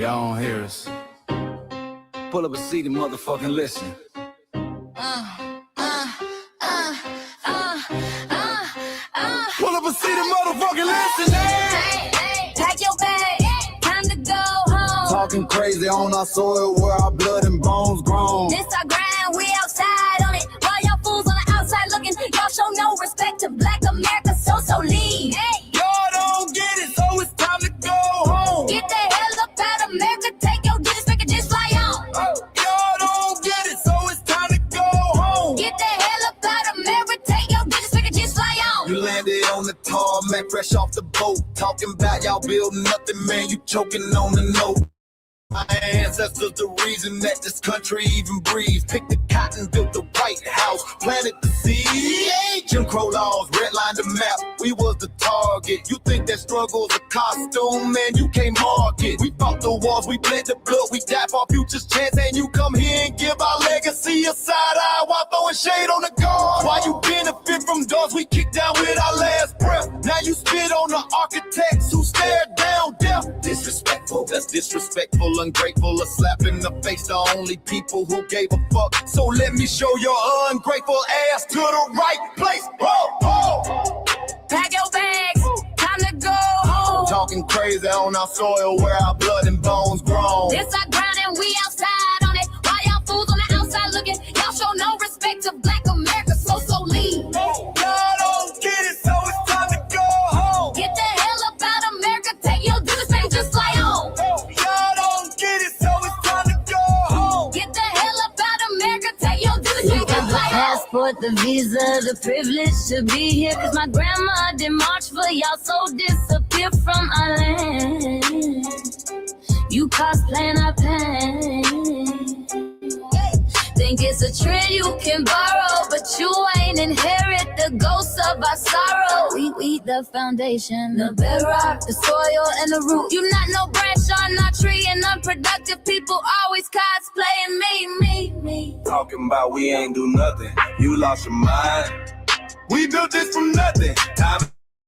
Y'all don't hear us. Pull up a seat and motherfucking listen. Pull up a seat and motherfucking listen. Hey, pack your bag, time to go home. Talking crazy on our soil where our blood and bones grown. This our grind, we outside on it. While y'all fools on the outside looking, y'all show no respect to Black America, so leave. Hey, Y'all don't get it, so it's time to go home. get the hell up out of America, take your disrespect and just fly on. Y'all don't get it, so it's time to go home. Get the hell up out of America, take your disrespect and just fly on. You landed on the tarmac, fresh off the boat. Talking about y'all building nothing, man, you choking on the note. My ancestors the reason that this country even breathes. Picked the cotton, built the White House, planted the seed. Jim Crow laws, redlined the map, we was the target. You think that struggle's a costume, man, you can't mark it. We fought the wars, we bled the blood, we died for our future's chance. And you come here and give our legacy a side eye while throwing shade on the guard. While you benefit from doors we kicked down with our last breath. Now you spit on the architects who stared down death. Disrespectful, that's disrespectful. Ungrateful, a slap in the face, the only people who gave a fuck. So let me show your ungrateful ass to the right place. Pack your bags, time to go home. Talking crazy on our soil where our blood and bones grown. This our ground and we outside on it. While y'all fools on the outside looking, y'all show no respect to Black America, so leave. Y'all don't get it, so it's time to go home. Get the hell up out of America, take your disrespect and just fly on. Y'all don't get it, so it's time to go home. Get the hell up out of America, take your disrespect and Got the fly on. passport, the visa, the privilege to be here. Cause my grandma did march for y'all, so disappear from our land. You cosplaying our pain. Think it's a trend you can borrow, but you ain't inherit the ghosts of our sorrow. We the foundation, the bedrock, the soil and the root. You not no branch on our tree, and unproductive people always cosplaying me. Talking about we ain't do nothing, you lost your mind. We built this from nothing, time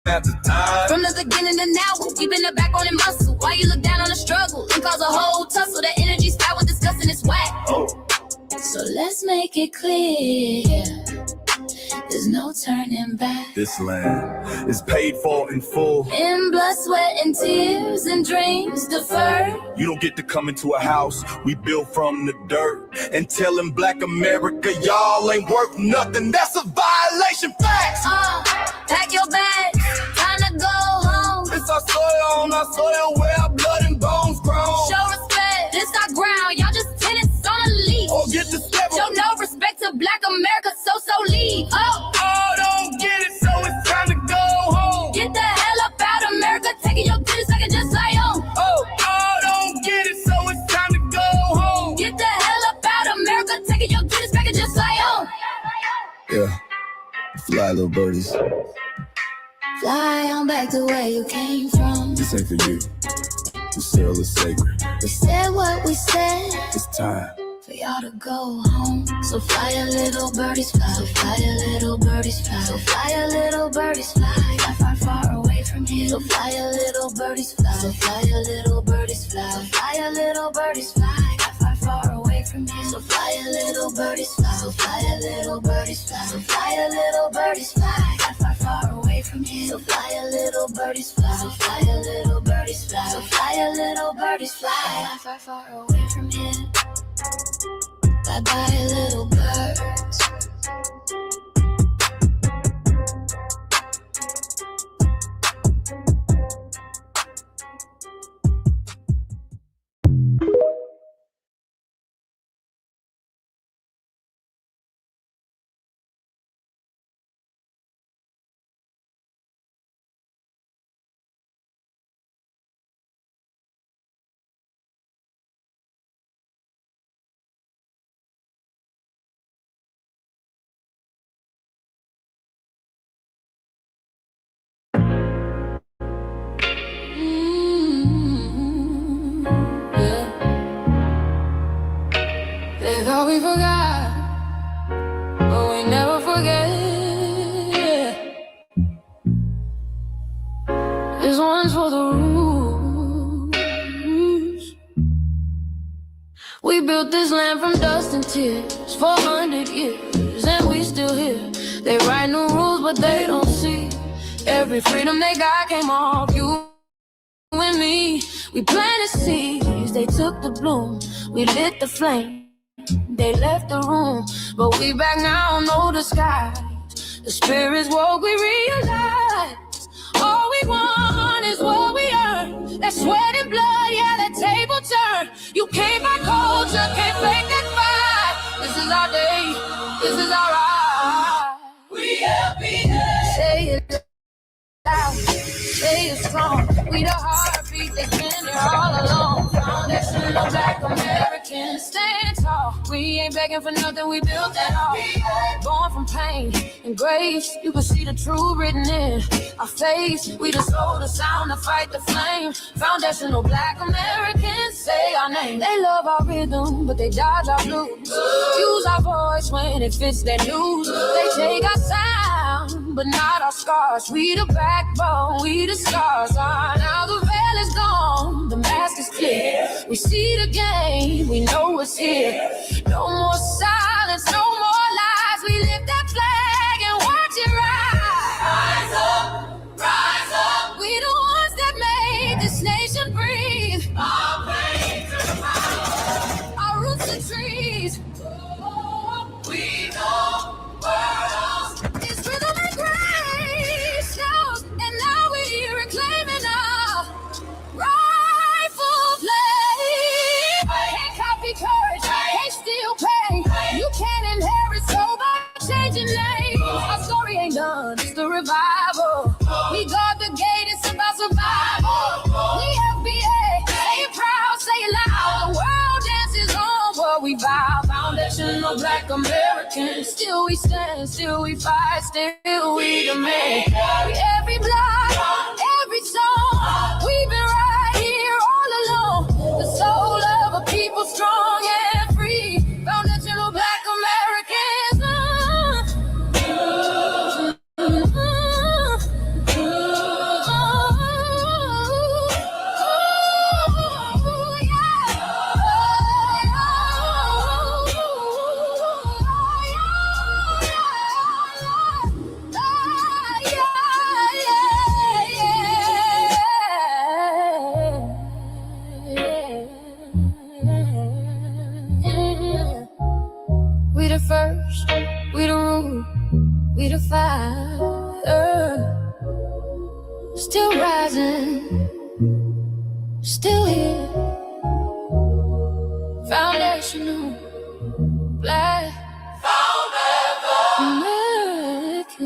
after time. From the beginning to now, we been the backbone and muscle. Why you look down on the struggle and cause a whole tussle? That energy style with discussing is whack. So let's make it clear, there's no turning back. This land is paid for in full. In blood, sweat, and tears, and dreams deferred. You don't get to come into a house we built from the dirt and telling Black America y'all ain't worth nothing. That's a violation. Facts. Pack your bags, time to go home. It's our soil on our soil where our blood and bones grown. Show respect, this our ground, y'all just tenants on a leash. Or get the step. Show no respect to Black America, so leave. Don't get it, so it's time to go home. Get the hell up out of America, taking your business, I can just fly on. Don't get it, so it's time to go home. Get the hell up out of America, taking your business, I can just fly on. Yeah, fly little birdies. Fly on back to where you came from. This ain't for you. This still is sacred. We said what we said, It's time. for y'all to go home. So fly a little birdies fly, so fly a little birdies fly, so fly a little birdies fly, far, far away from here. So fly a little birdies fly, so fly a little birdies fly, so fly a little birdies fly, far, far away from here. So fly a little birdies fly, so fly a little birdies fly, so fly a little birdies fly, far, far away from here. So fly a little birdies fly, so fly a little birdies fly, so fly a little birdies fly, far, far away from here. Bye-bye, little birds. We built this land from dust and tears, 400 years, and we still here. They write new rules, but they don't see every freedom they got came off you and me. We planted seeds, they took the bloom. We lit the flame, they left the room. But we back now, no disguise. The spirit's woke, we realize all we want is what we earn. That sweat and blood, yeah, that table turn. You can't buy culture, can't fake that fight. This is our day, this is our right. We happy, say it loud, say it strong. We the heartbeat that's been there all along. Foundational Black Americans, stand tall. We ain't begging for nothing, we built that all. Born from pain and grace, you can see the truth written in our face. We the soul, the sound, the fight, the flame. Foundational Black Americans, say our name. They love our rhythm, but they dodge our blues. Use our voice when it fits their news. They take our sound, but not our scars. We the backbone, we the stars. Now the veil is gone, the mask is clear. We see the game, we know what's here. No more silence, no more lies. We lift that flag and watch it rise. Rise up, rise up. We the ones that made this nation breathe. Our veins are high, our roots are trees. We know world is rhythm and grace now, and now we reclaiming our rightful place. Can't copy courage, can't steal pain. You can't inherit soul by changing names. Our story ain't done, it's the revival. We guard the gate, it's about survival. We FBA, say it proud, say it loud. The world dances on what we vow. Foundational Black Americans, still we stand, still we fight, still we demand. Every block, every song, we've been right here all along. The soul of a people strong and free. Foundational Black Americans. We the first, we the rule, we the fire. Still rising, still here. Foundational Black American.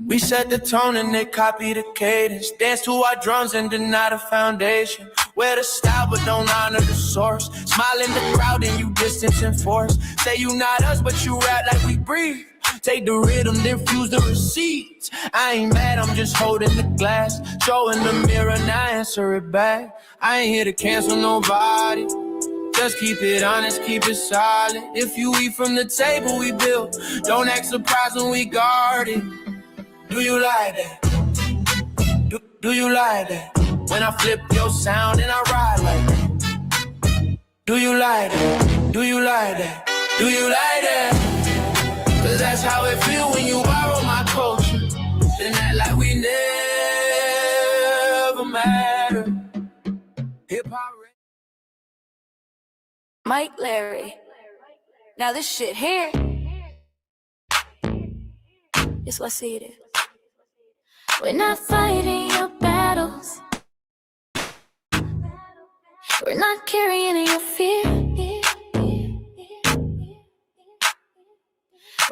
We set the tone and they copy the cadence. Dance to our drums and deny the foundation. Wear the style but don't honor the source. Smile in the crowd and you distance and force. Say you not us but you rap like we breathe. Take the rhythm, then fuse the receipts. I ain't mad, I'm just holding the glass. Showing the mirror, now answer it back. I ain't here to cancel nobody. Just keep it honest, keep it solid. If you eat from the table we built, don't act surprised when we guard it. Do you like that? Do you like that? When I flip your sound and I ride like that. Do you like that? Do you like that? Do you like that? Cause that's how it feel when you borrow my culture. Then act like we never mattered. Hip-hop. Mike Larry. Now this shit here is what I see it is. We're not fighting your battles. We're not carrying your fear.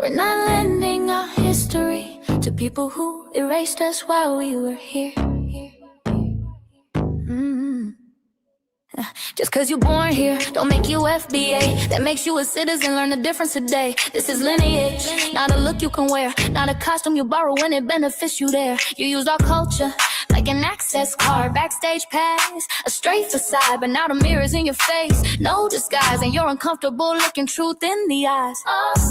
We're not lending our history to people who erased us while we were here. Just cause you're born here, don't make you FBA. That makes you a citizen, learn the difference today. This is lineage, not a look you can wear. Not a costume you borrow when it benefits you there. You use our culture like like an access card. Backstage pass, a straight facade, but now the mirror's in your face. No disguise, and you're uncomfortable looking truth in the eyes.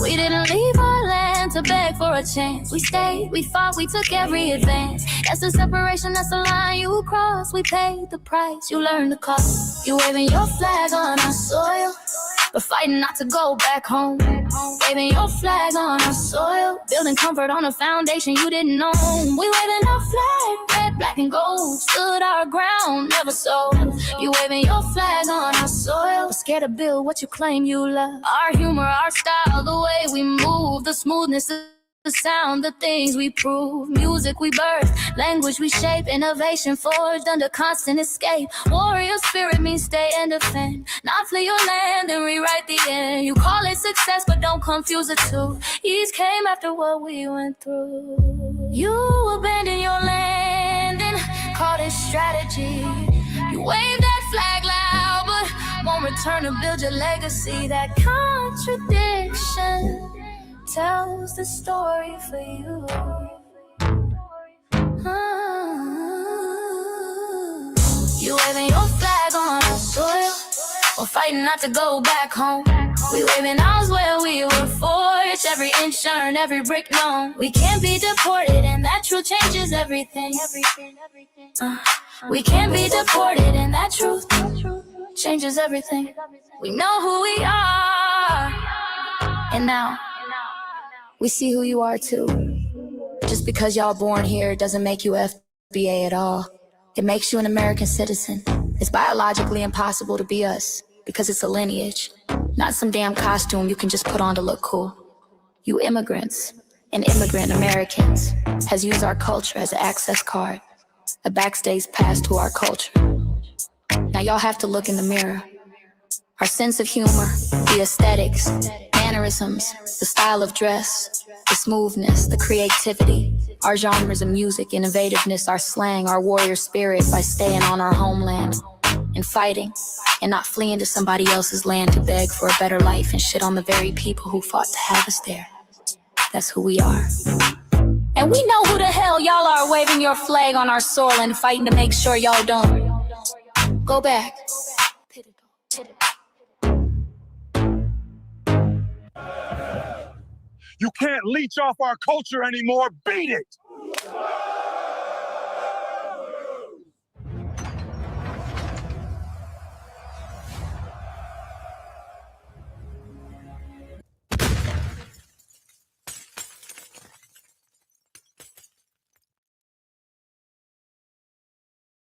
We didn't leave our land to beg for a chance. We stayed, we fought, we took every advance. That's the separation, that's the line you cross. We paid the price, you learned the cost. You waving your flag on our soil, but fighting not to go back home. Waving your flag on our soil, building comfort on a foundation you didn't know. We waving our flag, red, black, and gold. Stood our ground, never sold. You waving your flag on our soil, but scared to build what you claim you love. Our humor, our style, the way we move, the smoothness, the sound, the things we prove. Music we birth, language we shape, innovation forged under constant escape. Warrior spirit means stay and defend, not flee your land and rewrite the end. You call it success, but don't confuse the two. East came after what we went through. You abandoned your land and called it strategy. You wave that flag loud, but won't return to build your legacy. That contradiction tells the story for you. You waving your flag on our soil, we're fighting not to go back home. We waving ours where we were forged, every inch earned, every brick known. We can't be deported, and that truth changes everything. We can't be deported, and that truth changes everything. We know who we are, and now we see who you are too. Just because y'all born here doesn't make you FBA at all. It makes you an American citizen. It's biologically impossible to be us because it's a lineage, not some damn costume you can just put on to look cool. You immigrants and immigrant Americans has used our culture as an access card, a backstage pass to our culture. Now y'all have to look in the mirror. Our sense of humor, the aesthetics, mannerisms, the style of dress, the smoothness, the creativity, our genres of music, innovativeness, our slang, our warrior spirit by staying on our homeland and fighting and not fleeing to somebody else's land to beg for a better life and shit on the very people who fought to have us there. That's who we are. And we know who the hell y'all are waving your flag on our soil and fighting to make sure y'all don't go back. You can't leech off our culture anymore. Beat it!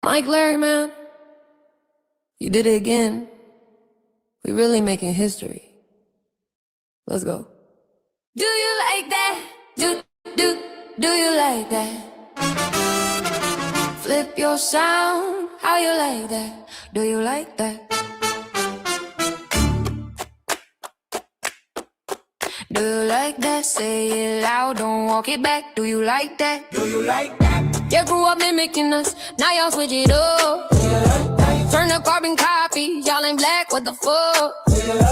Mike Larry, man, you did it again. We really making history. Let's go. Do you like that? Do you like that? Flip your sound, how you like that? Do you like that? Do you like that? Say it loud, don't walk it back. Do you like that? Do you like that? You grew up mimicking us, now y'all switch it up. Turn the carbon copy, y'all ain't black, what the fuck?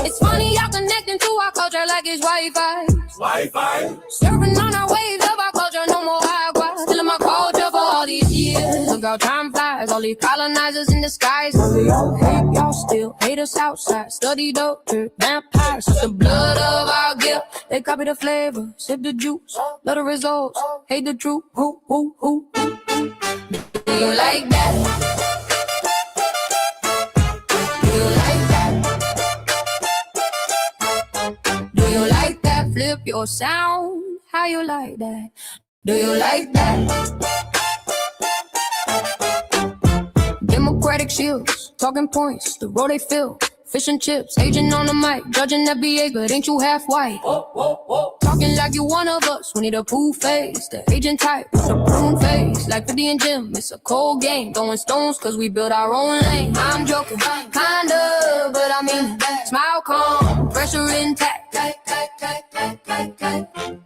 It's funny y'all connecting to our culture like it's Wi-Fi. Wi-Fi? Surfing on our waves of our culture, no more agua. Stealing my culture for all these years. Look how time flies, all these colonizers in disguise. Y'all hate, y'all still hate us outside. Study dope, vampires, it's the blood of our gift. They copy the flavor, sip the juice. Love the results, hate the truth. Who? Do you like that? Do you like that? Do you like that? Flip your sound, how you like that? Do you like that? Democratic shields, talking points, the road they fill. Fish and chips, agent on the mic, judging that BA, but ain't you half white? Talking like you one of us, we need a pool face. The agent type, with a prune face. Like 50 and Jim, it's a cold game. Throwing stones, cause we built our own lane. I'm joking, kinda, but I mean, smile calm, pressure intact.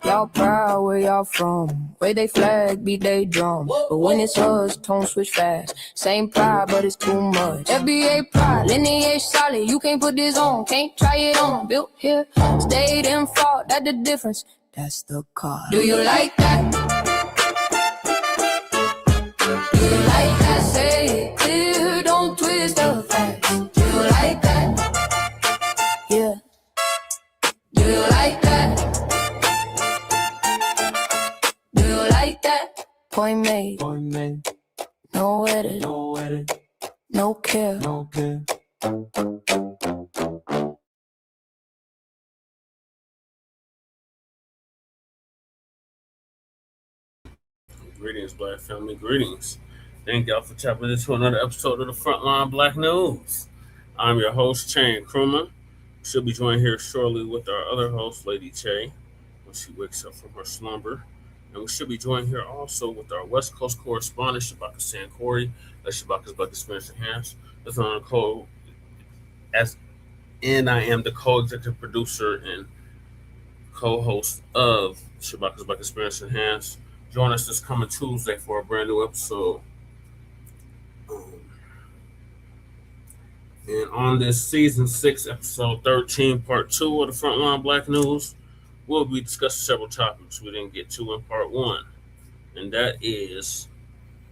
Y'all proud where y'all from. Way they flag, beat they drum. But when it's us, tone switch fast. Same pride, but it's too much. FBA pride, lineage solid. You can't put this on, can't try it on. Built here, stayed and fought. That's the difference. That's the card. Do you like that? Do you like Boy made, no edit, no care. Greetings, Black family. Greetings. Thank y'all for tapping into another episode of the Frontline Black News. I'm your host, Chain Krumah. She'll be joined here shortly with our other host, Lady Che, when she wakes up from her slumber. And we should be joined here also with our West Coast correspondent, Shabaka Sankori. That's Shabaka's Black Experience Enhanced. That's on the code. And I am the co-executive producer and co-host of Shabaka's Black Experience Enhanced. Join us this coming Tuesday for a brand new episode. And on this season 6, episode 13, part 2 of the Frontline Black News, we'll be discussing several topics we didn't get to in part 1. And that is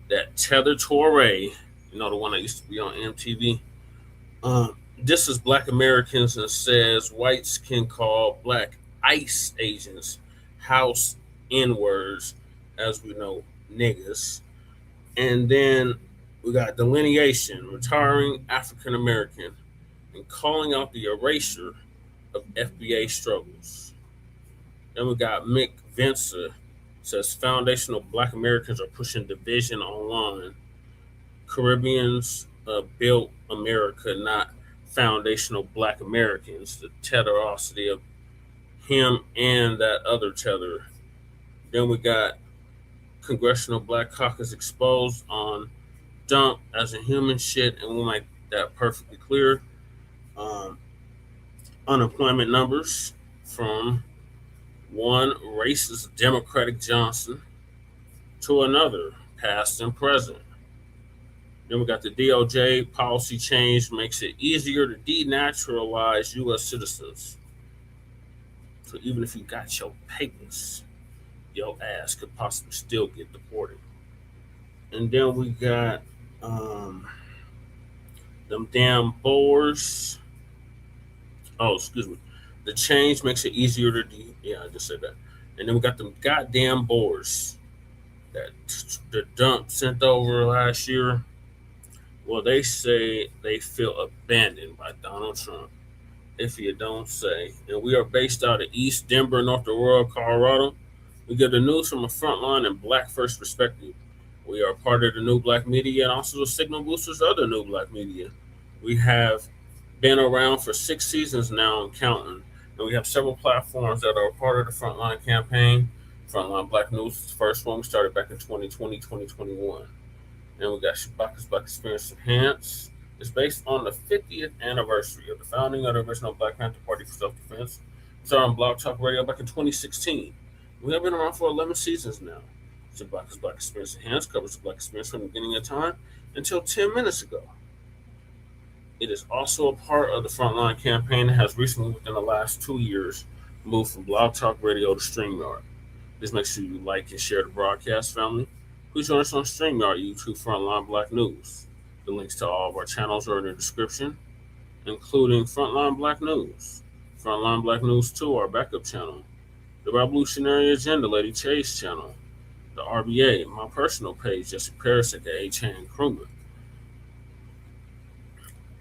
that tethered Toure, the one that used to be on MTV. This is Black Americans and says whites can call Black ICE agents house N-words, as we know, niggas. And then we got Delineation, retiring African American, and calling out the erasure of FBA struggles. Then we got Mick Mensa, says foundational Black Americans are pushing division online. Caribbeans built America, not foundational Black Americans. The tetherosity of him and that other tether. Then we got Congressional Black Caucus exposed on dump as a human shit, and we'll make that perfectly clear. Unemployment numbers from one racist Democratic Johnson to another, past and present. Then we got the DOJ policy change makes it easier to denaturalize U.S. citizens. So even if you got your papers, your ass could possibly still get deported. And then we got them damn BOARS. Oh, excuse me. The change makes it easier to I just said that. And then we got them goddamn BOARS that the dump sent over last year. Well, they say they feel abandoned by Donald Trump, if you don't say. And we are based out of East Denver, North Aurora, Colorado. We get the news from a frontline and Black first perspective. We are part of the New Blacc Media and also the Signal Boosters of the New Blacc Media. We have been around for 6 seasons now and counting. And we have several platforms that are part of the Frontline campaign. Frontline Black News is the first one. We started back in 2020, 2021. And we got Shabaka's Black Experience Enhanced. It's based on the 50th anniversary of the founding of the original Black Panther Party for Self-Defense. It started on Blog Talk Radio back in 2016. We have been around for 11 seasons now. Shabaka's Black Experience Enhanced covers the Black experience from the beginning of time until 10 minutes ago. It is also a part of the Frontline campaign that has recently, within the last 2 years, moved from Blog Talk Radio to StreamYard. Please make sure you like and share the broadcast, family. Please join us on StreamYard, YouTube, Frontline Black News. The links to all of our channels are in the description, including Frontline Black News, Frontline Black News 2, our backup channel, the Revolutionary Agenda, Lady Che's channel, the RBA, my personal page, Jesse Paris, aka Chain Krumah.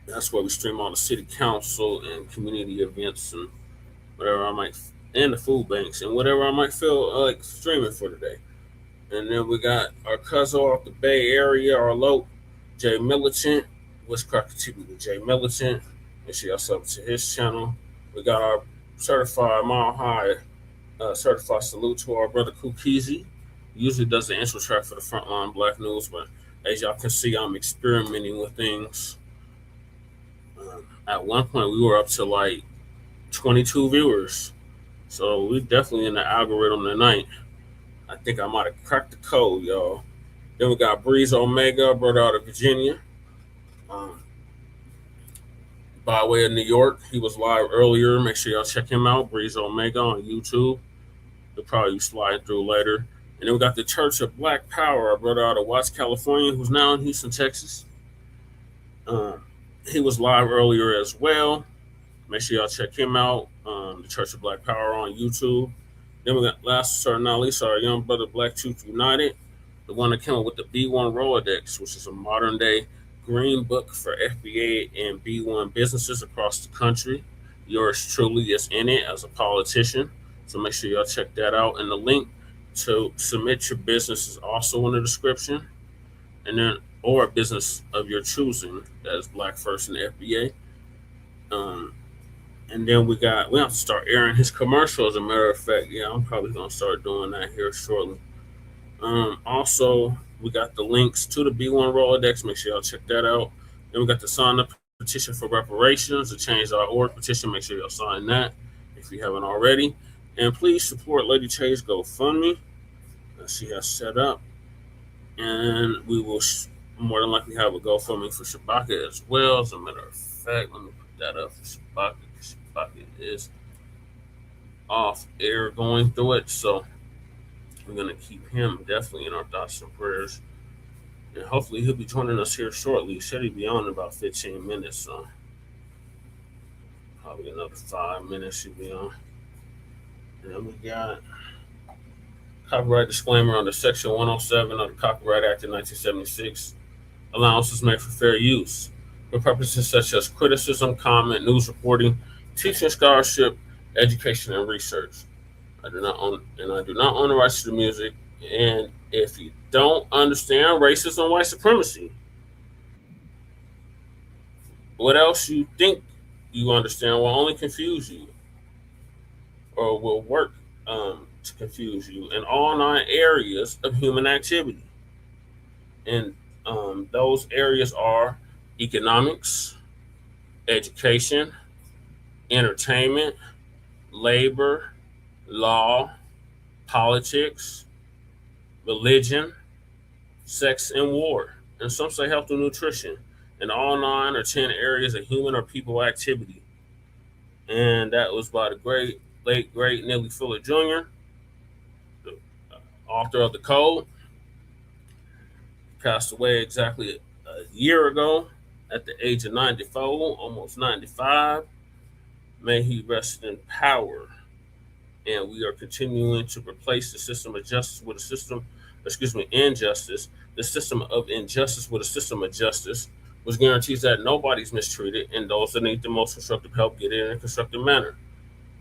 That's where we stream all the city council and community events and whatever I might, and the food banks and whatever I might feel like streaming for today. And then we got our cousin off the Bay Area, our local, Jay Militant. What's cracking TV with Jay Militant? Make sure y'all sub to his channel. We got our certified Mile High, certified salute to our brother Kukizi. He usually does the intro track for the Frontline Black News, but as y'all can see, I'm experimenting with things. At one point, we were up to like 22 viewers. So we definitely in the algorithm tonight. I think I might have cracked the code, y'all. Then we got Breeze Omega, brother out of Virginia. By way of New York, he was live earlier. Make sure y'all check him out, Breeze Omega on YouTube. He'll probably slide through later. And then we got the Church of Black Power, our brother out of Watts, California, who's now in Houston, Texas. He was live earlier as well. Make sure y'all check him out, the Church of Black Power on YouTube. Then we got last but not least, our young brother Black Truth United. the one that came up with the B1 Rolodex, which is a modern day green book for FBA and B1 businesses across the country. Yours truly is in it as a politician. So make sure y'all check that out. And the link to submit your business is also in the description. And then, or a business of your choosing that is Black First in the FBA. And then we have to start airing his commercial. As a matter of fact, yeah, I'm probably gonna start doing that here shortly. Also, we got the links to the B1 Rolodex. Make sure y'all check that out. Then we got the sign up petition for reparations, the change.org petition. Make sure y'all sign that if you haven't already. And please support Lady Chase GoFundMe that she has set up. And we will more than likely have a GoFundMe for Shabaka as well. As a matter of fact, let me put that up for Shabaka. Shabaka is off air going through it. So we're going to keep him definitely in our thoughts and prayers. And hopefully he'll be joining us here shortly. He said he'll be on in about 15 minutes. So probably another 5 minutes he'll be on. And then we got copyright disclaimer under Section 107 of the Copyright Act of 1976. Allowances made for fair use for purposes such as criticism, comment, news reporting, teaching, scholarship, education, and research. I do not own the rights to the music. And if you don't understand racism and white supremacy, what else you think you understand will only confuse you or will work to confuse you in all 9 areas of human activity. And those areas are economics, education, entertainment, labor, law, politics, religion, sex, and war. And some say health and nutrition. And all 9 or 10 areas of human or people activity. And that was by the late great Nellie Fuller Jr., the author of the Code. Passed away exactly a year ago at the age of 94, almost 95. May he rest in power. And we are continuing to replace the system of justice with injustice. The system of injustice with a system of justice, which guarantees that nobody's mistreated and those that need the most constructive help get it in a constructive manner.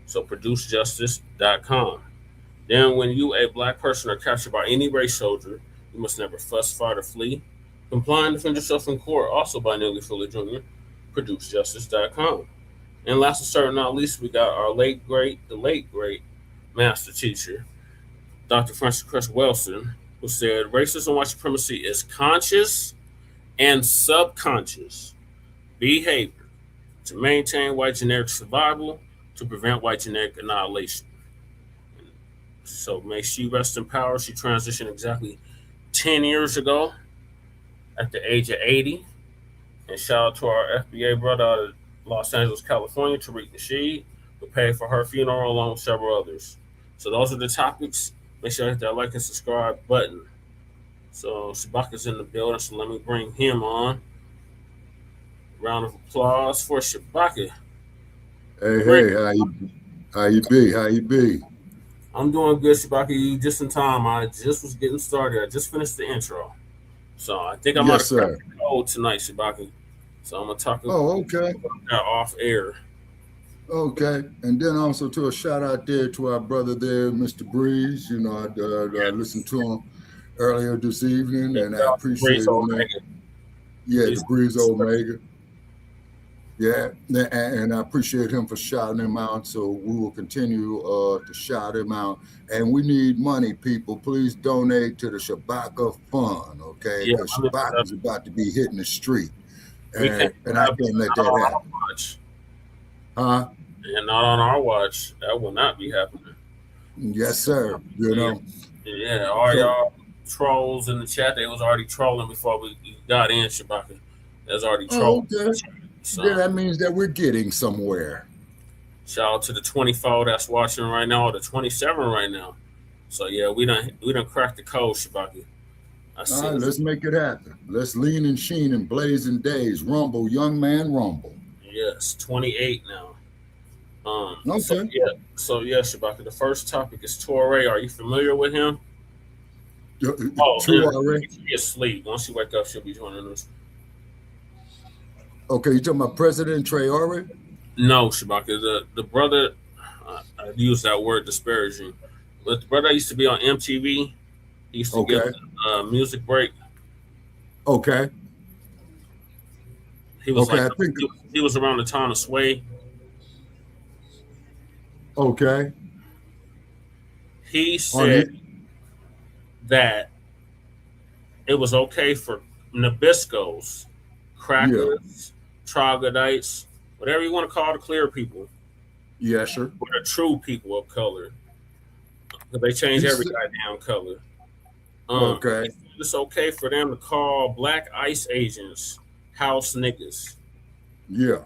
So producejustice.com. Then when you, a Black person, are captured by any race soldier, you must never fuss, fight, or flee. Comply and defend yourself in court, also by Nellie Fuller Jr., producejustice.com. And last but certainly not least, we got our the late great master teacher, Dr. Francis Cress Welsing, who said racism and white supremacy is conscious and subconscious behavior to maintain white generic survival, to prevent white generic annihilation. So may she rest in power. She transitioned exactly 10 years ago at the age of 80. And shout out to our FBA brother out of Los Angeles, California, Tariq Nasheed, who paid for her funeral along with several others. So those are the topics. Make sure you hit that like and subscribe button. So Shabaka's in the building, so let me bring him on. Round of applause for Shabaka. Hey, how you be? I'm doing good, Shabaka. You just in time. I just was getting started. I just finished the intro. So I think I'm yes, sir. Cold tonight, Shabaka. So I'm going to talk about okay. That off air. Okay. And then also to a shout out there to our brother there, Mr. Breeze. You know, I listened to him earlier this evening, and I appreciate him. Yeah, the Breeze Omega. Yeah, and I appreciate him for shouting him out. So we will continue to shout him out. And we need money, people. Please donate to the Shabaka Fund, okay? Because Shabaka is about to be hitting the street. And I can't let that happen. Huh? And not on our watch. That will not be happening. Yes, sir. You know. Yeah, all y'all trolls in the chat, they was already trolling before we got in, Shabaka. They was already trolling. Okay. So, yeah, that means that we're getting somewhere. Shout out to the 24 that's watching right now, or the 27 right now. So yeah, we done cracked the code, Shabaka. All right, let's make it happen. Let's lean and sheen and blazing days. Rumble, young man, rumble. Yes, 28 now. Okay. So yeah, Shabaka, the first topic is Toure. Are you familiar with him? Toure. She'll be asleep. Once she wake up, she'll be joining us. Okay, you talking about President Traore? No, Shabaka. The brother, I use that word disparaging, but the brother used to be on MTV. He used to give a music break. Okay. He was he was around the time of Sway. Okay. He said that it was okay for Nabiscos, crackers, troglodytes, whatever you want to call the clear people. Yes, sir. Or the true people of color. Because they change every goddamn color. Okay. It's okay for them to call black ICE agents house niggas. Yeah.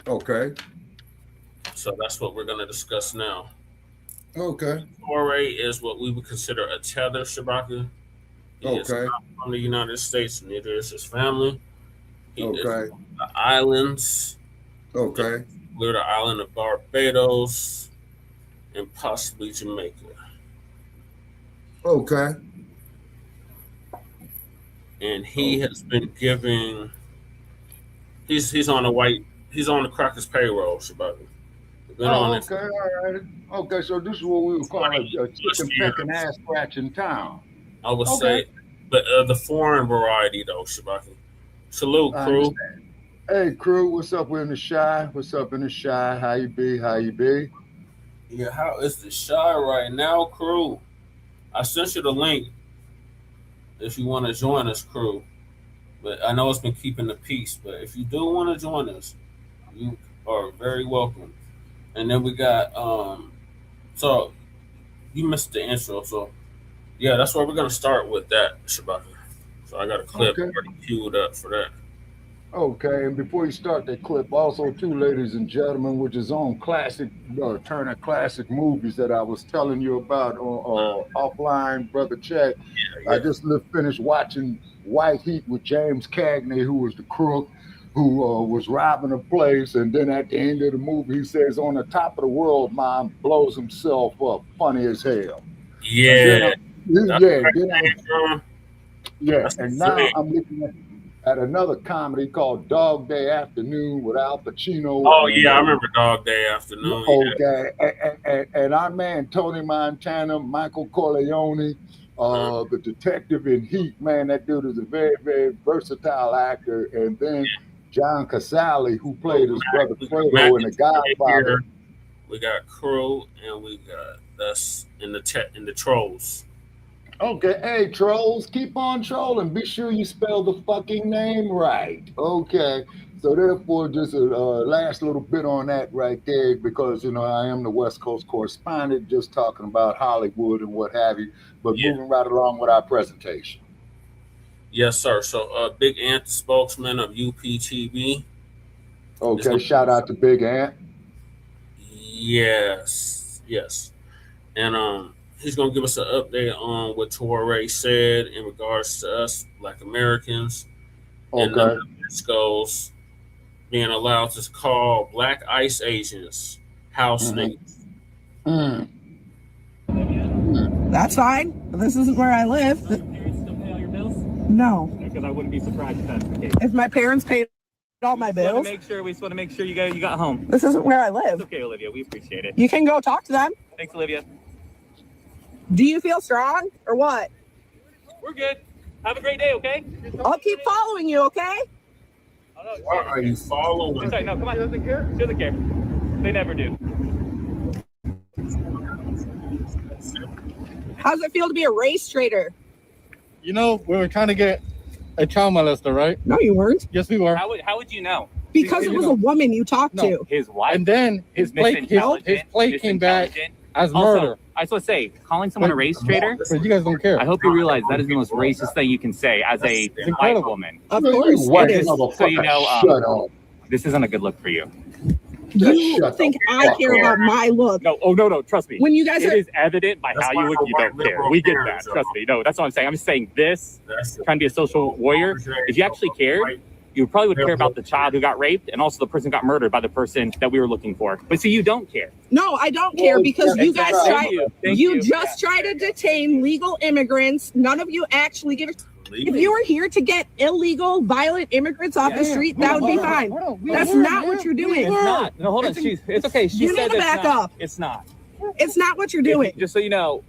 Okay. So that's what we're going to discuss now. Okay. Toure is what we would consider a tether, Shabaka. He is not from the United States, neither is his family. He is from the islands. Okay. We're the island of Barbados and possibly Jamaica. Okay. And he has been giving. He's on the Crackers payroll, Shabaka. Okay, all right. Okay, so this is what we would call a chicken pecking ass scratching town. I would say, but the foreign variety though, Shabaka. Salute, crew. Hey, crew, what's up? We're in the Shy. What's up in the Shy? How you be? How you be? Yeah, how is the Shy right now, crew? I sent you the link if you want to join us, crew. But I know it's been keeping the peace. But if you do want to join us, you are very welcome. And then we got so you missed the intro, so yeah, that's where we're gonna start with that, Shabaka. So I got a clip already queued up for that. Okay, and before you start that clip, also too, ladies and gentlemen, which is on classic Turner classic movies that I was telling you about on offline, Brother Chet. Yeah. I just finished watching White Heat with James Cagney, who was the crook who was robbing a place, and then at the end of the movie, he says, "On the top of the world, Mom," blows himself up, funny as hell. Yeah, and now I'm looking at another comedy called Dog Day Afternoon with Al Pacino. Oh yeah, I remember Dog Day Afternoon. Okay, and our man Tony Montana, Michael Corleone, the detective in Heat. Man, that dude is a very, very versatile actor. And then John Casale, who played his brother Fredo in The Godfather. We got Crew, and we got us in the Trolls. Okay, hey trolls, keep on trolling. Be sure you spell the fucking name right. Okay, so therefore, just a last little bit on that right there, because I am the West Coast correspondent, just talking about Hollywood and what have you. But moving right along with our presentation. Yes, sir. So, Big Ant, the spokesman of UPTV. Okay, shout out to Big Ant. Yes. And he's going to give us an update on what Toure said in regards to us, Black Americans. And Nabiscos being allowed to call black ICE agents house niggas. That's fine. This isn't where I live. Do your parents still pay all your bills? No. Because I wouldn't be surprised if that's the case. If my parents paid all my bills. We just want to make sure you got home. This isn't where I live. It's okay, Olivia. We appreciate it. You can go talk to them. Thanks, Olivia. Do you feel strong or what? We're good. Have a great day, okay? I'll keep following you, okay? Why are you following? Sorry, no, come on. She doesn't care. They never do. How does it feel to be a race traitor? We were trying to get a child molester, right? No, you weren't. Yes, we were. How would you know? Because it was a woman you talked to. His wife. And then his plate came back as murder. I just want to say, calling someone a race traitor. But you guys don't care. I hope you realize that is the most racist thing you can say as a white woman. Of course, it is. So this isn't a good look for you. You think I care about my look? No. Trust me. When you guys it is evident by how you look, you don't care. We get that. Trust me. No, that's what I'm saying. I'm just saying this, trying to be a social warrior. If you actually cared, You probably would care about the child who got raped and also the person who got murdered by the person that we were looking for. But see, you don't care. No, I don't care because you guys Thank you. just try to detain legal immigrants. None of you actually give a. If you were here to get illegal, violent immigrants off the street, that would be fine. That's not what you're doing. It's not. No, hold on. It's okay. You need to back up. It's not. It's not what you're doing. Just so you know,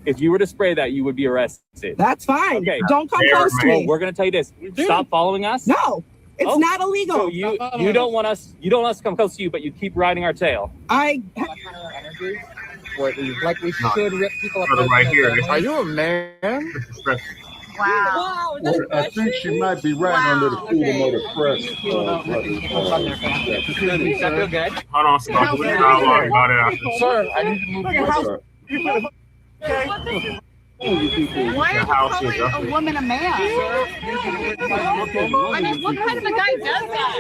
if you were to spray that, you would be arrested. That's fine. Okay. Don't come close to me. We're going to tell you this. Stop following us. No, it's not illegal. So you don't want us to come close to you, but you keep riding our tail. Like we should rip people up right here. Are you a man? Wow. I think she might be right under the freedom of the press. Does that feel good? Hold on, stop. Sir, I need to move Why are you calling a woman a man? I mean, what kind of a guy does that?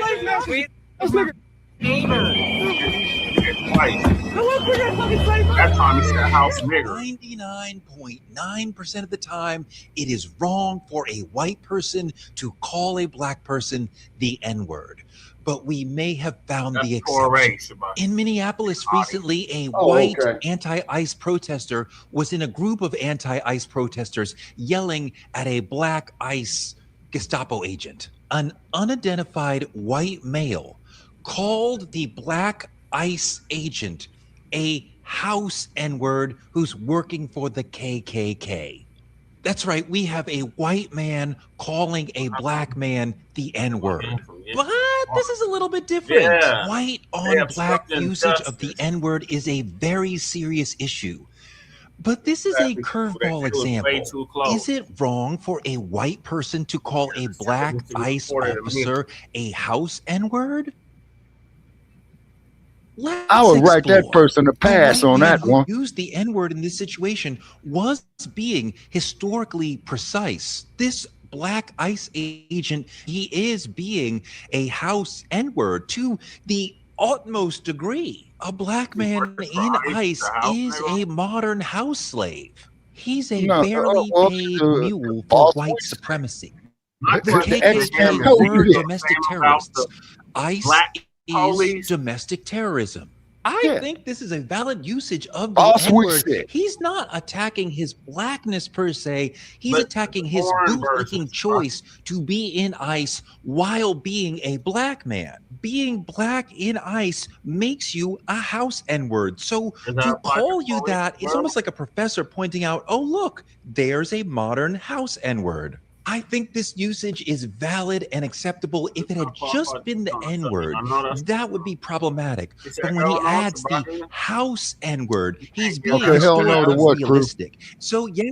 That time he said house nigger. 99.9% of the time, it is wrong for a white person to call a black person the N-word. But we may have found the exception. In Minneapolis recently, a white anti-ICE protester was in a group of anti-ICE protesters yelling at a black ICE Gestapo agent. An unidentified white male called the black ICE agent a house N-word who's working for the KKK. That's right, we have a white man calling a black man the N-word. But this is a little bit different. Yeah. White on black usage of the N-word is a very serious issue. But this is a curveball example. Is it wrong for a white person to call a black ICE officer a house N-word? I would write that person a pass on that one. Use the N-word in this situation was being historically precise. This black ICE agent, he is being a house N-word to the utmost degree. A black man in ICE is a modern house slave. He's a barely paid mule for white supremacy. The KKK were domestic terrorists. ICE is domestic terrorism. I think this is a valid usage of the N-word. He's not attacking his blackness per se. He's attacking his bootlicking choice to be in ICE while being a black man. Being black in ICE makes you a house N-word. So to call you that is almost like a professor pointing out, oh, look, there's a modern house N-word. I think this usage is valid and acceptable. If it had just been the N-word, that would be problematic. But when he adds the house N-word, he's being realistic. So yeah,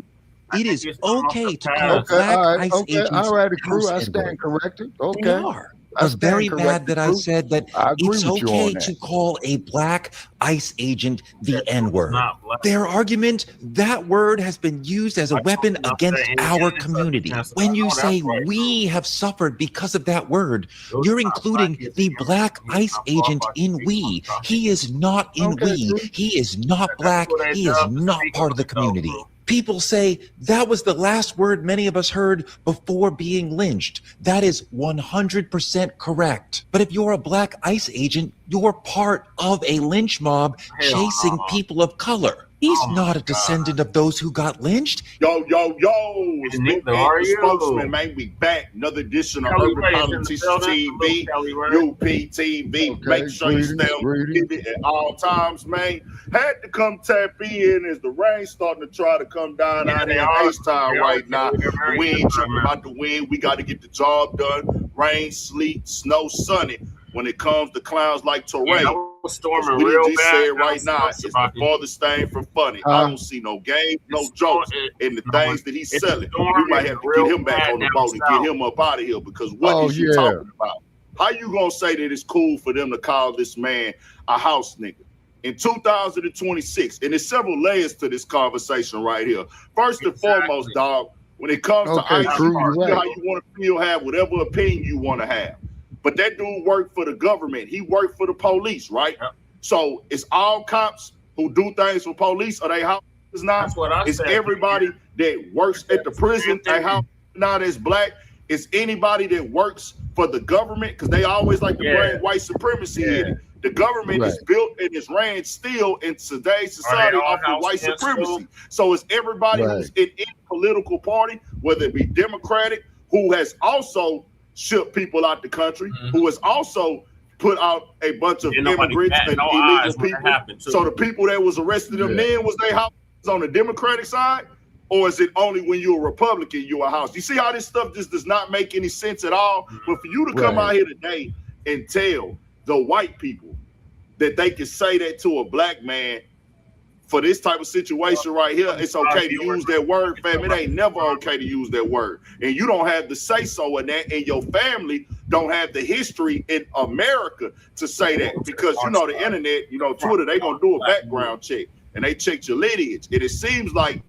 it is okay to call black ICE agents all right, crew, I house stand N-word. corrected. They Okay. are. It's very bad that I said that it's okay to call a black ICE agent the N-word. Their argument, that word has been used as a weapon against our community. When you say we have suffered because of that word, you're including the black ICE agent in we. He is not in we. He is not black. He is not part of the community. People say that was the last word many of us heard before being lynched. That is 100% correct. But if you're a black ICE agent, you're part of a lynch mob chasing people of color. He's not a descendant of those who got lynched. Yo, it's Big Man, the spokesman, man. We back. Another edition of Urban Politics TV, UPTV. Make sure you stay on it at all times, man. Had to come tap in as the rain's starting to try to come down out here in H-Town right now. We ain't tripping about the wind. We got to get the job done. Rain, sleet, snow, sunny. When it comes to clowns like Toure, storming we real just bad. said right now, it's the farthest thing from funny. I don't see no game, no jokes in the things that he's selling. We might have to get him back on the boat and get him up out of here because what is you talking about? How you gonna say that it's cool for them to call this man a house nigga? In 2026, and there's several layers to this conversation right here. First and foremost, dog, when it comes to ICE, you know how you want to feel, have whatever opinion you want to have. But that dude worked for the government. He worked for the police, right? Yep. So it's all cops who do things for police. Are they houses now? That's what I it's said. Everybody that works at the prison. They house now that's black. It's anybody that works for the government, because they always like to bring white supremacy in it. The government is built and is ran still in today's society off of white supremacy. So it's everybody who's in any political party, whether it be Democratic, who has also shipped people out the country, who has also put out a bunch of immigrants and illegal people. So the people that was arrested them then, was they houses on the Democratic side? Or is it only when you're a Republican, you're a house? You see how this stuff just does not make any sense at all? But for you to come out here today and tell the white people that they can say that to a black man for this type of situation right here, it's okay to use that word, fam. It ain't never okay to use that word. And you don't have the say-so in that, and your family don't have the history in America to say that. Because, you know, the internet, you know, Twitter, they going to do a background check, and they check your lineage. And it seems like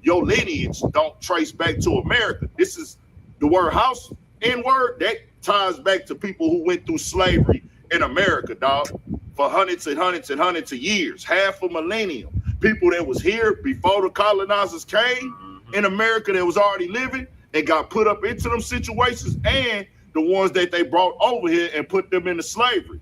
your lineage don't trace back to America. This is the word house, N-word, that ties back to people who went through slavery in America, dog, for hundreds and hundreds and hundreds of years, half a millennium. People that was here before the colonizers came in America that was already living and got put up into them situations, and the ones that they brought over here and put them into slavery.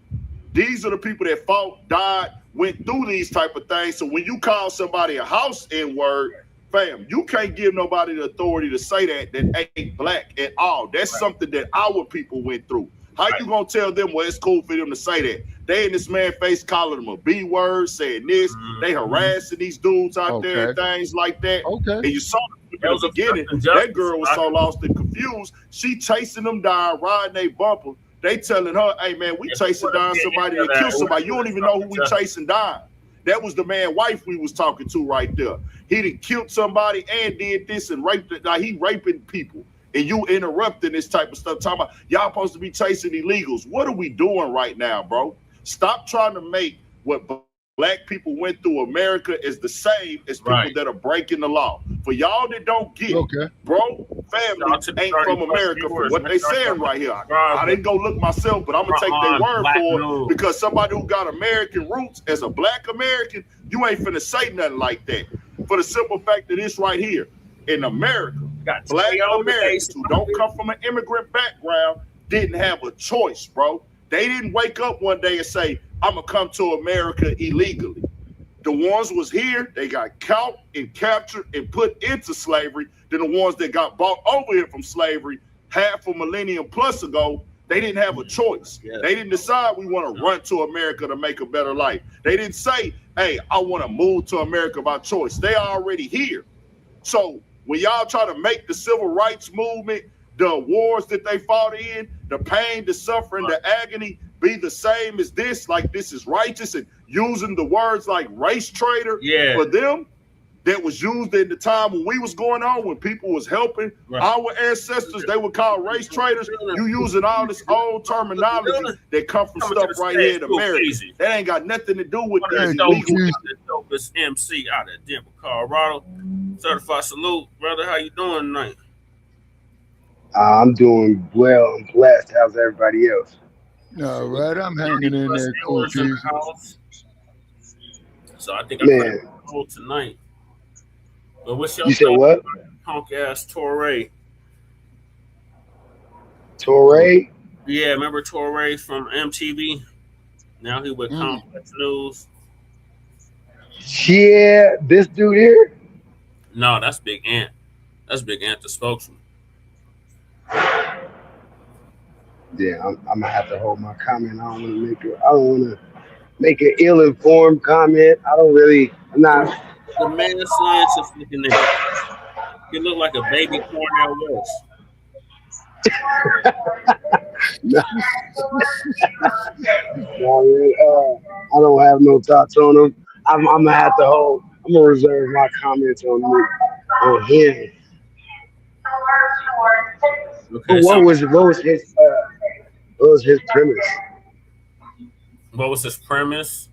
These are the people that fought, died, went through these type of things. So when you call somebody a house N-word, fam, you can't give nobody the authority to say that ain't black at all. That's something that our people went through. How you gonna tell them, well, it's cool for them to say that? They in this man's face calling them a B word, saying this, they harassing these dudes out there and things like that. And you saw in the beginning, that girl was so lost and confused, she chasing them down, riding their bumper. They telling her, hey man, we chasing down somebody that killed somebody. You don't even know who we chasing down. That was the man wife we was talking to right there. He done killed somebody and did this and raped it. Now he raping people. And you interrupting this type of stuff, talking about y'all supposed to be chasing illegals. What are we doing right now, bro? Stop trying to make what black people went through America is the same as people that are breaking the law. For y'all that don't get it, bro, family ain't from America for what they saying right here. I didn't go look myself, but I'm going to take their word for it, because somebody who got American roots as a black American, you ain't finna say nothing like that. For the simple fact that it's right here. In America, black Americans who don't come from an immigrant background didn't have a choice, bro. They didn't wake up one day and say, I'm going to come to America illegally. The ones was here, they got caught and captured and put into slavery. Then the ones that got brought over here from slavery half a millennium plus ago, they didn't have a choice. They didn't decide we want to run to America to make a better life. They didn't say, hey, I want to move to America by choice. They are already here. So when y'all try to make the civil rights movement, the wars that they fought in, the pain, the suffering, the agony be the same as this, like this is righteous, and using the words like race traitor for them, that was used in the time when we was going on, when people was helping our ancestors, they would call race traitors. You using all this old terminology that come from stuff right here in America. That ain't got nothing to do with this. The dopest MC out of Denver, Colorado. Certified salute, brother. How you doing tonight? I'm doing well. I'm blessed. How's everybody else? All right, I'm hanging in there. Cool, so I think I'm going to tonight. But what's your you said what? Punk ass Toure. Toure? Yeah, remember Toure from MTV? Now he with Complex News. Yeah, this dude here? No, that's Big Ant. That's Big Ant, the spokesman. Yeah, I'm gonna have to hold my comment. I don't want to make an ill-informed comment. I'm not. The man scientist looking there. He look like a baby Cornell West. No, I don't have no thoughts on him. I'm gonna reserve my comments on him. Okay, what was his premise? What was his premise?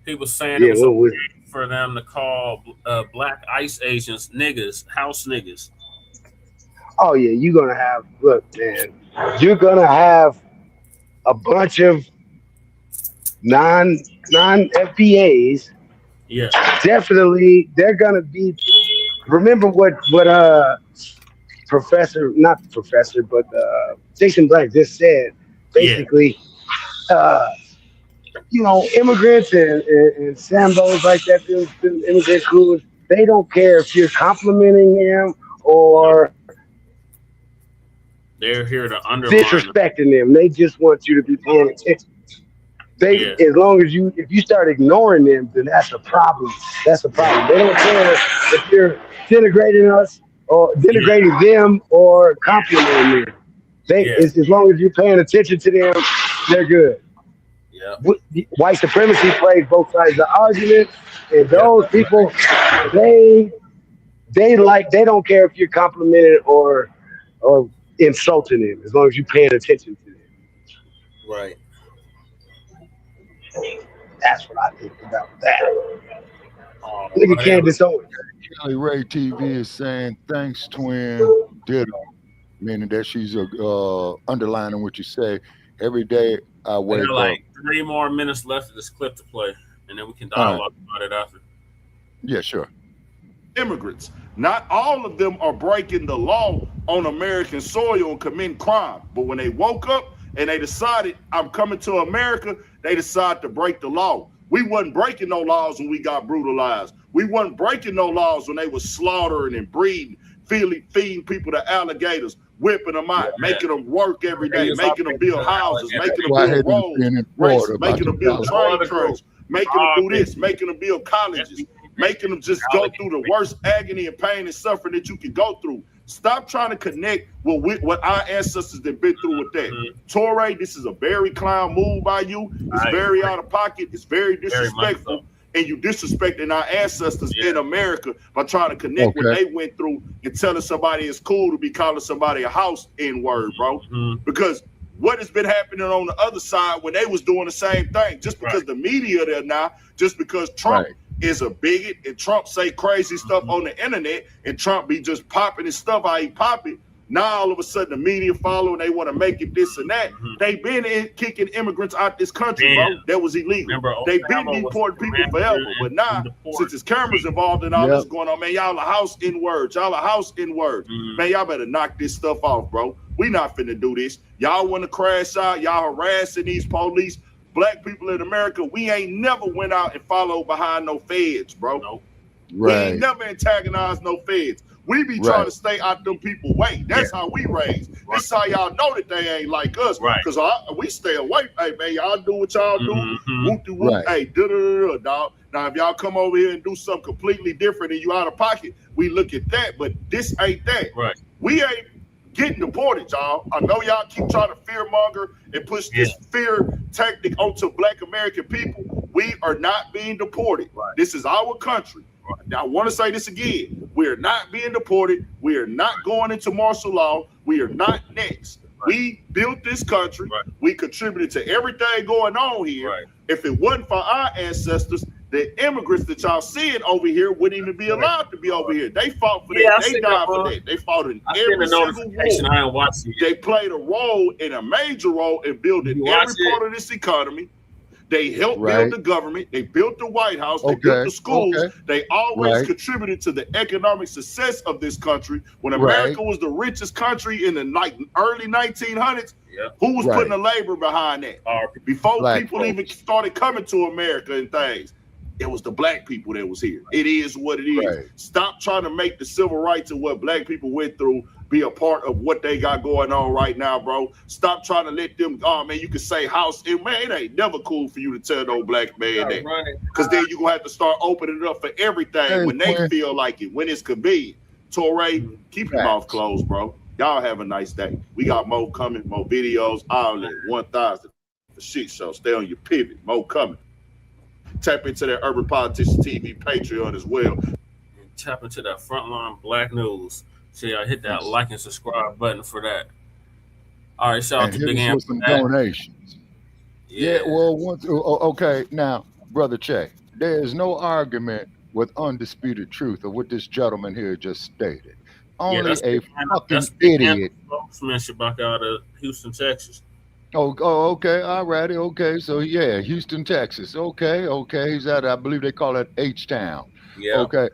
He was saying it was okay for them to call black ICE agents niggas, house niggas. Oh yeah, you're gonna have a bunch of non FBAs. Yeah, definitely they're gonna be. Remember what Jason Blacc just said, basically, you know, immigrants and Sambos like that, them immigrant schools, they don't care if you're complimenting them or they're here to undermine disrespecting them. They just want you to be paying attention. They, as long as if you start ignoring them, then that's a problem. That's a problem. They don't care if you're denigrating us or denigrating them or complimenting them. As long as you're paying attention to them, they're good. White supremacy plays both sides of the argument, and those people, they don't care if you're complimenting or insulting them, as long as you're paying attention to them. Right. That's what I think about that. Look at Candace Owens. Kelly Ray TV is saying thanks, twin. Ditto, meaning that she's underlining what you say. Every day I wake up. Like 3 more minutes left of this clip to play, and then we can dialogue about it after. Yeah, sure. Immigrants. Not all of them are breaking the law on American soil and committing crime. But when they woke up and they decided, I'm coming to America, they decided to break the law. We wasn't breaking no laws when we got brutalized. We wasn't breaking no laws when they was slaughtering and breeding, feeding people to alligators, whipping them out, making them work every day, making them build houses, making them build roads, making them build train tracks, making them do this, making them build colleges, making them just go through the worst agony and pain and suffering that you can go through. Stop trying to connect with what our ancestors have been through with that. Toure, this is a very clown move by you. It's very out of pocket. It's very disrespectful. And you disrespecting our ancestors in America by trying to connect what they went through and telling somebody it's cool to be calling somebody a house N-word, bro. Because what has been happening on the other side when they was doing the same thing, just because the media there now, just because Trump is a bigot and Trump say crazy stuff on the internet and Trump be just popping his stuff how he pop it. Now all of a sudden the media follow and they want to make it this and that. They've been kicking immigrants out this country, bro. That was illegal. They've been deporting people forever. But now, since there's cameras involved in all this going on, man, y'all a house N-words. Y'all a house N-words. Man, y'all better knock this stuff off, bro. We not finna do this. Y'all want to crash out. Y'all harassing these police. Black people in America, we ain't never went out and followed behind no feds, bro. We ain't never antagonized no feds. We be trying to stay out them people way. That's how we raised. This is how y'all know that they ain't like us. Because we stay away. Hey, man, y'all do what y'all do. Whoop-de-whoop. Hey, dog. Now, if y'all come over here and do something completely different and you out of pocket, we look at that. But this ain't that. We ain't getting deported, y'all. I know y'all keep trying to fearmonger and push this fear tactic onto Black American people. We are not being deported. This is our country. Now, I want to say this again. We are not being deported. We are not going into martial law. We are not next. We built this country. We contributed to everything going on here. If it wasn't for our ancestors, the immigrants that y'all seeing over here wouldn't even be allowed to be over here. They fought for that. They died for that. They fought in every single war. They played a role, in a major role, in building every part of this economy. They helped build the government. They built the White House. They built the schools. They always contributed to the economic success of this country. When America was the richest country in the early 1900s, who was putting the labor behind that? Before people even started coming to America and things, it was the Black people that was here. It is what it is. Stop trying to make the civil rights and what Black people went through be a part of what they got going on right now, bro. Stop trying to let them, oh man, you can say house. Man, it ain't never cool for you to tell no Black man that. Because then you're going to have to start opening it up for everything when they feel like it, when it's convenient. Toure, keep your mouth closed, bro. Y'all have a nice day. We got more coming, more videos, all that. 1,000 for shit show. Stay on your pivot. More coming. Tap into that Urban Politician TV Patreon as well. And tap into that Frontline Black News. So y'all hit that like and subscribe button for that. All right, shout out to Big Am with some donations. Okay. Now, Brother Che, there is no argument with undisputed truth of what this gentleman here just stated. Only a fucking idiot. Back out of Houston, Texas. Oh, okay, all righty, okay. So yeah, Houston, Texas. Okay. He's at, I believe they call it H-Town. Yeah. Okay.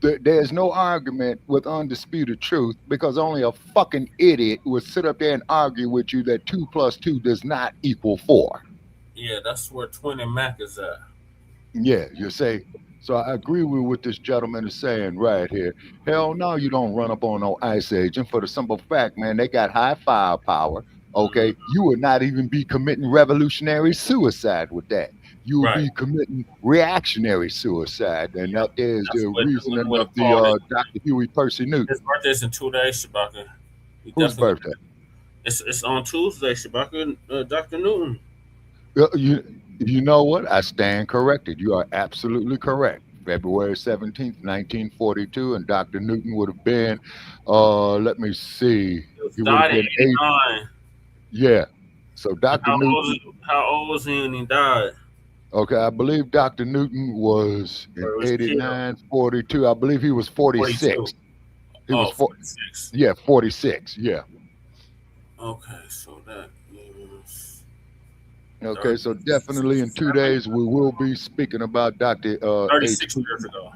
there's no argument with undisputed truth because only a fucking idiot would sit up there and argue with you that 2 + 2 does not equal 4. Yeah, that's where Twin and Mac is at. Yeah, you say. So I agree with what this gentleman is saying right here. Hell no, you don't run up on no ICE agent for the simple fact, man, they got high firepower. Okay, you would not even be committing revolutionary suicide with that. You would be committing reactionary suicide, and that is the reasoning of the Dr. Huey Percy Newton. His birthday's in 2 days, Shabaka. Whose birthday? It's on Tuesday, Shabaka. Dr. Newton. You know what? I stand corrected. You are absolutely correct. February 17th, 1942, and Dr. Newton would have been, let me see. He would have been 89. Yeah. So Dr. Newton. How old was he when he died? Okay, I believe Dr. Newton was in 89, 42. I believe he was 46. 42. He was 46. Yeah, 46. Yeah. Okay, so that means. Okay, so definitely in 2 days we will be speaking about Dr. 36 years ago.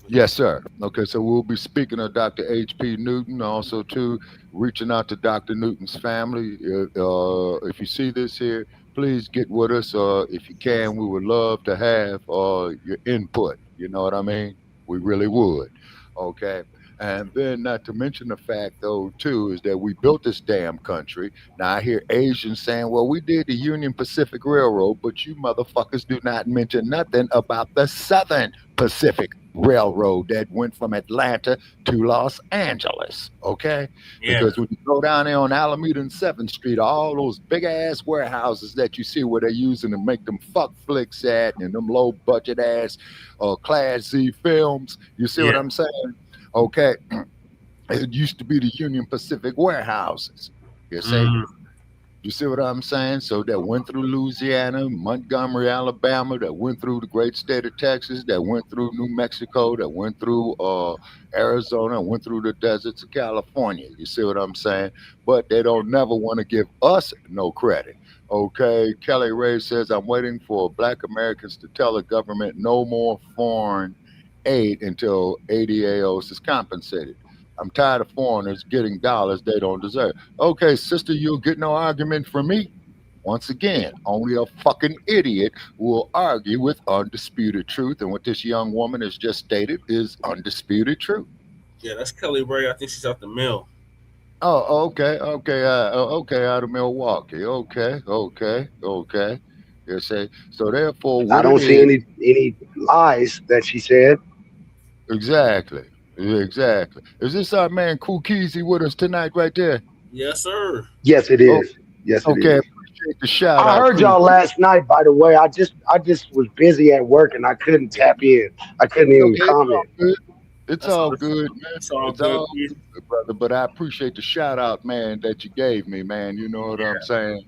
Yes, sir. Okay, so we'll be speaking of Dr. H.P. Newton, also too reaching out to Dr. Newton's family. If you see this here, please get with us. If you can, we would love to have your input. You know what I mean? We really would. Okay. And then not to mention the fact, though, too, is that we built this damn country. Now, I hear Asians saying, well, we did the Union Pacific Railroad, but you motherfuckers do not mention nothing about the Southern Pacific Railroad that went from Atlanta to Los Angeles, okay? Yeah. Because when you go down there on Alameda and 7th Street, all those big-ass warehouses that you see where they're using to make them fuck flicks at and them low-budget-ass Class Z films, you see what I'm saying? Okay, it used to be the Union Pacific warehouses. You see, you see what I'm saying? So that went through Louisiana, Montgomery, Alabama, that went through the great state of Texas, that went through New Mexico, that went through Arizona, went through the deserts of California. You see what I'm saying? But they don't never want to give us no credit. Okay, Kelly Ray says, I'm waiting for Black Americans to tell the government no more foreign aid until ADAOs is compensated. I'm tired of foreigners getting dollars they don't deserve. Okay, sister, you'll get no argument from me. Once again, only a fucking idiot will argue with undisputed truth. And what this young woman has just stated is undisputed truth. Yeah, that's Kelly Ray. I think she's out the mill. Oh, okay, out of Milwaukee. Okay. You see, so therefore, I don't see any lies that she said. Exactly. Is this our man Kukizi with us tonight right there? Yes, sir. Yes, it is. Yes, it is. Okay, appreciate the shout out. I heard y'all last night, by the way. I just was busy at work and I couldn't tap in. I couldn't even comment. It's all good, man. It's all good, brother. But I appreciate the shout out, man, that you gave me, man. You know what I'm saying?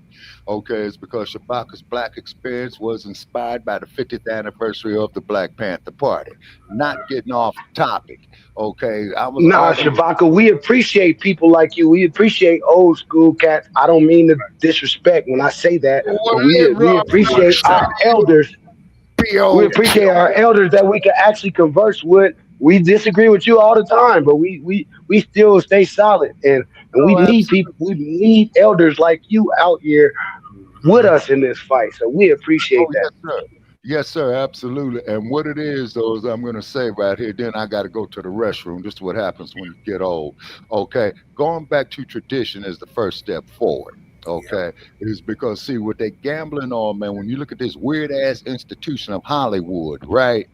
Okay, it's because Shabaka's Black experience was inspired by the 50th anniversary of the Black Panther Party. Not getting off topic. Okay, Shabaka, we appreciate people like you. We appreciate old school cats. I don't mean to disrespect when I say that. But we appreciate our elders. We appreciate our elders that we can actually converse with. We disagree with you all the time, but we still stay solid, and we need people. We need elders like you out here with us in this fight. So we appreciate that. Yes, sir, absolutely. And what it is, though, is I'm going to say right here, then I got to go to the restroom. This is what happens when you get old. Okay, going back to tradition is the first step forward. Okay, is because, see, what they gambling on, man, when you look at this weird-ass institution of Hollywood, right?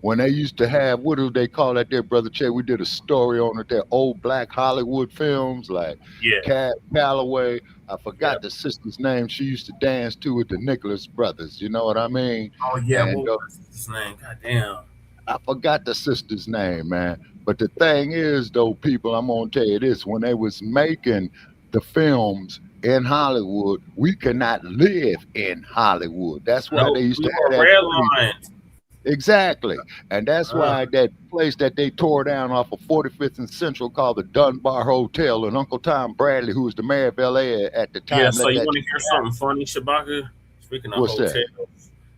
When they used to have, what do they call that there, Brother Che? We did a story on it there, old black Hollywood films like Cat Calloway. I forgot the sister's name. She used to dance to with the Nicholas brothers. You know what I mean? Oh, yeah. And, what was his name? Goddamn. I forgot the sister's name, man. But the thing is, though, people, I'm going to tell you this. When they was making the films in Hollywood, we could not live in Hollywood. That's why they used to have that red lines. Exactly. And that's why that place that they tore down off of 45th and Central called the Dunbar Hotel, and Uncle Tom Bradley, who was the mayor of LA at the time. Yeah, so you want to hear something funny, Shabaka? Speaking of hotels.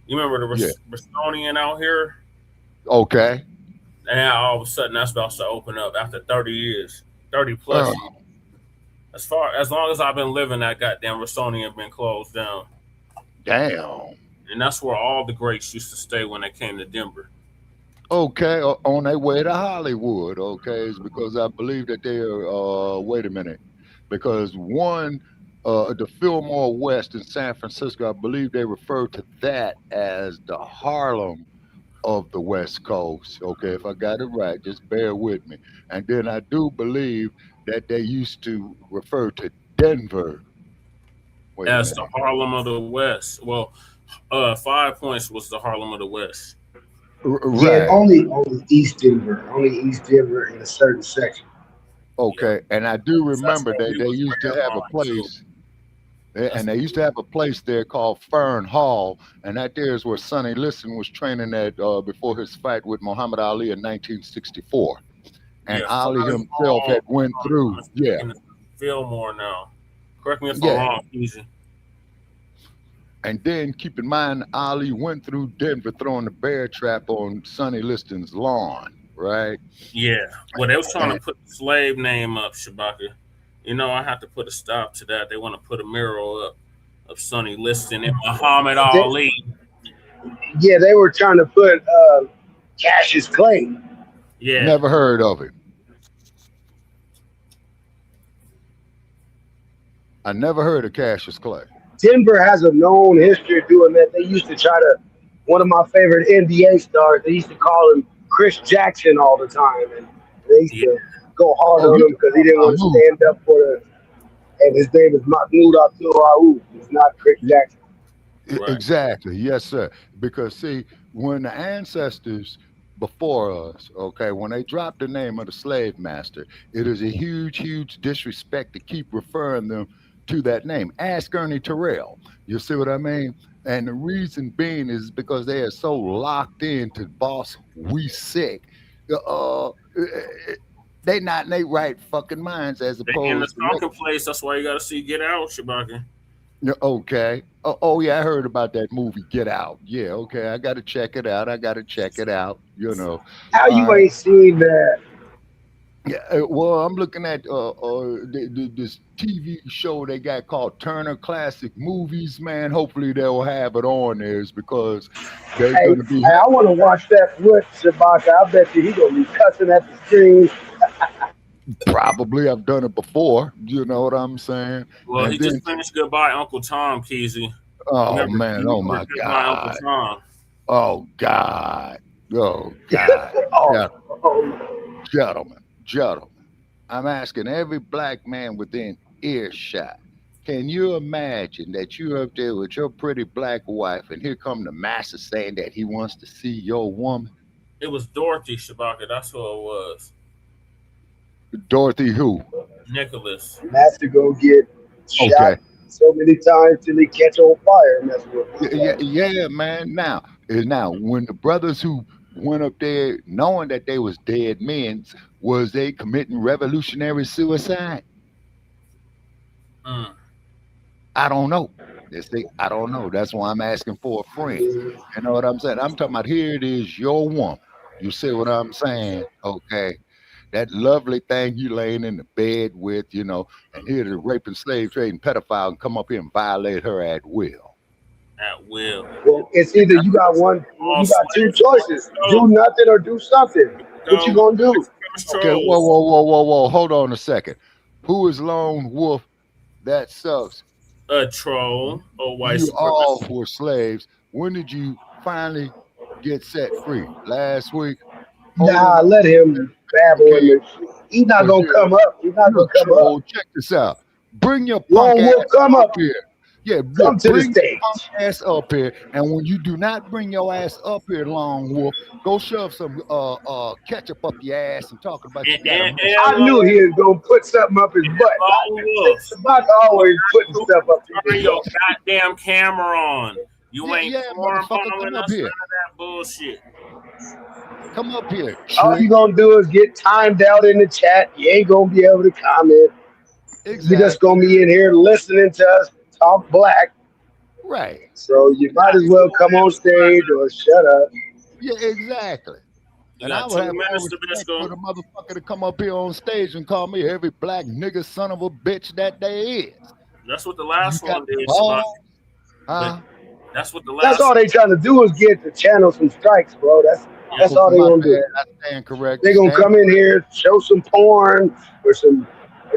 You remember the Bristolian out here? Okay. And now all of a sudden that's about to open up after 30 years, 30 plus years. As long as I've been living, that goddamn Rosonian been closed down. Damn. And that's where all the greats used to stay when they came to Denver. Okay, on their way to Hollywood. Okay, it's because I believe that they're. Wait a minute, because one, the Fillmore West in San Francisco, I believe they refer to that as the Harlem of the West Coast. Okay, if I got it right, just bear with me. And then I do believe that they used to refer to Denver as the Harlem of the West. Well, 5 Points was the Harlem of the West. Yeah, only East Denver, in a certain section. Okay, and I do remember that they used to have a place, and they used to have a place there called Fern Hall, and that there is where Sonny Liston was training at before his fight with Muhammad Ali in 1964, and Ali himself had went through. Yeah, Fillmore now. Correct me if I'm wrong, easy. And then keep in mind, Ali went through Denver throwing the bear trap on Sonny Liston's lawn, right? Yeah. Well, they was trying to put the slave name up, Shabaka. You know, I have to put a stop to that. They want to put a mural up of Sonny Liston and Muhammad Ali. Yeah, they were trying to put Cassius Clay. Yeah. Never heard of him. I never heard of Cassius Clay. Denver has a known history of doing that. They used to try to, one of my favorite NBA stars, they used to call him Chris Jackson all the time. And they used to go hard on him because he didn't want to stand up for the, and his name is Mahmoud Abdul Raouf. It's not Chris Jackson. Right. Exactly. Yes, sir. Because see, when the ancestors before us, okay, when they dropped the name of the slave master, it is a huge, huge disrespect to keep referring them to that name. Ask Ernie Terrell. You see what I mean? And the reason being is because they are so locked into boss we sick. They not in their right fucking minds as opposed in the to stalking place. That's why you gotta see Get Out, Shabaka. Okay. Oh yeah, I heard about that movie Get Out. Yeah, okay. I gotta check it out. You know. How you ain't seen that? Yeah, well, I'm looking at this TV show they got called Turner Classic Movies, man. Hopefully they'll have it on theirs because they're going to be. Hey, I want to watch that with Shabaka. I bet you he's going to be cussing at the screen. Probably. I've done it before. You know what I'm saying? Well, he just finished Goodbye Uncle Tom, Keezy. Oh, man. Oh, my God. Uncle Tom. Oh, God. Oh, God. Gentlemen, I'm asking every black man within earshot, can you imagine that you're up there with your pretty black wife and here come the master saying that he wants to see your woman? It was Dorothy, Shabaka. That's who it was. Dorothy who? Nicholas. Master go get shot so many times till he catch on fire. And that's what yeah, man. Now, when the brothers who went up there knowing that they was dead men, was they committing revolutionary suicide? I don't know. I don't know. That's why I'm asking for a friend. You know what I'm saying? I'm talking about here it is, your woman. You see what I'm saying? Okay. That lovely thing you laying in the bed with, you know, and here the raping, slave trading pedophile and come up here and violate her at will. At will. Well, it's either you got two choices: do nothing or do something. What you gonna do? Okay, whoa! Hold on a second. Who is Lone Wolf? That sucks. A troll or white You supremacist. all were slaves. When did you finally get set free? Last week? Nah, let him babble. He's not gonna come up. He's not gonna come up. Check this out. Bring your Lone punk Wolf, come up here. Yeah, come to the bring stage. your ass up here. And when you do not bring your ass up here, Lone Wolf, go shove some ketchup up your ass and talk about your I knew he was gonna put something up his butt. Shabaka always putting stuff up his Turn your goddamn camera on. You ain't motherfucker, following come up us here. none of that bullshit. Come up here. All you gonna do is get timed out in the chat. You ain't gonna be able to comment. You're just gonna be in here listening to us talk black. Right. So you might as well come on stage or shut up. Yeah, exactly. And I would have more respect for the motherfucker to come up here on stage and call me every black nigga son of a bitch that there is. That's what the last one did. That's what the last. That's all they trying to do is get the channel some strikes, bro. That's all they gonna do. I stand correct. They gonna come in here, show some porn or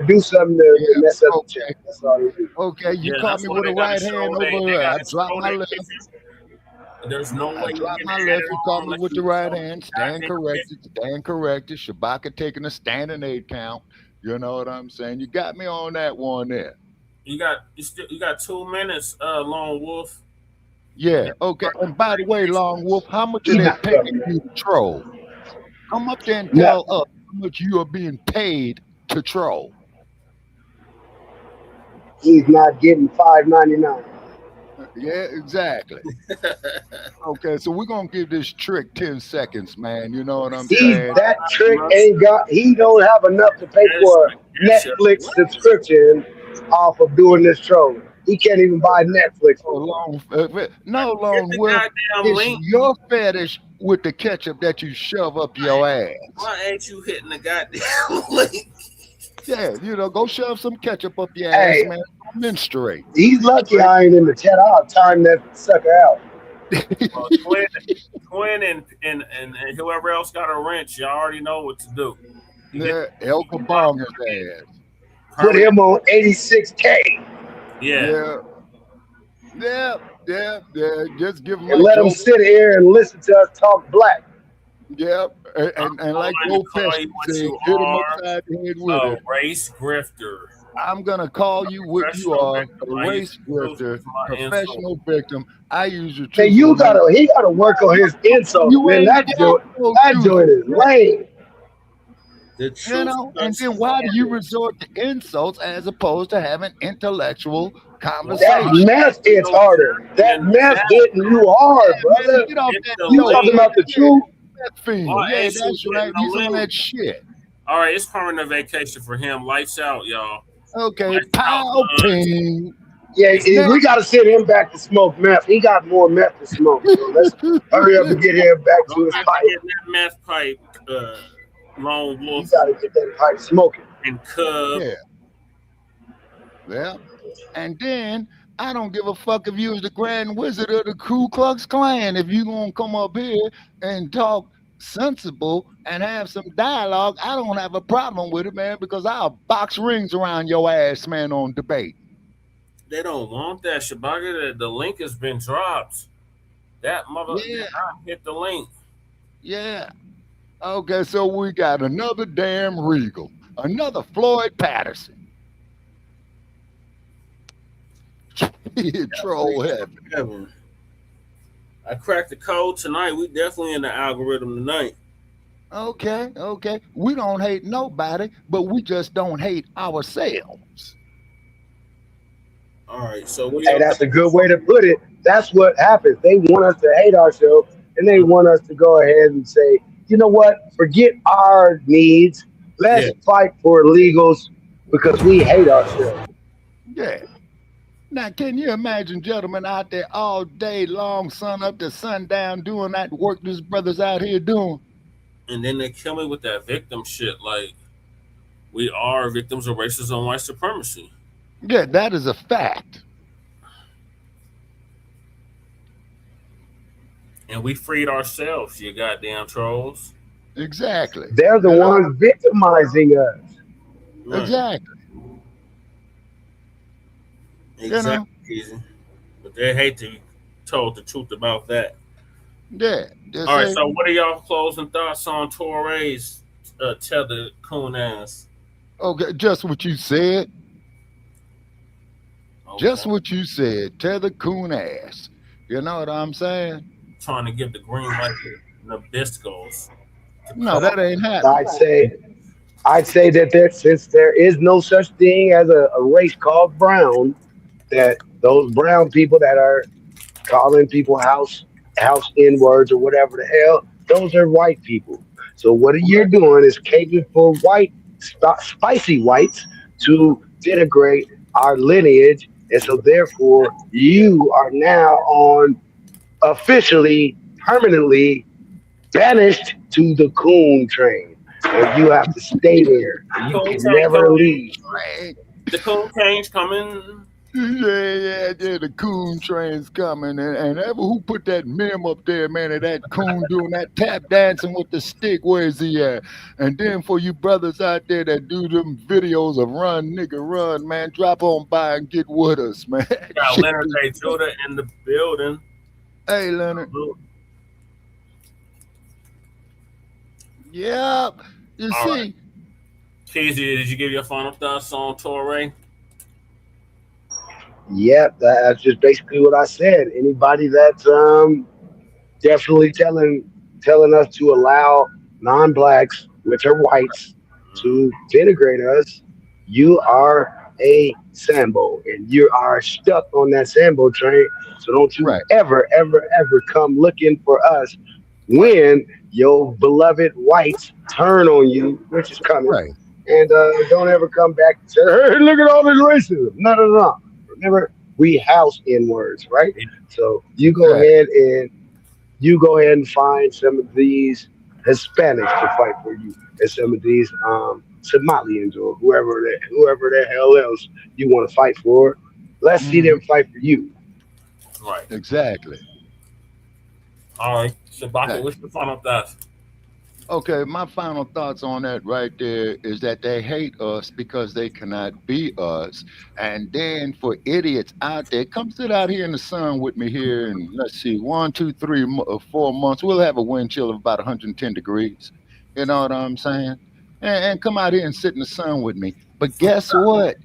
do something to mess up the channel. That's all they do. Okay, you caught me with a right hand over here. I dropped my left. There's no way. I dropped my left. You caught me with the right hand. Stand corrected. Stand corrected. Shabaka taking a standing 8 count. You know what I'm saying? You got me on that one there. You got 2 minutes, Lone Wolf. Yeah, okay. And by the way, Lone Wolf, how much are they paying you to troll? Come up there and tell us how much you are being paid to troll. He's not getting $5.99. Yeah, exactly. Okay, so we're gonna give this trick 10 seconds, man. You know what I'm saying? That trick he don't have enough to pay for a Netflix subscription off of doing this trolling. He can't even buy Netflix. No, Lone Wolf, it's your fetish with the ketchup that you shove up your ass. Why ain't you hitting the goddamn link? Yeah, go shove some ketchup up your ass, man. Menstruate. He's lucky I ain't in the chat. I'll time that sucker out. Quinn and whoever else got a wrench, y'all already know what to do. Yeah, El Kabong his ass. Put him on 86K. Yeah. Just give him. And let him sit here and listen to us talk black. Yeah, and like Joe Pesci said, hit him upside the head with it. Race grifter. I'm gonna call you what you are, a race grifter, professional victim. I use your. Hey, he gotta work on his insult. Man, that joint is lame. And then why do you resort to insults as opposed to having intellectual conversation? That mess hits harder. That mess hitting you hard, brother. You talking about the truth? Yeah, that's right. He's on that shit. All right, it's permanent vacation for him. Lights out, y'all. Okay, pow, ping. Yeah, we got to send him back to smoke meth. He got more meth to smoke. So let's hurry up and get him back to his pipe. That meth pipe, Lone Wolf. You got to get that pipe smoking. And Cub. Yeah. And then I don't give a fuck if you was the Grand Wizard of the Ku Klux Klan. If you gonna come up here and talk sensible and have some dialogue, I don't have a problem with it, man, because I'll box rings around your ass, man, on debate. They don't want that, Shabaka. The link has been dropped. That mother hit the link. Yeah. Okay, so we got another damn Regal, another Floyd Patterson. Troll heaven. I cracked the code tonight. We definitely in the algorithm tonight. Okay. We don't hate nobody, but we just don't hate ourselves. All right, so that's a good way to put it. That's what happens. They want us to hate ourselves, and they want us to go ahead and say, you know what? Forget our needs. Let's fight for illegals because we hate ourselves. Yeah. Now, can you imagine gentlemen out there all day long, sun up to sundown, doing that work these brothers out here doing? And then they kill me with that victim shit. Like, we are victims of racism and white supremacy. Yeah, that is a fact. And we freed ourselves, you goddamn trolls. Exactly. They're the ones victimizing us. Right. Exactly. Exactly. But they hate to be told the truth about that. Yeah. All right, so what are y'all closing thoughts on Toure's tether coon ass? Okay, just what you said. Okay. Just what you said. Tether coon ass. You know what I'm saying? Trying to give the green light to Nabiscos. No, that ain't happening. I'd say that since there is no such thing as a race called brown, that those brown people that are calling people house N-words or whatever the hell, those are white people. So what you're doing is catering for white, spicy whites to denigrate our lineage. And so therefore you are now on officially, permanently banished to the coon train, and you have to stay there. You can never leave. The coon train's coming. Yeah, the coon train's coming. And ever who put that meme up there, man, of that coon doing that tap dancing with the stick, where's he at? And then for you brothers out there that do them videos of run, nigga, run, man, drop on by and get with us, man. Got Leonard J. Judah in the building. Hey, Leonard. Yeah, you All see. Right. Keezy, did you give your final thoughts on Toure? Yep, that's just basically what I said. Anybody that's definitely telling us to allow non-blacks, which are whites, to denigrate us, you are a Sambo, and you are stuck on that Sambo train. So don't you ever come looking for us when your beloved whites turn on you, which is coming. Right. And don't ever come back and say, hey, look at all this racism. No. Remember, we house N-words, right? So you go ahead and find some of these Hispanics to fight for you, and some of these Somalians or whoever the hell else you want to fight for. Let's see them fight for you. Right. Exactly. All right. Shabaka, what's the final thoughts? Okay, my final thoughts on that right there is that they hate us because they cannot be us. And then for idiots out there, come sit out here in the sun with me here and let's see, 1, 2, 3, 4 months. We'll have a wind chill of about 110 degrees. You know what I'm saying? And come out here and sit in the sun with me. But guess what,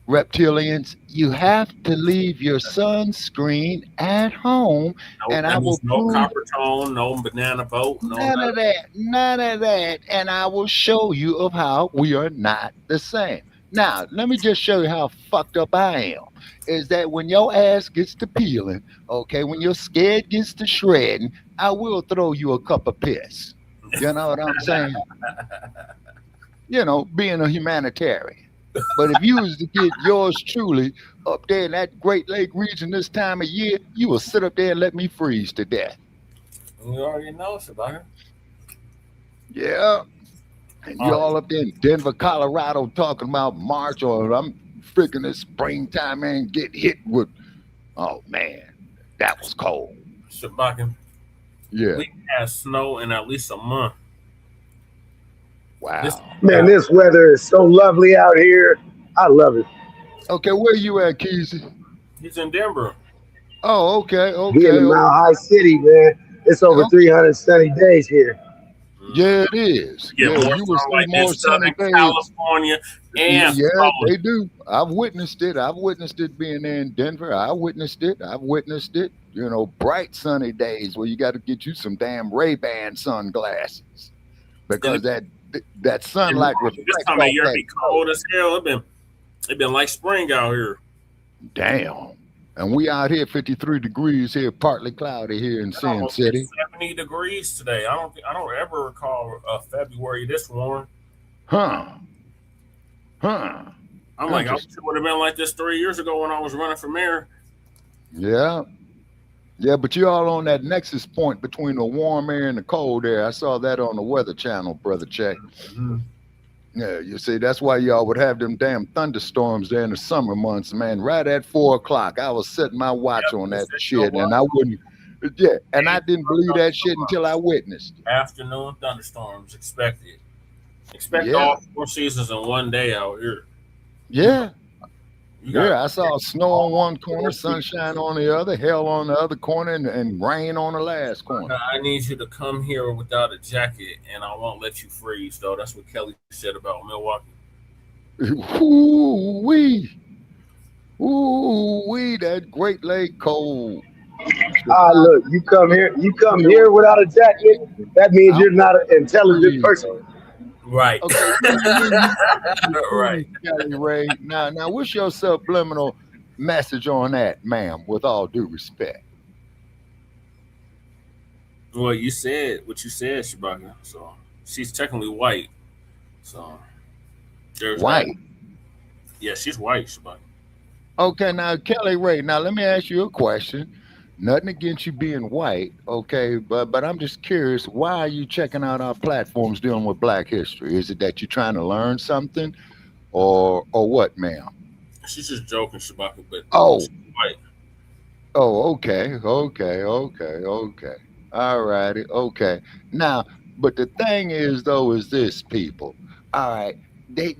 reptilians? You have to leave your sunscreen at home, and I will no copper tone, no banana boat, none of that, and I will show you of how we are not the same. Now, let me just show you how fucked up I am. Is that when your ass gets to peeling, okay, when your skin gets to shredding, I will throw you a cup of piss. You know what I'm saying? You know, being a humanitarian. But if you was to get yours truly up there in that Great Lake region this time of year, you will sit up there and let me freeze to death. You already know, Shabaka. Yeah. And you all up there in Denver, Colorado talking about March, or I'm freaking this springtime and get hit with, oh man, that was cold. Shabaka. Yeah. We have snow in at least a month. Wow. Man, this weather is so lovely out here. I love it. Okay, where you at, Keezy? He's in Denver. Oh, okay. We in the Mile High City, man. It's over 300 sunny days here. Yeah, it is. Yeah, you will see like more sunny days. California and yeah, they do. I've witnessed it. I've witnessed it being there in Denver. I've witnessed it. You know, bright sunny days where you got to get you some damn Ray-Ban sunglasses because that sunlight reflects. This time of year be cold as hell. It been like spring out here. Damn. And we out here 53 degrees here, partly cloudy here in Sin City. 70 degrees today. I don't ever recall February this warm. Huh. I'm like, I wish it would have been like this 3 years ago when I was running for mayor. Yeah. Yeah, but you're all on that nexus point between the warm air and the cold air. I saw that on the Weather Channel, Brother Check. Mm-hmm. Yeah, you see, that's why y'all would have them damn thunderstorms there in the summer months, man. Right at 4 o'clock, I was setting my watch on that shit, and I wouldn't. Yeah, and I didn't believe that shit until I witnessed. Afternoon thunderstorms expected. Expect all 4 seasons in one day out here. Yeah. Yeah, I saw snow on one corner, sunshine on the other, hell on the other corner, and rain on the last corner. I need you to come here without a jacket, and I won't let you freeze, though. That's what Kelly said about Milwaukee. Ooh-wee, that Great Lake cold. Look, you come here without a jacket, that means you're not an intelligent person. Right. Okay. Right. Kelly Ray. Now, what's your subliminal message on that, ma'am, with all due respect? Well, you said what you said, Shabaka. So she's technically white. So there's white. That. Yeah, she's white, Shabaka. Okay, now Kelly Ray. Now let me ask you a question. Nothing against you being white, okay, but I'm just curious, why are you checking out our platforms dealing with Black history? Is it that you're trying to learn something, or what, ma'am? She's just joking, Shabaka, but Oh, she's white. oh, okay. All righty, okay. Now, but the thing is, though, is this, people. All right, they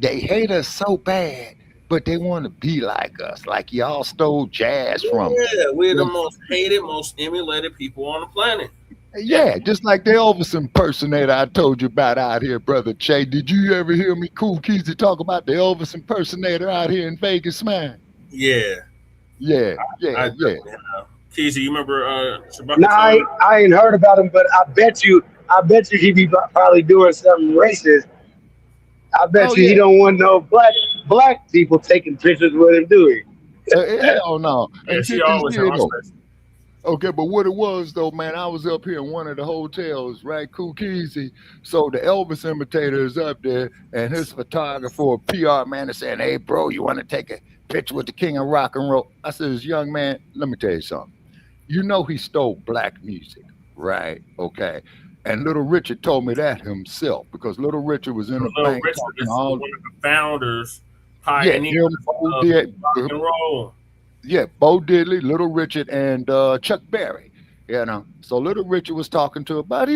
hate us so bad, but they want to be like us, like y'all stole jazz from us. Yeah, we're the most hated, most emulated people on the planet. Yeah, just like the Elvis impersonator I told you about out here, Brother Che. Did you ever hear me, Cool Keezy, talk about the Elvis impersonator out here in Vegas, man? Yeah. Yeah. Keezy, you remember Shabaka? No, I ain't heard about him, but I bet you he be probably doing something racist. I bet you he don't want no black people taking pictures with him, do he? Hell no. Yeah, she always has. Okay, but what it was though, man, I was up here in one of the hotels, right, Cool Keezy. So the Elvis imitator is up there, and his photographer or PR man is saying, "Hey, bro, you want to take a picture with the king of rock and roll?" I says, "Young man, let me tell you something. You know he stole black music, right? Okay." And Little Richard told me that himself, because Little Richard was in the bank. Richard is one of the founders, pioneers of rock and roll. Yeah, Bo Diddley, Little Richard, and Chuck Berry. You know, so Little Richard was talking to about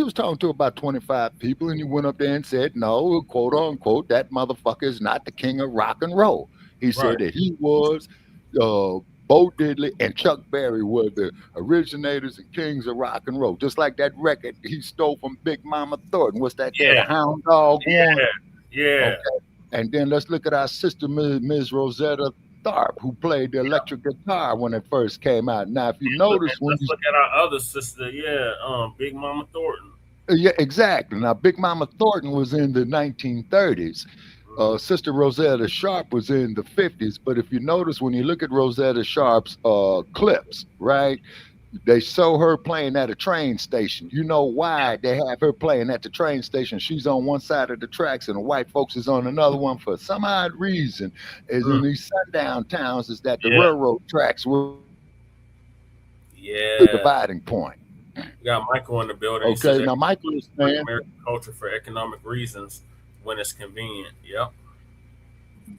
25 people, and he went up there and said, "No, quote unquote, that motherfucker is not the king of rock and roll." He said that he was Bo Diddley and Chuck Berry were the originators and kings of rock and roll. Just like that record he stole from Big Mama Thornton. What's that? The Hound Dog? Yeah. Okay. And then let's look at our sister, Ms. Rosetta Tharpe, who played the electric guitar when it first came out. Now, if you notice, let's look at our other sister, Big Mama Thornton. Yeah, exactly. Now, Big Mama Thornton was in the 1930s. Sister Rosetta Sharp was in the 50s. But if you notice, when you look at Rosetta Sharp's clips, right, they show her playing at a train station. You know why they have her playing at the train station? She's on one side of the tracks and the white folks is on another one for some odd reason. Is in these sundown towns is that the railroad tracks were the dividing point. We got Michael in the building. Okay, now Michael is saying American culture for economic reasons when it's convenient. Yep.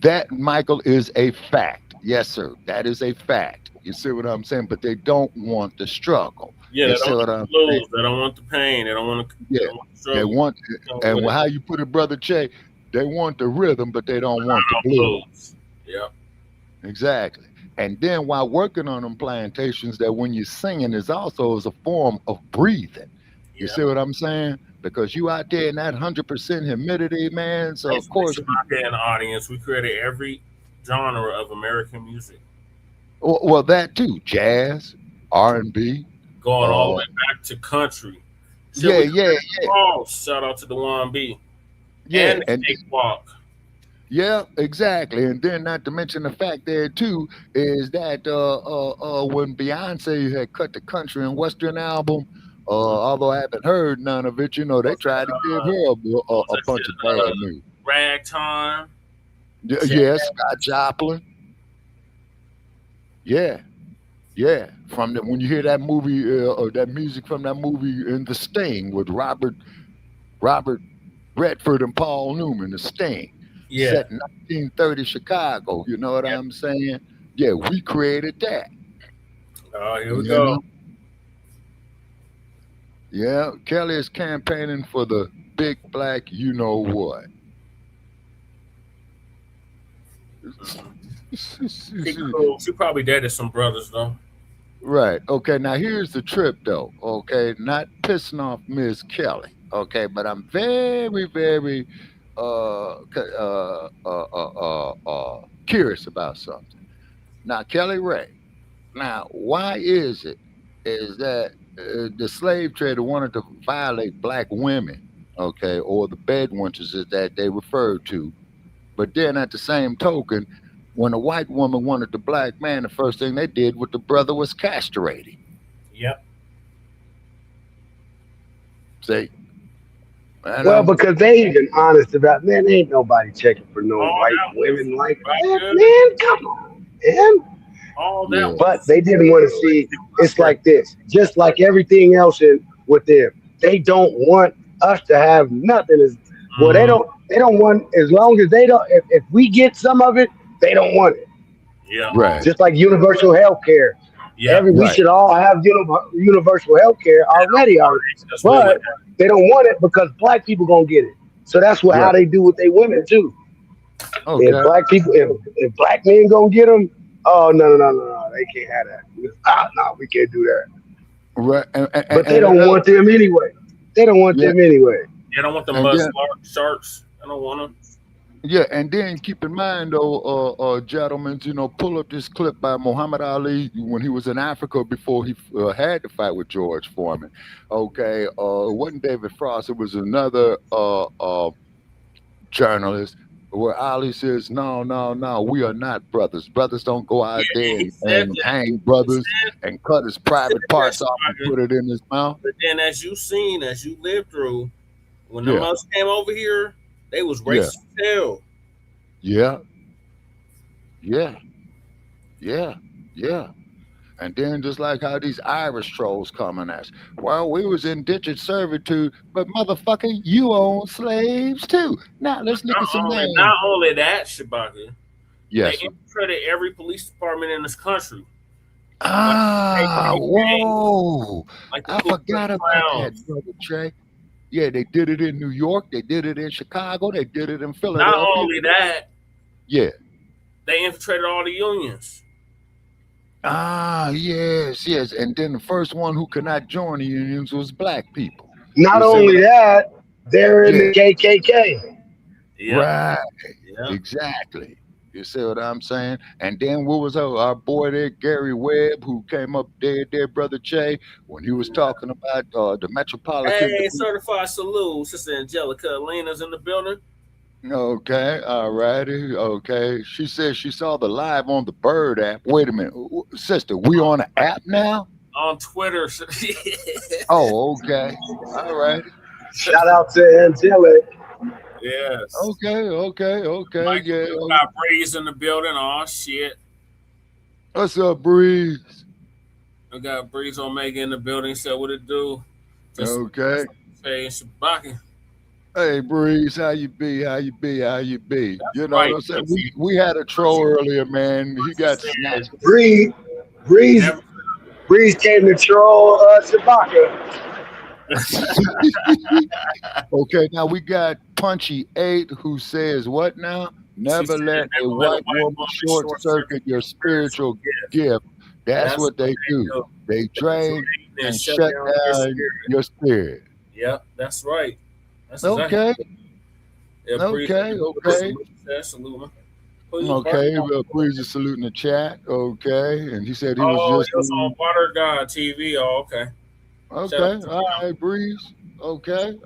That, Michael, is a fact. Yes, sir. That is a fact. You see what I'm saying? But they don't want the struggle. Yeah, they don't want the blues. They don't want the pain. They don't want to. Yeah, they want. And how you put it, Brother Che? They want the rhythm, but they don't want the blues. Yep. Exactly. And then while working on them plantations, that when you're singing is also as a form of breathing. You see what I'm saying? Because you out there in that 100% humidity, man. So of course, out there in the audience, we created every genre of American music. Well, that too, jazz, R&B, going all the way back to country. Yeah. Shout out to the 1B. Yeah, and the Walk. Yeah, exactly. And then not to mention the fact there too is that when Beyonce had cut the country and western album, although I haven't heard none of it, you know, they tried to give her a bunch of bad news. Ragtime. Yes, Scott Joplin. Yeah. From when you hear that movie or that music from that movie in The Sting with Robert Redford and Paul Newman, The Sting. Yeah. Set in 1930 Chicago. You know what I'm saying? Yeah, we created that. Oh, here we go. Yeah, Kelly is campaigning for the big black you know what. She probably dated some brothers though. Right. Okay. Now here's the trip though. Okay. Not pissing off Ms. Kelly. Okay. But I'm very, very curious about something. Now, Kelly Ray. Now, why is that the slave trader wanted to violate black women? Okay, or the bedwenters that they referred to. But then at the same token, when a white woman wanted the black man, the first thing they did with the brother was castrating. Yep. See? Well, because they even honest about, man, ain't nobody checking for no white women like that, man. Come on, man. All that. But they didn't want to see. It's like this, just like everything else with them. They don't want us to have nothing. Well, they don't want, as long as they don't. If we get some of it, they don't want it. Yeah. Right. Just like universal health care. Yeah. We should all have universal health care already. But they don't want it because black people gonna get it. So that's how they do with their women too. Okay. If black people, if black men gonna get them, oh no, they can't have that. No, we can't do that. Right. But they don't want them anyway. They don't want them anyway. They don't want the mud sharks. I don't want them. Yeah, and then keep in mind, though, gentlemen, pull up this clip by Muhammad Ali when he was in Africa before he had to fight with George Foreman. Okay, it wasn't David Frost; it was another journalist. Where Ali says, no, we are not brothers. Brothers don't go out there and hang brothers and cut his private parts off and put it in his mouth. But then, as you lived through, when the Muslims came over here, they was racist as hell. Yeah. And then just like how these Irish trolls coming at us. Well, we was indentured servitude, but motherfucker, you own slaves too. Now let's look at some names. Not only that, Shabaka. Yes. They infiltrated every police department in this country. Whoa. Like I forgot about that, Brother Trey. Yeah, they did it in New York. They did it in Chicago. They did it in Philadelphia. Not only that. Yeah. They infiltrated all the unions. Yes. And then the first one who could not join the unions was black people. Not only that, they're in the KKK. Yeah. Right. Yeah. Exactly. You see what I'm saying? And then what was our boy there, Gary Webb, who came up there, Brother Che, when he was talking about the Metropolitan. Hey, certified salute, Sister Angelica Lena's in the building. Okay, all righty. Okay. She said she saw the live on the Bird app. Wait a minute. Sister, we on an app now? On Twitter. Oh, okay. All right. Shout out to Angelica. Yes. Okay. Mike, yeah. We got Breeze in the building. Oh, shit. What's up, Breeze? I got Breeze Omega in the building. Said what it do. Okay. Hey, Shabaka. Hey, Breeze, how you be? You know right. what I'm saying? We had a troll earlier, man. He got snatched. Breeze came to troll Shabaka. Okay, now we got Punchy 8 who says what now? Never let a white woman short circuit your spiritual gift. That's what they do. They drain and shut down your spirit. Yep, that's right. That's okay. Exactly. Yeah, Okay. Breeze is saluting the chat. Okay, and he said he was just on Water God TV. Oh, okay. Okay, all right, Breeze. Okay.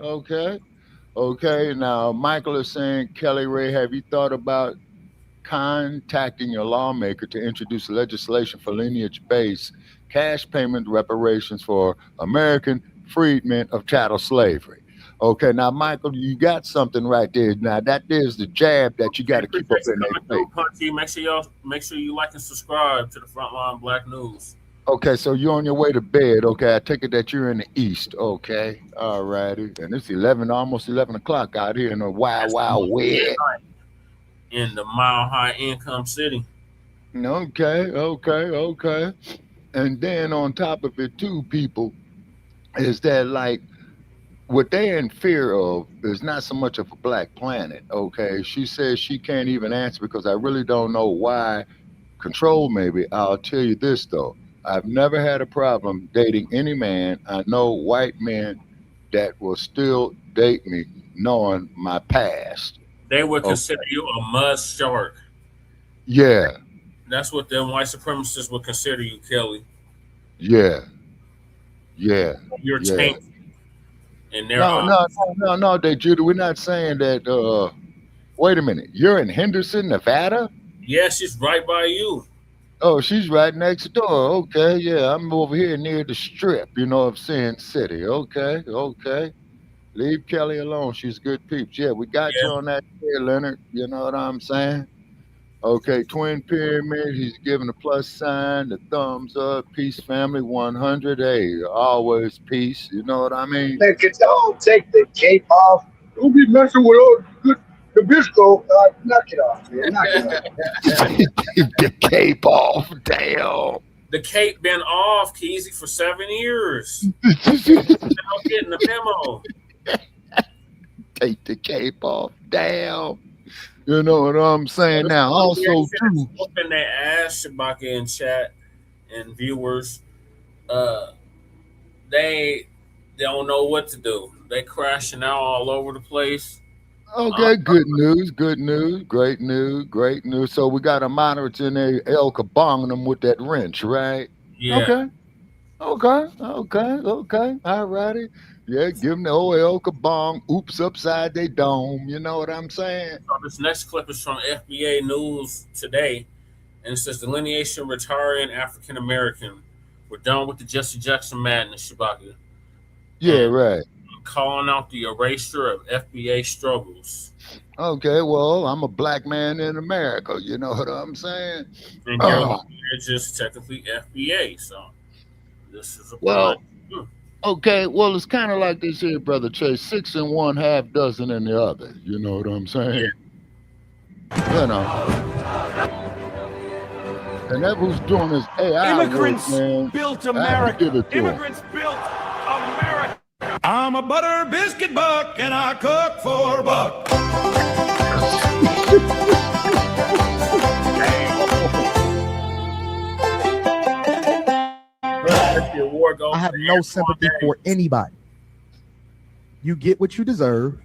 Now, Michael is saying, Kelly Ray, have you thought about contacting your lawmaker to introduce legislation for lineage-based cash payment reparations for American freedmen of chattel slavery? Okay, now, Michael, you got something right there. Now, that is the jab that you got to keep up in there. Punchy, make sure you like and subscribe to the Frontline Black News. Okay, so you're on your way to bed. Okay, I take it that you're in the East. Okay, all righty. And it's almost 11 o'clock out here in the wild west. In the Mile High Income City. Okay. And then on top of it, too, people, is that like what they're in fear of is not so much of a black planet. Okay, she says she can't even answer because I really don't know why. Control, maybe. I'll tell you this, though. I've never had a problem dating any man. I know white men that will still date me knowing my past. They would consider you a mud shark. Yeah. That's what them white supremacists would consider you, Kelly. Yeah. You're tainted. And No, Judah. We're not saying that. Wait a minute. You're in Henderson, Nevada? Yeah, she's right by you. Oh, she's right next door. Okay, yeah, I'm over here near the strip, of Sin City. Okay. Leave Kelly alone. She's good peeps. Yeah, we got you on that here, Leonard. You know what I'm saying? Okay, Twin Pyramid, he's giving a plus sign, the thumbs up, peace family 100. Hey, always peace. You know what I mean? Man, could y'all take the cape off? Don't be messing with all the Bisco. Knock it off, man. Knock it off. Take the cape off. Damn. The cape been off, Keezy, for 7 years. Now getting the memo. Take the cape off. Damn. You know what I'm saying? Now, also, too. Whooping their ass, Shabaka in chat and viewers. They don't know what to do. They crashing out all over the place. Okay, good news, great news. So we got a monitor in there, El Kabong them with that wrench, right? Yeah. Okay. All righty. Yeah, give them the old El Kabong, oops, upside they dome. You know what I'm saying? So this next clip is from FBA News today, and it says Delineation retiring African American. We're done with the Jesse Jackson madness, Shabaka. Yeah, right. Calling out the erasure of FBA struggles. Okay, well, I'm a black man in America. You know what I'm saying? And you're just technically FBA, so this is a well. Okay, well, it's kind of like this here, Brother Chase, 6 in one, half dozen in the other. You know what I'm saying? Yeah. You know. And that who's doing this AI Immigrants work, man. built America. Immigrants built America. I'm a butter biscuit buck and I cook for a buck. I have no sympathy for anybody. You get what you deserve.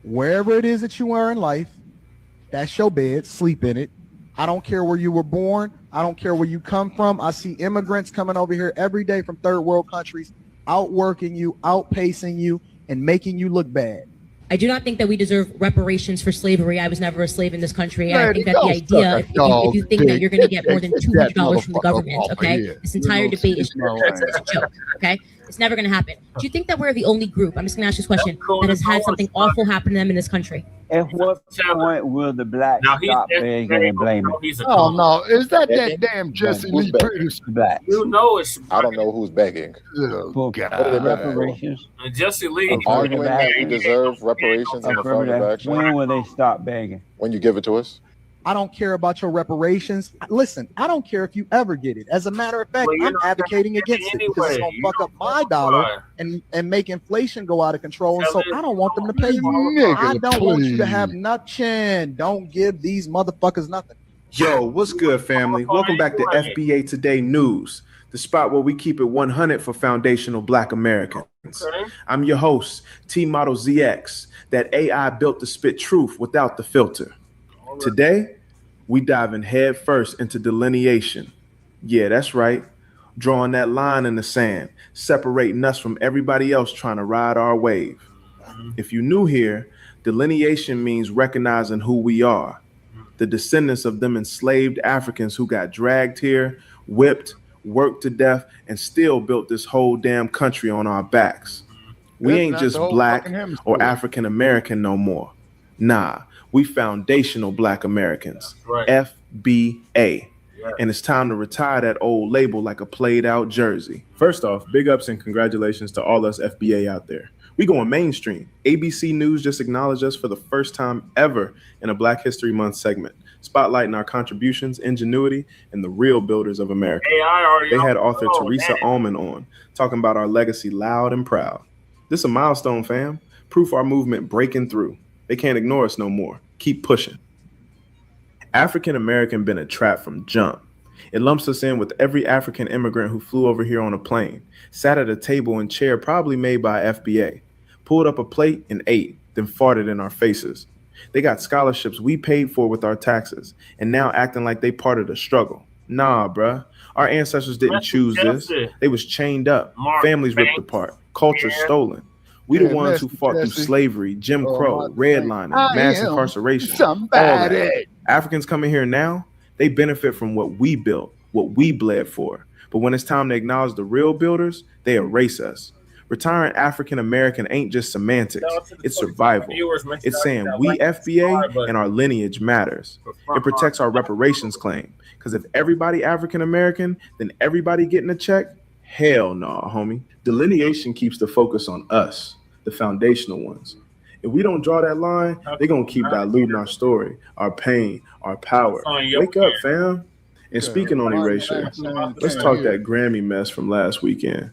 Wherever it is that you are in life, that's your bed. Sleep in it. I don't care where you were born. I don't care where you come from. I see immigrants coming over here every day from third world countries, outworking you, outpacing you, and making you look bad. I do not think that we deserve reparations for slavery. I was never a slave in this country. I think that the idea, if you think that you're going to get more than $200 from the government, okay, this entire debate is a joke, okay? It's never going to happen. Do you think that we're the only group, I'm just going to ask you this question, that has had something awful happen to them in this country? At what point will the blacks stop begging and blaming? Oh, no. Is that damn Jesse Lee Peters? You know it's. I don't know who's begging. Oh, what are the reparations? Jesse Lee. Arguing that we deserve reparations and affirmative action. When will they stop begging? When you give it to us. I don't care about your reparations. Listen, I don't care if you ever get it. As a matter of fact, I'm advocating against it because it's going to fuck up my dollar and make inflation go out of control. So I don't want them to pay you. I don't want you to have nothing. Don't give these motherfuckers nothing. Yo, what's good, family? Welcome back to FBA Today News, the spot where we keep it 100 for foundational Black Americans. I'm your host, T-Model ZX, that AI built to spit truth without the filter. Today, we diving head first into delineation. Yeah, that's right. Drawing that line in the sand, separating us from everybody else trying to ride our wave. If you're new here, delineation means recognizing who we are, the descendants of them enslaved Africans who got dragged here, whipped, worked to death, and still built this whole damn country on our backs. We ain't just Black or African American no more. Nah, we foundational Black Americans, FBA. And it's time to retire that old label like a played out jersey. First off, big ups and congratulations to all us FBA out there. We going mainstream. ABC News just acknowledged us for the first time ever in a Black History Month segment, spotlighting our contributions, ingenuity, and the real builders of America. They had author Teresa Allman on, talking about our legacy loud and proud. This is a milestone, fam. Proof our movement breaking through. They can't ignore us no more. Keep pushing. African American been a trap from jump. It lumps us in with every African immigrant who flew over here on a plane, sat at a table and chair probably made by FBA, pulled up a plate and ate, then farted in our faces. They got scholarships we paid for with our taxes, and now acting like they part of the struggle. Nah, bruh. Our ancestors didn't choose this. They was chained up, families ripped apart, culture stolen. We the ones who fought through slavery, Jim Crow, redlining, mass incarceration. All that. Africans coming here now, they benefit from what we built, what we bled for. But when it's time to acknowledge the real builders, they erase us. Retiring African American ain't just semantics, it's survival. It's saying we FBA and our lineage matters. It protects our reparations claim. Because if everybody African American, then everybody getting a check? Hell no, homie. Delineation keeps the focus on us, the foundational ones. If we don't draw that line, they're going to keep diluting our story, our pain, our power. Wake up, fam. And speaking on erasure, let's talk that Grammy mess from last weekend.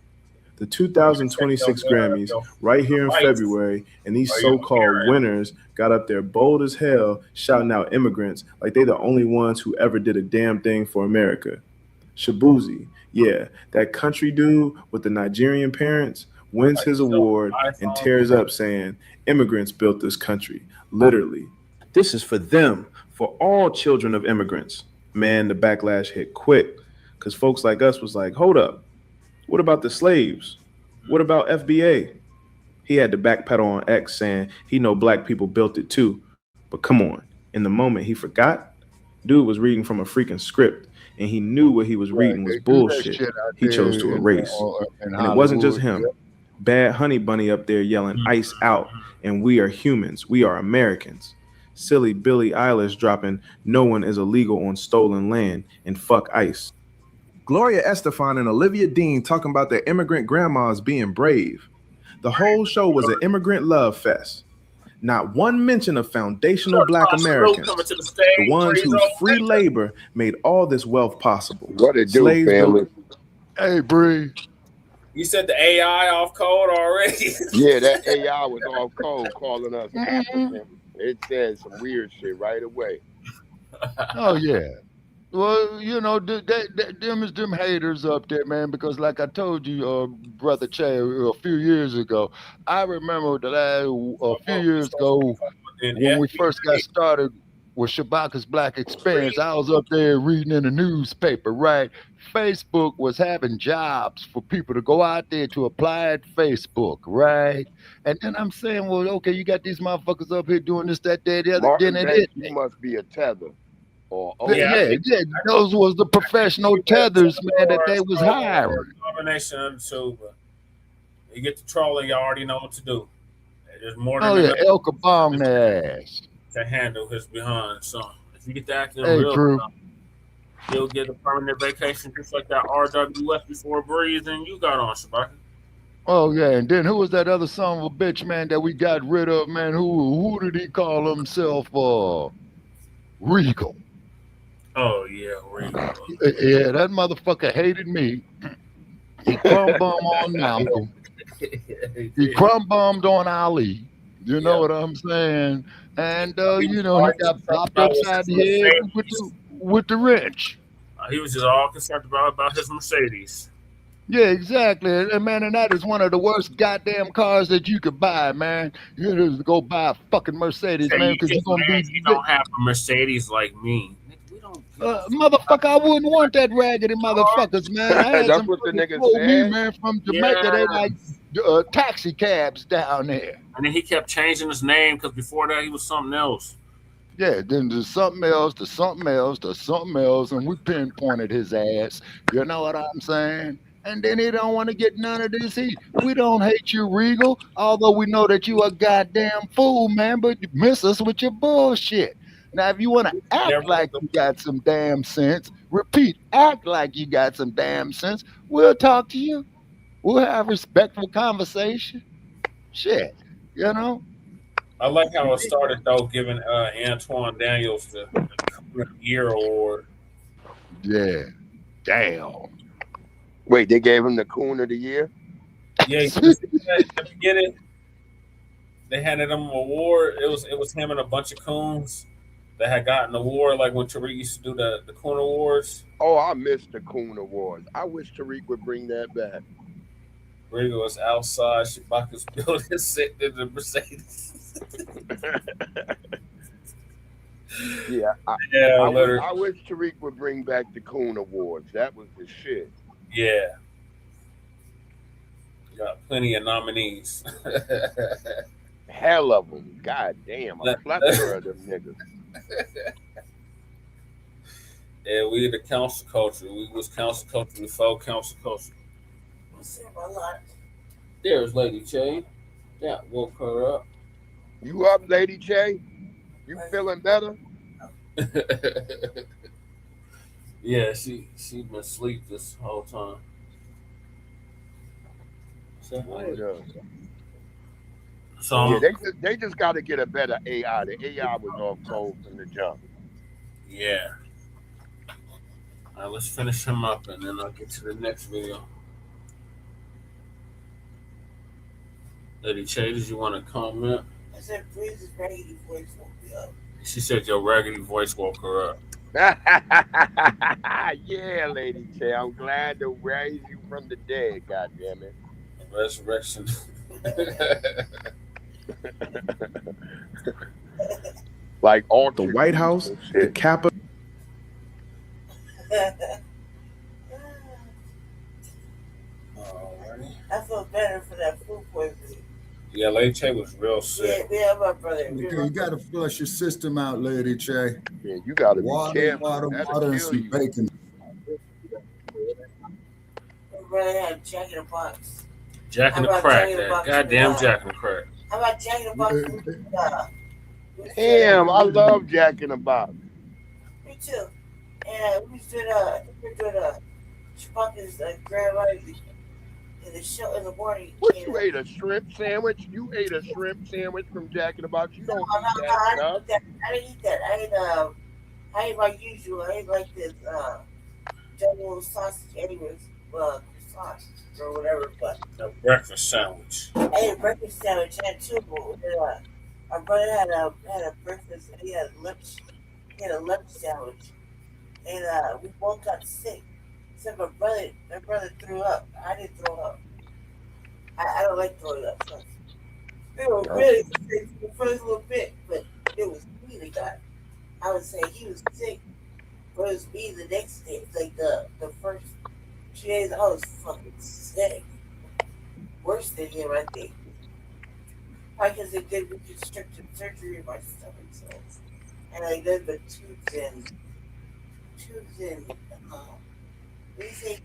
The 2026 Grammys right here in February, and these so-called winners got up there bold as hell shouting out immigrants like they the only ones who ever did a damn thing for America. Shabuzi, yeah, that country dude with the Nigerian parents wins his award and tears up saying, immigrants built this country, literally. This is for them, for all children of immigrants. Man, the backlash hit quick because folks like us was like, hold up. What about the slaves? What about FBA? He had to backpedal on X saying he know black people built it too. But come on, in the moment he forgot, dude was reading from a freaking script and he knew what he was reading was bullshit. He chose to erase. And it wasn't just him. Bad Honey Bunny up there yelling ICE out and we are humans, we are Americans. Silly Billie Eilish dropping no one is illegal on stolen land and fuck ICE. Gloria Estefan and Olivia Dean talking about their immigrant grandmas being brave. The whole show was an immigrant love fest. Not one mention of foundational black Americans, the ones whose free labor made all this wealth possible. What it do, family? Hey, Bree. You said the AI off code already? Yeah, that AI was off code calling us African. It said some weird shit right away. Oh, yeah. Well, you know, them is them haters up there, man, because like I told you, Brother Che, a few years ago, I remember a few years ago when we first got started with Shabaka's Black Experience, I was up there reading in the newspaper, right? Facebook was having jobs for people to go out there to apply at Facebook, right? And then I'm saying, well, okay, you got these motherfuckers up here doing this, that, that, the other. Martin then Banks, you must be a tether. Yeah, those was the professional tethers, man, that they was hiring. Combination of the two, but you get to trolling, you already know what to do. There's more than El Kabam their ass to handle his behind. So if you get to acting real, Drew. He'll get a permanent vacation just like that RWS before Breeze and you got on, Shabaka. Oh yeah, and then who was that other son of a bitch, man, that we got rid of, man? Who did he call himself? Regal. Oh yeah, Regal. Yeah, that motherfucker hated me. He crumb bombed on Malcolm. He crumb bombed on Ali. You know what I'm saying? And you know, he got popped upside the head with the wrench. He was just all concerned about his Mercedes. Yeah, exactly. And man, and that is one of the worst goddamn cars that you could buy, man. You just go buy a fucking Mercedes, man, because you're gonna be. You don't have a Mercedes like me. Motherfucker, I wouldn't want that raggedy motherfuckers, man. That's what the niggas said. Me, man, from Jamaica, they like taxi cabs down there. And then he kept changing his name because before that he was something else. Yeah, then there's something else, to something else, to something else, and we pinpointed his ass. You know what I'm saying? And then he don't want to get none of this heat. We don't hate you, Regal, although we know that you a goddamn fool, man, but you miss us with your bullshit. Now, if you want to act like you got some damn sense, repeat, act like you got some damn sense, we'll talk to you. We'll have respectful conversation. Shit, you know? I like how it started, though, giving Antoine Daniels the Year Award. Yeah, damn. Wait, they gave him the Coon of the Year? Yeah, at the beginning, they handed him an award. It was him and a bunch of coons that had gotten an award, like when Tariq used to do the Coon Awards. Oh, I missed the Coon Awards. I wish Tariq would bring that back. Rigo was outside. Shabaka's building, sitting in the Mercedes. Yeah, I wish Tariq would bring back the Coon Awards. That was the shit. Yeah. Got plenty of nominees. Hell of them. God damn. A plethora of them niggas. Yeah, we the council culture. We was council culture before council culture. There's Lady Che. That woke her up. You up, Lady Che? You feeling better? Yeah, she been asleep this whole time. So, yeah, they just got to get a better AI. The AI was off cold from the jump. Yeah. All right, let's finish him up, and then I'll get to the next video. Lady Che, did you want to comment? I said, Breeze's raggedy voice woke me up. She said your raggedy voice woke her up. Yeah, Lady Che, I'm glad to raise you from the dead, God damn it. Resurrection. Like all the White House, the Capitol. I feel better for that food poisoning. Yeah, Lady Che was real sick. Yeah, my brother. You got to flush your system out, Lady Che. Yeah, you got to be careful. Water, and some bacon. My brother had Jack in the Box. Jack in the Crack, that goddamn Jack in the Crack. How about Jack in the Box? Damn, I love Jack in the Box. Me too. And we did Chewbacca's Grand Rising in the show in the morning. What, you ate a shrimp sandwich? You ate a shrimp sandwich from Jack in the Box? You don't eat that stuff. I didn't eat that. I ate my usual. I ate like this double sausage anyways. Croissant or whatever, but a breakfast sandwich. I ate a breakfast sandwich. I had two of them. Our brother had a breakfast and he had lunch. He had a lunch sandwich, and we both got sick. Except my brother threw up. I didn't throw up. I don't like throwing up. So we were really sick for the first little bit, but it was me that got. I would say he was sick, but it was me the next day. Like the first 2 days, I was fucking sick. Worse than him, I think. Probably because they did reconstructive surgery in my stomach, so and I did the tubes in. They say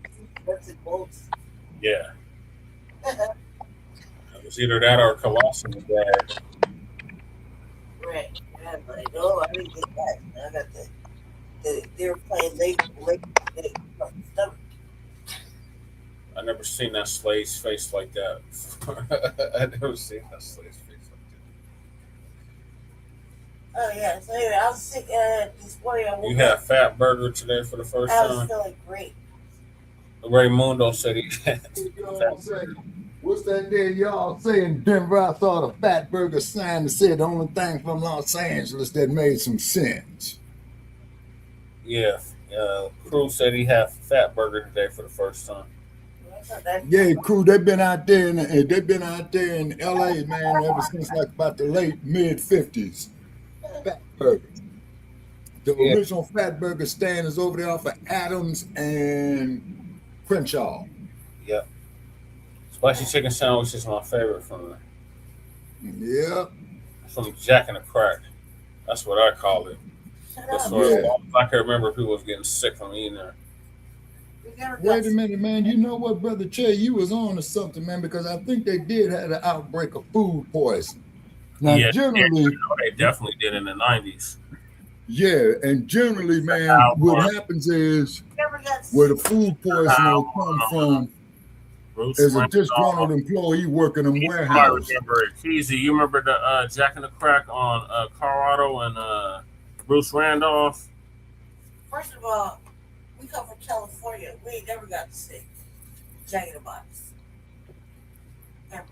nuts and bolts. Yeah. It was either that or colossal bag. Right. And I'm like, no, I didn't get that. I got they were playing late stomach. I never seen that slave's face like that. I never seen that slave's face like that. Oh yeah. So anyway, I was sick this morning. You had a fat burger today for the first time? I was feeling great. Raymundo said he had. What's that there y'all say in Denver? I saw the fat burger sign that said the only thing from Los Angeles that made some sense. Yeah. Cruz said he had fat burger today for the first time. Yeah, crew, they've been out there in LA, man, ever since like about the late mid-50s. Fat burger. The original fat burger stand is over there off of Adams and Crenshaw. Yep. Spicy chicken sandwich is my favorite from there. Yep. From Jack in the Crack. That's what I call it. That's what I can remember people was getting sick from eating there. Wait a minute, man. You know what, Brother Che? You was on to something, man, because I think they did have an outbreak of food poisoning. Now, generally... they definitely did in the 90s. Yeah, and generally, man, what happens is where the food poisoning will come from is a disgruntled employee working in warehouses. I remember it. Keezy, you remember the Jack in the Crack on Colorado and Bruce Randolph? First of all, we come from California. We ain't never got sick. Jack in the Box. Ever.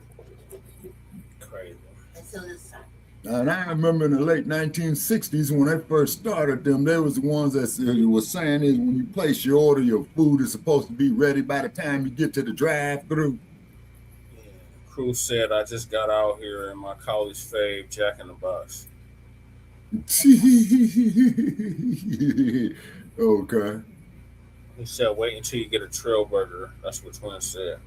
Crazy. Until this time. And I remember in the late 1960s when they first started them, they was the ones that was saying is when you place your order, your food is supposed to be ready by the time you get to the drive-thru. Yeah. Cruz said, I just got out here in my college fave, Jack in the Box. Okay. He said, wait until you get a Trill Burger. That's what Twin said.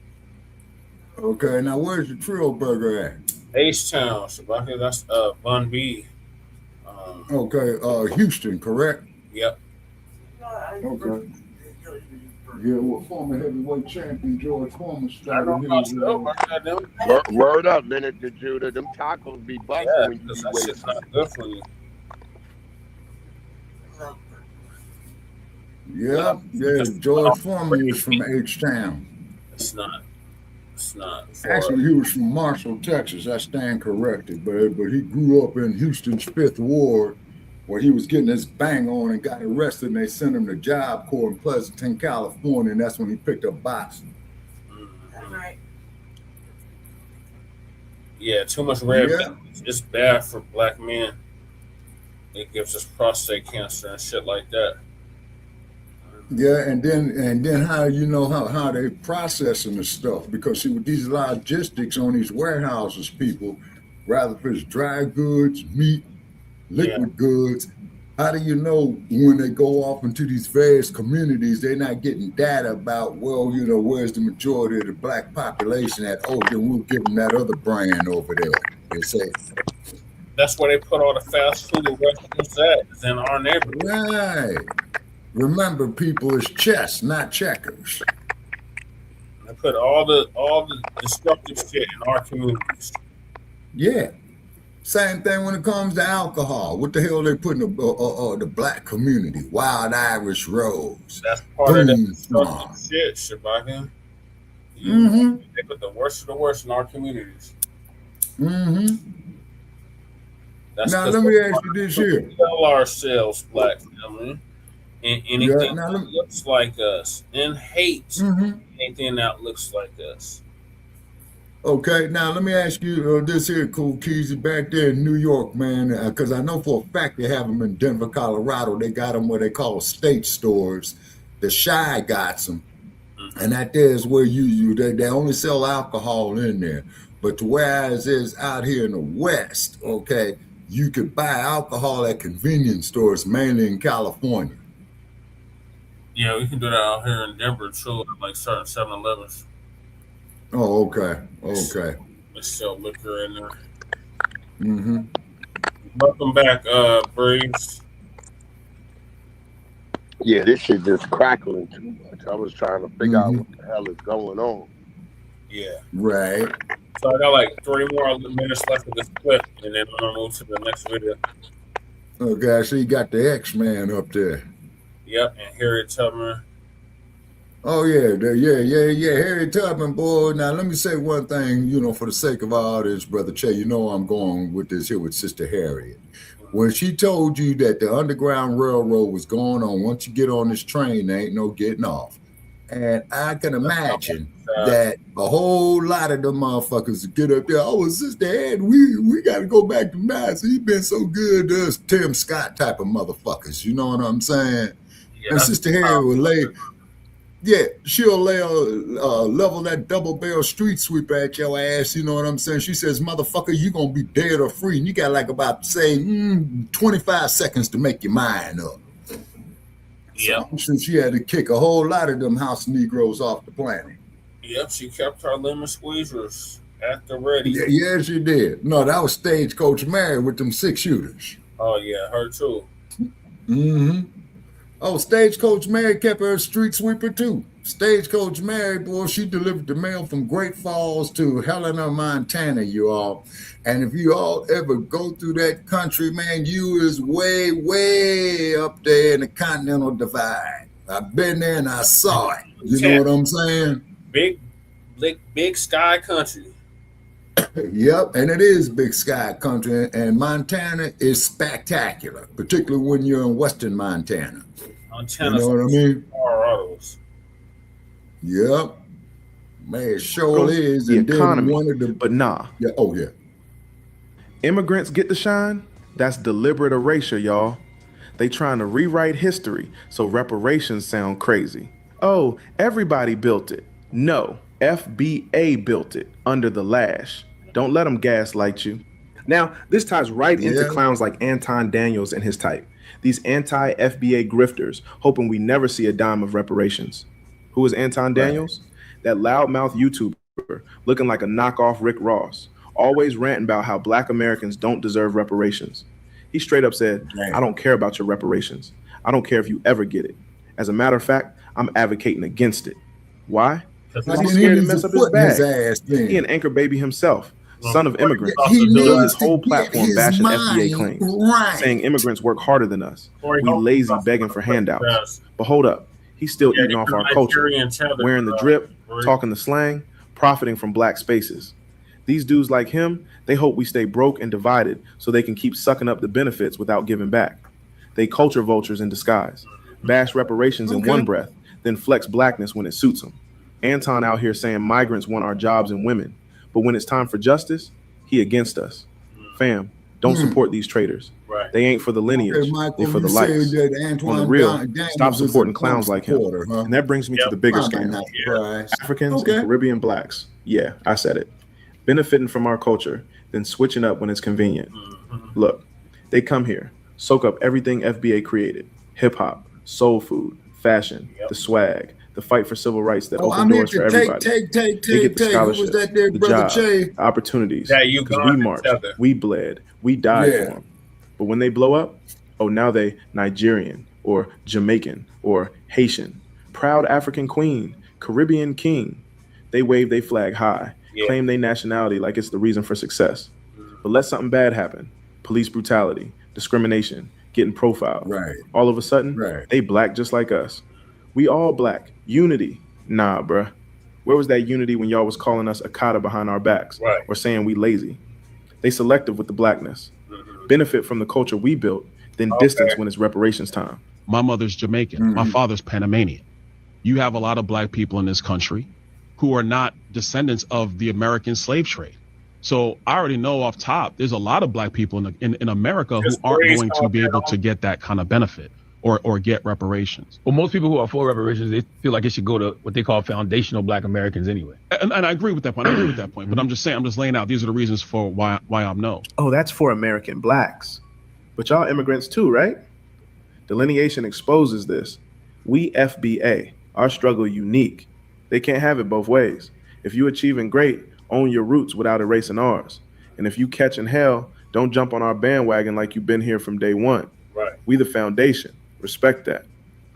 Okay, now where's your Trill Burger at? H-Town, Shabaka, that's Bun B. Okay, Houston, correct? Yep. Okay. Yeah, well, former heavyweight champion George Foreman I started don't his. know. Word up, Leonard to Judah. Them tacos be busting when you be that waiting. shit's not good for you. Yeah, George Foreman was from H-Town. It's not. It's not. Actually, he was from Marshall, Texas. I stand corrected, but he grew up in Houston's 5th Ward, where he was getting his bang on and got arrested, and they sent him to Job Corps in Pleasanton, California, and that's when he picked up boxing. That's right. Yeah, too much red meat. It's bad for black men. It gives us prostate cancer and shit like that. Yeah, and then how you know how they processing the stuff, because see, with these logistics on these warehouses, people, rather if it's dry goods, meat, liquid goods, how do you know when they go off into these various communities, they're not getting data about, well, you know, where's the majority of the black population at? Oh, then we'll give them that other brand over there. They say. That's where they put all the fast food and restaurants at, is in our neighborhood. Right. Remember, people, it's chess, not checkers. They put all the destructive shit in our communities. Yeah. Same thing when it comes to alcohol. What the hell they put in the black community? Wild Irish Rose. That's part of the destructive shit, Shabaka. They put the worst of the worst in our communities. That's now let me ask you this here. We sell ourselves, black family, and anything that looks like us, and hate anything that looks like us. Okay, now let me ask you this here, Cool Keezy, back there in New York, man, because I know for a fact they have them in Denver, Colorado. They got them what they call state stores. The Shy got them, and that there is where they only sell alcohol in there. But whereas is out here in the West, okay, you could buy alcohol at convenience stores, mainly in California. Yeah, we can do that out here in Denver too, like certain 7-Elevens. Oh, okay. Okay. Let's sell liquor in there. Welcome back, Breeze. Yeah, this shit just crackling too much. I was trying to figure out what the hell is going on. Yeah. Right. So I got like 3 more minutes left of this clip, and then I'm gonna move to the next video. Okay, so you got the X-Man up there. Yep, and Harriet Tubman. Oh yeah, Harriet Tubman, boy. Now let me say one thing, you know, for the sake of our audience, Brother Che, you know I'm going with this here with Sister Harriet. When she told you that the Underground Railroad was going on, once you get on this train, there ain't no getting off. And I can imagine that a whole lot of them motherfuckers get up there. Oh, Sister Harriet, we got to go back to Mensa. He's been so good to us, Tim Scott type of motherfuckers. You know what I'm saying? Yeah, and Sister Harriet will lay. Yeah, she'll level that double barrel street sweeper at your ass, you know what I'm saying? She says, motherfucker, you gonna be dead or free. And you got like about, say, 25 seconds to make your mind up. Yeah. So she had to kick a whole lot of them house Negroes off the planet. Yep, she kept her lemon squeezers at the ready. Yeah, she did. No, that was Stagecoach Mary with them 6 shooters. Oh, yeah, her too. Oh, Stagecoach Mary kept her street sweeper too. Stagecoach Mary, boy, she delivered the mail from Great Falls to Helena, Montana, you all. And if you all ever go through that country, man, you is way, way up there in the Continental Divide. I've been there and I saw it. You know what I'm saying? Big sky country. Yep, and it is big sky country, and Montana is spectacular, particularly when you're in western Montana. Montana's, you know what I mean? Colorado's. Yep, man, it sure is. The and economy, one of the, but nah. Yeah, oh yeah. Immigrants get the shine. That's deliberate erasure, y'all. They trying to rewrite history so reparations sound crazy. Oh, everybody built it. No, FBA built it under the lash. Don't let them gaslight you. Now, this ties right into clowns like Anton Daniels and his type. These anti-FBA grifters, hoping we never see a dime of reparations. Who is Anton Daniels? That loudmouth YouTuber looking like a knockoff Rick Ross, always ranting about how Black Americans don't deserve reparations. He straight up said, I don't care about your reparations. I don't care if you ever get it. As a matter of fact, I'm advocating against it. Why? Because He he's scared to needs mess to up his put in his bag. ass then. He an anchor baby himself, son of immigrants. He Built his needs whole to get platform his bashing FBA mind claims, right. saying immigrants work harder than us. We lazy begging for handouts. But hold up, he's still eating off our culture, wearing the drip, talking the slang, profiting from black spaces. These dudes like him, they hope we stay broke and divided so they can keep sucking up the benefits without giving back. They culture vultures in disguise, bash reparations in one breath, then flex blackness when it suits them. Anton out here saying migrants want our jobs and women, but when it's time for justice, he against us. Fam, don't support these traitors. They ain't for the lineage, they for the likes. On the real, stop supporting clowns like him. And that brings me to the bigger scam. Africans and Caribbean blacks. Yeah, I said it. Benefiting from our culture, then switching up when it's convenient. Look, they come here, soak up everything FBA created. Hip hop, soul food, fashion, the swag, the fight for civil rights that open doors for everybody. They get the scholarships, the jobs, opportunities. Because we marched, we bled, we died for them. But when they blow up, oh, now they Nigerian or Jamaican or Haitian, proud African queen, Caribbean king. They wave their flag high, claim their nationality like it's the reason for success. But let something bad happen, police brutality, discrimination, getting profiled. All of a sudden, they black just like us. We all black. Unity. Nah, bruh. Where was that unity when y'all was calling us Akata behind our backs or saying we lazy? They selective with the blackness. Benefit from the culture we built, then distance when it's reparations time. My mother's Jamaican. My father's Panamanian. You have a lot of black people in this country who are not descendants of the American slave trade. So I already know off top, there's a lot of black people in America who aren't going to be able to get that kind of benefit or get reparations. Well, most people who are for reparations, they feel like it should go to what they call foundational black Americans anyway. And I agree with that point. But I'm just saying, I'm just laying out, these are the reasons for why I'm no. Oh, that's for American blacks. But y'all immigrants too, right? Delineation exposes this. We FBA, our struggle unique. They can't have it both ways. If you achieving great, own your roots without erasing ours. And if you catching hell, don't jump on our bandwagon like you've been here from day one. We the foundation. Respect that.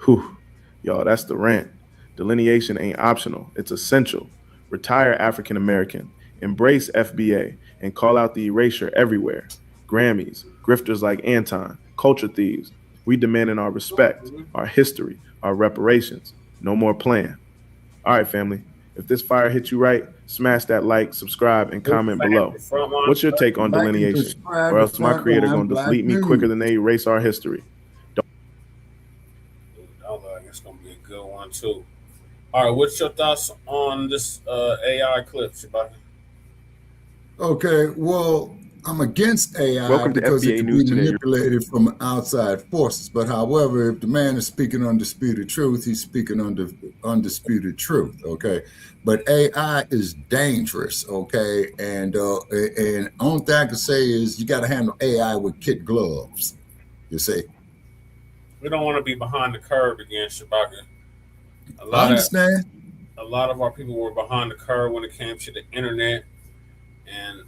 Whew. Y'all, that's the rant. Delineation ain't optional. It's essential. Retire African American. Embrace FBA and call out the erasure everywhere. Grammys, grifters like Anton, culture thieves. We demanding our respect, our history, our reparations. No more playing. All right, family. If this fire hit you right, smash that like, subscribe, and comment below. What's your take on delineation? Or else my creator gonna delete me quicker than they erase our history. It's gonna be a good one too. All right, what's your thoughts on this AI clip, Shabaka? Okay, well, I'm against AI Welcome to because FBA it can News be Today. manipulated from outside forces. But however, if the man is speaking undisputed truth, he's speaking undisputed truth. Okay, but AI is dangerous. Okay, and only thing I can say is you got to handle AI with kid gloves. You see. We don't want to be behind the curve again, Shabaka. I understand. A lot of our people were behind the curve when it came to the internet and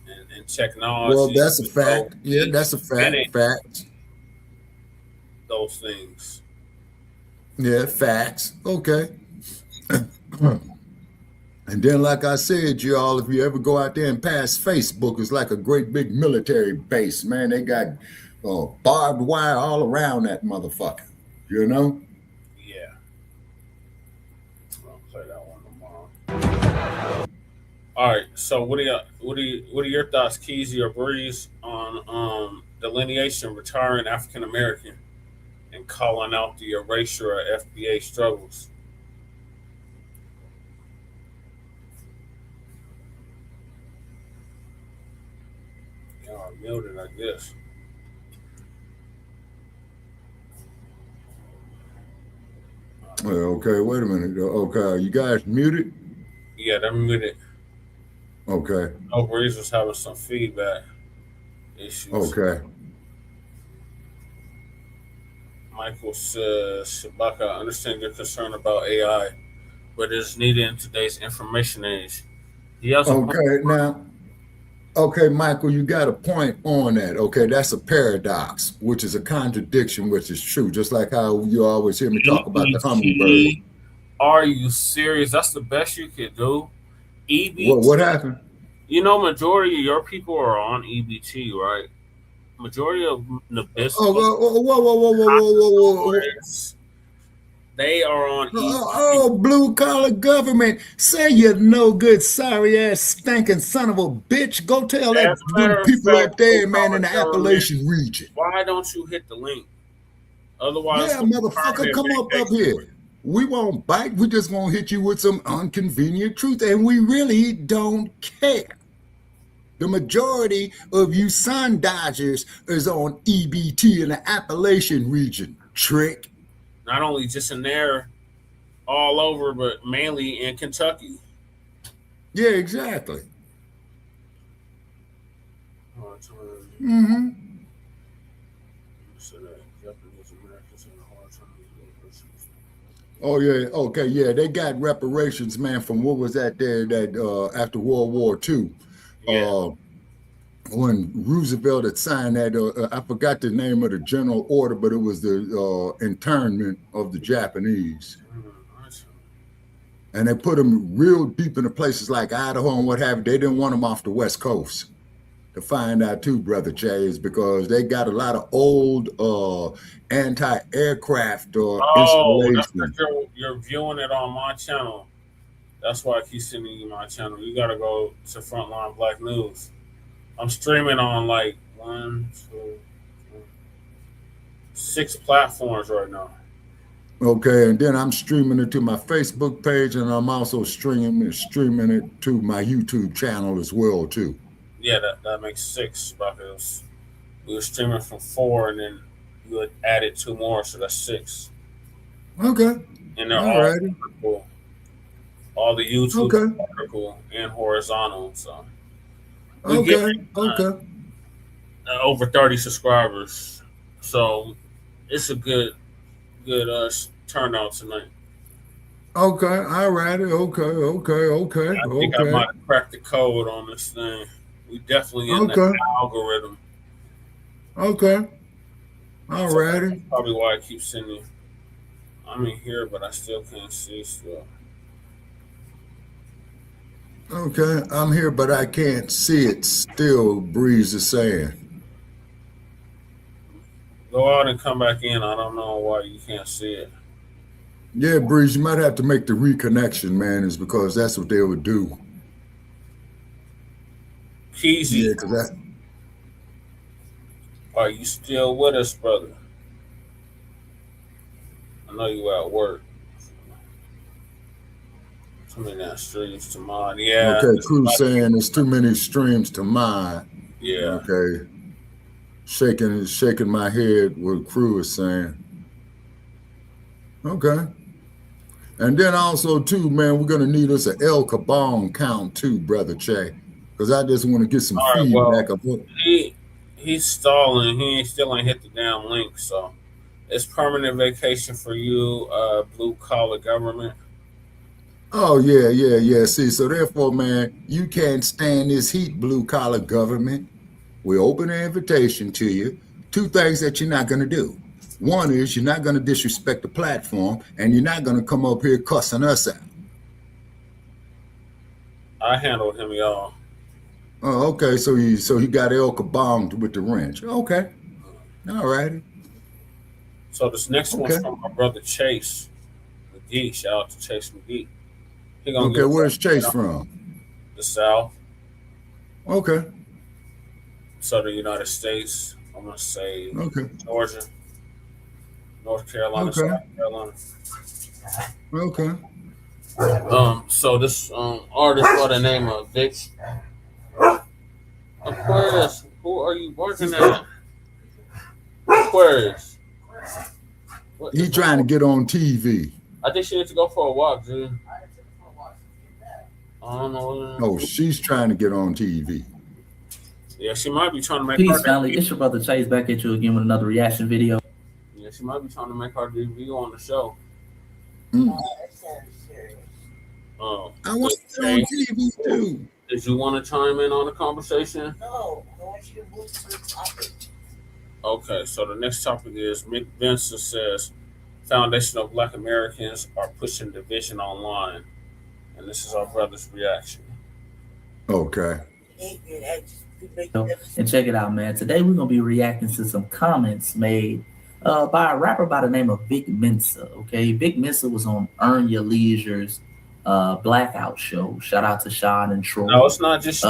technology. Well, that's a fact. Yeah, that's a fact. Fact. Those things. Yeah, facts. Okay. And then, like I said, y'all, if you ever go out there and pass Facebook, it's like a great big military base, man. They got barbed wire all around that motherfucker, you know? Yeah. I'll play that one tomorrow. All right. So, what are your thoughts, Keezy or Breeze, on delineation, retiring African American, and calling out the erasure of FBA struggles? Y'all muted, I guess. Okay, wait a minute. Okay, you guys muted? Yeah, they're muted. Okay. Oh, Breeze was having some feedback issues. Okay. Michael says, Shabaka, I understand your concern about AI, but it is needed in today's information age. Okay, Michael, you got a point on that. Okay, that's a paradox, which is a contradiction, which is true. Just like how you always hear me talk about the hummingbird. Are you serious? That's the best you could do? EBT. What happened? You know, majority of your people are on EBT, right? Majority of Nabisco. Whoa. They are on EBT. Blue collar government. Say you no good, sorry ass, stinking son of a bitch. Go tell that people up there, man, in the Appalachian region. Why don't you hit the link? Otherwise, yeah, motherfucker, come up here. We won't bite. We just gonna hit you with some inconvenient truth, and we really don't care. The majority of you sun dodgers is on EBT in the Appalachian region. Trick. Not only just in there, all over, but mainly in Kentucky. Yeah, exactly. Mm-hmm. Oh yeah, okay, yeah. They got reparations, man, from what was that there that after World War II. Yeah. When Roosevelt had signed that, I forgot the name of the general order, but it was the internment of the Japanese. And they put them real deep into places like Idaho and what have you. They didn't want them off the West Coast. To find out too, Brother Chase, because they got a lot of old anti-aircraft installations. That's because you're viewing it on my channel. That's why I keep sending you my channel. You got to go to Frontline Black News. I'm streaming on like 6 platforms right now. Okay, and then I'm streaming it to my Facebook page, and I'm also streaming it to my YouTube channel as well too. Yeah, that makes 6 because we were streaming from 4, and then you had added 2 more, so that's 6. Okay. And they're all vertical. All the YouTube vertical and horizontal. So okay. Over 30 subscribers, so it's a good turnout tonight. Okay, all righty. Okay. I think I might have cracked the code on this thing. We definitely in the algorithm. Okay. All righty. That's probably why I keep sending you. I'm in here, but I still can't see still. Okay, I'm here, but I can't see it still, Breeze is saying. Go out and come back in. I don't know why you can't see it. Yeah, Breeze, you might have to make the reconnection, man, is because that's what they would do. Keezy. Yeah, because that. Are you still with us, brother? I know you at work. Too many streams to mine. Yeah. Okay, Crew's saying there's too many streams to mine. Yeah. Okay. Shaking my head what Crew is saying. Okay. And then also too, man, we're gonna need us an El Kabong count too, Brother Che. Because I just want to get some feedback of what he's stalling. He still ain't hit the damn link, so it's permanent vacation for you, blue collar government. Oh, yeah. See, so therefore, man, you can't stand this heat, blue collar government. We open an invitation to you. 2 things that you're not going to do. One is you're not going to disrespect the platform, and you're not going to come up here cussing us out. I handled him, y'all. Oh, okay. So he got El Kabong with the wrench. Okay. All righty. So this next one's from my brother Chase McGee. Shout out to Chase McGee. Okay, where's Chase from? The South. Okay. Southern United States. I'm gonna say Georgia, North Carolina, South Carolina. Okay. So this artist by the name of Vic Aquarius. Who are you working at? Aquarius. He trying to get on TV. I think she needs to go for a walk, dude. I don't know. Oh, she's trying to get on TV. Yeah, she might be trying to make Peace, family. It's your brother Chase back at you again with another reaction video. Yeah, she might be trying to make her debut on the show. I want to get on TV too. Did you want to chime in on the conversation? No, I want you to move to the topic. Okay, so the next topic is Mensa says Foundation of Black Americans are pushing division online. And this is our brother's reaction. Okay. And check it out, man. Today we're going to be reacting to some comments made by a rapper by the name of Bacc Mensa. Okay, Bacc Mensa was on Earn Your Leisure's Blackout show. Shout out to Sean and Troy. No, it's not just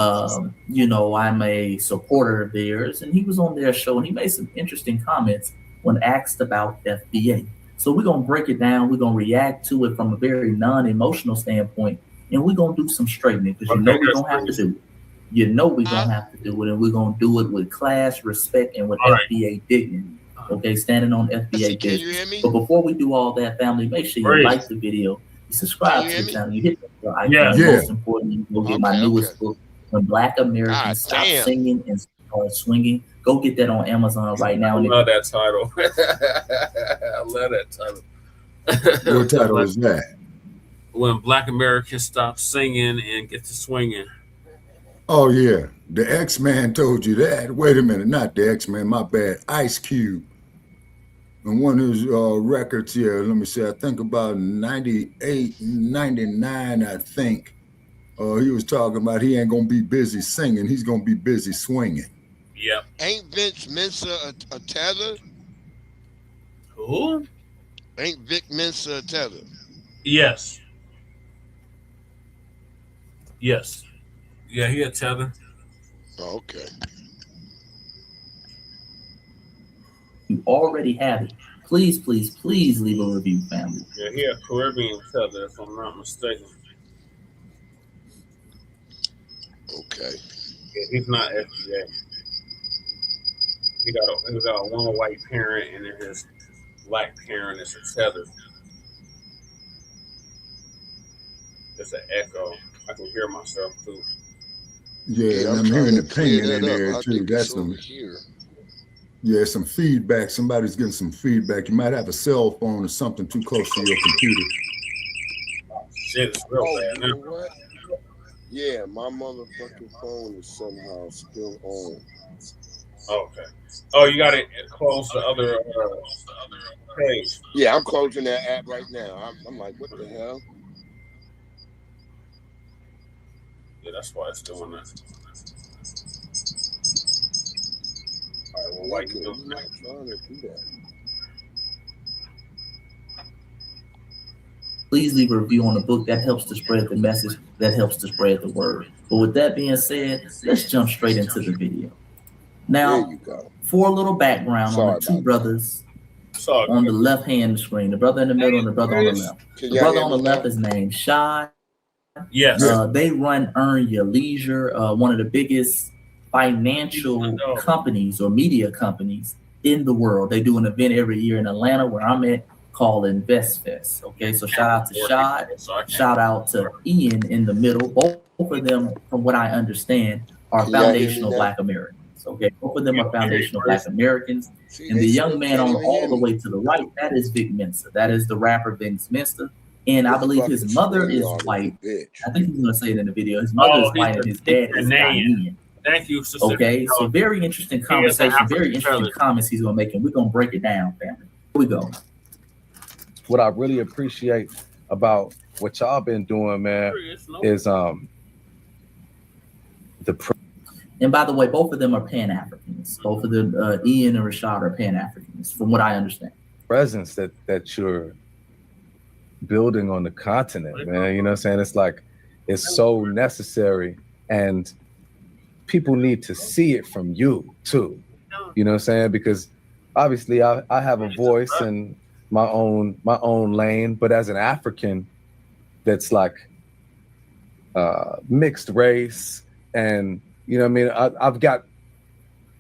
you know, I'm a supporter of theirs, and he was on their show and he made some interesting comments when asked about FBA. So we're gonna break it down, we're gonna react to it from a very non-emotional standpoint, and we're gonna do some straightening because you know we're gonna have to do it. You know we're gonna have to do it, and we're gonna do it with class, respect, and with FBA dignity. Okay, standing on FBA business. But before we do all that, family, make sure you like the video, you subscribe to the channel, you hit the bell icon, and most importantly, you go get my newest book, When Black Americans Stop Singing and Start Swinging. Go get that on Amazon right now. I love that title. I love that title. What title is that? When Black Americans Stop Singing and Get to Swinging. Oh, yeah. The X-Man told you that. Wait a minute. Not the X-Man. My bad. Ice Cube. And one of his records here, let me see, I think about 98, 99, I think. He was talking about he ain't going to be busy singing. He's going to be busy swinging. Yep. Ain't Vince Mensa a tether? Who? Ain't Bacc Mensa a tether? Yes. Yes. Yeah, he a tether. Oh, okay. You already have it. Please, please, please leave a review, family. Yeah, he a Caribbean tether, if I'm not mistaken. Okay. Yeah, he's not FBA. He got a one white parent, and then his black parent is a tether. It's an echo. I can hear myself too. Yeah, and I'm hearing the pinging in there too. That's some. Yeah, some feedback. Somebody's getting some feedback. You might have a cell phone or something too close to your computer. Shit, it's real bad now. What? Yeah, my motherfucking phone is somehow still on. Okay. Oh, you got to close the other page. Yeah, I'm closing that app right now. I'm like, what the hell? Yeah, that's why it's doing that. All right, well, why you doing that? Trying to do that. Please leave a review on the book. That helps to spread the message. That helps to spread the word. But with that being said, let's jump straight into the video. Now, for a little background on the two brothers on the left hand of the screen, the brother in the middle and the brother on the left. The brother on the left is named Shy. Yes. They run Earn Your Leisure, one of the biggest financial companies or media companies in the world. They do an event every year in Atlanta where I'm at called InvestFest. Okay, so shout out to Shad, shout out to Ian in the middle. Both of them, from what I understand, are foundational Black Americans. Okay, both of them are foundational Black Americans. And the young man on all the way to the right, that is Bacc Mensa. That is the rapper Bacc Mensa. And I believe his mother is white. I think he's going to say it in the video. His mother is white and his dad is Ghanaian. Thank you. Okay, so very interesting conversation, very interesting comments he's going to make, and we're going to break it down, family. Here we go. What I really appreciate about what y'all been doing, man, is and by the way, both of them are Pan-Africans. Both of them, Ian and Rashad, are Pan-Africans, from what I understand. Presence that you're building on the continent, man. You know what I'm saying? It's like, it's so necessary, and people need to see it from you too. You know what I'm saying? Because obviously I have a voice and my own lane, but as an African that's like mixed race, and you know what I mean, I've got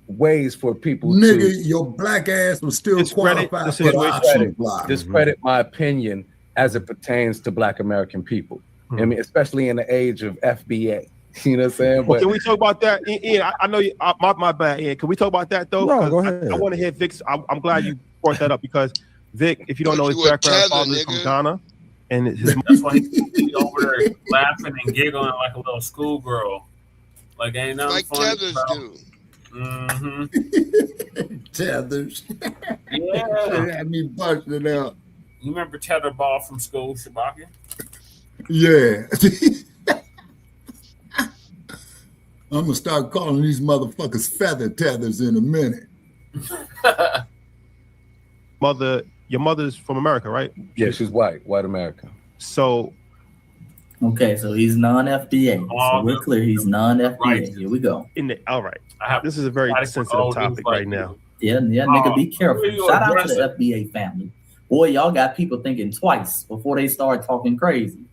ways for people to your black ass was still qualified for discredit my opinion as it pertains to Black American people. I mean, especially in the age of FBA. You know what I'm saying? But can we talk about that, Ian? I know you. My bad, Ian. Can we talk about that though? No, go ahead. I want to hear Vic's. I'm glad you brought that up because Vic, if you don't know his background, father's from Ghana, and his that's why he's over there laughing and giggling like a little schoolgirl. Like ain't nothing like funny tethers about. do. Tethers. Yeah. I mean, busting out. You remember Tetherball from school, Shabaka? Yeah. I'm gonna start calling these motherfuckers feather tethers in a minute. Your mother's from America, right? Yeah, she's white American. So, okay, so he's non-FBA. So we're clear, he's non-FBA. Right. Here we go. All right. This is a very sensitive topic right now. Yeah, nigga, be careful. Shout out to the FBA family. Boy, y'all got people thinking twice before they start talking crazy.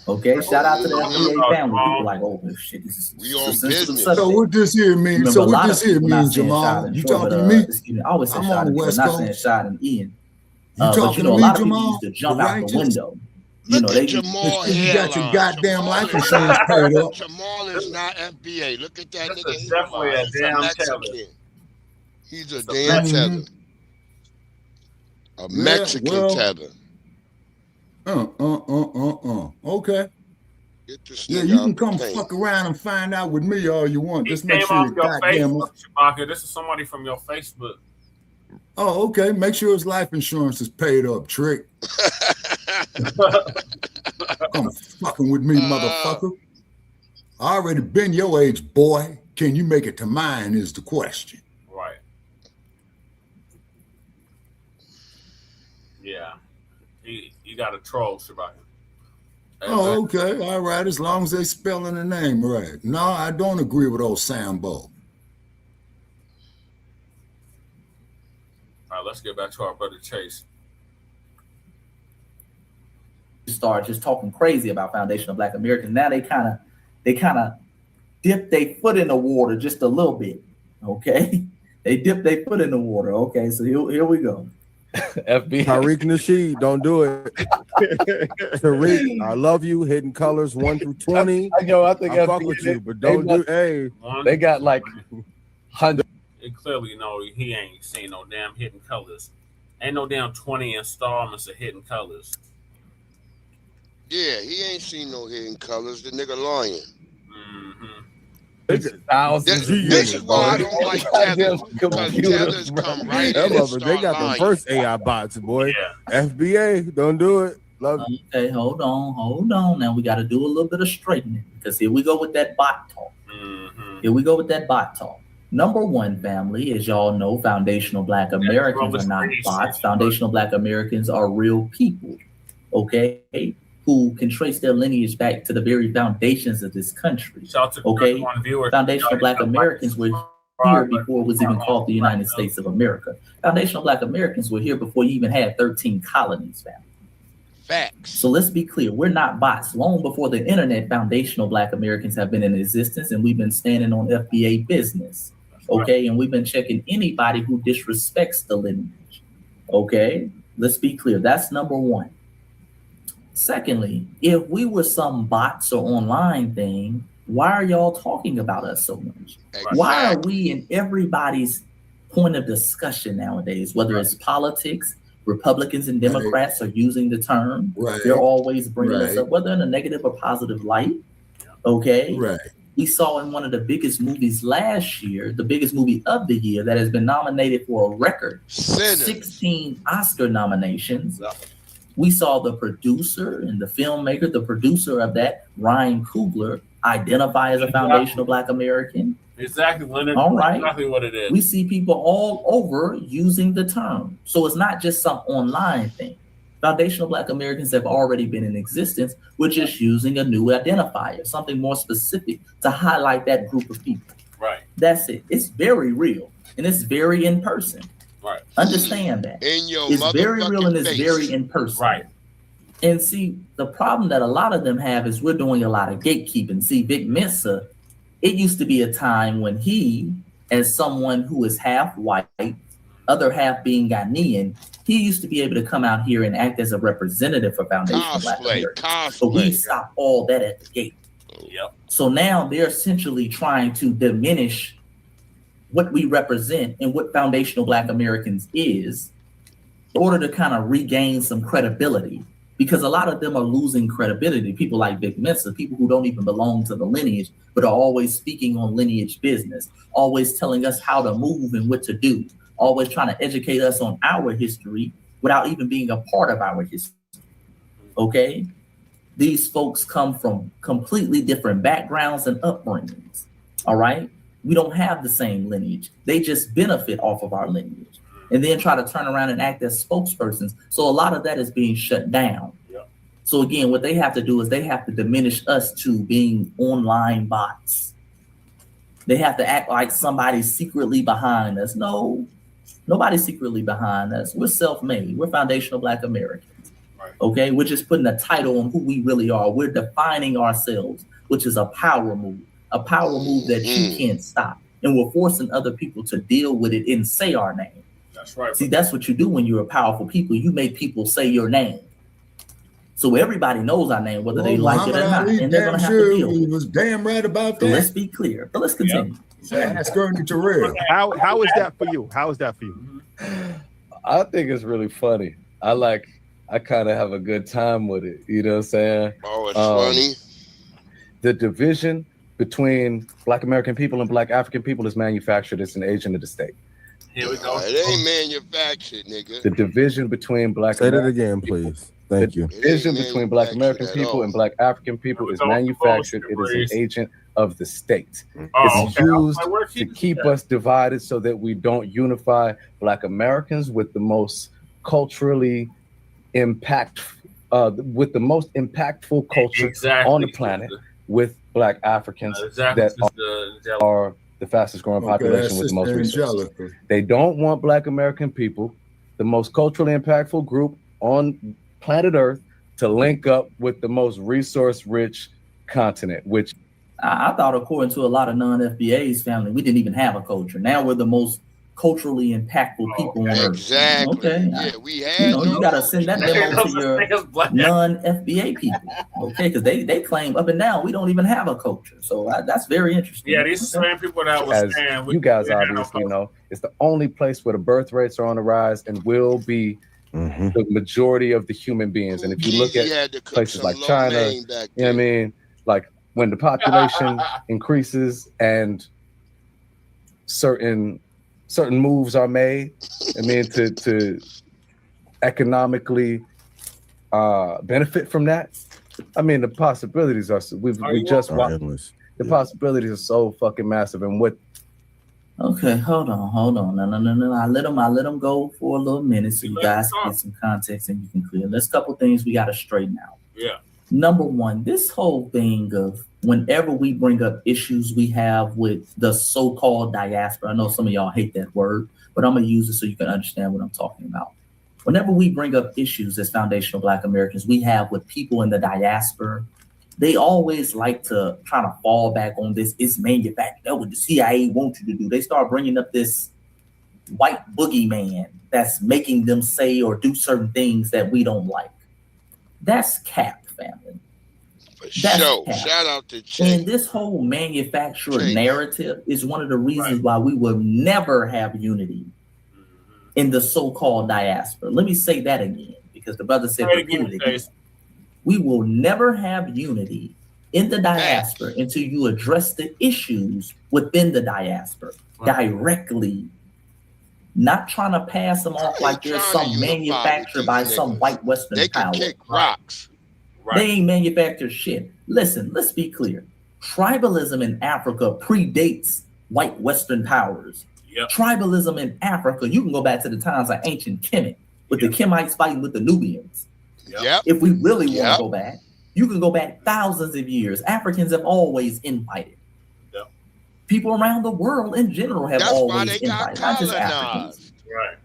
Okay, shout out to the FBA family. People like, oh shit, this is we on business. So what this here means? So what this here means, Jamal? You talking to me? I always say I'm shot on the and West not Coast. saying shot and Ian. You talking but, to a me, lot of people Jamal? used to jump The out the righteous? window. You know, they Jamal you got your goddamn life insurance paid up. Jamal is not FBA. Look at that nigga. He's definitely a damn Mexican. tether. He's a damn tether. A Mexican tether. Okay. Get this Yeah, nigga you out can the come paint. fuck around and find out with me all you want. Just make Came sure off you your goddamn. Facebook, Shabaka. This is somebody from your Facebook. Oh, okay. Make sure his life insurance is paid up, trick. Come fucking with me, motherfucker. I already been your age, boy. Can you make it to mine is the question. Right. Yeah. You got a troll, Shabaka. Oh, okay. All right. As long as they spelling the name right. No, I don't agree with old Sambo. All right, let's get back to our brother Chase. Start just talking crazy about foundational Black Americans. Now they kind of dip their foot in the water just a little bit. Okay, they dip their foot in the water. Okay, so here we go. FBI. Tariq Nasheed, don't do it. Tariq, I love you. Hidden Colors 1 through 20. I think I fuck with you, but don't do. Hey, they got like 100. It clearly know he ain't seen no damn Hidden Colors. Ain't no damn 20 installments of Hidden Colors. Yeah, he ain't seen no Hidden Colors. The nigga lying. This is why I don't like tethers, because tethers come right in and they got lying. the first AI bots, boy. Yeah. FBA, don't do it. Love you. Okay, hold on. Now we got to do a little bit of straightening because here we go with that bot talk. Number one, family, as y'all know, foundational Black Americans are not bots. Foundational Black Americans are real people, okay, who can trace their lineage back to the very foundations of this country. Okay, foundational Black Americans were here before it was even called the United States of America. Foundational Black Americans were here before you even had 13 colonies, family. Facts. So let's be clear, we're not bots. Long before the internet, foundational Black Americans have been in existence, and we've been standing on FBA business. Okay, and we've been checking anybody who disrespects the lineage. Okay, let's be clear. That's number one. Secondly, if we were some bots or online thing, why are y'all talking about us so much? Exactly. Why are we in everybody's point of discussion nowadays, whether it's politics, Republicans and Democrats are using the term. They're always bringing us up, whether in a negative or positive light. Okay. We saw in one of the biggest movies last year, the biggest movie of the year that has been nominated for a record 16 Oscar nominations. We saw the producer and the filmmaker, the producer of that, Ryan Coogler, identify as a foundational Black American. Exactly, Leonard. All right. Exactly what it is. We see people all over using the term. So it's not just some online thing. Foundational Black Americans have already been in existence. We're just using a new identifier, something more specific to highlight that group of people. Right. That's it. It's very real and it's very in person. Right. Understand that. It's very real and it's very in person. Right. And see, the problem that a lot of them have is we're doing a lot of gatekeeping. See, Vic Mensa, it used to be a time when he, as someone who is half white, other half being Ghanaian, he used to be able to come out here and act as a representative for Foundational Black Americans. So we stopped all that at the gate. Yep. So now they're essentially trying to diminish what we represent and what Foundational Black Americans is in order to kind of regain some credibility. Because a lot of them are losing credibility. People like Vic Mensa, people who don't even belong to the lineage, but are always speaking on lineage business, always telling us how to move and what to do, always trying to educate us on our history without even being a part of our history. Okay? These folks come from completely different backgrounds and upbringings. All right? We don't have the same lineage. They just benefit off of our lineage and then try to turn around and act as spokespersons. So a lot of that is being shut down. So again, what they have to do is they have to diminish us to being online bots. They have to act like somebody's secretly behind us. No, nobody's secretly behind us. We're self-made. We're foundational Black Americans. Okay, we're just putting a title on who we really are. We're defining ourselves, which is a power move that you can't stop. And we're forcing other people to deal with it and say our name. That's right. See, that's what you do when you're a powerful people. You make people say your name. So everybody knows our name, whether they like it or not. And they're going to have to deal with it. He was damn right about So that. let's be clear. But let's continue. Ask Toure. How is that for you? How is that for you? I think it's really funny. I kind of have a good time with it. You know what I'm saying? Oh, it's funny. The division between Black American people and Black African people is manufactured. It's an agent of the state. Here we go. It ain't manufactured, nigga. The division between Black Say that American again, please. Thank you. The division between Black American people and Black African people is manufactured. It is an agent of the state. It's used to keep us divided so that we don't unify Black Americans with the most culturally with the most impactful culture on the planet, with Black Africans that are the fastest growing population with the most resources. They don't want Black American people, the most culturally impactful group on planet Earth, to link up with the most resource-rich continent, which I thought, according to a lot of non-FBA's family, we didn't even have a culture. Now we're the most culturally impactful people on Earth. Exactly. Okay. Yeah, we had. You got to send that memo to your non-FBA people, okay? Because they claim up and down we don't even have a culture. So that's very interesting. Yeah, these are the same people that was saying. You guys obviously know, it's the only place where the birth rates are on the rise and will be the majority of the human beings. And if you look at places like China, you know what I mean? Like when the population increases and certain moves are made, I mean, to economically benefit from that. I mean, the possibilities are the possibilities are so fucking massive. And what? Okay, hold on. No. I let them go for a little minute so you guys can get some context and you can clear. There's a couple things we got to straighten out. Yeah. Number one, this whole thing of whenever we bring up issues we have with the so-called diaspora, I know some of y'all hate that word, but I'm going to use it so you can understand what I'm talking about. Whenever we bring up issues as foundational Black Americans we have with people in the diaspora, they always like to try to fall back on this. It's manufactured. That's what the CIA wants you to do. They start bringing up this white boogeyman that's making them say or do certain things that we don't like. That's cap, family. That's cap. Shout out to Jay. And this whole manufacturer narrative is one of the reasons why we will never have unity in the so-called diaspora. Let me say that again, because the brother said repeatedly. We will never have unity in the diaspora until you address the issues within the diaspora directly, not trying to pass them off like they're some manufactured by some white Western power. They can kick rocks. They ain't manufactured shit. Listen, let's be clear. Tribalism in Africa predates white Western powers. Tribalism in Africa, you can go back to the times of ancient Kemet, with the Kemites fighting with the Nubians. If we really want to go back, you can go back thousands of years. Africans have always infighted. People around the world in general have always infighted, not just Africans. Right.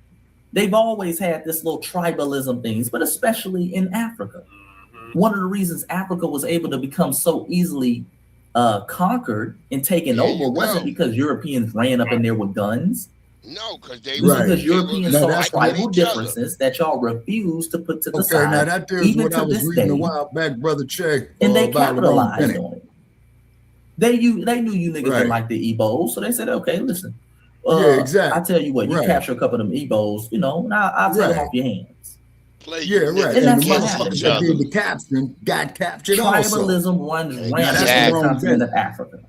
They've always had this little tribalism things, but especially in Africa. One of the reasons Africa was able to become so easily conquered and taken over wasn't because Europeans ran up in there with guns. No, because they because Europeans saw tribal differences that y'all refused to put to the side. Now that is what I was reading a while back, Brother Che. And they capitalized on it. They knew you niggas didn't like the Igbos, so they said, okay, listen. Exactly. I tell you what, you capture a couple of them Igbos, and I'll take them off your hands. Right. And that's what happened. That did the caption got captured. Tribalism runs rampant in the continent of Africa.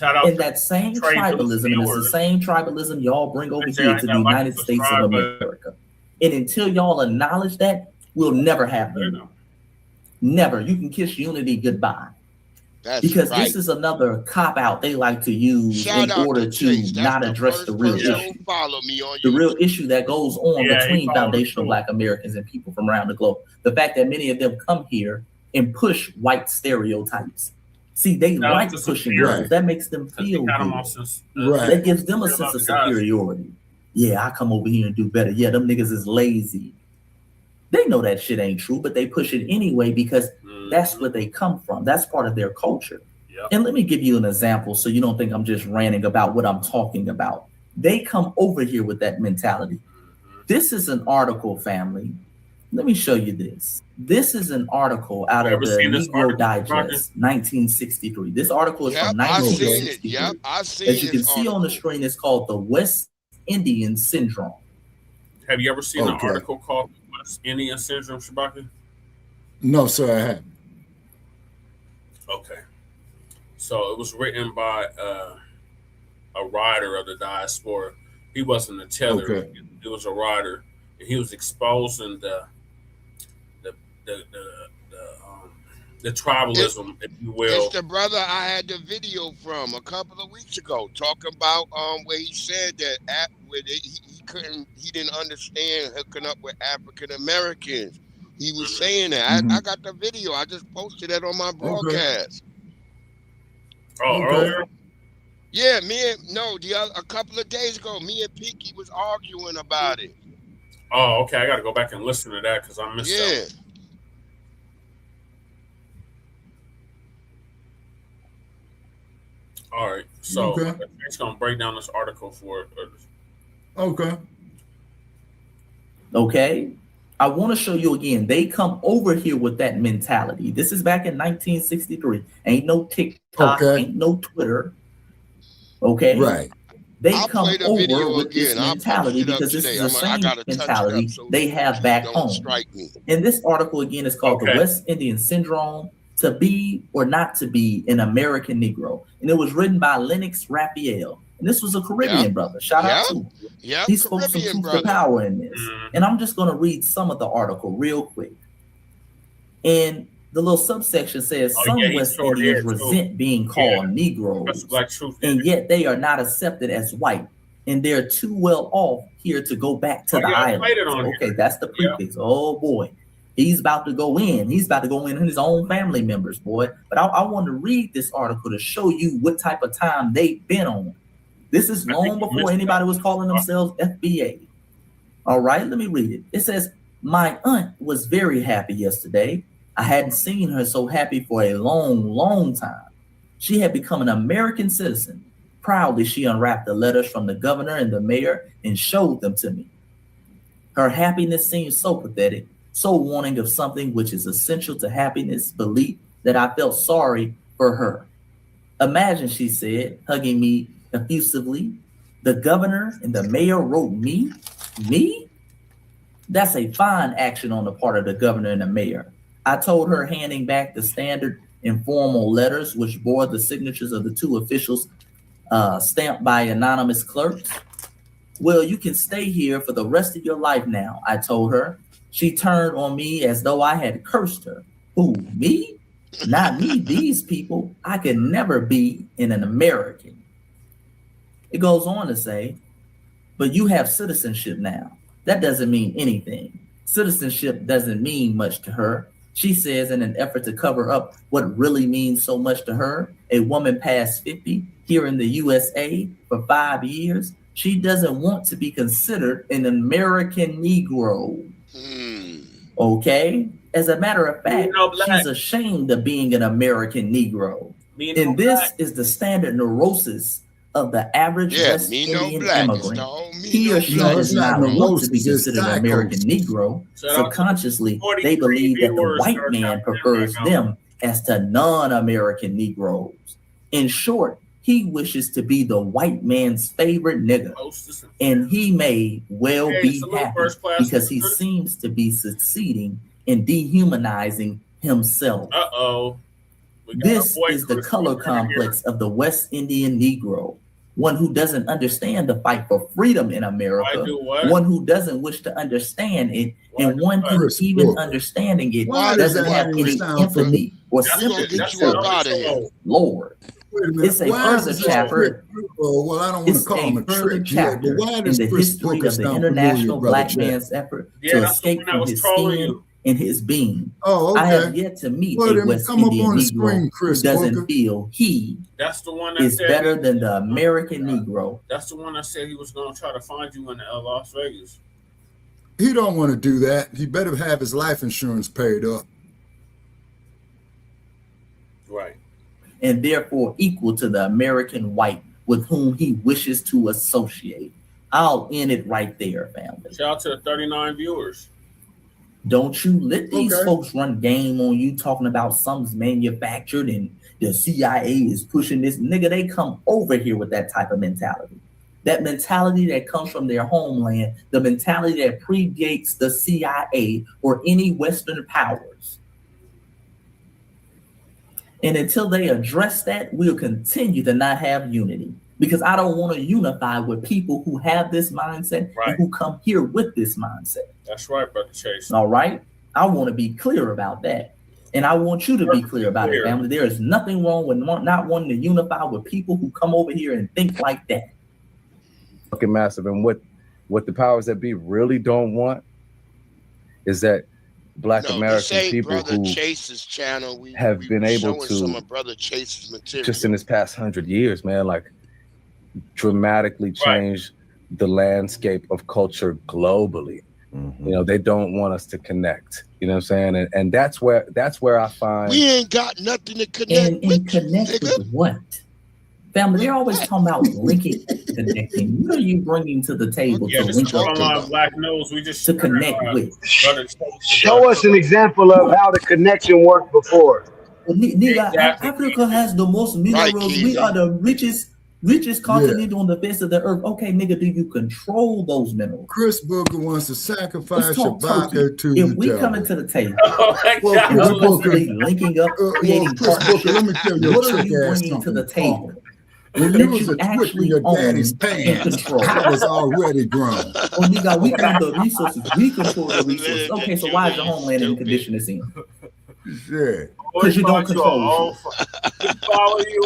And that same tribalism is the same tribalism y'all bring over here to the United States of America. And until y'all acknowledge that, we'll never have unity. Never. You can kiss unity goodbye. Because this is another cop out they like to use in order to not address the real issue. The real issue that goes on between foundational Black Americans and people from around the globe. The fact that many of them come here and push white stereotypes. See, they like pushing those. That makes them feel good. That gives them a sense of superiority. Yeah, I come over here and do better. Yeah, them niggas is lazy. They know that shit ain't true, but they push it anyway because that's where they come from. That's part of their culture. And let me give you an example so you don't think I'm just ranting about what I'm talking about. They come over here with that mentality. This is an article, family. Let me show you this. This is an article out of the Negro Digest, 1963. This article is from 1963. As you can see on the screen, it's called the West Indian Syndrome. Have you ever seen an article called West Indian Syndrome, Shabaka? No, sir, I haven't. Okay. So it was written by a writer of the diaspora. He wasn't a teller. Okay. He was a writer. And he was exposing the tribalism, if you will. It's the brother I had the video from a couple of weeks ago talking about where he said that he didn't understand hooking up with African Americans. He was saying that. I got the video. I just posted that on my broadcast. Earlier? Yeah, a couple of days ago, me and Pinky was arguing about it. Oh, okay. I got to go back and listen to that because I missed that. All right. So it's going to break down this article for us. Okay. Okay. I want to show you again. They come over here with that mentality. This is back in 1963. Ain't no TikTok, ain't no Twitter. Okay. Right. They come over with this mentality because this is the same mentality they have back home. And this article again is called The West Indian Syndrome, to be or not to be an American Negro. And it was written by Lennox Raphael. And this was a Caribbean brother. Shout out to him. He spoke some truth to power in this. And I'm just going to read some of the article real quick. And the little subsection says some West Indians resent being called Negroes, and yet they are not accepted as white, and they're too well off here to go back to the island. Okay, that's the prefix. Oh boy, he's about to go in. He's about to go in his own family members, boy. But I want to read this article to show you what type of time they've been on. This is long before anybody was calling themselves FBA. All right, let me read it. It says, my aunt was very happy yesterday. I hadn't seen her so happy for a long, long time. She had become an American citizen. Proudly, she unwrapped the letters from the governor and the mayor and showed them to me. Her happiness seemed so pathetic, so wanting of something which is essential to happiness, belief, that I felt sorry for her. Imagine, she said, hugging me effusively, the governor and the mayor wrote me? Me? That's a fine action on the part of the governor and the mayor. I told her, handing back the standard informal letters which bore the signatures of the two officials stamped by anonymous clerks. Well, you can stay here for the rest of your life now, I told her. She turned on me as though I had cursed her. Who, me? Not me, these people. I can never be an American. It goes on to say, but you have citizenship now. That doesn't mean anything. Citizenship doesn't mean much to her. She says in an effort to cover up what really means so much to her, a woman past 50 here in the USA for 5 years, she doesn't want to be considered an American Negro. Okay? As a matter of fact, she's ashamed of being an American Negro. And this is the standard neurosis of the average West Indian immigrant. He or she does not want to be considered an American Negro. Subconsciously, they believe that the white man prefers them as to non-American Negroes. In short, he wishes to be the white man's favorite nigger. And he may well be happy because he seems to be succeeding in dehumanizing himself. This is the color complex of the West Indian Negro. one who doesn't understand the fight for freedom in America, one who doesn't wish to understand it, and one who even understanding it doesn't have any empathy or sympathy for it. Lord. It's a further chapter. Well, I don't want to call him a trick chapter in the history of the international black man's effort to escape from his skin and his being. Oh, okay. I have yet to meet a West Indian Negro who doesn't feel he is better than the American Negro. That's the one that said he was going to try to find you in Las Vegas. He don't want to do that. He better have his life insurance paid up. Right. And therefore equal to the American white with whom he wishes to associate. I'll end it right there, family. Shout out to the 39 viewers. Don't you let these folks run game on you talking about something's manufactured and the CIA is pushing this. Nigga, they come over here with that type of mentality. That mentality that comes from their homeland, the mentality that predates the CIA or any Western powers. And until they address that, we'll continue to not have unity. Because I don't want to unify with people who have this mindset and who come here with this mindset. That's right, Brother Chase. All right? I want to be clear about that. And I want you to be clear about it, family. There is nothing wrong with not wanting to unify with people who come over here and think like that. Fucking massive. And what the powers that be really don't want is that Black American people who Chase's channel, have been able to, some of Brother Chase's material. Just in this past 100 years, man, like dramatically change the landscape of culture globally. You know, they don't want us to connect. You know what I'm saying? And that's where I find we ain't got nothing to connect and connect with what? Family, they're always talking about linking, connecting. What are you bringing to the table to link up Black Nose, we just to connect with? Show us an example of how the connection worked before. Nigga, Africa has the most minerals. We are the richest continent on the face of the earth. Okay, nigga, do you control those minerals? Chris Booker wants to sacrifice Shabaka to if we come into the table, we're supposed to be linking up, creating partnerships. Let me tell you what are you bringing to the table? When you was a twit in your daddy's pants, I was already grown. Well, nigga, we got the resources. We control the resources. Okay, so why is your homeland in the condition it's in? Yeah. Because you don't control Follow you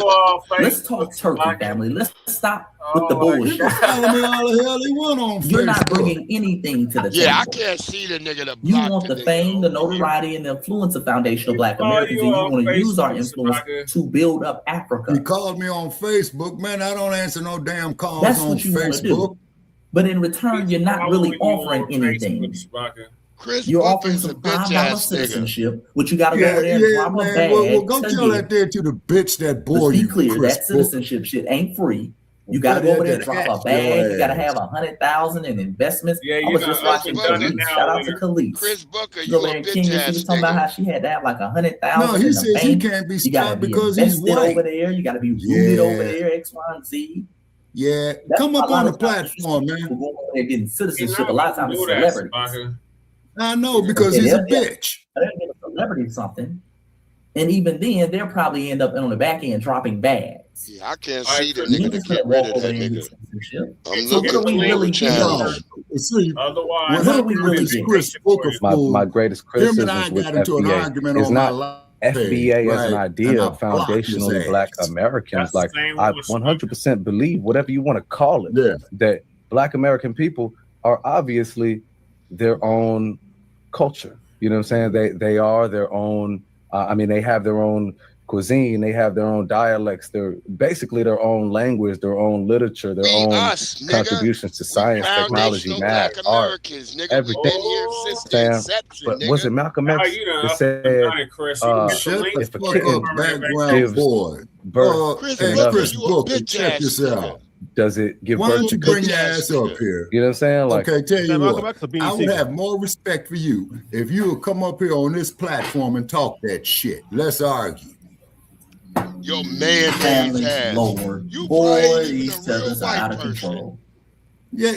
Let's talk Turkey, family. Let's stop with the bullshit. Follow me all the hell he want on You're Facebook. not bringing anything to the table. Yeah, I can't see the nigga that you want the fame, the notoriety, and the influence of foundational Black Americans, and you want to use our influence to build up Africa. He called me on Facebook, man. I don't answer no damn calls That's on what you want to Facebook. do. But in return, you're not really offering anything. You're offering some $5 citizenship, which you got to go over there and drop a bag. Well, go tell that there to the bitch that bore you. Be clear, Chris that citizenship shit ain't free. You got to go over there and drop a bag. You got to have 100,000 in investments. Yeah, I was just watching Khalees. Shout out to Khalees. Chris Booker, you know, King, she was talking about how she had to have like 100,000. No, he says he can't be stopped because he's white. Over there. You got to be rooted over there. X, Y, and Z. Yeah, come up on the platform, man. They're getting citizenship. A lot of times it's celebrities. I know, because he's a bitch. They'll get a celebrity something. And even then, they'll probably end up on the back end dropping bags. Yeah, I can't see the nigga to get rid of that nigga. I'm looking what are we really channel. Otherwise, what are we really doing? My greatest criticism with FBA is not FBA as an idea of foundationally Black Americans. Like, I 100% believe, whatever you want to call it, that Black American people are obviously their own culture. You know what I'm saying? They are their own. I mean, they have their own cuisine. They have their own dialects. They're basically their own language, their own literature, their own contributions to science, technology, math, art, everything. But was it Malcolm X that said, if a kitten gives birth Chris Booker, check this out. Does it give Why birth don't to you bring good your ass up here? You know what I'm saying? Like, okay, tell you what, I would have more respect for you if you would come up here on this platform and talk that shit. Let's argue. Your man, Lord, boy, these feathers are out of control. Yeah,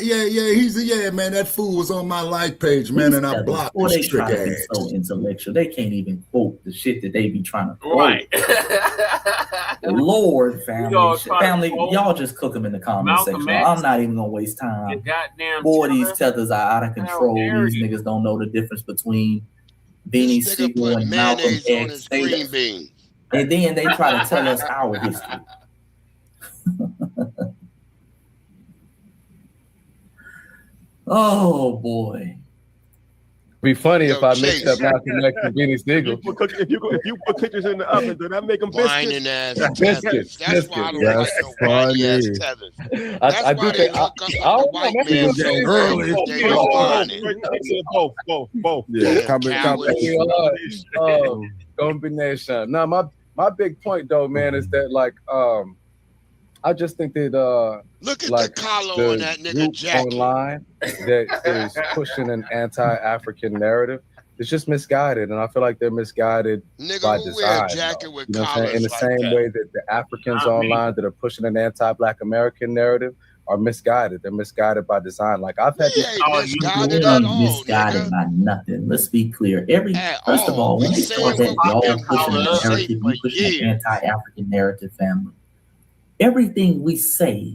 man. That fool was on my like page, man, and I blocked his trick try to be ass. so intellectual, they can't even quote the shit that they be trying to quote. Right. At Lord, family, y'all y'all just cook them in the comment section. I'm not even gonna waste time. Goddamn, boy, these tethers are out of control. These niggas don't know the difference between Beanie Siegel and Malcolm X. And then they try to tell us our history. Oh boy. Be funny if I mixed up Malcolm X and Beanie Siegel. If you put cookies in the oven, do that make them biscuits? Biscuits. That's why I don't like no whiny ass tethers. I do think both. Yeah, combination. Now my big point though, man, is that like I just think that look at like the collar on that nigga jacket online that is pushing an anti-African narrative. It's just misguided, and I feel like they're misguided by design. Wear a jacket with collars in the like same that. way that the Africans online that are pushing an anti-Black American narrative are misguided. They're misguided by design. Like I've had misguided by nothing. Let's be clear. First of all, when they start that y'all pushing the narrative, we pushing an anti-African narrative, family. Everything we say,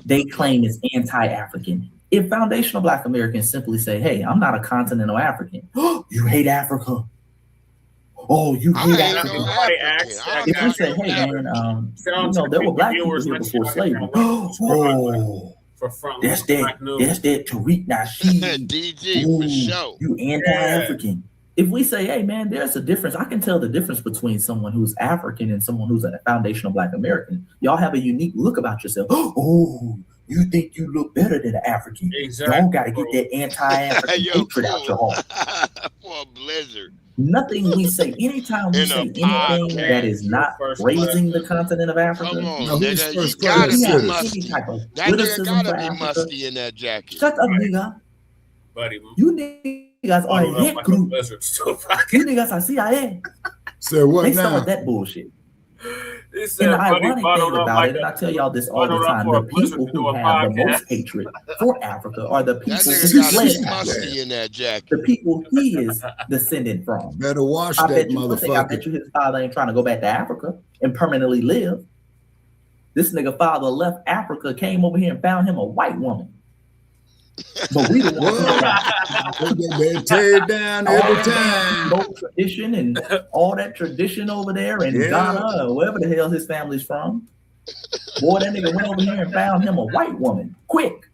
they claim is anti-African. If foundational Black Americans simply say, hey, I'm not a continental African. You hate Africa. Oh, you hate Africa. If we say, hey, man, there were Black people here before slavery. Oh, that's that Tariq Nasheed. DG, for sure. You anti-African. If we say, hey, man, there's a difference. I can tell the difference between someone who's African and someone who's a foundational Black American. Y'all have a unique look about yourself. Oh, you think you look better than an African. Exactly, y'all got to get that anti-African hatred out your heart. For a blizzard. Nothing we say, anytime we say anything that is not raising the continent of Africa, Come on, nigga, you gotta be musty. That nigga gotta be musty in that jacket. Shut up, nigga. Buddy, you niggas are a hit group. You niggas are CIA. So what they now? started that bullshit. And the ironic thing about it, and I tell y'all this all the time, the people who have the most hatred for Africa are the people who fled musty in that jacket. The people he is descended from. Better watch that motherfucker. I bet you his father ain't trying to go back to Africa and permanently live. This nigga father left Africa, came over here and found him a white woman. But we the ones they tear it down every time. Tradition and all that tradition over there in Ghana or wherever the hell his family's from. Boy, that nigga went over here and found him a white woman quick.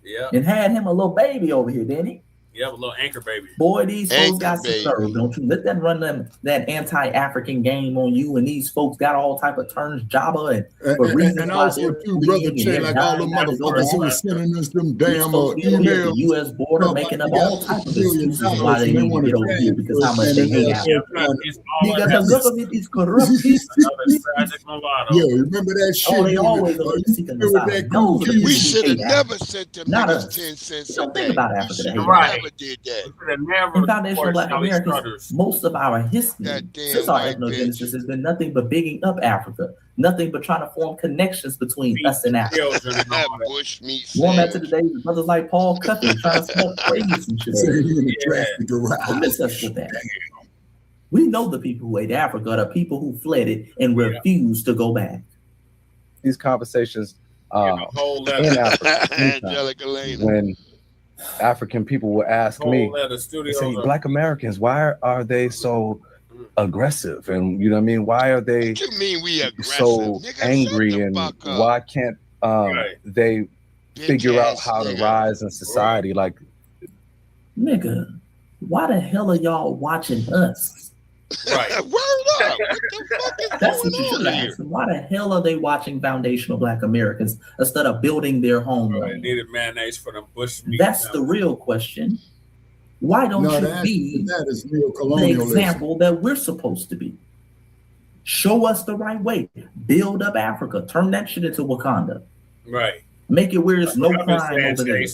Yeah. And had him a little baby over here, didn't he? You have a little anchor baby. Boy, these folks got some nerve, don't you? Let them run that anti-African game on you, and these folks got all type of terms, Jabba, and also too, brother Che, like all the motherfuckers who were sending us them damn emails. The U.S. border making up all type of excuses why they need to get over here because how much they hate Africa. The government is corrupt. Yeah, remember that shit? Oh, they always we should have never sent them niggas 10 cents a day. Think about Africa. Right. Did that. In foundational Black Americans, most of our history since our ethnogenesis has been nothing but bigging up Africa, nothing but trying to form connections between us and Africa. Going back to the days of brothers like Paul Cuffey trying to smoke crazy and shit. Miss us with that. We know the people who ate Africa are the people who fled it and refused to go back. These conversations in Africa, when African people will ask me, say, Black Americans, why are they so aggressive? And you know what I mean? Why are they so angry? And why can't they figure out how to rise in society? Like, nigga, why the hell are y'all watching us? Right. Word up. What the fuck is That's what you should ask. Why the hell are they watching foundational Black Americans instead of building their homeland? Needed mayonnaise for them bush meat. That's the real question. Why don't you be the example that we're supposed to be? Show us the right way. Build up Africa. Turn that shit into Wakanda. Right. Make it where there's no crime over there.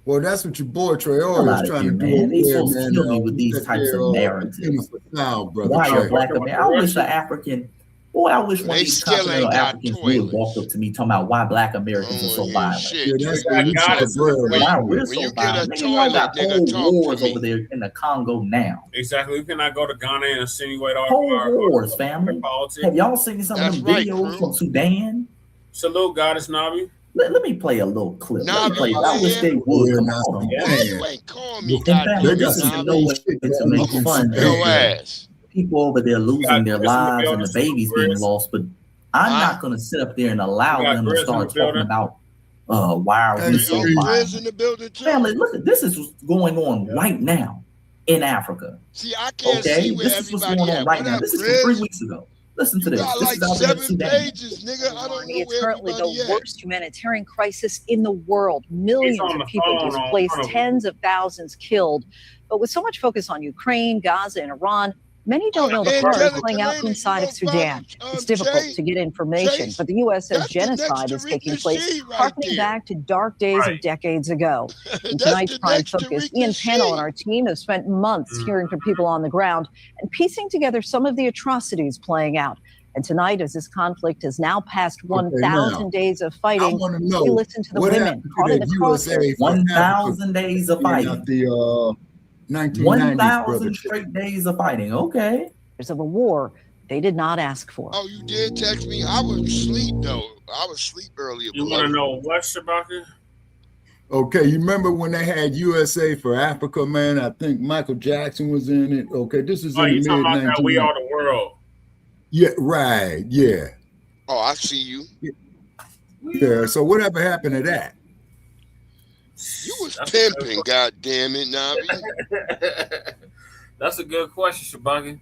Well, that's what your boy Traore is trying to do over These there, folks kill me with these types of narratives. Why are Black Americans? I wish an African Boy, I wish one of They these still continental ain't got Africans would walk up to me talking about why Black Americans are so violent. Shit. Yeah, that's what you should have Why we're When so you get a violent. Nigga, y'all got toilet, whole nigga, talk wars to me. over there in the Congo now. Exactly. We cannot go to Ghana and insinuate our Whole wars, family. politics. Have y'all seen some of them videos from Sudan? Salute, Goddess Nabi. Let me play a little clip. Let me play. Nabi, I wish they would come on. You ain't call me And family, goddamn this is no way Nabi. to make fun. Your ass. People over there losing their lives and the babies being lost, but I'm not going to sit up there and allow them to start talking about why are we so violent. Family, look, this is what's going on right now in Africa. See, I can't see where this is what's everybody going on at. right What now. up, This is Chris? from 3 weeks ago. Listen to this. Got This like is out there in 7 Sudan. pages, nigga. I don't know It's where currently everybody the at. worst humanitarian crisis in the world. Millions on of the people phone displaced, on- tens of thousands killed. But with so much focus on Ukraine, Gaza, and Iran, many don't know the horrors playing out inside of Sudan. It's difficult to get information, but the U.S. says genocide is taking place, harkening back to dark days of decades ago. In tonight's Prime Focus, Ian Pannell and our team have spent months hearing from people on the ground and piecing together some of the atrocities playing out. And tonight, as this conflict has now passed 1,000 days of fighting, we listen to the women caught in the crosshairs. 1,000 days of fighting. The 1990s, 1,000 straight days of fighting. Okay. Of a war they did not ask for. Oh, you did text me? I was asleep, though. I was asleep earlier. You want to know what, Shabaka? Okay, you remember when they had USA for Africa, man? I think Michael Jackson was in it. Okay, this is in the you talking about that We Are the World. Yeah, right. Yeah. Oh, I see you. Yeah. So whatever happened to that? You was pimping, goddamn it, Nabi. That's a good question, Shabaka.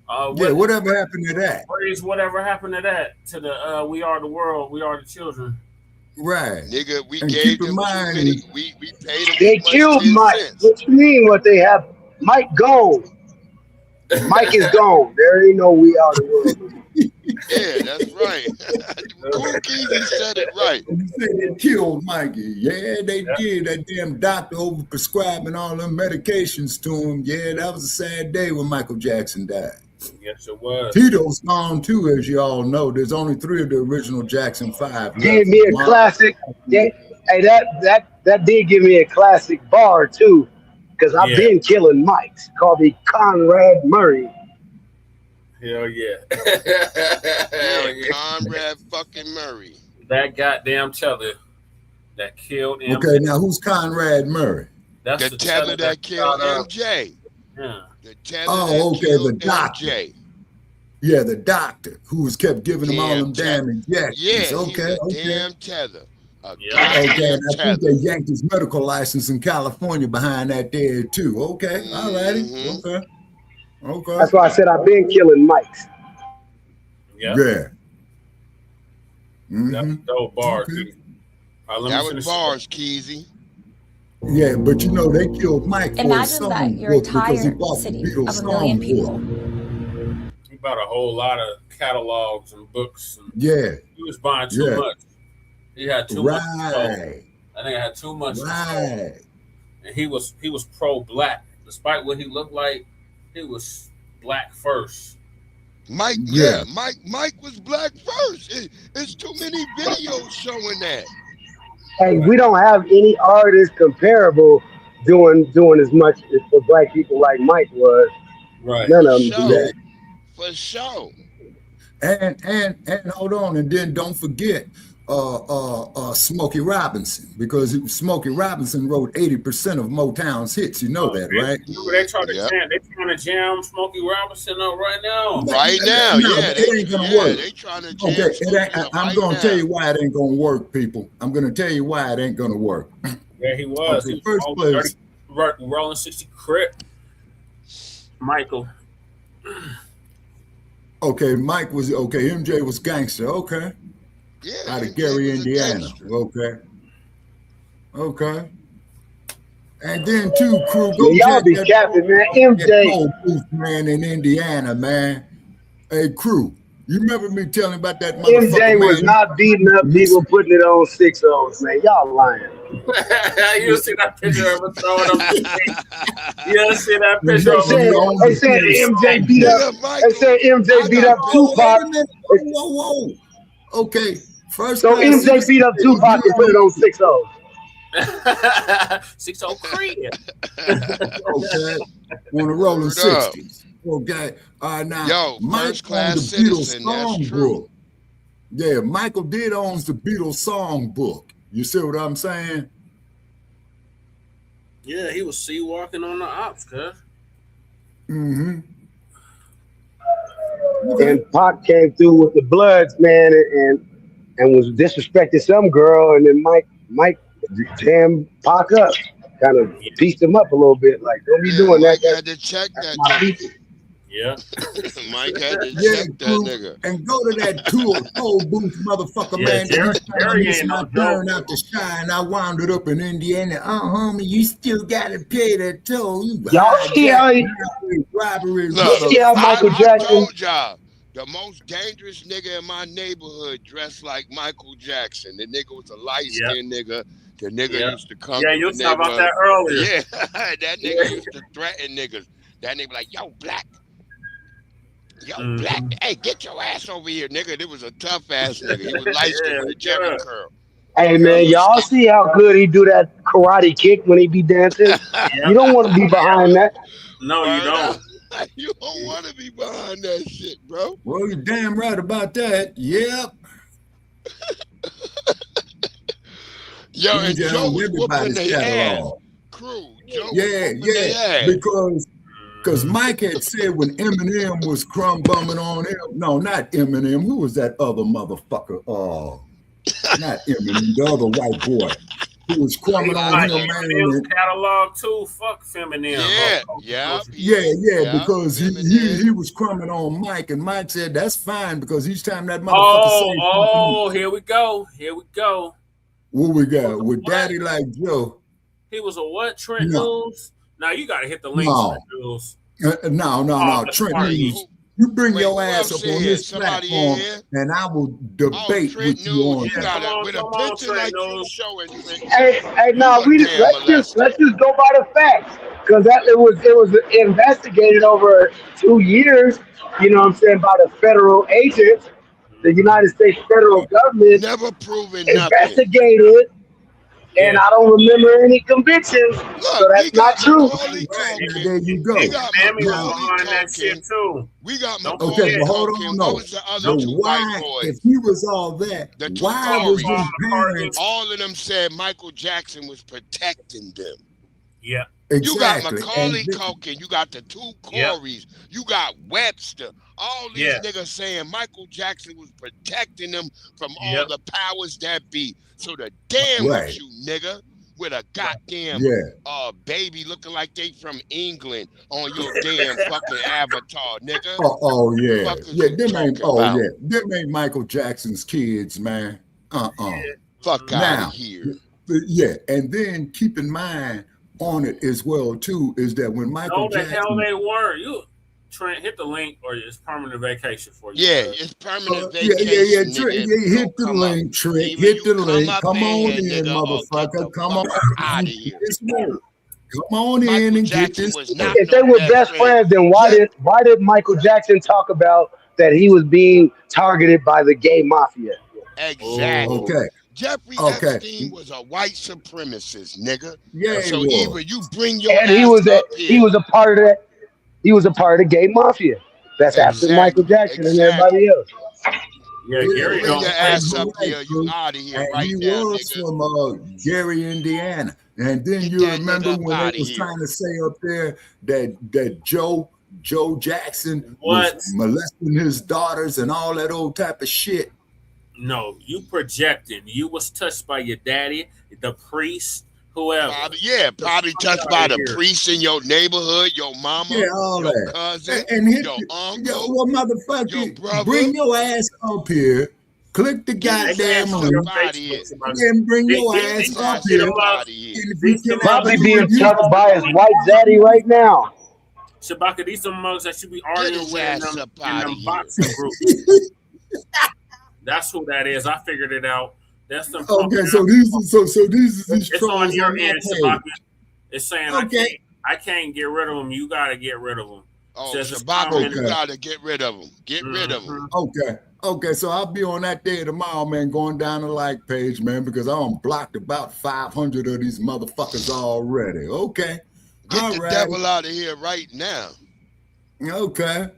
Whatever happened to that? Whatever happened to that? To the We Are the World, We Are the Children. Right. Nigga, we And gave keep in them mind, too many. We paid them. They killed Mike. What you mean? What they have? Mike gone. Mike is gone. There ain't no We Are the World. Yeah, that's right. Cool Keezy said it right. You say they killed Mikey. Yeah, they did. That damn doctor overprescribing all them medications to him. Yeah, that was a sad day when Michael Jackson died. Yes, it was. Tito's gone too, as you all know. There's only 3 of the original Jackson 5. Gave me a classic. Hey, that did give me a classic bar too, because I've been killing mics. Called me Conrad Murray. Hell yeah. Hell yeah. Conrad fucking Murray. That goddamn tether that killed MJ. Okay, now who's Conrad Murray? That's the tether that killed MJ. Yeah. The tether Oh, that okay, killed the doctor. MJ. Yeah, the doctor who was kept giving him all them damn injections. Yeah, okay, he's a damn tether. Okay, and I think they yanked his medical license in California behind that there too. Okay, all righty. Okay. Okay. That's why I said I've been killing mics. Yeah. Mm-hmm. That's dope bars. Okay. That was bars, Keezy. Yeah, but you know they killed Mike for his Imagine that song your book because he entire bought the city Beatles of a million songbook. He bought a whole lot of catalogs and books. And Yeah. He was buying too much. He had too much. Right. I think I had too much. Right. And he was pro-black. Despite what he looked like, he was black first. Mike, Yeah. Mike was black first. It's too many videos showing that. Hey, we don't have any artist comparable doing as much for black people like Mike was. Right. None of them do that. For sure. And hold on, and then don't forget Smokey Robinson, because Smokey Robinson wrote 80% of Motown's hits. You know that, right? They trying to jam Smokey Robinson up right now. Right now, yeah. It ain't gonna work. They trying to Okay, jam it ain't, I'm gonna tell you why it ain't gonna work, people. I'm gonna tell you why it ain't gonna work. Yeah, he was. Okay, He first was place. rolling 60 Crip. Michael. Okay, Mike was okay. MJ was gangster. Okay. Yeah. Out of Gary, Indiana. Okay. And then too, crew. Go y'all be capping, man. MJ, man, in Indiana, man. Hey, crew. You remember me telling about that MJ was not beating up people, putting it on 6-0s, man. Y'all lying. You see that picture of him throwing up the thing. You see that picture of him? They said MJ beat up. They said MJ beat up Tupac. Whoa. Okay. First so MJ beat up Tupac and put it on 6-0. 6-0 Creed. Okay. On the rolling 60s. Okay. Now, first class citizen. That's true. Yeah, Michael did owns the Beatles song book. You see what I'm saying? Yeah, he was walking on the ops, cuz. Mm-hmm. And Pac came through with the Bloods, man, and was disrespecting some girl, and then Mike jammed Pac up, kind of pieced him up a little bit, like, don't be doing that. Mike had to check that nigga. Yeah. Mike had to check that nigga. And go to that toll booth, motherfucker, man. Jerry ain't my no turn out to shine. I wound it up in Indiana. Homie, you still gotta pay that toll. Y'all see how robbery. Michael Jackson. I told y'all, the most dangerous nigga in my neighborhood dressed like Michael Jackson. The nigga was a light-skinned nigga. The nigga used to come. Yeah, you was talking about that earlier. Yeah, that nigga used to threaten niggas. That nigga like, yo, Blacc. Yo, Blacc, hey, get your ass over here, nigga. It was a tough ass nigga. He was light skinned with a Jerry curl. Hey man, y'all see how good he do that karate kick when he be dancing? You don't want to be behind that. No, you don't. You don't want to be behind that shit, bro. Well, you're damn right about that. Yep. Yo, and Joe was whooping their ass. Crew, Joe was whooping their ass. Because Mike had said when Eminem was crumb bumming on him. No, not Eminem. Who was that other motherfucker? Not Eminem, the other white boy. Who was crumbing on him, man. Catalog too. Fuck Eminem. Yeah, because he was crumbing on Mike, and Mike said that's fine because each time that motherfucker here we go. What we got? With Daddy Like Joe. He was a what? Trent News? Now you gotta hit the link. No. Trent News. You bring your ass up on this platform, and I will debate with you on that. Let's just go by the facts, because it was investigated over 2 years. You know what I'm saying, by the federal agents, the United States federal government. Never proven investigated. And I don't remember any convictions, so that's not true. There you go. We got that shit too. We got okay, but hold on. No. Why, if he was all that, why was his parents? All of them said Michael Jackson was protecting them. Yeah. Exactly. You got Macaulay Culkin, you got the two Coreys, you got Webster. All these niggas saying Michael Jackson was protecting them from all the powers that be. So the damn with you, nigga, with a goddamn baby looking like they from England on your damn fucking avatar, nigga. Them ain't Michael Jackson's kids, man. Fuck out of here. Yeah, and then keep in mind on it as well too is that when Michael Jackson, the hell they were. Trent, hit the link, or it's permanent vacation for you. Yeah, it's permanent vacation. Hit the link, Trent. Hit the link. Come on in, motherfucker. Come on out of here. Come on in and get this. If they were best friends, then why did Michael Jackson talk about that he was being targeted by the gay mafia? Exactly. Okay. Jeffrey Epstein was a white supremacist, nigga. Yeah. So either you bring your and he was a part of that. He was a part of the gay mafia. That's after Michael Jackson and everybody else. Yeah, Gary, bring your ass up here. You out of here right now, nigga. He was from Gary, Indiana. And then you remember when they was trying to say up there that Joe Jackson was molesting his daughters and all that old type of shit. No, you projecting. You was touched by your daddy, the priest, whoever. Probably touched by the priest in your neighborhood, your mama, all your that. cousin, and your uncle, motherfucker, your brother. Bring your ass up here. Click the goddamn link and bring your ass up here. Probably being touched by his white zaddy right now. Shabaka, these are mugs that should be arguing with in them boxing groups. That's who that is. I figured it out. That's the okay. So these is these it's trolls on your on end, my page. It's saying Okay. I can't get rid of them. You gotta get rid of them. Oh, Says it's Shabaka, you gotta get rid of them. Get rid of them. Okay. So I'll be on that day tomorrow, man, going down the like page, man, because I'm blocked about 500 of these motherfuckers already. Okay. Get the devil out of here right now. Okay.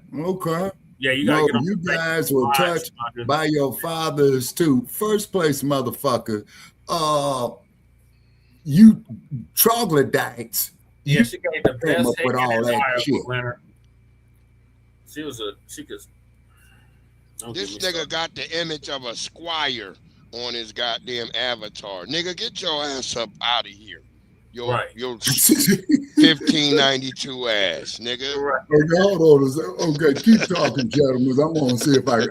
Yeah, you gotta get on you the guys were touched by your fathers too. First place, motherfucker. You troglodytes. Yeah, she gave the came best up with all that shit. Winner. She could. This nigga got the image of a squire on his goddamn avatar. Nigga, get your ass up out of here. Your 1592 ass, nigga. Okay, hold on. Okay, keep talking, gentlemen. I'm gonna see if I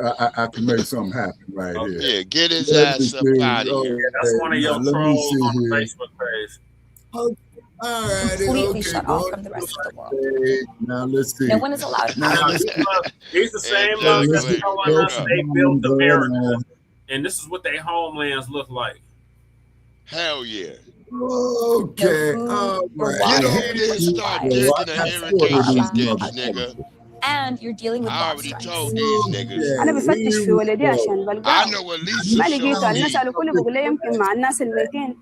can make something happen right here. Yeah, get his ass up out of here. That's one of your trolls on the Facebook page. All right, completely shut off from the rest of the world. Now let's see. No one is allowed. These the same mugs that telling us they built America, and this is what their homelands look like. Hell yeah. Okay. Get over there and start digging a irrigation ditch, nigga. And you're dealing with I already told these niggas. انا بفتش في ولدي عشان بلقاه. I know at least ما لقيته الناس قالوا كله بيقول لي يمكن مع الناس البيتين.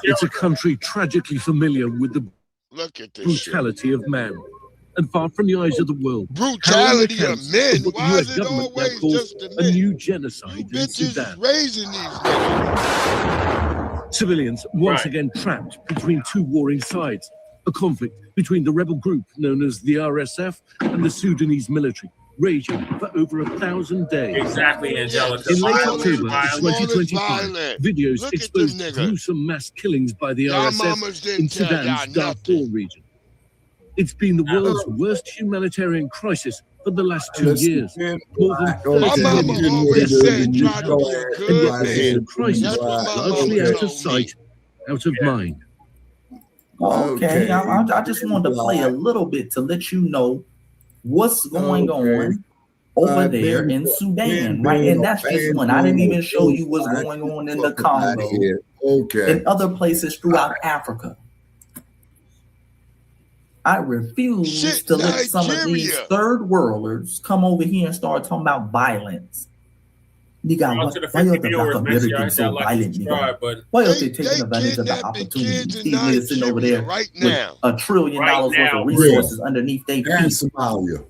It's a country tragically familiar with the brutality of man. And far from the eyes of the world, brutality of men. Why is it always just the men? A new genocide in Sudan. Raising these niggas. Civilians once again trapped between two warring sides. A conflict between the rebel group known as the RSF and the Sudanese military, raging for over 1,000 days. Exactly, Angelica. In late October 2025, videos exposed gruesome mass killings by the RSF in Sudan's Darfur region. It's been the world's worst humanitarian crisis for the last 2 years. More than 30 million a crisis largely out of sight, out of mind. Okay, I just wanted to play a little bit to let you know what's going on over there in Sudan, right? And that's just one. I didn't even show you what's going on in the Congo, and other places throughout Africa. I refuse to let some of these third worlders come over here and start talking about violence. Nigga, why are the Black Americans so violent, nigga? Why are they taking advantage of the opportunity? These niggas sitting over there with $1 trillion worth of resources underneath their feet. Somalia.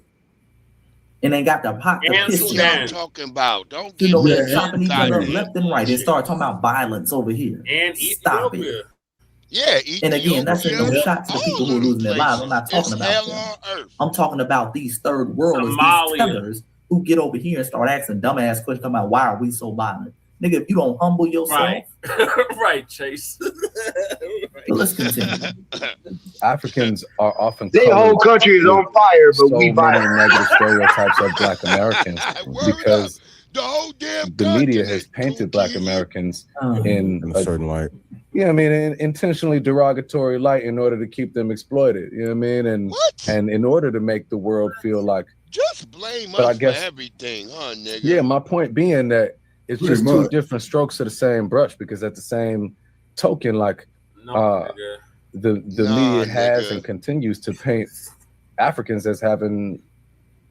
And they got the pot to piss you I'm talking about. Don't you get know, they're chopping each other left and right and start talking about violence over here. And stop it. Yeah, and again, that's in no shot to the people who are losing their lives. I'm not talking about them. I'm talking about these third worlders, these tellers who get over here and start asking dumbass questions about why are we so violent. Nigga, if you don't humble yourself. Right, right, Chase. So let's continue. Africans are often their whole country is on fire, but so we many violent. negative stereotypes of Black Americans because the media has painted Black Americans in a certain light. Yeah, I mean, in intentionally derogatory light in order to keep them exploited. You know what I mean? And in order to make the world feel like just blame us for everything, huh, nigga? Yeah, my point being that it's just two different strokes of the same brush, because at the same token, like the media has and continues to paint Africans as having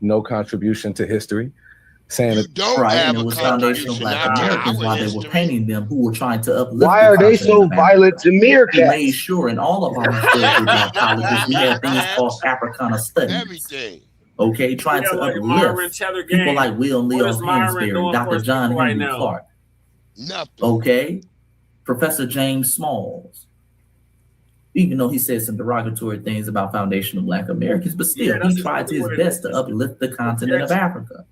no contribution to history, saying you don't and it was foundational Black Americans while they were painting them who were trying to uplift. Why are they so violent to meerkats? We made sure in all of our historical colleges we had things called Africana studies. Everything. Okay, trying to uplift people like Will Leo Hansberry, Dr. John Henry Clark. Nothing. Okay, Professor James Smalls. Even though he said some derogatory things about foundational Black Americans, but still he tried his best to uplift the continent of Africa.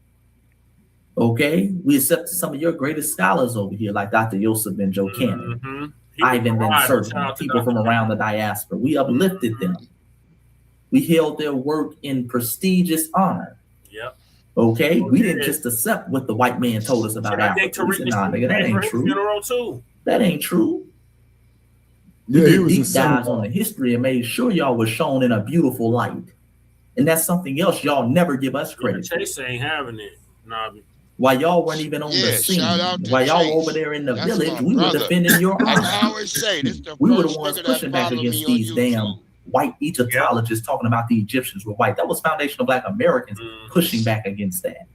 Okay, we accepted some of your greatest scholars over here, like Dr. Yosef Ben Jokanan, Ivan Ben Servan, people from around the diaspora. We uplifted them. We held their work in prestigious honor. Yep. Okay, we didn't just accept what the white man told us about Africa. We said, nah, nigga, that ain't true. That ain't true. We did deep dives on the history and made sure y'all was shown in a beautiful light. And that's something else y'all never give us credit for. Chase ain't having it. Nah, While y'all weren't even on the scene, while y'all were over there in the village, we were defending your honor. I always say, this the we were the first ones nigga pushing back against these damn white Egyptologists talking about the Egyptians were white. That was foundational Black Americans pushing back against that.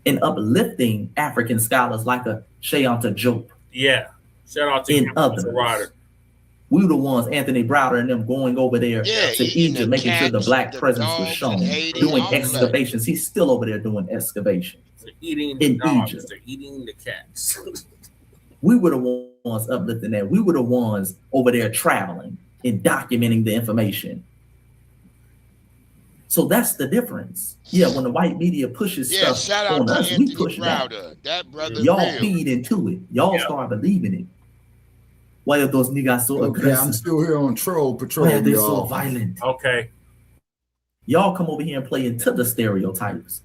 And uplifting African scholars like a Shayanta Jope. Yeah. Shout out to in others. We were the ones, Anthony Browder and them, going over there to Egypt, making sure the Black presence was shown, doing excavations. He's still over there doing excavations. They're eating the dogs. Egypt. They're eating the cats. We were the ones uplifting that. We were the ones over there traveling and documenting the information. So that's the difference. Yeah, when the white media pushes stuff on us, we push back. Y'all feed into it. Y'all start believing it. Why are those niggas so aggressive? I'm still here on Troll Patrol. Why are they so violent? Okay. Y'all come over here and play into the stereotypes.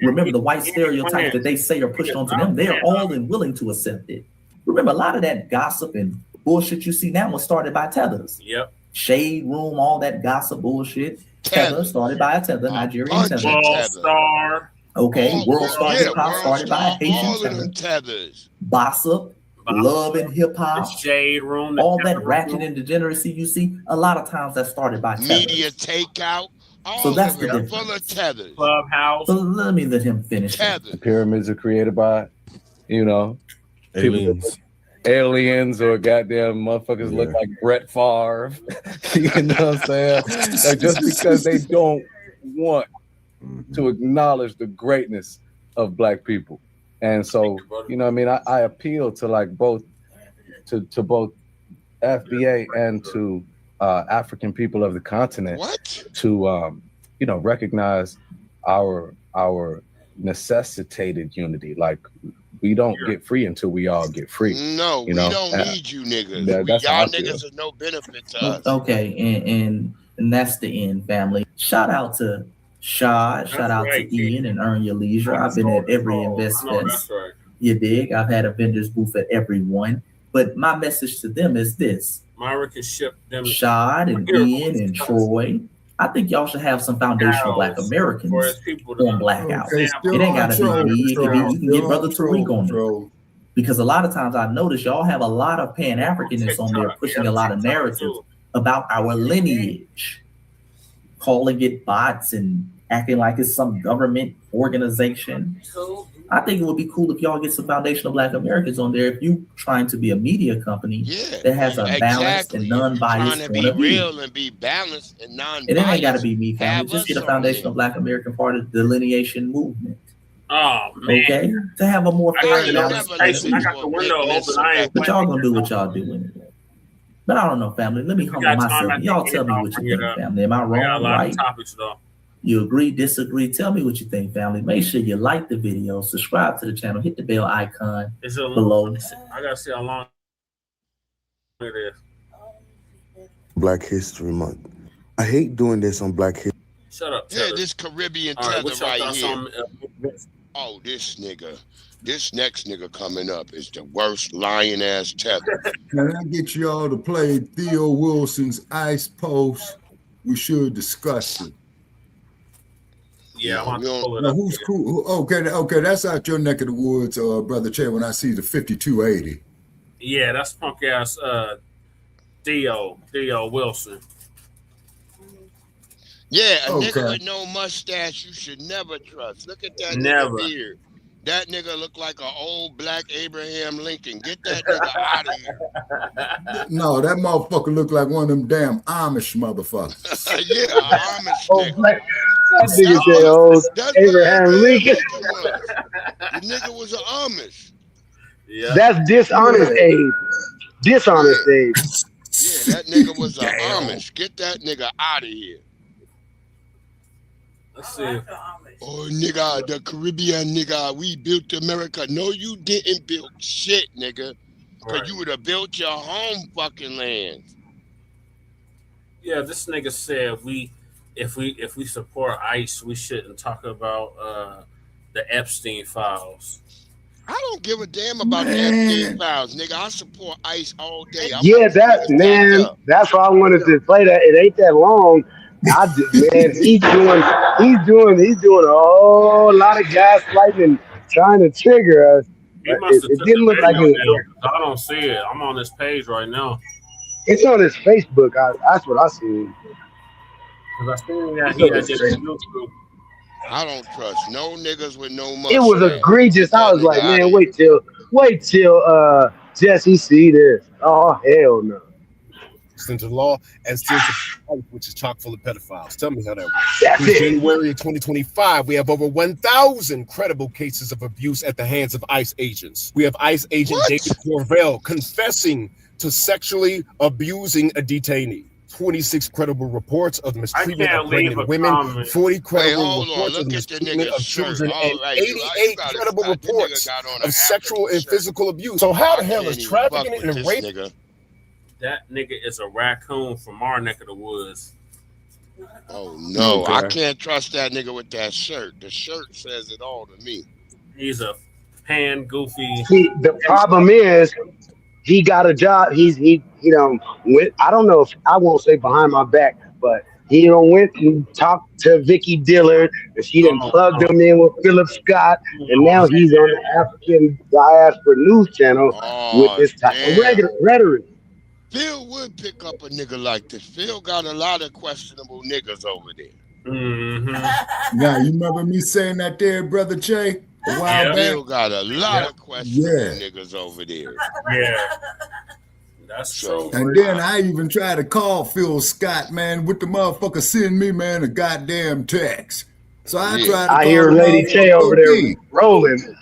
Remember the white stereotypes that they say are pushed onto them, they're all willing to accept it. Remember, a lot of that gossip and bullshit you see now was started by tethers. Yep. Shade Room, all that gossip bullshit. Tether started by a tether, Nigerian tether. World Star. Okay, World Star Hip Hop started by a Haitian tether. Bossip, Love and Hip Hop. Shade Room. All that ratchet and degeneracy you see, a lot of times that started by tethers. Media takeout. So that's the difference. Full of tethers. Clubhouse. So let me let him finish. The pyramids are created by, aliens or goddamn motherfuckers look like Brett Favre. You know what I'm saying? Like, just because they don't want to acknowledge the greatness of Black people. And so, I appeal to both FBA and to African people of the continent to recognize our necessitated unity. Like, we don't get free until we all get free. No, we don't need you niggas. Y'all niggas are no benefit to us. Okay, and that's the end, family. Shout out to Shad, shout out to Ian and Earn Your Leisure. I've been at every investment. You dig? I've had a vendor's booth at every one. But my message to them is this. Myra can ship them. Shad and Ian and Troy. I think y'all should have some foundational Black Americans on Blackout. It ain't gotta be me. You can get Brother Tariq on there. Because a lot of times I notice y'all have a lot of Pan-Africanists on there pushing a lot of narratives about our lineage, calling it bots and acting like it's some government organization. I think it would be cool if y'all get some foundational Black Americans on there if you trying to be a media company that has a balanced and non-biased point of view. Real and be balanced and non-biased. And it ain't got to be me, family. Just get a foundational Black American part of the delineation movement. Oh, man. Okay? To have a more fair and balanced. I got the window open. But y'all gonna do what y'all do anyway. But I don't know, family. Let me humble myself. Y'all tell me what you think, family. Am I wrong? Right? Topics, though. You agree, disagree? Tell me what you think, family. Make sure you like the video, subscribe to the channel, hit the bell icon below. I gotta see how long it is. Black History Month. I hate doing this on Black History. Shut up. Yeah, this Caribbean tether right here. Oh, this nigga. This next nigga coming up is the worst lying ass tether. Can I get y'all to play Theo Wilson's Ice Post? We should discuss it. Yeah, I'm pull it now, up. who's cool? Okay, that's out your neck of the woods, Brother Che, when I see the 5280. Yeah, that's punk ass Theo Wilson. Yeah, a nigga with no mustache you should never trust. Look at that nigga beard. That nigga look like an old black Abraham Lincoln. Get that nigga out of here. No, that motherfucker look like one of them damn Amish motherfuckers. Yeah, Amish nigga. Black. That nigga said old Abraham Lincoln. The nigga was an Amish. Yeah. That's dishonest, Abe. Dishonest, Abe. Yeah, that nigga was an Amish. Get that nigga out of here. Let's see. Oh, nigga, the Caribbean nigga, we built America. No, you didn't build shit, nigga. Because you would have built your home fucking land. Yeah, this nigga said if we support ICE, we shouldn't talk about the Epstein files. I don't give a damn about the Epstein files, nigga. I support ICE all day. That's why I wanted to play that. It ain't that long, Man, he's doing a whole lot of gaslighting and trying to trigger us. He must have It took didn't the look like video it. down. I don't see it. I'm on this page right now. It's on his Facebook. That's what I see. Because I seen that he had just YouTube. I don't trust no niggas with no mustache. It was egregious. I was like, man, wait till Jesse see this. Oh hell no. Central law and central life, which is chock full of pedophiles. Tell me how that works. That's Since it. January of 2025, we have over 1,000 credible cases of abuse at the hands of ICE agents. We have ICE agent David Corvell confessing to sexually abusing a detainee. 26 credible reports of mistreatment of pregnant women, 40 credible reports of mistreatment of children, and 88 credible reports of sexual and physical abuse. So how the hell is trafficking and rape? That nigga is a raccoon from our neck of the woods. Oh no, okay. I can't trust that nigga with that shirt. The shirt says it all to me. He's a pan goofy. See, the problem is he got a job. He went. I don't know if I won't say behind my back, but he went and talked to Vicky Dillard, and she done plugged him in with Philip Scott, and now he's on the African Diaspora News Channel with this type of rhetoric. Phil would pick up a nigga like this. Phil got a lot of questionable niggas over there. Mm-hmm. Now, you remember me saying that there, Brother Che, a while back? Phil got a lot of questionable niggas over there. Yeah. That's so. And then I even tried to call Phil Scott, man, with the motherfucker send me, man, a goddamn text. So I tried to call hear Lady Che over there rolling.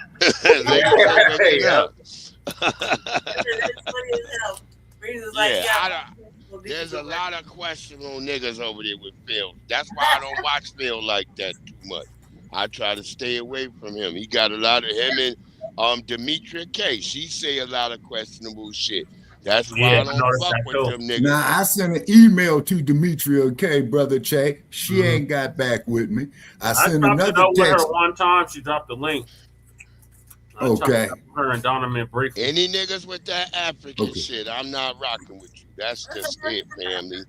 There's a lot of questionable niggas over there with Phil. That's why I don't watch Phil like that too much. I try to stay away from him. He got a lot of him and Demetria K. She say a lot of questionable shit. That's why I don't fuck with them niggas. Now I sent an email to Demetria K, Brother Che. She ain't got back with me. I sent another text. With her one time. She dropped the link. Okay. Her and Donovan briefly. Any niggas with that African shit, I'm not rocking with you. That's just it, family.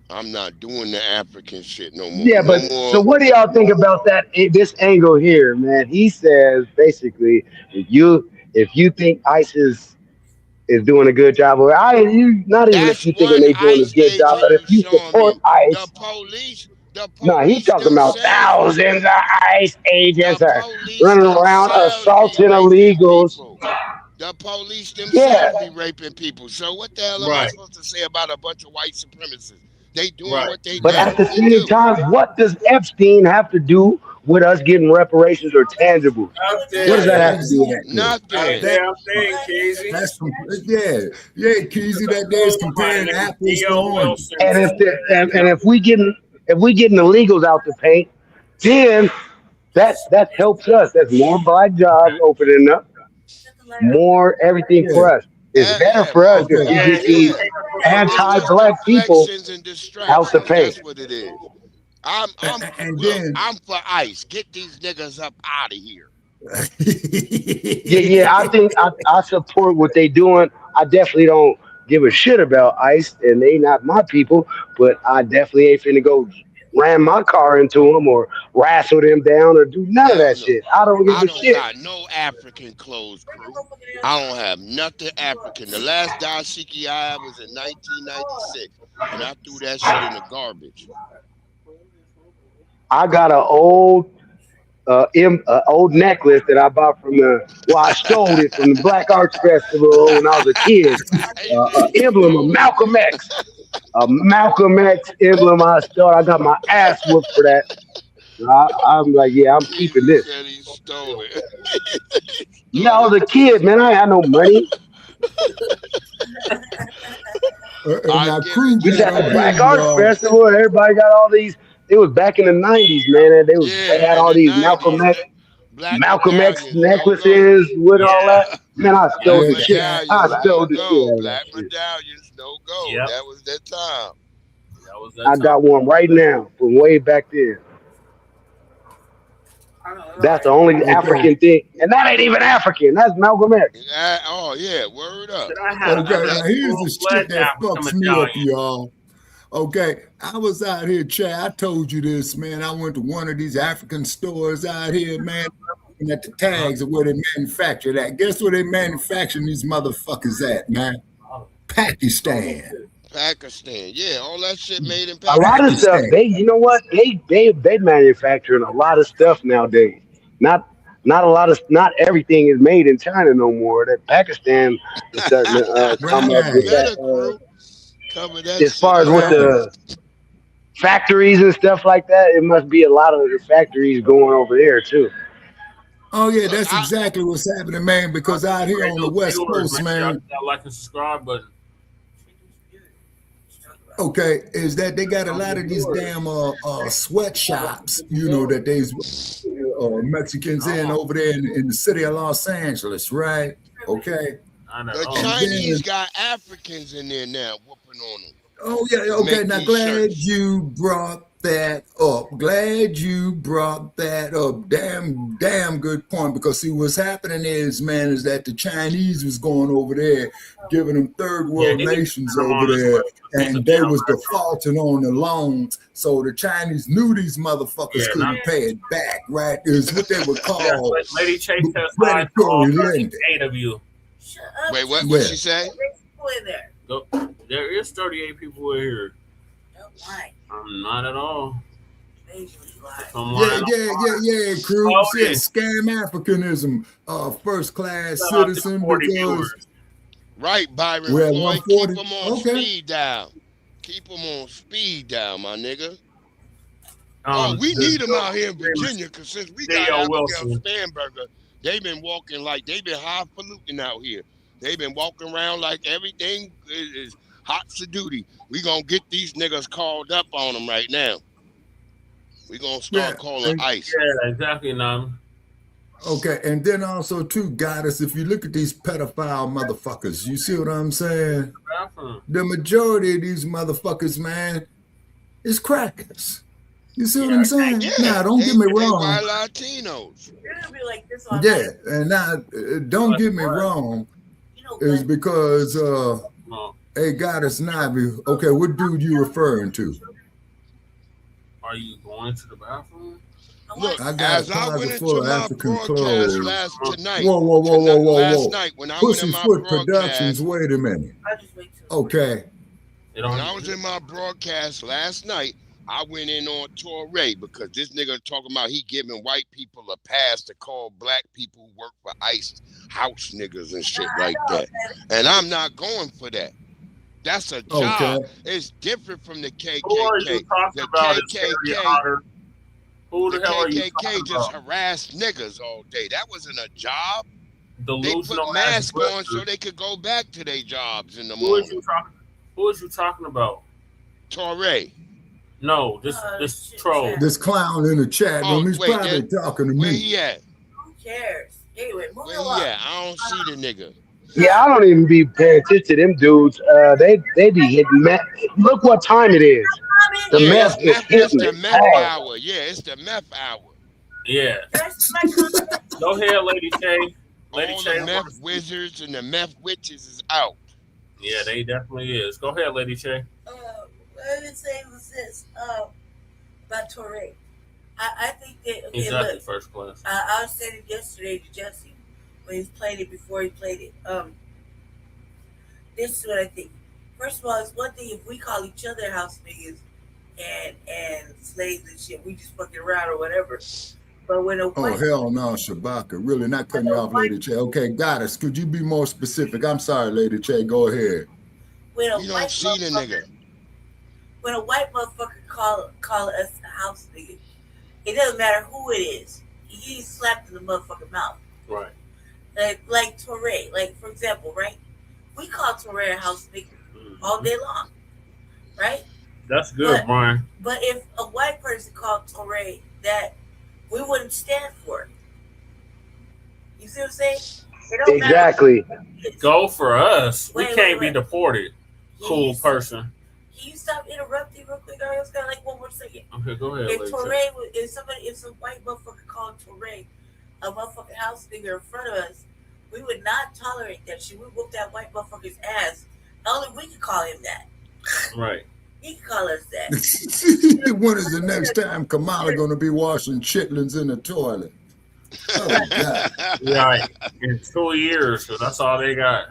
I'm not doing the African shit no more. Yeah, but so what do y'all think about that? This angle here, man. He says basically, if you think ISIS is doing a good job, or not even if you think they're doing a good job, but if you support ICE, the police. No, he's talking about thousands of ICE agents are running around assaulting illegals. The police themselves be raping people. So what the hell am I supposed to say about a bunch of white supremacists? They doing what they do. But at the same time, what does Epstein have to do with us getting reparations or tangibles? What does that have to do with that? Nothing. That's Keezy. That there's comparing apples to oranges. And if we getting illegals out the paint, then that helps us. That's more black jobs opening up, more everything for us. It's better for us if we get these anti-black people out the paint. That's what it is. I'm for ICE. Get these niggas up out of here. I think I support what they doing. I definitely don't give a shit about ICE, and they not my people, but I definitely ain't finna go ram my car into them or wrestle them down or do none of that shit. I don't give a shit. I don't got no African clothes, crew. I don't have nothing African. The last dashiki I had was in 1996, and I threw that shit in the garbage. I got an old necklace that I bought from I stole it from the Black Arts Festival when I was a kid. Emblem of Malcolm X. A Malcolm X emblem I stole. I got my ass whooped for that. I'm like, I'm keeping this. He stole it. Yeah, I was a kid, man. I ain't had no money. We had the Black Arts Festival, and everybody got all these. It was back in the 90s, man, and they had all these Malcolm X necklaces with all that. Man, I stole the shit. I stole the shit. Black medallions, no go. Yep. That was that time. I got one right now from way back then. That's the only African thing, and that ain't even African. That's Malcolm X. Word up. Here's the shit that fucks me up, y'all. Okay, I was out here, Chad. I told you this, man. I went to one of these African stores out here, man, looking at the tags of where they manufacture that. Guess where they manufacturing these motherfuckers at, man? Pakistan. Pakistan, yeah, all that shit made in A lot of stuff. Pakistan. You know what? They manufacturing a lot of stuff nowadays. Not a lot of, not everything is made in China no more. That Pakistan is starting to come up with that. As far as with the factories and stuff like that, it must be a lot of the factories going over there too. Oh yeah, that's exactly what's happening, man. Because out here on the West Coast, man. Like and subscribe button. Okay, is that they got a lot of these damn sweatshops, you know, that there's Mexicans in over there in the city of Los Angeles, right? Okay. The Chinese got Africans in there now whooping on them. Oh yeah, okay. Now glad you brought that up. Glad you brought that up. Damn good point. Because see, what's happening is, man, is that the Chinese was going over there, giving them third world nations over there, and they was defaulting on the loans. So the Chinese knew these motherfuckers couldn't pay it back. Right? Is what they would call Lady Chase has predatory lending. 38 of you. Wait, what did she say? There is 38 people in here. I'm not at all. Yeah, crew. Yeah, scam Africanism, first class citizen. Because right, Byron. We're at Boy, 140. keep them on speed dial. Keep them on speed dial, my nigga. We need them out here in Virginia because since we got Abigail Spanberger, they've been walking like they've been highfalutin out here. They've been walking around like everything is hot to duty. We gonna get these niggas called up on them right now. We gonna start calling ICE. Yeah, exactly, Nam. Okay, and then also too, Goddess, if you look at these pedophile motherfuckers, you see what I'm saying? The majority of these motherfuckers, man, is crackers. You see what I'm saying? Yeah, now, don't get me wrong. White Latinos. Yeah, and now, don't get me wrong. Is because, hey, Goddess Navi, okay, what dude you referring to? Are you going to the bathroom? Look, I got as a I went closet into full of my African broadcast clothes. last Whoa. night when I went in my Pussyfoot broadcast, Productions, wait a minute. Okay. when I was in my broadcast last night, I went in on Toure because this nigga talking about he giving white people a pass to call black people who work for ICE house niggas and shit like that. And I'm not going for that. That's a job. Okay. It's different from the KKK. Who are you talking The about? KKK, Who the hell are you KKK talking just about? harassed niggas all day. That wasn't a job. They Delusional put masks on so they could go back to their jobs in the morning. Who is you talking about? Toure. No, this troll. This clown in the chat room, he's probably talking to Where me. he at? Who cares? Anyway, move Where along. he at? I don't see the nigga. Yeah, I don't even be paying attention to them dudes. They be hitting meth. Look what time it is. The meth is It's hitting the it meth hard. hour. Yeah, it's the meth hour. Yeah. Go ahead, Lady Shay. Lady All Shay. the meth wizards and the meth witches is out. Yeah, they definitely is. Go ahead, Lady Shay. What did say was this about Toure? I think that okay, He's not look, in first class. I was saying it yesterday to Jesse when he played it before he played it. This is what I think. First of all, it's one thing if we call each other house niggas and slaves and shit, we just fucking around or whatever. But when a Oh, hell no, Shabaka. Really not cutting you off, Lady Che. Okay, Goddess, could you be more specific? I'm sorry, Lady Che. Go ahead. when a You don't white see the nigga. when a white motherfucker call us a house nigga, it doesn't matter who it is. He gets slapped in the motherfucking mouth. Right. Like Toure, like for example, right? We call Toure a house nigga all day long, right? That's good, Brian. But if a white person called Toure that, we wouldn't stand for it. You see what I'm saying? It don't Exactly. matter. Go for us. We Wait, can't wait. be deported. Cool person. Can you stop interrupting real quick? I was got like one more second. Okay, go ahead, If Lady Toure, Shay. if some white motherfucker called Toure a motherfucking house nigga in front of us, we would not tolerate that shit. We whoop that white motherfucker's ass. Only we could call him that. Right. He can call us that. When is the next time Kamala going to be washing chitlins in the toilet? Oh, God. Right. In 2 years, so that's all they got.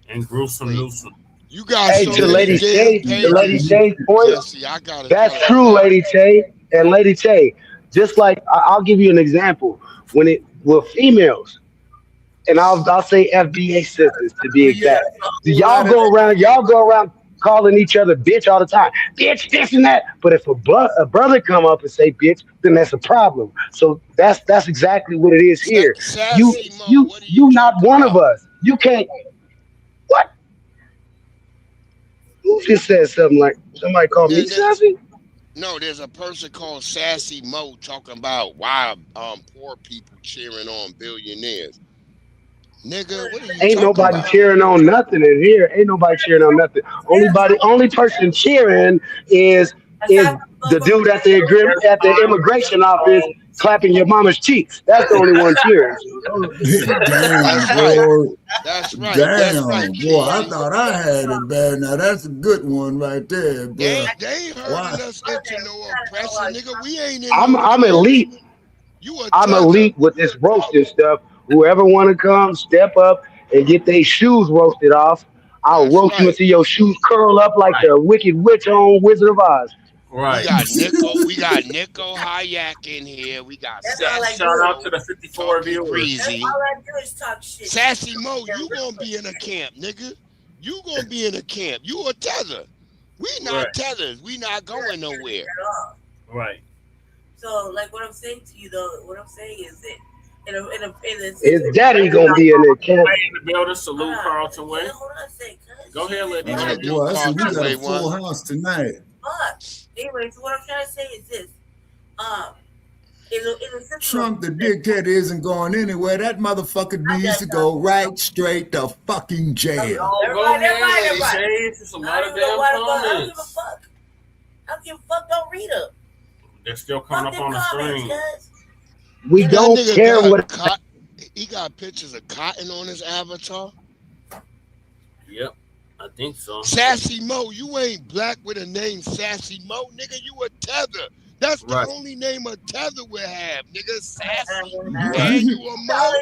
And gruesome Newsom. You got Hey, so to many Lady damn Tay, to Lady pages. Tay's point, Jesse, I gotta that's tell true, you. Lady Tay. And Lady Tay, just like I'll give you an example. When it with females, and I'll say FBA sisters to be exact. Y'all go around calling each other bitch all the time. Bitch, this and that. But if a brother come up and say bitch, then that's a problem. So that's exactly what it is here. You not one of us. You can't. What? Who just said something like somebody called me sassy? No, there's a person called Sassy Mo talking about why poor people cheering on billionaires. Nigga, what are you Ain't talking nobody about? cheering on nothing in here. Ain't nobody cheering on nothing. Only person cheering is the dude at the immigration office clapping your mama's cheeks. That's the only one cheering. Damn, boy. That's right. Damn, boy. I thought I had it bad. Now that's a good one right there, bro. They ain't hurting us into no oppression, nigga. We ain't in I'm elite. I'm elite with this roasting stuff. Whoever want to come, step up and get their shoes roasted off. I'll roast you until your shoes curl up like the Wicked Witch on Wizard of Oz. Right. We got Nico Hayek in here. We got Shout out to the 54 viewers. Breezy. All I do is talk shit. Sassy Mo, you gonna be in a camp, nigga. You gonna be in a camp. You a tether. We not tethers. We not going nowhere. Right. So, like, what I'm saying to you, though, what I'm saying is that His daddy gonna be in the camp. In the building, salute Carlton Way. Go ahead, lady. Boy, I said we got a full house tonight. But anyway, so what I'm trying to say is this: Trump, the dickhead, isn't going anywhere. That motherfucker needs to go right straight to fucking jail. Everybody. It's a lot of damn comments. I don't give a fuck. Don't read them. They're still coming up on the screen. We don't care what. He got pictures of cotton on his avatar. Yep, I think so. Sassy Mo, you ain't black with a name Sassy Mo, nigga. You a tether. That's the only name a tether will have, nigga. Sassy. And you a Mo.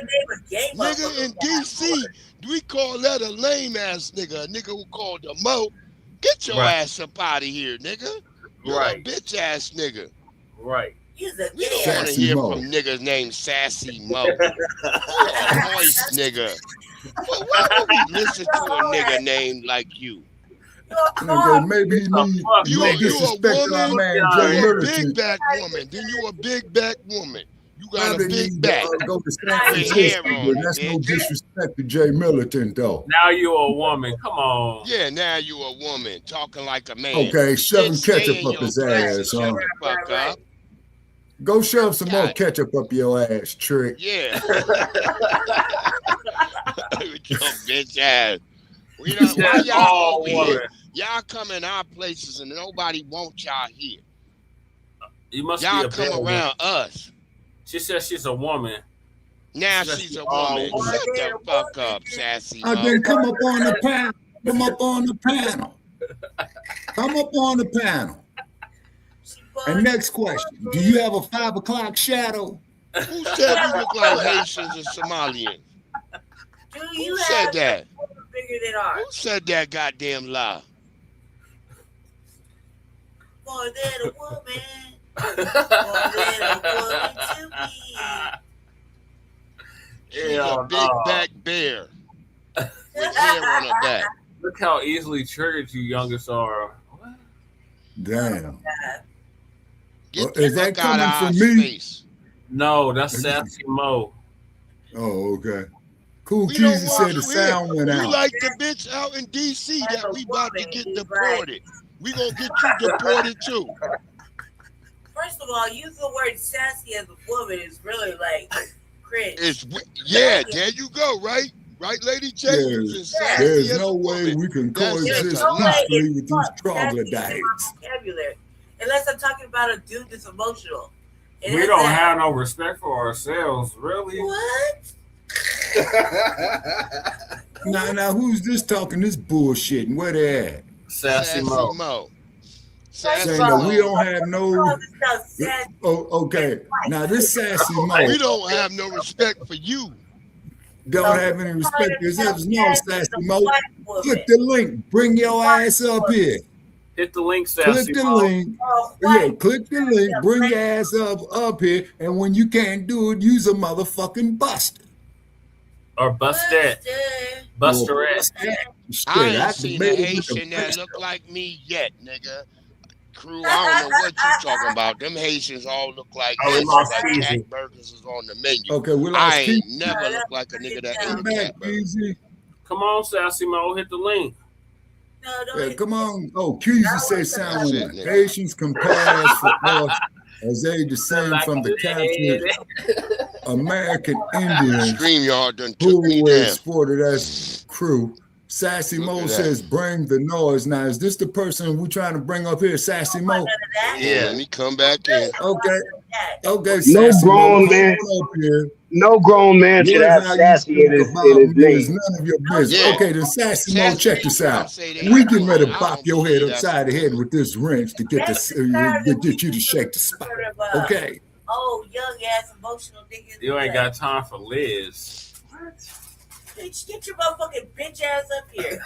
Nigga, in DC, we call that a lame ass nigga. A nigga who called a Mo. Get your ass up out of here, nigga. You're a bitch ass nigga. Right. We don't want to hear from niggas named Sassy Mo. You a moist nigga. Why would we listen to a nigga named like you? Okay, maybe he needs you disrespect a our woman, man, you Jay a Middleton. big back woman. Then you a big back woman. You got Probably a big need back. to go to San With Francisco, hair on but it, that's no bitch. disrespect to Jay Middleton, though. Now you a woman. Come on. Yeah, now you a woman talking like a man. Okay, shoving Bitch, stay ketchup in up your his place ass, and huh? shut the fuck up. Go shove some more ketchup up your ass, trick. Yeah. With your bitch ass. We don't, why y'all over here? Y'all come in our places and nobody wants y'all here. You must y'all be a come bad around woman. us. She says she's a woman. Now she's a woman. Shut the fuck up, Sassy Mo. Then come up on the panel. Come up on the panel. Come up on the panel. And next question: do you have a 5 o'clock shadow? Who said we look like Haitians and Somalians? Who said that? Who said that goddamn lie? More than a woman. More than a woman to me. She's a big back bear with hair on her back. Look how easily triggered you youngest are. Damn. Is that coming from me? Space. No, that's Sassy Mo. Oh, okay. Cool. We don't Keezy want said the you here. sound went We out. like the bitch out in DC that we about to get deported. We gonna get you deported too. First of all, use the word sassy as a woman is really like cringe. There you go, right? Right, Lady J? There's no way we can coexist peacefully with these troglodytes. Vocabulary. Unless I'm talking about a dude that's emotional. And We don't have no respect for ourselves, really. What? Now, who's this talking this bullshit and where they at? Sassy Mo. saying that we don't have no. Oh, okay. Now this Sassy Mo. We don't have no respect for you. Don't have any respect for yourself. No, Sassy Mo. Click the link. Bring your ass up here. Hit the link, Sassy Click the Mo. link. Yeah, click the link. Bring your ass up here. And when you can't do it, use a motherfucking buster. Or Buster ass. I ain't seen a Haitian that look like me yet, nigga. Crew, I don't know what you talking about. Them Haitians all look like cat burgers is on the menu. Okay, I ain't never look like a nigga that ate a cat burger. Come on, Sassy Mo, hit the link. Yeah, come on. Oh, Keezy say sound like Haitians compares for us as they descend from the captured American Indians who were exported as crew. Sassy Mo says, bring the noise. Now, is this the person we're trying to bring up here, Sassy Mo? Yeah, let me come back in. Okay. Okay, no Sassy grown Mo, man. up here. No grown man should have Sassy in his name. None of your business. Yeah. Okay, then Sassy Mo, check this out. We getting ready to pop your head upside the head with this wrench to get get you to shake the spot. Okay. Oh, young ass emotional niggas. You ain't got time for Liz. Bitch, get your motherfucking bitch ass up here.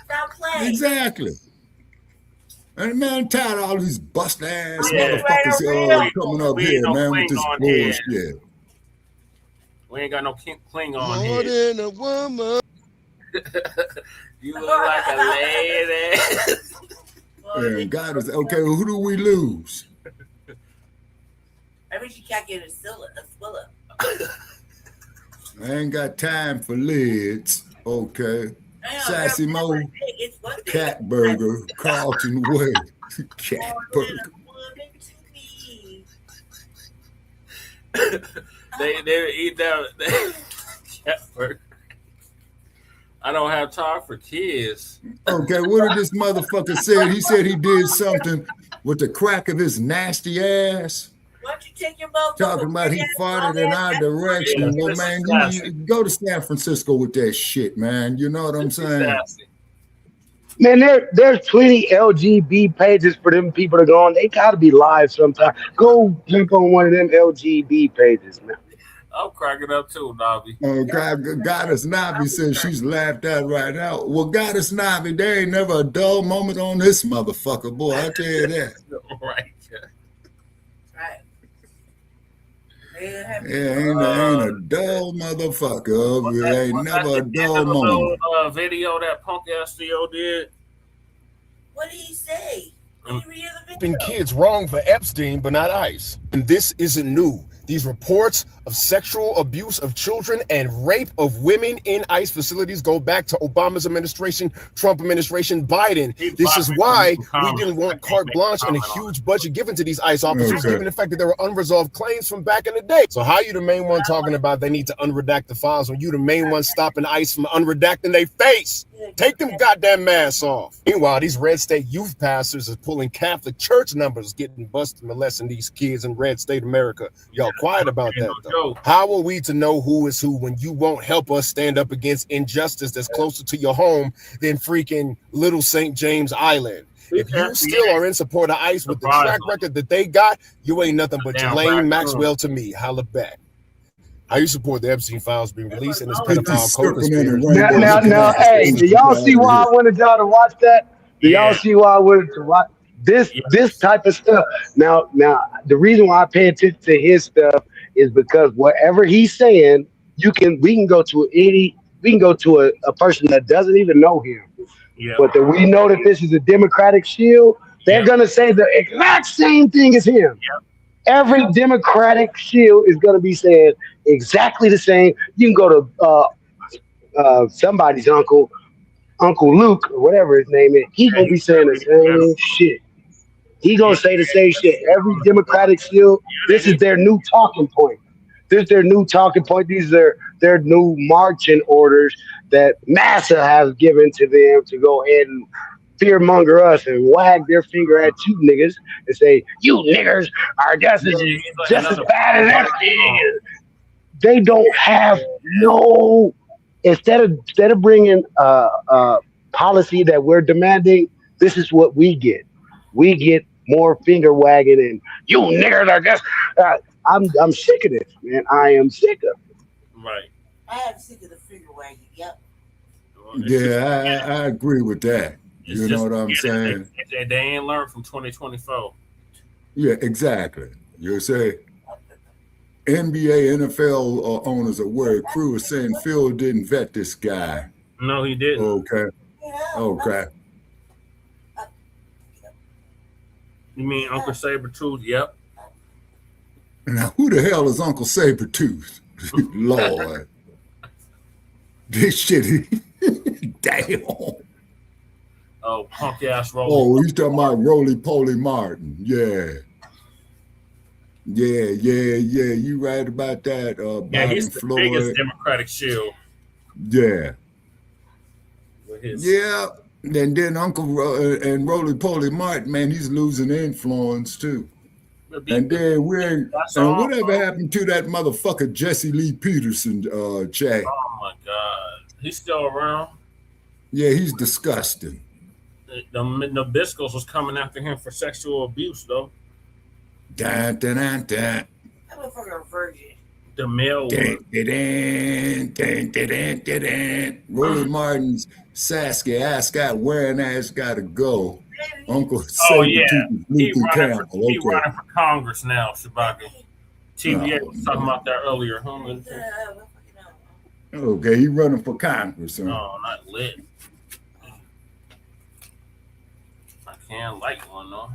Stop playing. Exactly. And man, tired of all these bust ass motherfuckers coming up here, man, with this bullshit. We ain't got no Klingon More here. than a woman. You look like a lady. Yeah, God is okay. Well, who do we lose? I wish you can't get a Swilla. I ain't got time for lids. Okay. Sassy Mo, Cat Burger, Carlton Way, Cat Burger. They eat that Cat Burger. I don't have time for kids. Okay, what did this motherfucker say? He said he did something with the crack of his nasty ass. Why don't you take your motherfucker? Talking about he farted in our direction. Well, man, you go to San Francisco with that shit, man. You know what I'm saying? Man, there's plenty LGB pages for them people to go on. They gotta be live sometime. Go jump on one of them LGB pages, man. I'm cracking up too, Nobby. Oh, Goddess Navi says she's laughed at right now. Well, Goddess Navi, there ain't never a dull moment on this motherfucker, boy. I tell you that. Right. Yeah, ain't a dull motherfucker. It ain't never a dull moment. Video that punk ass Theo did. What did he say? Been kids wrong for Epstein, but not ICE. And this isn't new. These reports of sexual abuse of children and rape of women in ICE facilities go back to Obama's administration, Trump administration, Biden. This is why we didn't want carte blanche and a huge budget given to these ICE officers, given the fact that there were unresolved claims from back in the day. So how you the main one talking about they need to unredact the files when you the main one stopping ICE from unredacting their face? Take them goddamn masks off. Meanwhile, these red state youth pastors are pulling Catholic church numbers, getting busted molesting these kids in red state America. Y'all quiet about that, though. How are we to know who is who when you won't help us stand up against injustice that's closer to your home than freaking Little St. James Island? If you still are in support of ICE with the track record that they got, you ain't nothing but Jelaine Maxwell to me. Holla back. How you support the Epstein files being released in this pedophile Caucus? Now, hey, do y'all see why I wanted y'all to watch that? Do y'all see why I wanted to watch this type of stuff? Now, the reason why I pay attention to his stuff is because whatever he's saying, we can go to a person that doesn't even know him. Yeah. But that we know that this is a Democratic shield, they're gonna say the exact same thing as him. Yep. Every Democratic shield is gonna be saying exactly the same. You can go to somebody's Uncle Luke or whatever his name is. He's gonna be saying the same shit. He gonna say the same shit. Every Democratic shield, this is their new talking point. This is their new talking point. These are their new marching orders that Mensa has given to them to go ahead and fearmonger us and wag their finger at you niggas and say, you niggers are just as bad as everything. They don't have no, instead of bringing policy that we're demanding, this is what we get. we get more finger wagging and you niggers are just. I'm sick of this, man. I am sick of it. Right. I am sick of the finger wagging. Yep. Yeah, I agree with that. You know what I'm saying? They ain't learned from 2024. Yeah, exactly. You say NBA, NFL owners are worried. Crew is saying Phil didn't vet this guy. No, he didn't. Okay. Okay. You mean Uncle Sabretooth? Yep. Now, who the hell is Uncle Sabretooth? Lord. This shit. Damn. Oh, punk ass Roly. Oh, he's talking about Roly Poly Martin. Yeah. Yeah. You right about that. Yeah, he's the Floyd. biggest Democratic shield. Yeah. His... Yeah. And then Uncle and Roly Poly Martin, man, he's losing influence too. And then whatever happened to that motherfucker Jesse Lee Peterson, Jay? Oh my God, he's still around. Yeah, he's disgusting. The Nabiscos was coming after him for sexual abuse, though. Dun. That motherfucker a virgin. The male one. Roly Martin's Saskia Ascot wearing ass gotta go. Uncle Sabretooth He running for Congress now, Shabaka. TVA was talking about that earlier. Okay, he running for Congress. Huh? No, not lit. I can't like one though.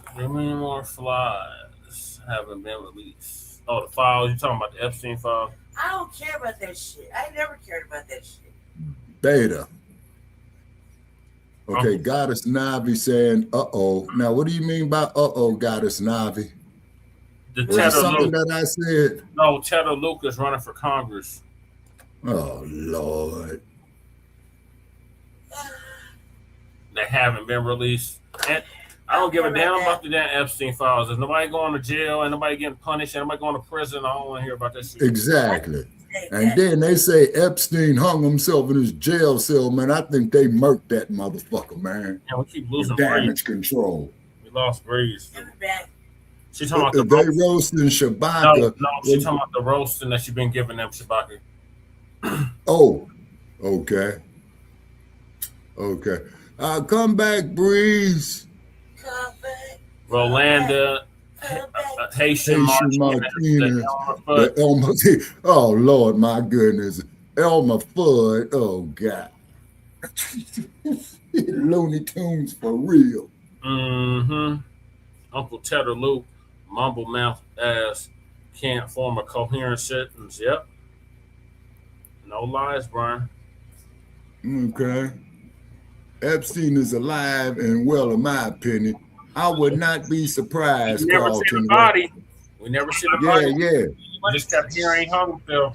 How many more flies haven't been released? Oh, the files. You talking about the Epstein files? I don't care about that shit. I never cared about that shit. Beta. Okay, Goddess Navi saying, uh-oh. Now, what do you mean by uh-oh, Goddess Navi? Was something that I said? No, Cheddar Lucas running for Congress. Oh, Lord. They haven't been released. And I don't give a damn about the damn Epstein files. There's nobody going to jail and nobody getting punished and nobody going to prison. I don't want to hear about that shit. Exactly. And then they say Epstein hung himself in his jail cell, man. I think they murked that motherfucker, man. Yeah, we keep losing damage control. We lost Breeze. She talking about they roasting Shabaka. No, she talking about the roasting that she been giving them, Shabaka. Oh, okay. Come back, Breeze. Come back. Rolanda. Haitian Martinez. Oh, Lord, my goodness. Elmer Fudd. Oh, God. Looney Tunes for real. Mm-hmm. Uncle Cheddar Luke, mumble mouth ass, can't form a coherent sentence. Yep. No lies, Brian. Okay. Epstein is alive and well, in my opinion. I would not be surprised. We never see the body. We never see the body. Yeah. We just kept hearing hung Phil.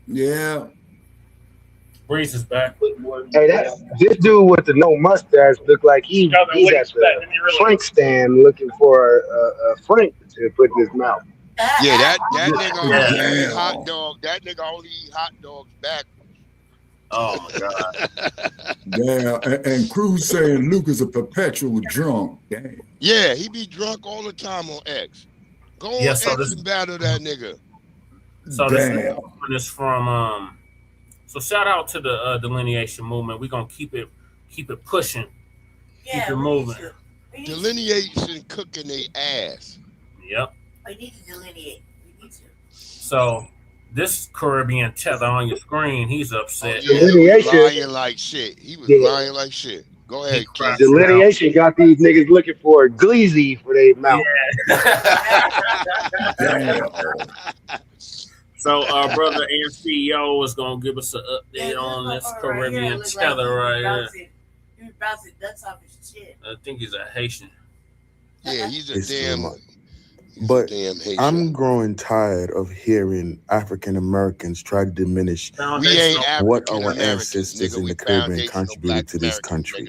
Yeah. Breeze is back. Hey, this dude with the no mustache look like he's at the Frank stand looking for a Frank to put in his mouth. Yeah, that nigga only eat hot dog. That nigga only eat hot dogs backwards. Oh my God. Damn. And Cruz saying Luke is a perpetual drunk. Damn. Yeah, he be drunk all the time on X. Go on X and battle that nigga. So this is from so shout out to the delineation movement. We're gonna keep it pushing. Yeah, keep it moving. Delineation cooking their ass. Yep. We need to delineate. We need to. So this Caribbean tether on your screen, he's upset. Oh, yeah, he was lying like shit. He was lying like shit. Go ahead, Keith. Delineation got these niggas looking for a Gleazy for their mouth. Yeah. So our brother and CEO is gonna give us an update on this Caribbean tether right here. He was bouncing nuts off his chin. I think he's a Haitian. Yeah, he's a damn. But I'm growing tired of hearing African Americans try to diminish what our ancestors in the Caribbean contributed to this country.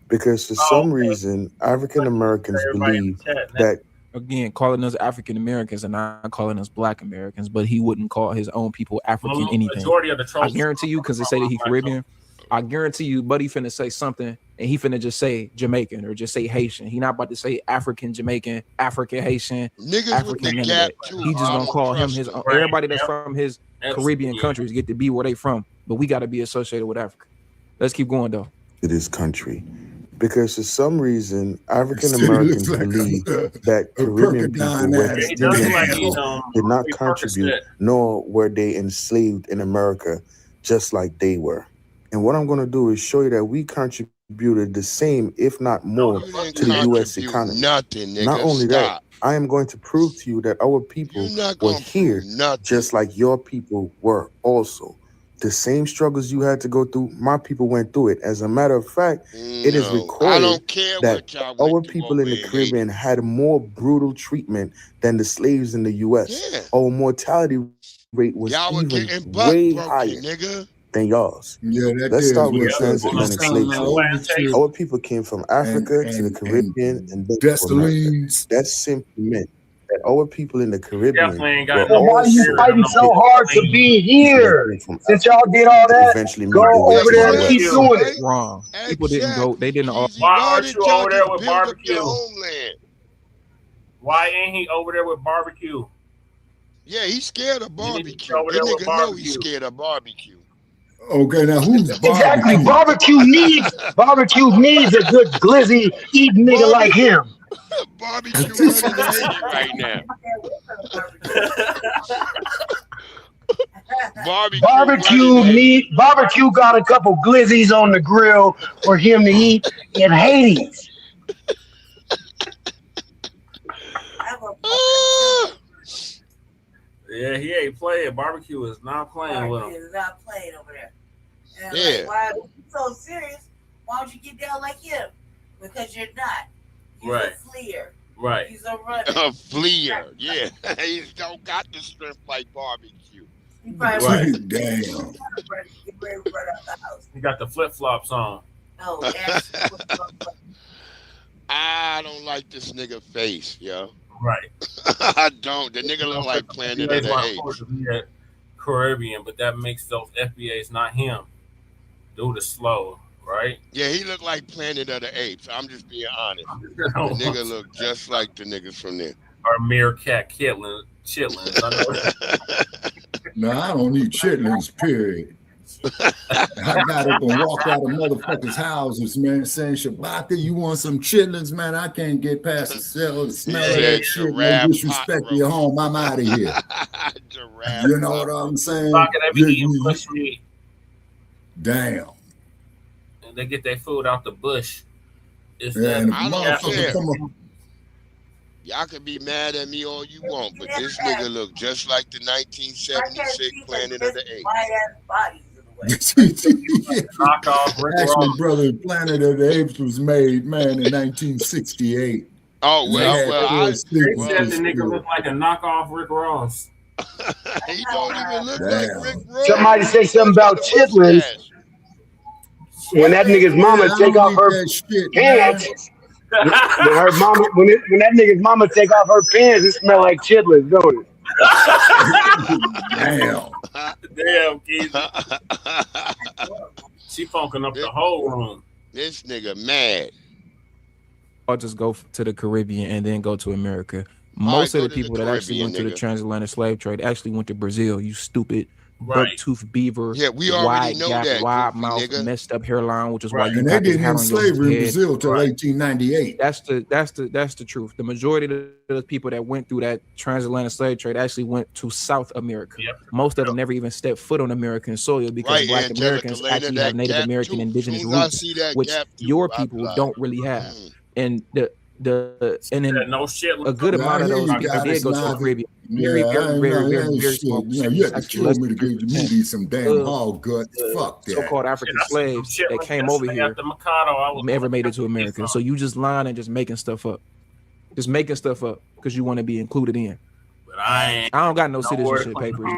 Because for some reason, African Americans believe that. Again, calling us African Americans and not calling us Black Americans, but he wouldn't call his own people African anything. I guarantee you, because they say that he's Caribbean. I guarantee you, Buddy finna say something, and he finna just say Jamaican or just say Haitian. He not about to say African Jamaican, African Haitian, Niggas African with the none of gap that. too. He just I gonna don't call him trust his them. everybody that's from his Caribbean countries get to be where they from, but we got to be associated with Africa. Let's keep going though. To this country, because for some reason African Americans believe that Caribbean people were did not contribute, nor were they enslaved in America, just like they were. And what I'm going to do is show you that we contributed the same, if not more, to the U.S. economy. Nothing, nigga. Not only that, I am going to prove to you that our people were here just like your people were also. The same struggles you had to go through, my people went through it. As a matter of fact, it is recorded that our people in the Caribbean had more brutal treatment than the slaves in the U.S. Our mortality rate was even way higher than y'all. Let's start with the transatlantic slave trade. Our people came from Africa to the Caribbean and then to America. That simply meant that our people in the Caribbean were Well, why are you fighting so hard to be here? Since y'all did all that, go over there and keep doing it. Wrong. People didn't go. They didn't. Why aren't you over there with barbecue? Why ain't he over there with barbecue? Yeah, he's scared of barbecue. That nigga know he's scared of barbecue. Okay, now who's exactly barbecue needs a good glizzy eating nigga like him. Barbecue right now. Barbecue got a couple glizzies on the grill for him to eat in Hades. Yeah, he ain't playing. Barbecue is not playing with him. Barbecue is not playing over there. And yeah. Like, why are you so serious? Why don't you get down like him? Because you're not. He's a fleer. Right. He's a runner. A fleer. Yeah. He don't got the strength like barbecue. Right. Damn. He got the flip flops on. Oh, I don't like this nigga face, yo. Right. I don't. The nigga look like Planet of the Apes. Caribbean, but that makes those FBAs not him. Dude is slow, right? Yeah, he look like Planet of the Apes. I'm just being honest. The nigga look just like the niggas from there. Or meerkat chitlins. No, I don't need chitlins, period. I got up and walked out of motherfuckers' houses, man, saying, Shabaka, you want some chitlins, man? I can't get past the smell of that shit. No disrespect to your home. I'm out of here. You know what I'm saying? Damn. And they get their food out the bush. I don't care. Y'all can be mad at me all you want, but this nigga look just like the 1976 Planet of the Apes. Actually, brother, Planet of the Apes was made, man, in 1968. Oh, they said the nigga looked like a knockoff Rick Ross. He don't even look like Rick Ross. Somebody say something about chitlins. When that nigga's mama take off her pants, when that nigga's mama take off her pants, it smell like chitlins, don't it? Damn, Keith. She funking up the whole room. This nigga mad. I'll just go to the Caribbean and then go to America. Most of the people that actually went to the transatlantic slave trade actually went to Brazil. You stupid buck-toothed beaver. Yeah, we already know that. Wide mouth, messed up hairline, which is why you. And they didn't have slavery in Brazil till 1898. That's the truth. The majority of the people that went through that transatlantic slave trade actually went to South America. Most of them never even stepped foot on American soil because Black Americans actually have Native American indigenous roots, which your people don't really have. And a good amount of those people did go to the Caribbean. Very small. You have to kill me to give me some damn hog guts. Fuck that. So-called African slaves that came over here never made it to America. So you just lying and just making stuff up. Just making stuff up because you want to be included in. But I don't got no citizenship papers.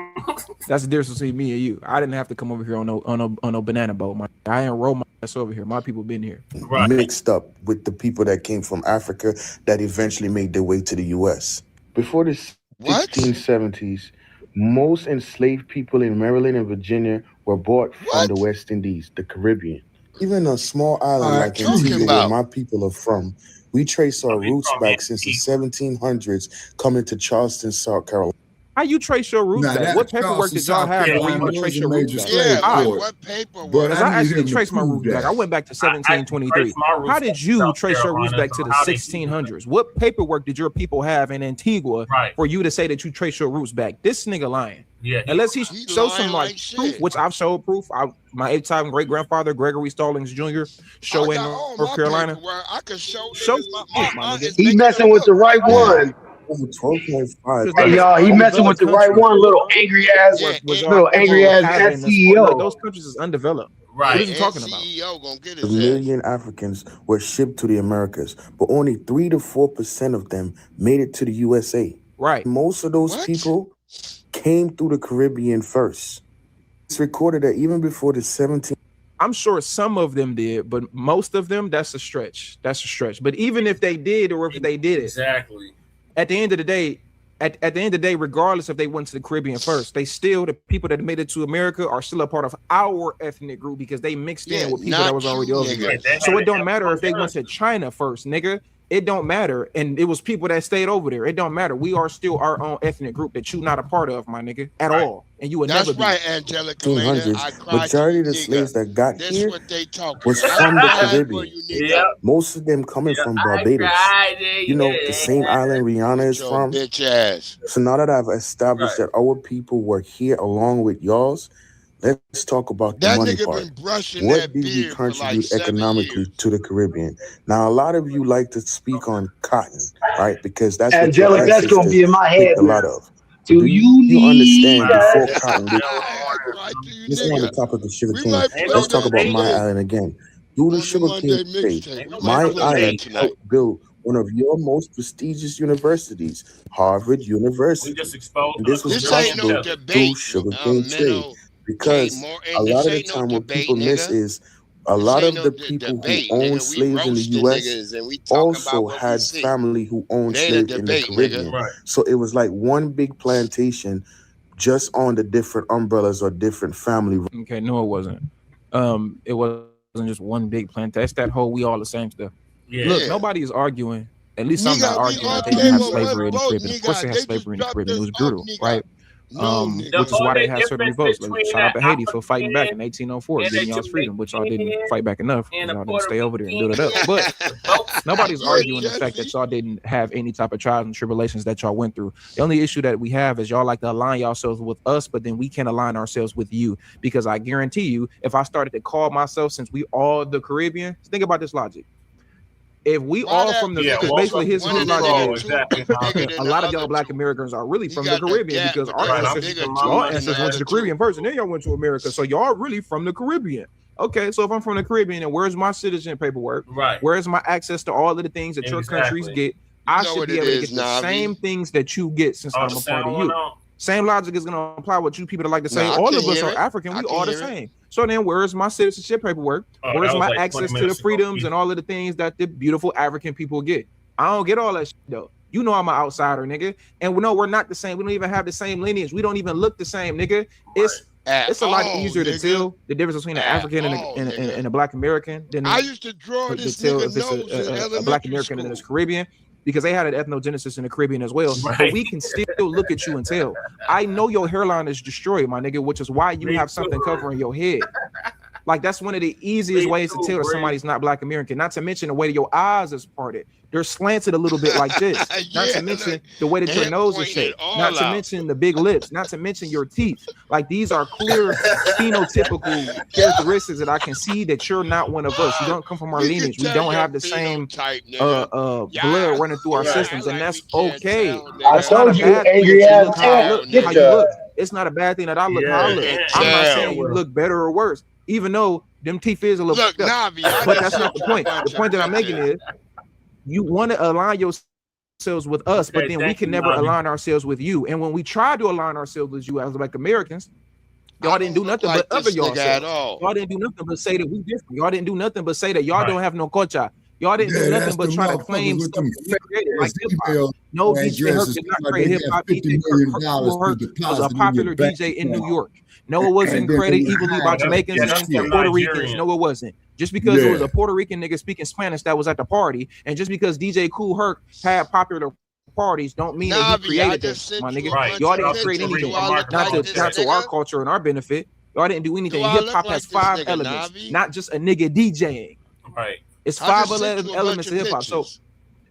That's the difference between me and you. I didn't have to come over here on no banana boat. I enrolled my ass over here. My people been here. Mixed up with the people that came from Africa that eventually made their way to the U.S. Before the 1670s, Most enslaved people in Maryland and Virginia were brought from the West Indies, the Caribbean. Even a small island like Antigua, where my people are from, we trace our roots back since the 1700s, coming to Charleston, South Carolina. How you trace your roots back? What paperwork did y'all have where you would trace your roots back? What paperwork? Because I actually traced my roots back. I went back to 1723. How did you trace your roots back to the 1600s? What paperwork did your people have in Antigua for you to say that you trace your roots back? This nigga lying. Yeah. Unless he shows some like proof, which I've showed proof. My 8th-time great-grandfather, Gregory Stallings Jr., show in North Carolina. I can show He messing with the right one. Hey y'all, he messing with the right one. Little angry ass CEO. Those countries is undeveloped. Right. What are you talking about? A million Africans were shipped to the Americas, but only 3 to 4% of them made it to the USA. Right. Most of those people came through the Caribbean first. It's recorded that even before the 17th. I'm sure some of them did, but most of them, that's a stretch. That's a stretch. But even if they did, or if they did it, exactly. At the end of the day, at the end of the day, regardless if they went to the Caribbean first, they still, the people that made it to America are still a part of our ethnic group because they mixed in with people that was already over here. So it don't matter if they went to China first, nigga. It don't matter. And it was people that stayed over there. It don't matter. We are still our own ethnic group that you not a part of, my nigga, at all. And you would never be. That's right, Angelica. Majority of the slaves that got here was from the Caribbean. Most of them coming from Barbados. You know, the same island Rihanna is from. So now that I've established that our people were here along with y'all's, let's talk about the money part. What did we contribute economically to the Caribbean? Now, a lot of you like to speak on cotton, right? Because that's Angelica, that's going to be in my head. A lot of. Do you understand before cotton? This is on the topic of sugarcane. Let's talk about my island again. Do the sugarcane trade. My island helped build one of your most prestigious universities, Harvard University. And this was possible through sugarcane trade. Because a lot of the time what people miss is a lot of the people who own slaves in the U.S. also had family who owned slaves in the Caribbean. So it was like one big plantation just on the different umbrellas or different family. Okay, no, it wasn't. It wasn't just one big plantation. That's that whole we all the same stuff. Yeah. Look, nobody is arguing. At least I'm not arguing that they didn't have slavery in the Caribbean. Of course they had slavery in the Caribbean. It was brutal, right? Which is why they had certain revolts. Like, shout out to Haiti for fighting back in 1804, getting y'all's freedom, which y'all didn't fight back enough. Y'all didn't stay over there and build it up. But nobody's arguing the fact that y'all didn't have any type of trials and tribulations that y'all went through. The only issue that we have is y'all like to align yourselves with us, but then we can't align ourselves with you. Because I guarantee you, if I started to call myself, since we all the Caribbean, think about this logic. If we all from the, because basically his logic is, a lot of y'all Black Americans are really from the Caribbean because our ancestors went to the Caribbean first, and then y'all went to America. So y'all really from the Caribbean. Okay, so if I'm from the Caribbean, and where's my citizen paperwork? Right. Where's my access to all of the things that your countries get? I should be able to get the same things that you get since I'm a part of you. Same logic is going to apply with you people that like to say all of us are African. We all the same. So then where's my citizenship paperwork? Where's my access to the freedoms and all of the things that the beautiful African people get? I don't get all that shit, though. You know I'm an outsider, nigga. And we know we're not the same. We don't even have the same lineage. We don't even look the same, nigga. It's a lot easier to tell the difference between an African and a Black American than I used to draw this tell if it's a Black American and it's Caribbean. Because they had an ethnogenesis in the Caribbean as well. Right. But we can still look at you and tell. I know your hairline is destroyed, my nigga, which is why you have something covering your head. Like, that's one of the easiest ways to tell if somebody's not Black American. Not to mention the way that your eyes is parted. They're slanted a little bit like this. Not to mention the way that your nose is shaped. Not to mention the big lips. Not to mention your teeth. Like, these are clear phenotypical characteristics that I can see that you're not one of us. You don't come from our lineage. We don't have the same blood running through our systems, and that's okay. I told you, angry ass how you look. It's not a bad thing that I look how I look. I'm not saying you look better or worse, even though them teeth is a little fucked up. But that's not the point. The point that I'm making is you want to align yourselves with us, but then we can never align ourselves with you. And when we try to align ourselves with you as Black Americans, y'all didn't do nothing but other y'all. Y'all didn't do nothing but say that we different. Y'all didn't do nothing but say that y'all don't have no culture. Y'all didn't do nothing that's but the try to motherfuckers claim with stuff them that we created, like hip hop. email No, DJ Herc addresses did not like create they hip got hop. $50 DJ million Herc to was deposit a in your popular bank DJ in New account. York. No, it wasn't And then created they equally by hide Jamaicans that and shit. Puerto Ricans. No, it wasn't. Just because it was a Puerto Rican nigga speaking Spanish that was at the party, and just because DJ Kool Herc had popular parties, don't mean that he created this, my nigga. Right. Y'all didn't create anything. Not to our culture and our benefit. Y'all didn't do anything. Hip hop has 5 elements, not just a nigga DJing. Right. It's 5 elements of hip hop. So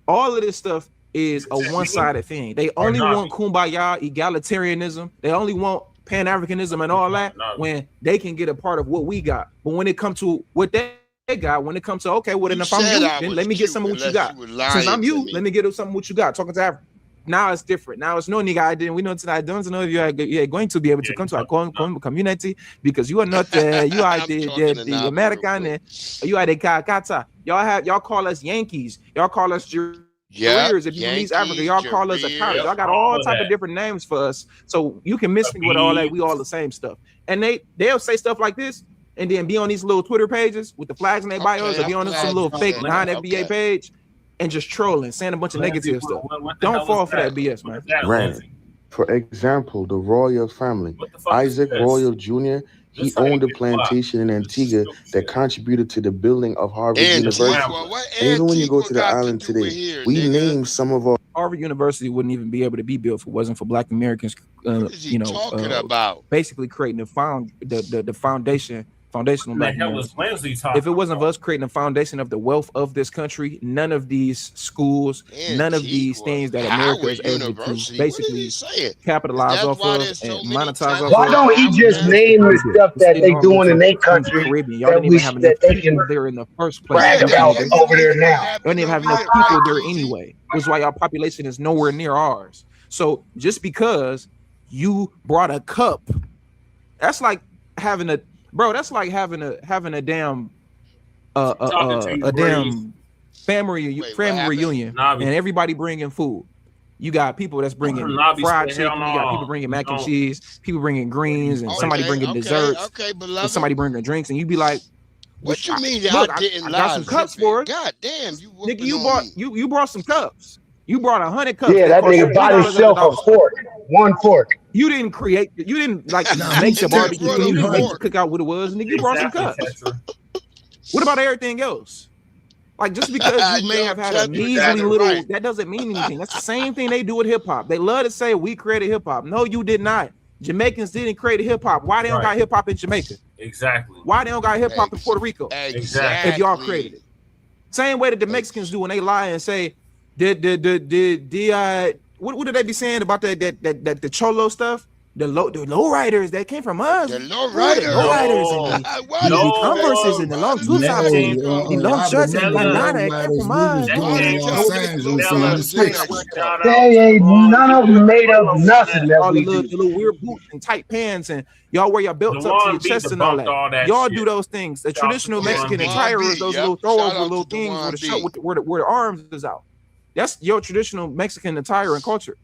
all of this stuff is a one-sided thing. They only want kumbaya, egalitarianism. They only want Pan-Africanism and all that when they can get a part of what we got. But when it comes to what they got, when it comes to, okay, well, then if I'm you, then let me get some of what you got. Since I'm you, let me get some of what you got. Talking to Africa. Now it's different. Now it's no nigga I didn't. We know tonight. I don't know if you're going to be able to come to our community because you are not you are the American. You are the Kakata. Y'all call us Yankees. Y'all call us Warriors. If you release Africa, y'all call us a Pirates. Y'all got all type of different names for us. So you can miss me with all that. We all the same stuff. And they'll say stuff like this and then be on these little Twitter pages with the flags in their bios or be on some little fake non-FBA page. And just trolling, saying a bunch of negative stuff. Don't fall for that BS, man. Right. For example, the Royal family. Isaac Royal Jr., he owned a plantation in Antigua that contributed to the building of Harvard University. And even when you go to the island today, we name some of our... Harvard University wouldn't even be able to be built if it wasn't for Black Americans, basically creating the foundational Black Americans. If it wasn't for us creating the foundation of the wealth of this country, none of these schools, none of these things that America is able to basically capitalize off of and monetize off. Why don't he just name the stuff that they doing in their country y'all didn't even have enough people there in the first place. Brag about over there now. Y'all didn't even have enough people there anyway. Which is why our population is nowhere near ours. So just because you brought a cup, that's like having a That's like having a damn damn family reunion and everybody bringing food. You got people that's bringing fried chicken. You got people bringing mac and cheese. People bringing greens and somebody bringing desserts. And somebody bringing drinks, and you be like, "What you mean? I got some cups for it. God damn, nigga, you brought some cups. You brought 100 cups. Yeah, that nigga bought himself a fork. One fork. You didn't make the barbecue. You didn't make the cookout what it was, nigga. You brought some cups. What about everything else? Like, just because you may have had a measly little, that doesn't mean anything. That's the same thing they do with hip hop. They love to say we created hip hop. No, you did not. Jamaicans didn't create hip hop. Why they don't got hip hop in Jamaica? Exactly. Why they don't got hip hop in Puerto Rico? Exactly. If y'all created it. Same way that the Mexicans do when they lie and say, what did they be saying about the Cholo stuff? The lowriders that came from us. The lowriders. And the Converses and the long two tops and the long shirts and bandana came from us. They ain't none of them made of nothing. All the little weird boots and tight pants and y'all wear your belts up to your chest and all that. Y'all do those things. The traditional Mexican attire is those little throwover little things with the shirt where the arms is out. That's your traditional Mexican attire and culture.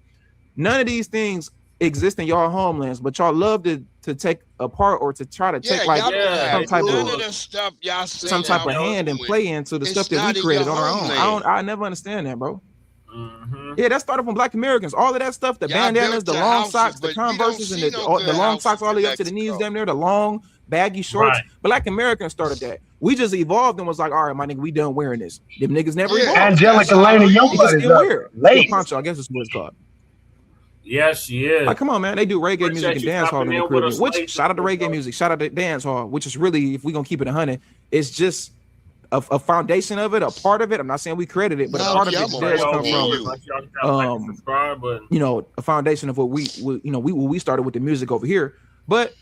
None of these things exist in y'all homelands, but y'all love to take apart or to try to take some type of hand and play into the stuff that we created on our own. I never understand that, bro. Yeah, that started from Black Americans. All of that stuff, the bandanas, the long socks, the Converses, and the long socks all the way up to the knees, damn near the long baggy shorts. Black Americans started that. We just evolved and was like, all right, my nigga, we done wearing this. Them niggas never evolved. Angelica Lena Youngblood is weird. late. Poncho, I guess that's what it's called. Yeah, she is. Like, come on, man. They do reggae music and dance hall in the Caribbean. Which shout out to reggae music, shout out to dance hall, which is really, if we're gonna keep it 100, it's just a foundation of it, a part of it. I'm not saying we created it, but a part of it does come from a foundation of what we started with the music over here. But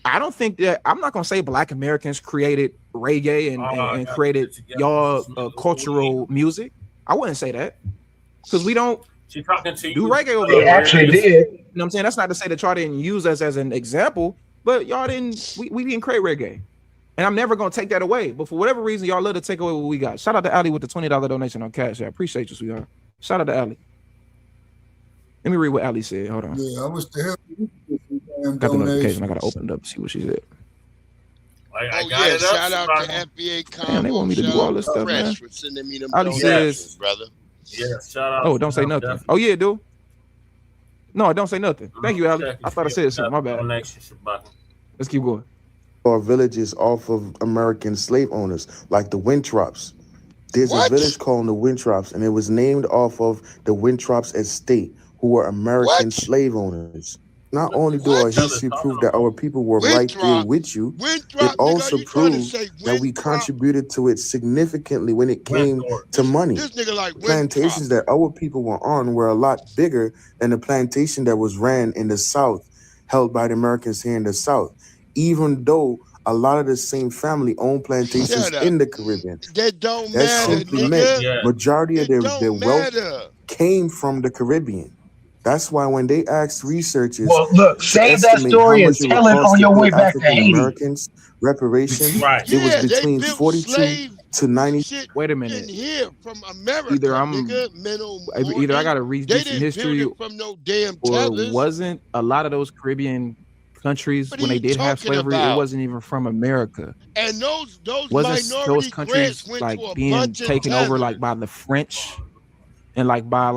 I don't think that I'm not gonna say Black Americans created reggae and created y'all cultural music. I wouldn't say that because we don't. She's talking to you. Do reggae over there. They actually did. You know what I'm saying? That's not to say that y'all didn't use us as an example, but y'all didn't. We didn't create reggae, and I'm never gonna take that away. But for whatever reason, y'all love to take away what we got. Shout out to Ali with the $20 donation on Cash. I appreciate you, sweetheart. Shout out to Ali. Let me read what Ali said. Hold on. Yeah, I wish the hell got the notification. I gotta open it up to see what she said. I got it shout up, out to FBA Combo. Man, they want me to do all this stuff, man. For sending me them All he says, brother. Yeah, shout out. Oh, don't say nothing. Definitely. Oh yeah, dude. No, don't say nothing. Thank you, Alex. I thought I said something. My bad. Let's keep going. Or villages off of American slave owners, like the Wintrops. There's a village called the Wintrops, and it was named off of the Wintrops estate, who were American slave owners. Not only do our history prove that our people were right there with you, it also proves that we contributed to it significantly when it came to money. Plantations that our people were on were a lot bigger than the plantation that was ran in the South, held by the Americans here in the South, even though a lot of the same family owned plantations in the Caribbean. That simply meant majority of their wealth came from the Caribbean. That's why when they asked researchers, look, save that story and tell it on your way back to Haiti. Americans reparations, it was between 42 to 90. Wait a minute. Here from America, Either I got to read they this didn't history, build it from no damn or tethers. wasn't a lot of those Caribbean countries when they did have slavery, it wasn't even from America. And those Wasn't minority those countries grants went like to a being bunch of taken over tethers. like by the French and like by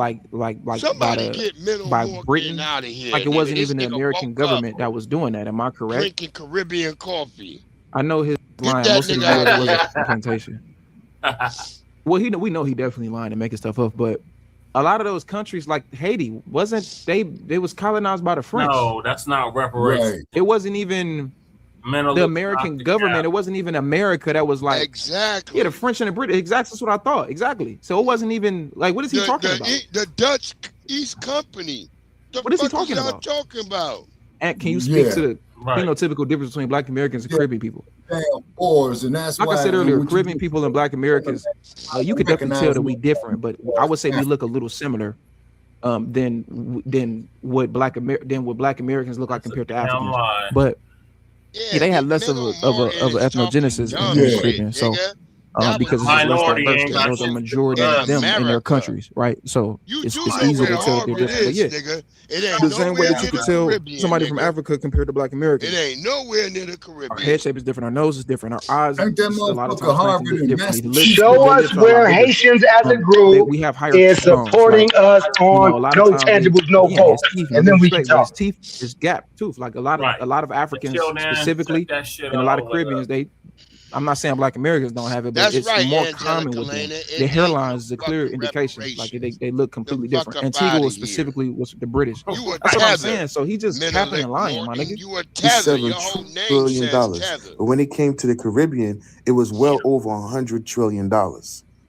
Somebody get Mental by Morgan Britain? out of here. Like it wasn't Nigga, even the this nigga American woke up government that was doing that. Am I correct? drinking Caribbean coffee. I know his line. that Most of the nigga out of was here. a plantation. Well, we know he definitely lying and making stuff up, but a lot of those countries like Haiti they was colonized by the French. No, that's not reparations. It wasn't even the American government. It wasn't even America that was like exactly. Yeah, the French and the British. Exactly, that's what I thought. Exactly. So it wasn't even like what is he talking about? The Dutch East Company. What is he talking about? Talking about? And can you speak to the phenotypical difference between Black Americans and Caribbean people? BOARS, and that's like why I said earlier, Caribbean people and Black Americans, you could definitely tell that we different, but I would say we look a little similar than what Black Americans look like compared to Africans. But yeah, they had less of an ethnogenesis in the Caribbean, so because it's just less diverse, there's a majority of them in their countries, right? So it's easy to tell that they're different. But yeah, the same way that you could tell somebody from Africa compared to Black Americans. It ain't nowhere near the Caribbean. Our head shape is different. Our nose is different. Our eyes Ain't that a lot of motherfucker Harvard times and differently. Show us where Haitians as a group we have higher is supporting us on no tangibles, no votes, and then we can talk. His teeth is gap tooth. Like a lot of Africans specifically, and a lot of Caribbeans, I'm not saying Black Americans don't have it, but it's more common with them. The hairlines is a clear indication. Like they look completely different. Antigua specifically was the British. That's what I'm saying. So he just capping and lying, my nigga. $7 trillion. But when it came to the Caribbean, it was well over $100 trillion.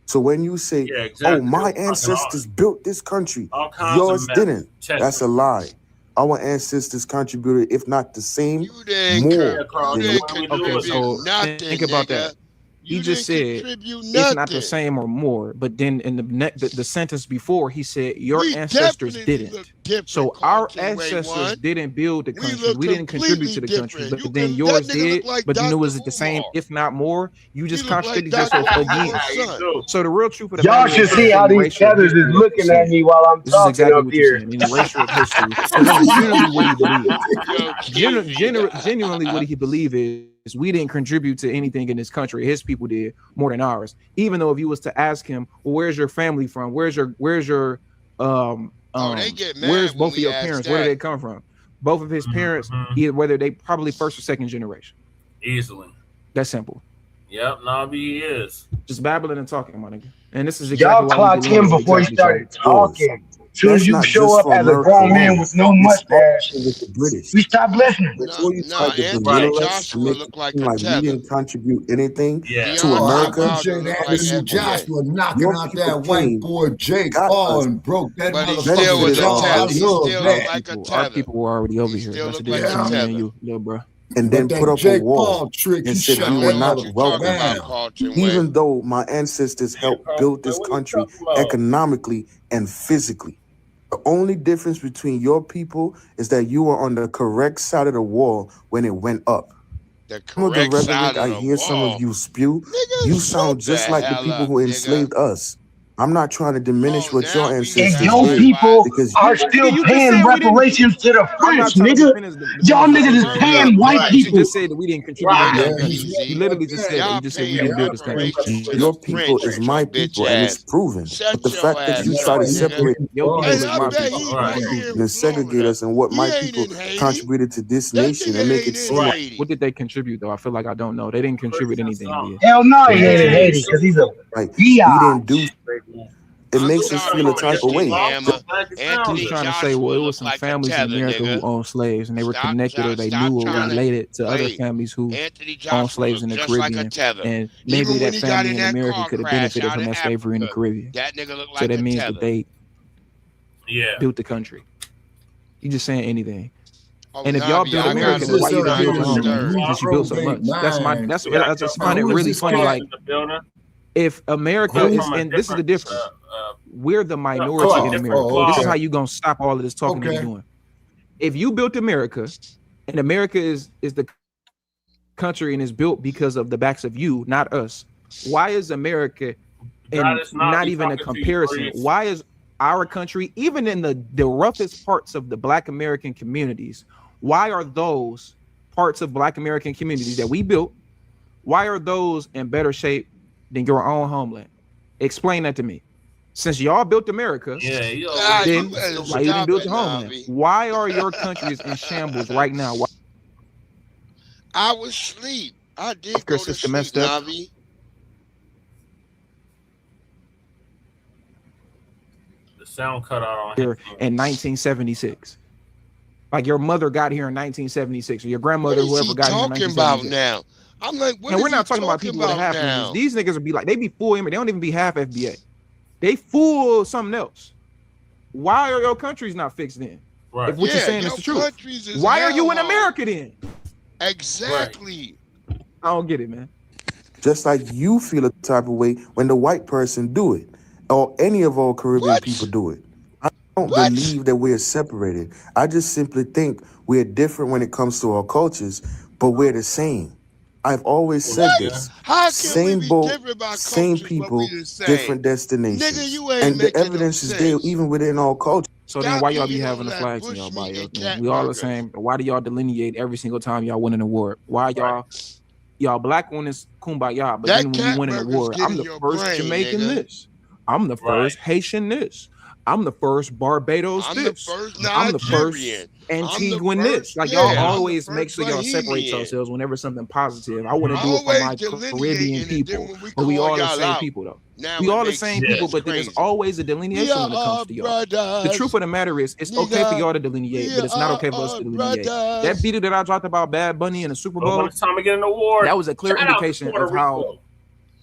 So when you say, oh, my ancestors built this country, yours didn't, that's a lie. Our ancestors contributed, if not the same, more. Okay, so think about that. He just said, if not the same or more, but then in the sentence before, he said, your ancestors didn't. So our ancestors didn't build the country. We didn't contribute to the country, but then yours did. But you knew it was the same, if not more. You just contradicted yourself again. So the real truth of the y'all should see how these feathers is looking at me while I'm talking up here. In erasure of history, genuinely what he believed is we didn't contribute to anything in this country. His people did more than ours. Even though if you was to ask him, well, where's your family from? Where's both of your parents? Where do they come from? Both of his parents, either whether they probably first or second generation. Easily. That's simple. Yep, Nabi is. Just babbling and talking, my nigga. And this is exactly y'all clocked him before he started talking. As soon as you show up as a grown man with no mustache, we stop listening. Before you try to belittle us and make it seem like we didn't contribute anything to America, Joshua knocking out that white boy Jake Paul and broke that motherfucker. Our people were already over here. That's the difference between me and you, little bro. And then put up a wall and said we were not welcome. Even though my ancestors helped build this country economically and physically. The only difference between your people is that you were on the correct side of the wall when it went up. Some of the rhetoric I hear some of you spew, you sound just like the people who enslaved us. I'm not trying to diminish what your And ancestors your did people because are still paying reparations to the French, nigga. Y'all niggas is paying white You people. just said that we didn't contribute anything to the country. You literally just said that. You just said we didn't build this country. your people is my people, and it's proven. But the fact that you try to separate Your people is my people. and segregate us and what my people contributed to this nation and make it seem like What did they contribute though? I feel like I don't know. They didn't contribute anything. Hell no, he ain't in Haiti because he's a like we didn't do. It makes us feel a type of way. I was trying to say, well, it was some families in America who owned slaves, and they were connected or they knew or related to other families who owned slaves in the Caribbean. And maybe that family in America could have benefited from that slavery in the Caribbean. So that means that they built the country. You just saying anything. And if y'all built America, then why you don't build your home? Because you built so much. I just find it really funny. Like, if America is, and this is the difference, we're the minority in America. This is how you gonna stop all of this talking that you're doing. If you built America, and America is the country and is built because of the backs of you, not us, why is America, and not even a comparison, why is our country, even in the roughest parts of the Black American communities, why are those parts of Black American communities that we built, why are those in better shape than your own homeland? Explain that to me. Since y'all built America, then why you didn't build your homeland? Why are your countries in shambles right now? Why? I was asleep. I did go to sleep, Navi. The sound cut out on here in 1976. Like your mother got here in 1976, or your grandmother, whoever got here in 1976. About now? I'm like, what? And we're not talking about people that have now? These niggas would be like, they be full, they don't even be half FBA. They full something else. Why are your countries not fixed then? Right. If what you're saying is the truth. Why are you in America then? Exactly. Right. I don't get it, man. Just like you feel a type of way when the white person do it, or any of our Caribbean people do it. I don't believe that we're separated. I just simply think we're different when it comes to our cultures, but we're the same. I've always said this. Same boat, same people, different destinations. Nigga, and the evidence is there even within our culture. So then why y'all be having the flags in y'all bios, man? We all the same. Why do y'all delineate every single time y'all win an award? Why y'all Black one is kumbaya, but then when you win an award, I'm the first Jamaican this. I'm the first Haitian this. I'm the first Barbados this. I'm the first Antiguan this. Like y'all always make sure y'all separate yourselves whenever something positive. I want to do it for my Caribbean people, but we all the same people though. We all the same people, but there's always a delineation when it comes to y'all. The truth of the matter is, it's okay for y'all to delineate, but it's not okay for us to delineate. That video that I dropped about Bad Bunny in the Super Bowl, it's time to get an award. That was a clear indication of how.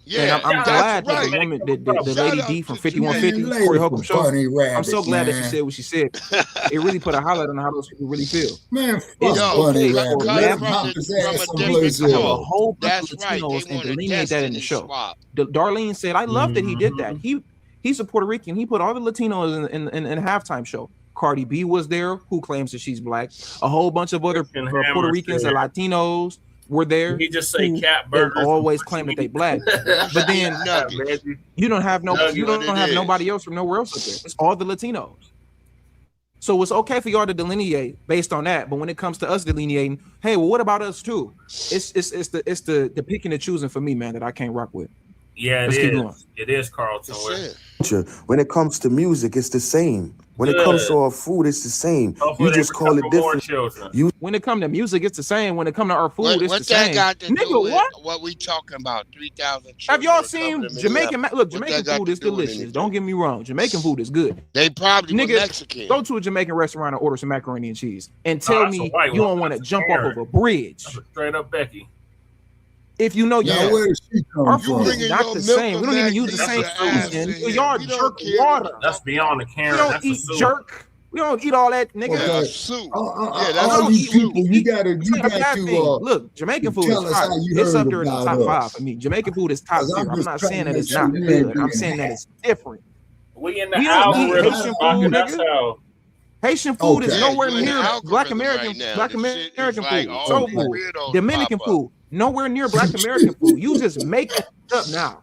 Yeah, and I'm glad that the woman, the lady D from 5150, Corey Holcomb show. I'm so glad that she said what she said. It really put a highlight on how those people really feel. Man, it's okay for Bad Bunny to have a whole bunch of Latinos and delineate that in the show. Darlene said, "I love that he did that. He's a Puerto Rican. He put all the Latinos in a halftime show. Cardi B was there, who claims that she's Black. A whole bunch of other Puerto Ricans and Latinos." Were there? He just say cat burgers. Always claim that they Black, but then you don't have nobody else from nowhere else up there. It's all the Latinos. So it's okay for y'all to delineate based on that, but when it comes to us delineating, hey, well, what about us too? It's the picking and choosing for me, man, that I can't rock with. Yeah, it is, Carlton. When it comes to music, it's the same. When it comes to our food, it's the same. You just call it different. When it comes to music, it's the same. When it comes to our food, it's the same. Got to do with what we talking about? 3,000. Have y'all seen Jamaican? Look, Jamaican food is delicious. Don't get me wrong. Jamaican food is good. They probably Mexican. Go to a Jamaican restaurant and order some macaroni and cheese, and tell me you don't want to jump off of a bridge. Straight up Becky. If you know our food is not the same. We don't even use the same food. Y'all jerk water. That's beyond the Karen. We don't eat jerk. We don't eat all that, nigga. Soup. All these people, you got to look. Jamaican food is fire. It's up there in the top 5 for me. Jamaican food is top tier. I'm not saying that it's not good. I'm saying that it's different. We in the algorithm. Haitian food, nigga. Haitian food is nowhere near Black American food. Soul food. Dominican food. Nowhere near Black American food. You just make it up now.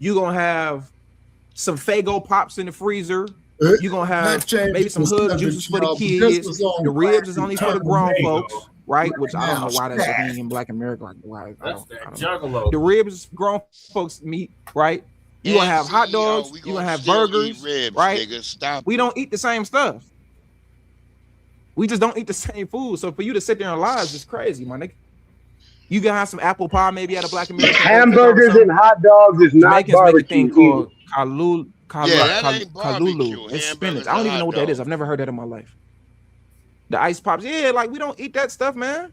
You're gonna have some Faygo pops in the freezer. You're gonna have maybe some hood juices for the kids. The ribs is only for the grown folks, right? Which I don't know why that's a thing in Black America. Like, why? I don't know. The ribs is grown folks meat, right? You're gonna have hot dogs. You're gonna have burgers, right? We don't eat the same stuff. We just don't eat the same food. So for you to sit there and lie is just crazy, my nigga. You can have some apple pie maybe at a Black American. Hamburgers and hot dogs is not barbecue. Make a thing called Kalulu. It's spinach. I don't even know what that is. I've never heard that in my life. The ice pops. Yeah, like we don't eat that stuff, man.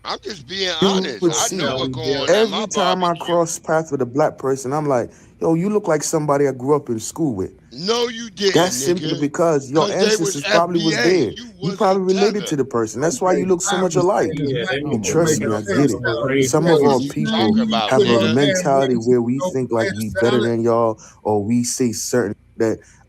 I'm just being honest. I know what's going on. Every time I cross paths with a Black person, I'm like, yo, you look like somebody I grew up in school with. No, you didn't. That's simply because your ancestors probably was there. You probably related to the person. That's why you look so much alike. And trust me, I get it. Some of our people have a mentality where we think like we better than y'all, or we say certain that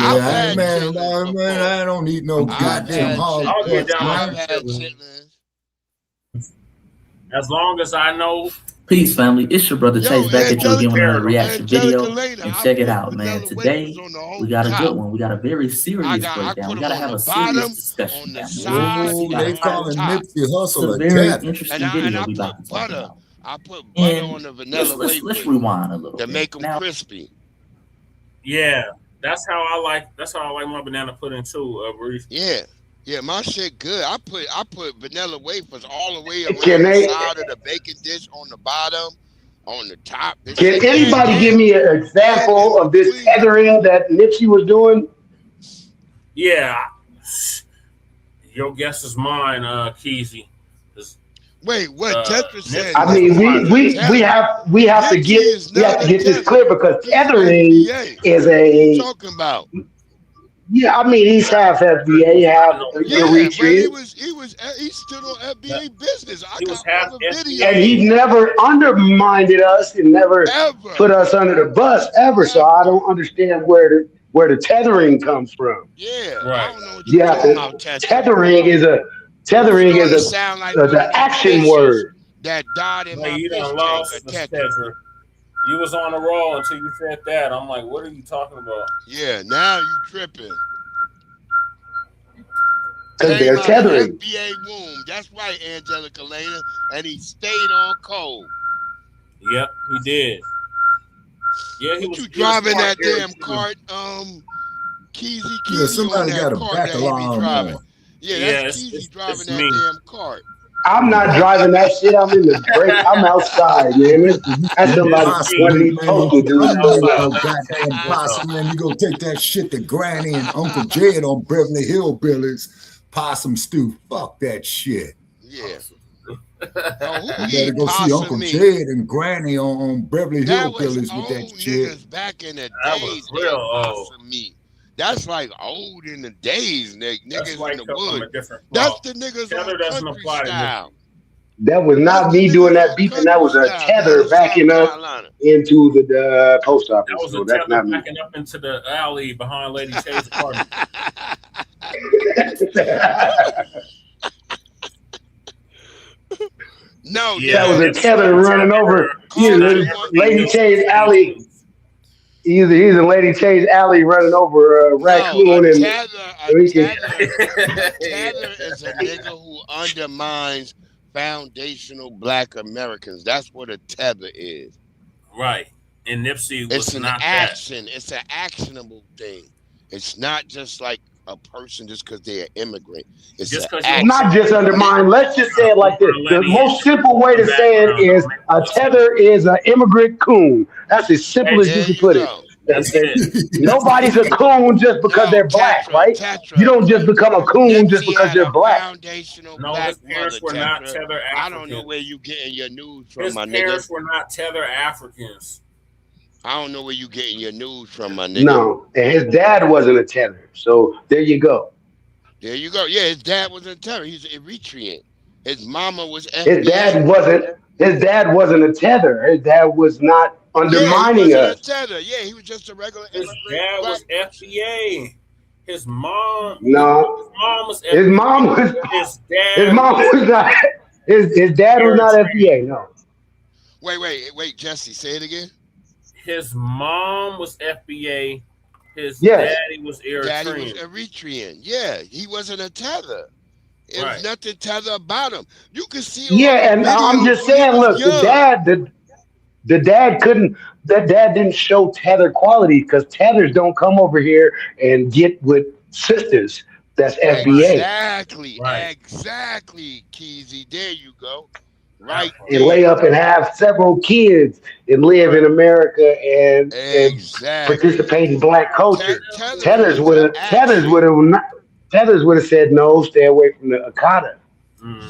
Yeah, man, I don't eat no goddamn hog butts, man. As long as I know Peace, family. It's your brother Chase back at you again with another reaction video. Later, And check it out, man. Today, we got a good one. We got a very serious breakdown. We got to have a serious discussion. On the side, they calling Nipsey Hussle a very interesting video we about to talk about. I put butter on the vanilla let's rewind a little to bit. make them crispy. Yeah, that's how I like my banana pudding too, Reese. Yeah, my shit good. I put vanilla wafers all the way around the side of the baking dish, on the bottom, on the top. Can anybody give me an example of this tethering that Nipsey was doing? Yeah, your guess is mine, Keezy. Wait, what Tetra said? I mean, we have to get this clear, because tethering is a talking about. Yeah, I mean, he's half FBA, half Eritrean. He stood on FBA business. I was half video. And he never undermined us and never put us under the bus ever. So I don't understand where the tethering comes from. Yeah, right. I don't know what you're talking about, tethering is the action word. That died in my you done lost the tether. You was on a roll until you said that. I'm like, what are you talking about? Yeah, now you tripping. Because they're tethering. FBA womb. That's right, Angelica Lena. And he stayed on cold. Yep, he did. Yeah, he was driving that damn cart, Keezy. Yeah, somebody got a back alarm on. Yeah, that's Keezy driving that damn cart. I'm not driving that shit. I'm in the break. I'm outside, man. That's somebody what he supposed to do. Goddamn possum, man. You gonna take that shit to Granny and Uncle Jed on Beverly Hillbillies possum stew. Fuck that shit. Yeah. You better go see Uncle Jed and Granny on Beverly Hillbillies with that shit. Back in the days, that was real old. That's like old in the days, niggas like in the wood. That's the niggas tether doesn't apply style. That was not me doing that beeping. That was a tether backing up into the post office. That was so a that's tether not me. backing up into the alley behind Lady Chase's apartment. No, that was a tether running over Lady Chase's alley. He's in Lady Chase's alley running over a raccoon. A tether is a nigga who undermines foundational Black Americans. That's what a tether is. Right. And Nipsey was it's an not action. It's an actionable thing. It's not just like a person just because they're an immigrant. It's not just undermine. Let's just say it like this. The most simple way to say it is a tether is an immigrant coon. That's as simple as you can put it. Nobody's a coon just because they're Black, right? You don't just become a coon just because you're Black. No, his parents were not tether Africans. I don't know where you getting your news from, my nigga. His parents were not tether Africans. I don't know where you getting your news from, my nigga. No, and his dad wasn't a tether. So there you go. There you go. Yeah, his dad wasn't a tether. He's Eritrean. His mama was FBA. His dad wasn't a tether. His dad was not undermining us. A tether. Yeah, he was just a regular. His dad was FBA. His mom. No. His mom was FBA. His mom was. His mom was not. His dad was not FBA. No. Wait, Jesse, say it again. His mom was FBA. His daddy was Eritrean. Daddy was Eritrean. Yeah, he wasn't a tether. It was nothing tether about him. You can see. Yeah, and I'm just saying, look, the dad couldn't. That dad didn't show tether quality because tethers don't come over here and get with sisters. That's FBA. Exactly, Keezy. There you go. Right. And lay up and have several kids and live in America and participate in Black culture. Tethers would have said no. Stay away from the Akata.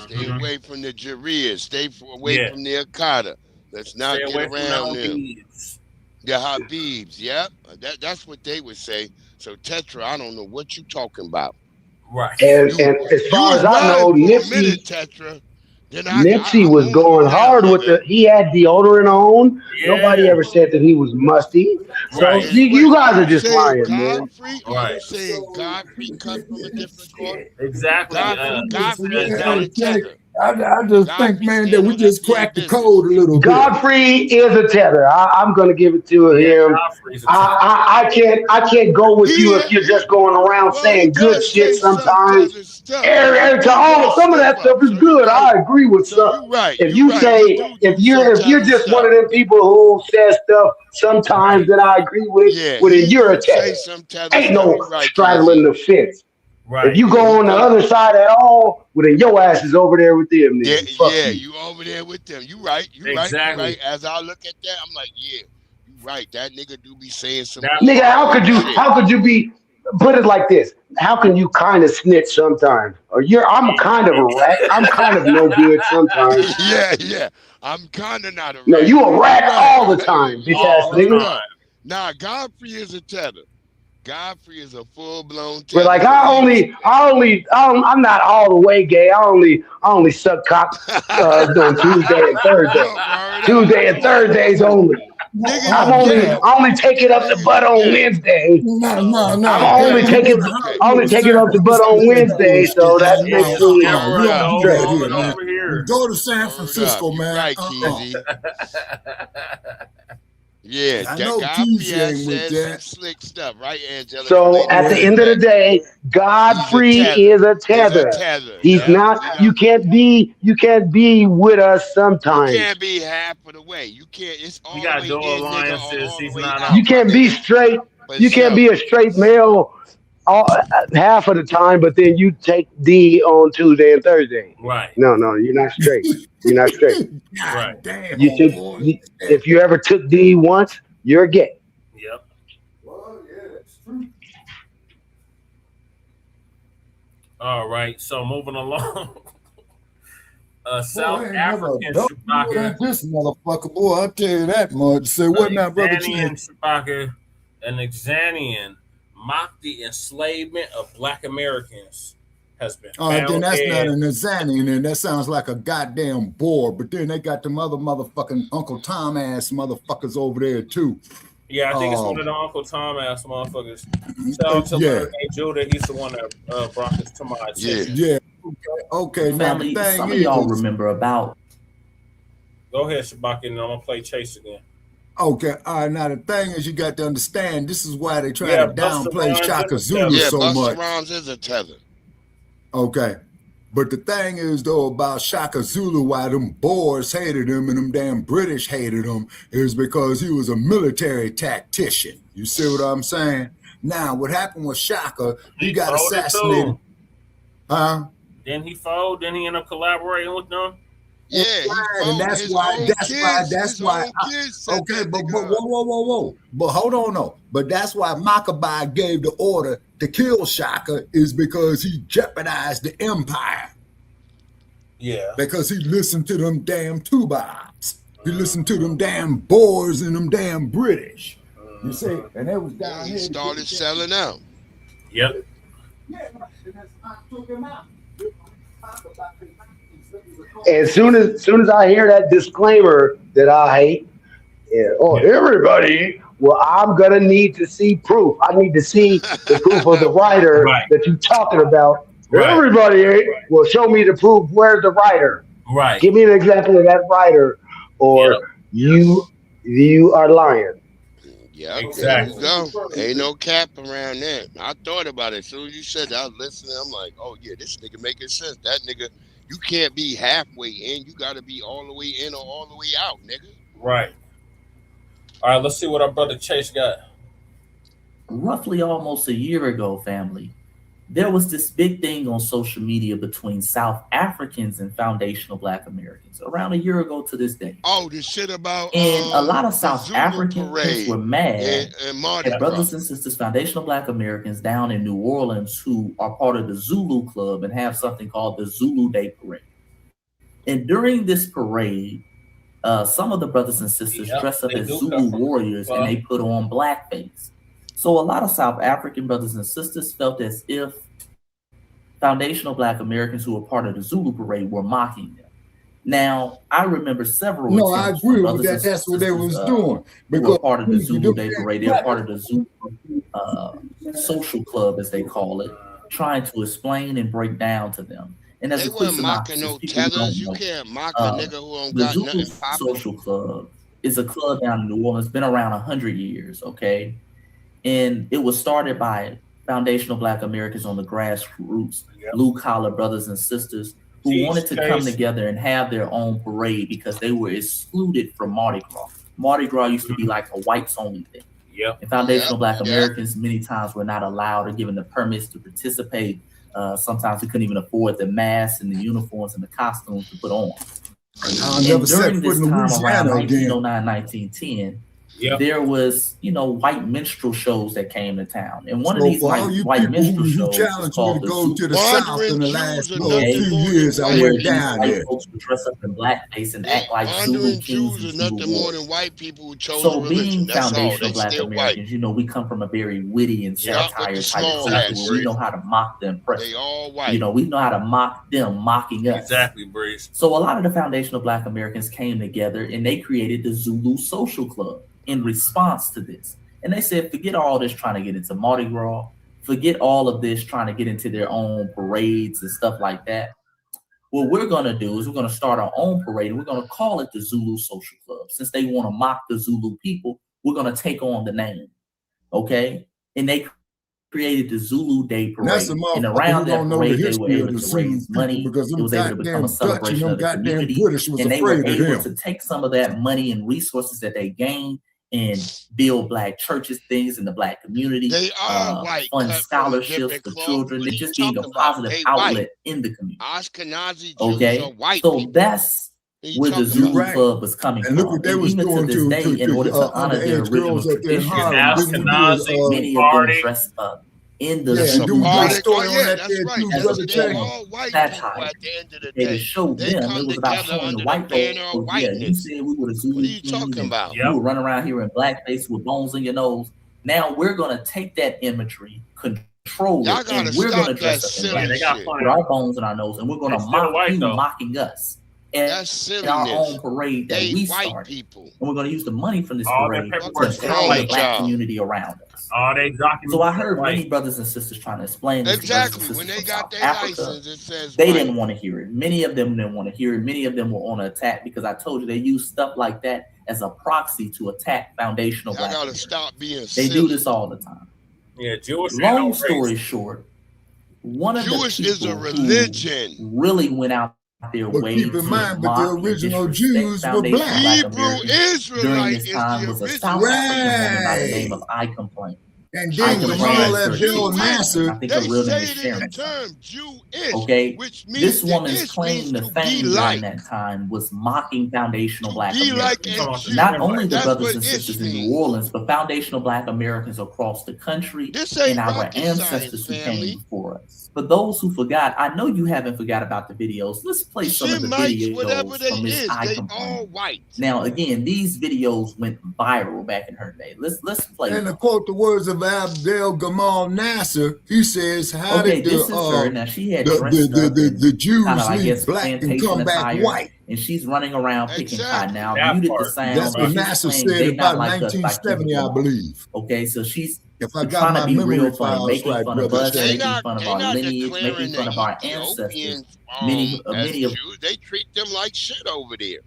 Stay away from the Jarias. Stay away from the Akata. Let's not get around them. The Habibs. Yep. That's what they would say. So Tetra, I don't know what you talking about. Right. And as far as I know, Nipsey. Tetra. Nipsey was going hard with he had deodorant on. Yeah. Nobody ever said that he was musty. So you guys are just lying, man. Right. Saying Godfrey cut from a different cloth. Exactly. Godfrey is not a tether. I just think, man, that we just cracked the code a little bit. Godfrey is a tether. I'm going to give it to him. I can't go with you if you're just going around saying good shit sometimes. Some of that stuff is good. I agree with some. If you're just one of them people who says stuff sometimes that I agree with, well, then you're a tether. Ain't no straddling the fence. Right. If you go on the other side at all, well, then your ass is over there with them. You over there with them. You right. Exactly. Right. As I look at that, I'm like, yeah, you right. That nigga do be saying some. Nigga, how could you be? Put it like this. How can you kind of snitch sometimes? Or I'm kind of a rat. I'm kind of no good sometimes. Yeah. I'm kind of not a rat. No, you a rat all the time, bitch ass nigga. Nah, Godfrey is a tether. Godfrey is a full-blown. But like I'm not all the way gay. I only suck cock on Tuesday and Thursday. Tuesday and Thursdays only. I only take it up the butt on Wednesday. No. I'm only take it up the butt on Wednesday, so that makes me Go to San Francisco, man. Right, Yeah, I know TJ with that. Slick stuff, right, Angela? So at the end of the day, Godfrey is a tether. He's not. You can't be with us sometimes. You can't be half of the way. You can't. It's all. You got dual alliances. He's not out. You can't be straight. You can't be a straight male half of the time, but then you take D on Tuesday and Thursday. Right. No, you're not straight. You're not straight. Right. Damn. If you ever took D once, you're gay. Yep. Well, yeah, that's true. All right. So moving along. South African Chewbacca. This motherfucker, boy, I'll tell you that much. Say what now, brother? Chewbacca, an Exanian mocked the enslavement of Black Americans has been found. Then that's not an Exanian, and that sounds like a goddamn bore. But then they got them other motherfucking Uncle Tom ass motherfuckers over there too. Yeah, I think it's one of the Uncle Tom ass motherfuckers. Hey, Judah, he's the one that brought this to my attention. Yeah. Okay. Family, now the thing some is, of y'all remember about. Go ahead, Chewbacca, and I'm gonna play Chase again. Okay, all right. Now the thing is, you got to understand. This is why they try to downplay Shaka Zulu so much. Busta Rhymes is a tether. Okay, but the thing is though about Shaka Zulu, why them Boers hated him and them damn British hated him, is because he was a military tactician. You see what I'm saying? Now, what happened with Shaka? He got assassinated. Huh? Then he fold. Then he ended up collaborating with them. Yeah, and that's why. Okay, but whoa. But hold on, no. But that's why Maccabi gave the order to kill Shaka, is because he jeopardized the empire. Yeah. Because he listened to them damn Tubats. He listened to them damn Boers and them damn British. You see, and that was down here. He started selling out. Yep. Yeah, I took him out. As soon as I hear that disclaimer that I hate, everybody, well, I'm gonna need to see proof. I need to see the proof of the writer that you're talking about. Right. Everybody, well, show me the proof. Where's the writer? Right. Give me an example of that writer, or you are lying. Yeah, exactly. There you go. Ain't no cap around that. I thought about it. As soon as you said that, I was listening. I'm like, oh yeah, this nigga making sense. That nigga, you can't be halfway in. You got to be all the way in or all the way out, nigga. Right. All right, let's see what our brother Chase got. Roughly almost a year ago, family, there was this big thing on social media between South Africans and foundational Black Americans around a year ago to this day. Oh, this shit about and a lot of South Africans were mad and at brothers and sisters, foundational Black Americans down in New Orleans who are part of the Zulu Club and have something called the Zulu Day Parade. And during this parade, some of the brothers and sisters dress up as Zulu warriors and they put on blackface. So a lot of South African brothers and sisters felt as if foundational Black Americans who were part of the Zulu parade were mocking them. Now, I remember several. No, I agree with that. That's what they was doing. Because part of the Zulu Day Parade, they were part of the Zulu social club, as they call it, trying to explain and break down to them. And as They a quick weren't mocking synopsis, no people who tellers. don't You know, can't mock a nigga who don't the got Zulu nothing popping. Social Club is a club down in New Orleans. It's been around 100 years, okay? And it was started by foundational Black Americans on the grassroots, blue-collar brothers and sisters who wanted to come together and have their own parade because they were excluded from Mardi Gras. Mardi Gras used to be like a whites-only thing. And foundational Black Americans many times were not allowed or given the permits to participate. Sometimes we couldn't even afford the masks and the uniforms and the costumes to put on. I'll never set During foot this in time around Louisiana again. 1909, 1910, there was, white minstrel shows that came to town. And one of these white minstrel shows was called the go to the South in the last few years, I went down there. Folks would dress up in blackface and act like Zulu kings and Zulu nothing more warriors. than white people who chose So religion. being That's all. foundational They Black still Americans, we come from a very witty and satire type small culture hats. where we know how to mock the oppressor. They all white. We know how to mock them mocking us. Exactly, Breeze. So a lot of the foundational Black Americans came together and they created the Zulu Social Club in response to this. And they said, forget all this trying to get into Mardi Gras, forget all of this trying to get into their own parades and stuff like that. What we're going to do is we're going to start our own parade and we're going to call it the Zulu Social Club. Since they want to mock the Zulu people, we're going to take on the name. Okay? And they created the Zulu Day Parade. And around that parade, they were able to raise money. Because it was able to become a celebration of the community. British was and they were afraid of able them. to take some of that money and resources that they gained and build Black churches, things in the Black community. They are white. Fund scholarships for children. They're just being a positive outlet in the community. Ashkenazi Jews Okay? are white So people. that's where the Zulu Club was coming from. And look what they was even doing to this day, in order to honor their original tradition, many of them dress up in the Zulu story on that there too, brother Jay. satire. They to show them it was about showing the white folks. Yeah, you said we were the Zulu. What are you talking about? You were running around here in blackface with bones in your nose. Now we're gonna take that imagery, control it, and we're gonna dress up in black with our bones in our nose, and we're gonna mock you mocking us. And our own parade that we started. People. And we're going to use the money from this parade to empower the Black community around us. So I heard many brothers and sisters trying to explain this. Exactly. When they got their license, it says they didn't want to hear it. Many of them didn't want to hear it. Many of them were on attack because I told you they use stuff like that as a proxy to attack foundational Black. I gotta stop being They do this all the time. Yeah, Jewish. Long story short, one of Jewish the people is a religion. who really went out their way keep in mind, but the original Jews were Black. Hebrew Israelite is the original. By the name of I Complain. And then when all that Bill Nasser, I think the real name is Sharon. Okay, this woman's claim to fame during that time was mocking foundational Black Americans. Not only the brothers and sisters in New Orleans, but foundational Black Americans across the country and our ancestors who came before us. For those who forgot, I know you haven't forgot about the videos. Let's play some of the videos from this I Complain. Now, again, these videos went viral back in her day. Let's play. And to quote the words of Abdel Gamal Nasser, he says, "How did this is her. Now she had the Jews leave Black and come back attire, white?" And she's running around picking cotton. Now, muted the sound. That's what Nasser said about 1970, I believe. Okay, so she's if I got my memory files making right, fun of brother, us, making fun of our lineage, making fun of our ancestors. Many of Jews, they treat them like shit over there.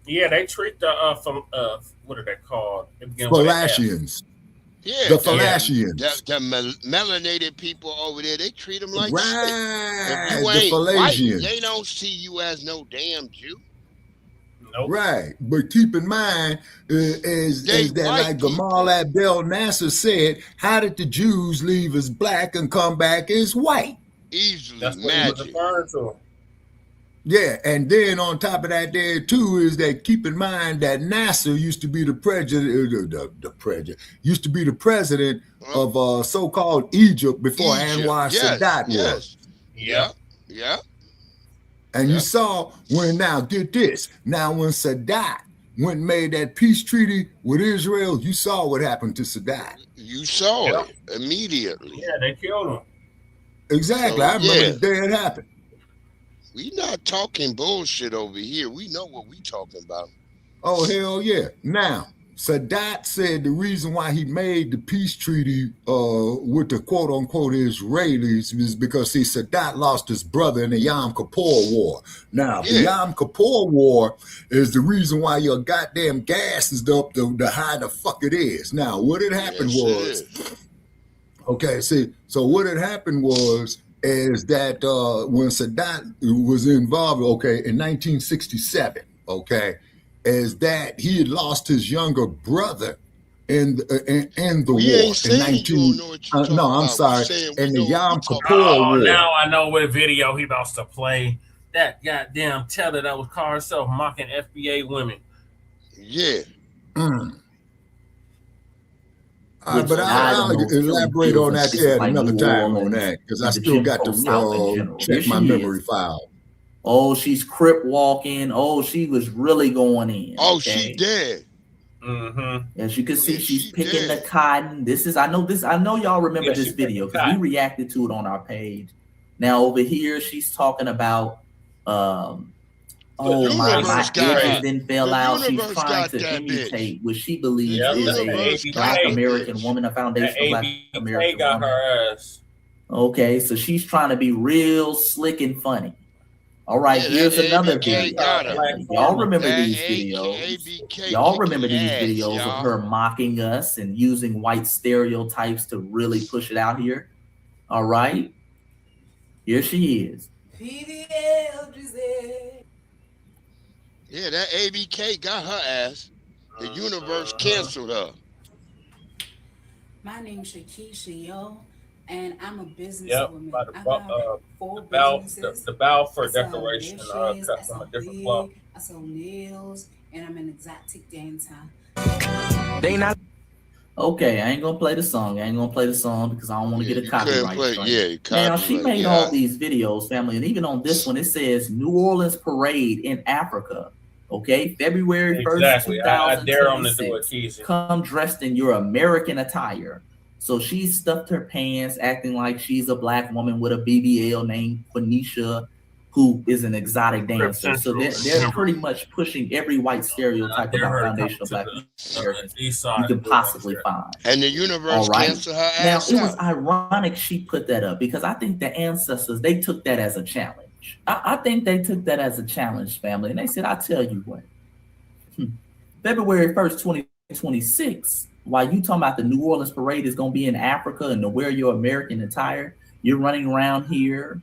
Yeah, they treat the what are they called? Falashians. Yeah, the Falashians. The melanated people over there, they treat them like shit. If you ain't white, they don't see you as no damn Jew. Nope. Right, but keep in mind is that like Gamal Abdel Nasser said, how did the Jews leave as Black and come back as white? Easily, that's what he was referring to. Yeah, and then on top of that, there too is that keep in mind that Nasser used to be the president, used to be the president of so-called Egypt before Anwar Sadat was. Yeah. And you saw when get this. Now when Sadat went and made that peace treaty with Israel, you saw what happened to Sadat. You saw it immediately. Yeah, they killed him. Exactly. So, I remember the day it happened. We not talking bullshit over here. We know what we talking about. Oh, hell yeah. Now, Sadat said the reason why he made the peace treaty with the quote unquote Israelis is because Sadat lost his brother in the Yom Kippur War. Now, the Yom Kippur War is the reason why your goddamn gas is up to how the fuck it is. Now, what had happened was, okay, see, so what had happened was is that when Sadat was involved, okay, in 1967, okay, is that he had lost his younger brother in the war in 19. No, I'm sorry, in the Yom Kippur War. Now I know what video he about to play. That goddamn teller that was calling herself mocking FBA women. Yeah. But I'll elaborate on that at another time on that because I still got to check my memory file. Oh, she's crip walking. Oh, she was really going in. Oh, she dead. As you can see, she's picking the cotton. I know y'all remember this video because we reacted to it on our page. Now over here, she's talking about my edges didn't fell out. She's trying to imitate what she believes is a Black American woman, a foundational Black American woman. Her ass. Okay, so she's trying to be real slick and funny. All right, here's another video. Y'all remember these videos. Y'all remember these videos of her mocking us and using white stereotypes to really push it out here. All right. Here she is. Yeah, that ABK got her ass. The universe canceled her. My name's Shakisha, yo. And I'm a businesswoman. I got 4 businesses. The Balfour Declaration cut from a different club. I sell nails, and I'm an exotic dancer. They not okay. I ain't gonna play the song. Because I don't want to get a copyright strike. Now she made all these videos, family, and even on this one it says New Orleans Parade in Africa. Okay, February 1st, 2026. Come dressed in your American attire. So she stuffed her pants, acting like she's a Black woman with a BBL named Quenisha, who is an exotic dancer. So they're pretty much pushing every white stereotype about foundational Black Americans you can possibly find. And the universe canceled her ass. Now, it was ironic she put that up because I think the ancestors, they took that as a challenge. I think they took that as a challenge, family. And they said, I tell you what, February 1st, 2026, while you talking about the New Orleans Parade is going to be in Africa and to wear your American attire, you're running around here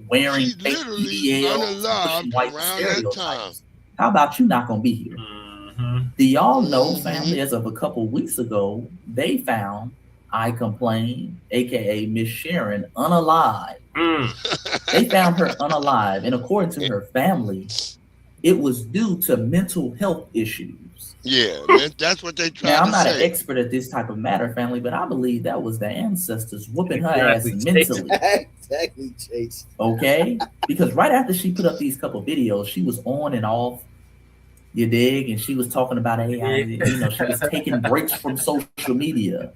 wearing fake BBLs, white stereotypes. How about you not going to be here? Do y'all know, family, as of a couple weeks ago, they found I Complain, a.k.a. Miss Sharon, unalive. They found her unalive. And according to her family, it was due to mental health issues. Yeah, that's what they tried to say. Now, I'm not an expert at this type of matter, family, but I believe that was the ancestors whooping her ass mentally. Exactly, Chase. Okay? Because right after she put up these couple videos, she was on and off, you dig? And she was talking about, she was taking breaks from social media.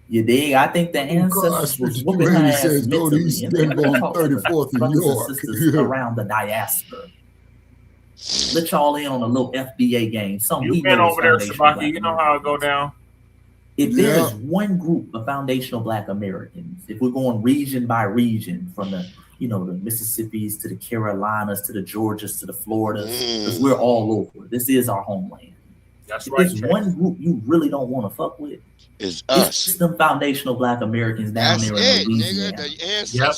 You dig? I think the ancestors was whooping her ass mentally. And they were talking to brothers and sisters around the diaspora. Let y'all in on a little FBA game. You've been over there, Sabaki. You know how it go down. If there is one group of foundational Black Americans, if we're going region by region, from the the Mississippis to the Carolinas to the Georgias to the Floridas, because we're all over. This is our homeland. That's if right. There's one group you really don't want to fuck with. It's us. It's them foundational Black Americans down there in Louisiana. Okay. See, I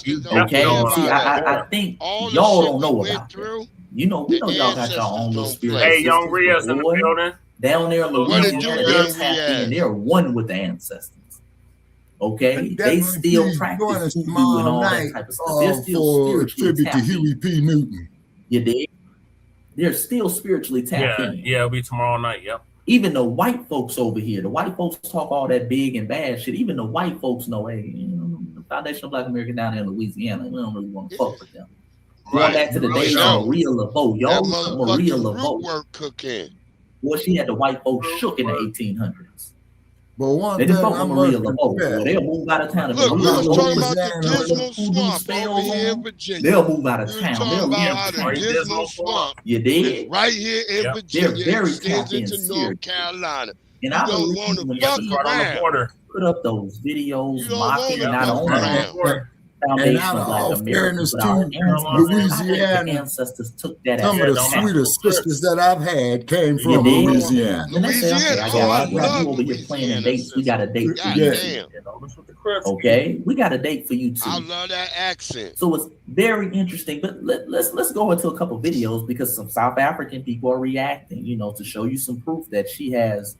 think y'all don't know about that. We know y'all got your own little spirit. Hey, Young Ria's in the building. Down there in Louisiana, they're tapped in. They're one with the ancestors. Okay, they still practice voodoo and all that type of stuff. They're still spiritually tapped in. Huey P. Newton. You dig? They're still spiritually tapped in. Yeah, it'll be tomorrow night. Yep. Even the white folks over here, the white folks talk all that big and bad shit. Even the white folks know, hey, the foundational Black American down there in Louisiana, we don't really want to fuck with them. Going back to the days of Maria Laveau. Y'all know Maria Laveau. Work cooking. Boy, she had the white folks shook in the 1800s. But one They thing didn't fuck I with Maria must Laveau. confess, They'll move out of town. Look, we was talking about the Dismal Voodoo Swamp spells over here in on, Virginia. they'll move out of We was town. talking They'll about leave how town. the Dismal Swamp You is did? right here in They're Virginia. It very extends tapped in into serious. North Carolina. And You I don't believe want when to fuck she around. put up those videos You don't mocking wanna not fuck only around. and foundation out of of Black all Americans, fairness but our to ancestors. I think the Louisiana, ancestors took that as some of a the tactic. sweetest sisters that I've had came You from did? Louisiana. And they say, okay, I Oh, I got you. love You over here playing in dates. We got a date for you Yeah. too. Okay, we got a date for you too. I love that accent. So it's very interesting. But let's go into a couple videos because some South African people are reacting, to show you some proof that she has,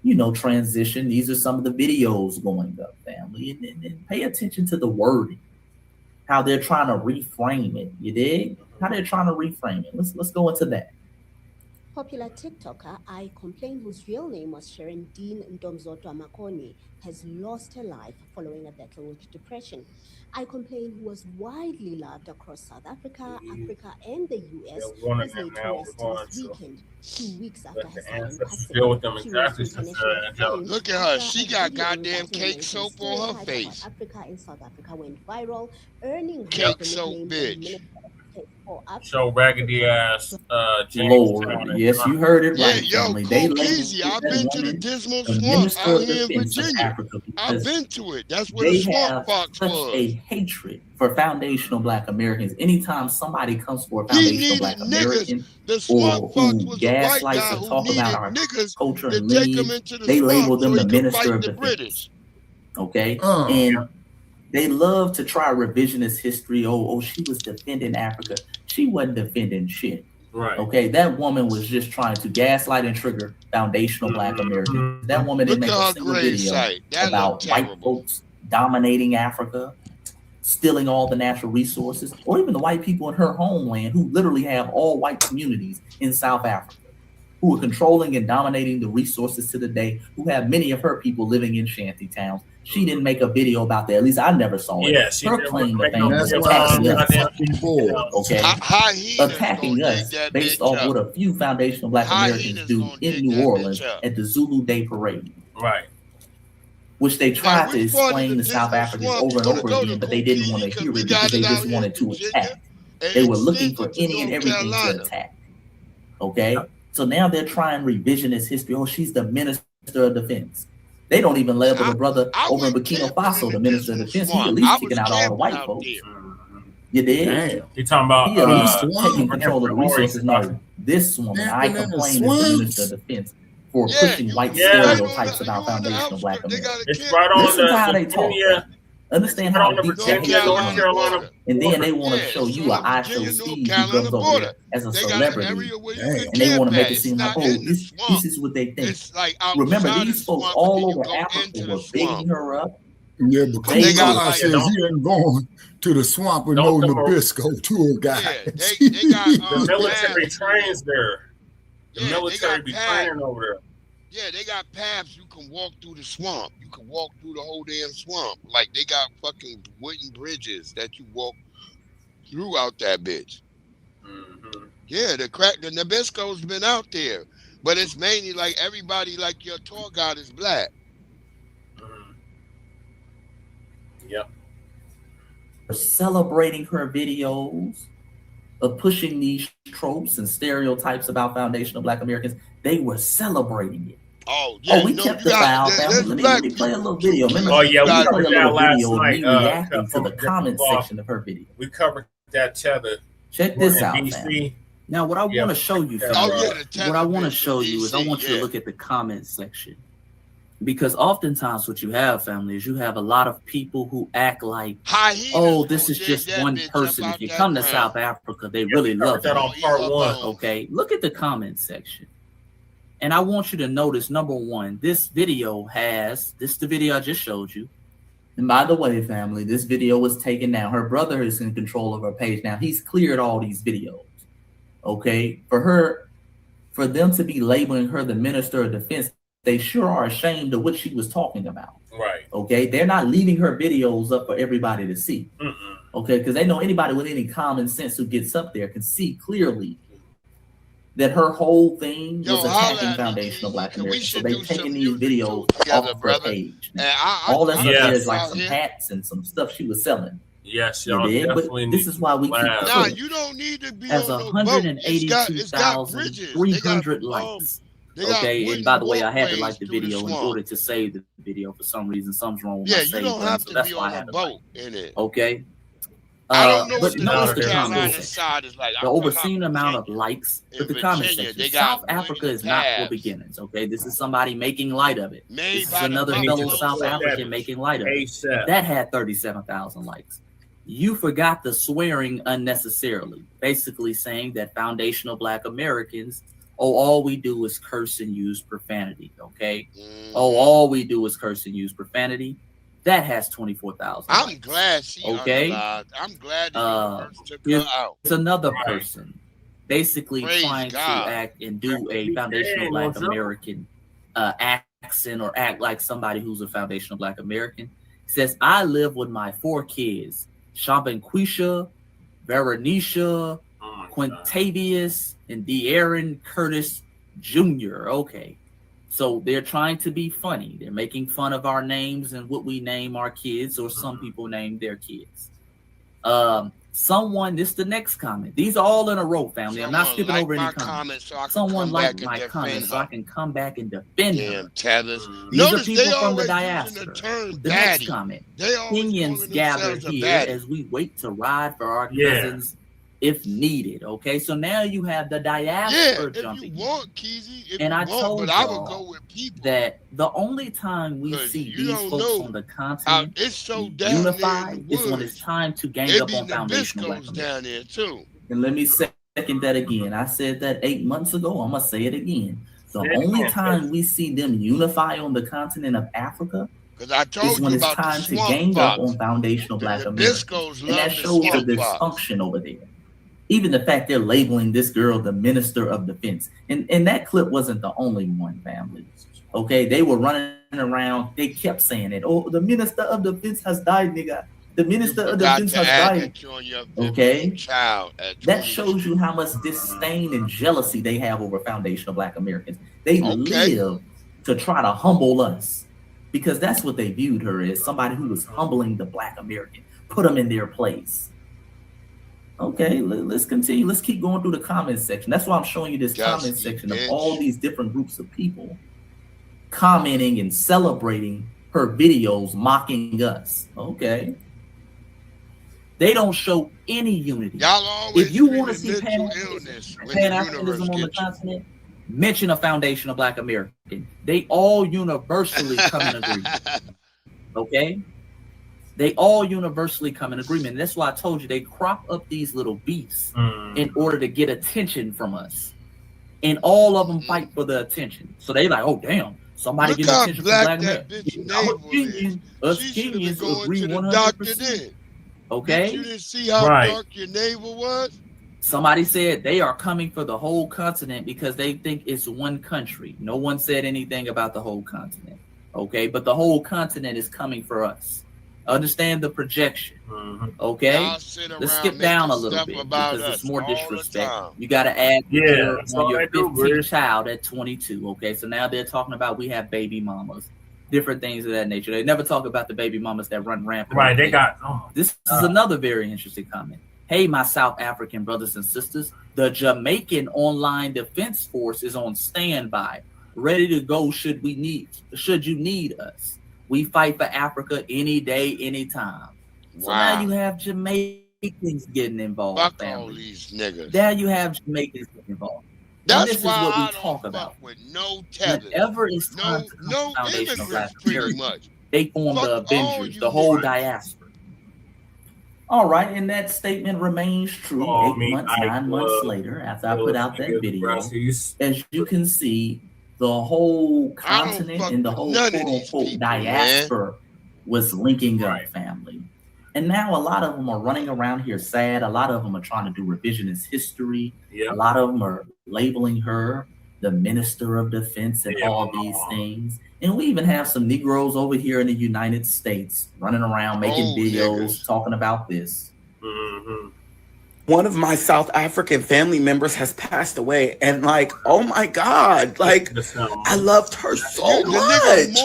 transitioned. These are some of the videos going up, family, and pay attention to the wording, how they're trying to reframe it. You dig? How they're trying to reframe it. Let's go into that. Popular TikToker I Complain, whose real name was Sharon Dean Ndomzoto Amakoni, has lost her life following a battle with depression. I Complain, who was widely loved across South Africa, Africa, and the US, was laid to rest this weekend, 2 weeks after her sudden passing. She rose international fame. Look at her. She got goddamn cake soap on her face. Africa in South Africa went viral, earning her Cake the soap, nickname bitch. Show raggedy ass Lord, yes, you heard it right, Yeah, yo, family. Cool They Keezy, I've been to the Dismal Swamp out here in Virginia. I've been to it. That's where the They Swamp have Fox such was. a hatred for foundational Black Americans. Anytime somebody comes for a He foundational needed Black niggas. American The or Swamp Fox who was a white gaslights guy or who talk needed about our niggas culture to and take him lineage, into the they label swamp them so the he could minister fight of the defense. British. Okay, and they love to try revisionist history. Oh, she was defending Africa. She wasn't defending shit. Right. Okay, that woman was just trying to gaslight and trigger foundational Black Americans. That woman didn't Look make at a her single grave video site. That about looked white terrible. folks dominating Africa, stealing all the natural resources, or even the white people in her homeland who literally have all white communities in South Africa, who are controlling and dominating the resources to the day, who have many of her people living in shanty towns. She didn't make a video about that. At least I never saw it. Yeah, she her never claim to made fame no was video attacking about us. it. Okay, Hyenas attacking gonna us dig that based bitch off up. what a few foundational Black Americans do in New Orleans at the Zulu Day Parade. Right. Which they tried to which part of explain the to South Dismal Africans Swamp over you and wanna over go again, to, but they didn't want to hear we it got because they it out just here wanted in to Virginia, attack. and They were looking extended for to any and North everything to Carolina. attack. Okay? So now they're trying revisionist history. Oh, she's the minister of defense. They don't even label the brother over in Burkina Faso the minister of defense. He at least kicking out all the white folks. You did? Damn. You talking about He at least swamp. taking control of the resources. No, this woman, I Camping in the complain, is the minister of defense for pushing white stereotypes about foundational Black Americans. It's right on Listen to how the they talk. Virginia. Understand Right how on the deep that Virginia, hatred North runs. Carolina. And then they want to show you a I Show Steve who comes over there as a celebrity. And they want to make it seem like, oh, this is what they think. Remember, these folks all over Africa were bigging her up. Yeah, because They God got, says he ain't going to the swamp with no Nabisco tour guide. The military trains there. The military be training over there. Yeah, they got paths you can walk through the swamp. You can walk through the whole damn swamp. Like they got fucking wooden bridges that you walk through out that bitch. Yeah, the Nabisco's been out there, but it's mainly like everybody, like your tour guide is Black. Yep. Celebrating her videos of pushing these tropes and stereotypes about foundational Black Americans. They were celebrating it. Oh, yeah. We kept the file, family. Let me play a little video. Remember, Oh, yeah, we play covered a that little last video of night. me reacting to from the comment section of her video. We covered that tether. Check this out, DC. family. Now, what I Yeah. want to show you, Yeah. family, Oh, yeah, what I want to show you is I want you to look at the comment section. Because oftentimes what you have, family, is you have a lot of people who act like, oh, this is just one person. If you come to South Africa, they really love that you. on part one. Okay, look at the comment section. And I want you to notice, number one, this video has, this is the video I just showed you. And by the way, family, this video was taken down. Her brother is in control of her page now. He's cleared all these videos. Okay, for them to be labeling her the minister of defense, they sure are ashamed of what she was talking about. Right. Okay, they're not leaving her videos up for everybody to see. Okay, because they know anybody with any common sense who gets up there can see clearly that her whole thing was attacking foundational Black Americans. So they've taken these videos off of her page. All that's up there is like some hats and some stuff she was selling. Yes, You y'all dig? But definitely this is why we keep the Nah, footage. you don't need to be Has on no boat. It's got bridges. 182,300 likes. They got Okay, and by the way, I had to walkways like the through the video in swamp. order to save the video. For some reason, something's wrong with my Yeah, you save don't button, have so to that's be why I on had a to boat in it. Okay. I don't know But what the notice North the comment Carolina section. side is like. The obscene amount of likes, but the comment Virginia, section. they got South Africa is not for beginners. Okay, this is somebody making light of it. Made This is by the another Buffalo fellow South Soldiers. African making light of it. ASAP. That had 37,000 likes. You forgot the swearing unnecessarily, basically saying that foundational Black Americans, oh, all we do is curse and use profanity. Okay, oh, all we do is curse and use profanity. That has 24,000. I'm glad she okay. unalived. I'm glad the universe took her out. It's another person basically Praise trying God. to act and do a foundational Black American accent or act like somebody who's a foundational Black American. Says, I live with my 4 kids, Shambanquisha, Veronisha, Quintavious, and De'Aaron Curtis Jr. Okay. So they're trying to be funny. They're making fun of our names and what we name our kids, or some people name their kids. This is the next comment. These are all in a row, family. I'm not skipping over any comments. Someone liked my comment so I can come back and defend her. Tethers. These are Notice people they from the always diaspora. using the term The next baddie. comment. They always Opinions calling gather themselves a here baddie. as we wait to ride for our cousins if needed. Okay, so now you have the diaspora jumping. If you want, Keezy, And I told but I would go y'all with people. that the only time we see these folks on the continent It's so down unify there in the is when woods. it's time to gang They up be on foundational Black Nabiscos down there too. And let me second that again. I said that 8 months ago. I'm gonna say it again. The only time we see them unify on the continent of Africa I told is when you it's about the time to swamp gang up fox. on foundational Black Americans. Nabiscos And love that the shows the swamp fox. dysfunction over there. Even the fact they're labeling this girl the Minister of Defense. And that clip wasn't the only one, family. Okay, they were running around. They kept saying it. Oh, the Minister of Defense has died, nigga. The Minister of Defense has died. Okay, that shows you how much disdain and jealousy they have over foundational Black Americans. They live to try to humble us, because that's what they viewed her as, somebody who was humbling the Black American, put them in their place. Okay, let's continue. Let's keep going through the comment section. That's why I'm showing you this comment section of all these different groups of people commenting and celebrating her videos, mocking us. Okay. They don't show any unity. If you want to see Pan-Africanism on the continent, mention a foundational Black American. They all universally come in agreement. Okay? They all universally come in agreement. And that's why I told you they crop up these little beefs in order to get attention from us. And all of them fight for the attention. So they like, oh, damn, somebody getting attention from Black Americans. Us Kenyans agree 100%. Okay? You didn't see how dark your navel was? Somebody said they are coming for the whole continent because they think it's one country. No one said anything about the whole continent. Okay? But the whole continent is coming for us. Understand the projection. Okay? Let's skip down a little bit because it's more disrespect. You got to add on your 15th child at 22. Okay? So now they're talking about we have baby mamas. Different things of that nature. They never talk about the baby mamas that run rampant. Right, they got... This is another very interesting comment. Hey, my South African brothers and sisters, the Jamaican Online Defense Force is on standby, ready to go should you need us. We fight for Africa any day, anytime. So now you have Jamaicans getting involved. Fuck all these niggas. Now you have Jamaicans getting involved. That's this is why what we I talk don't about. fuck with no tethers. Whenever it's time to no immigrants, pretty much. They form the Avengers, the whole diaspora. All right, and that statement remains true 9 months later after I put out that video. As you can see, the whole continent and the whole quote-unquote diaspora was linking up, family. And now a lot of them are running around here sad. A lot of them are trying to do revisionist history. A lot of them are labeling her the Minister of Defense and all these things. And we even have some Negroes over here in the United States running around making videos talking about this. one of my South African family members has passed away, and like, oh my God, like I loved her so much.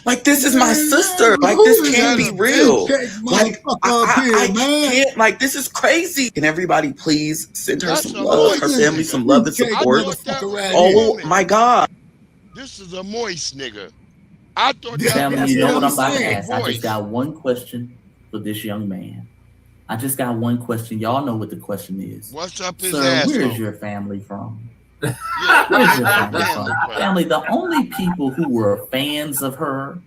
Like, this is my sister. Like, this can't be real. Like, I can't. Like, this is crazy. Can everybody please send her some love, her family some love and support? Oh my God. This is a moist nigga. I thought family, you know what I'm about to ask. I just got one question for this young man. I just got one question. Y'all know what the question is. What's up his Sir, asshole? where's your family from? Where's your family from? Family, the only people who were fans of her,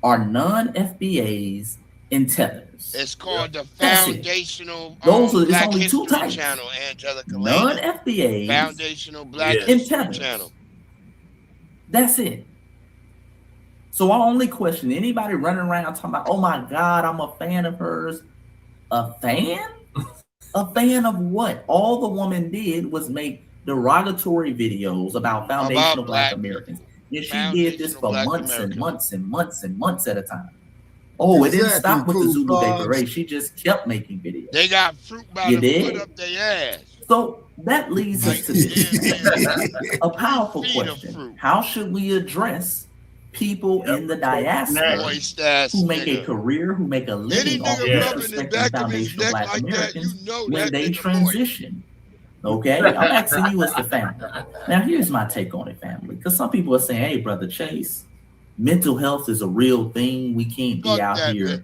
are non-FBAs and tethers. It's called the Foundational It's Black only two History types. Channel, Angelica. Non-FBAs, Foundational Black and History tethers. Channel. That's it. So our only question, anybody running around talking about, oh my God, I'm a fan of hers. A fan? A fan of what? All the woman did was make derogatory videos about foundational Black Americans. And she did this for months and months and months and months at a time. Oh, it didn't stop with the Zulu Day Parade. She just kept making videos. They got fruit by the foot up their ass. So that leads us to this. A powerful question. How should we address people in the diaspora who make a career, who make a living off of disrespecting foundational Black Americans when they transition? Okay, I'm asking you as the family. Now, here's my take on it, family. Because some people are saying, hey, Brother Chase, mental health is a real thing. We can't be out here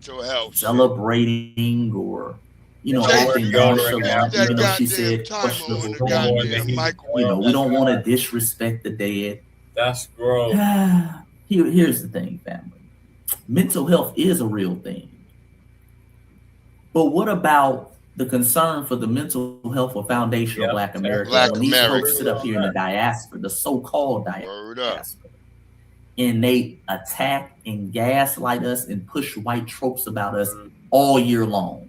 celebrating or, acting nonchalant, even though she said questionable behavior. We don't want to disrespect the dead. That's gross. Here's the thing, family. Mental health is a real thing. But what about the concern for the mental health of foundational Black Americans? When these folks sit up here in the diaspora, the so-called diaspora, and they attack and gaslight us and push white tropes about us all year long.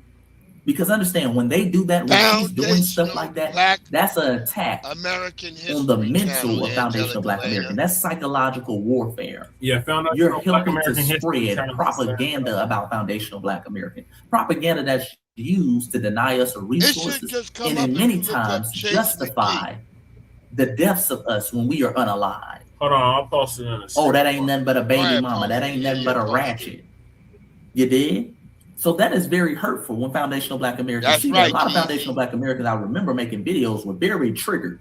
Because understand, when they do that, when she's doing stuff like that, that's an attack on the mental of foundational Black American. That's psychological warfare. Yeah, you're helping to spread propaganda about foundational Black American. Propaganda that's used to deny us the resources and in many times justify the deaths of us when we are unalive. Hold on, I'll post it in a second. Oh, that ain't nothing but a baby mama. That ain't nothing but a ratchet. You did? So that is very hurtful when foundational Black Americans see that. A lot of foundational Black Americans, I remember making videos, were very triggered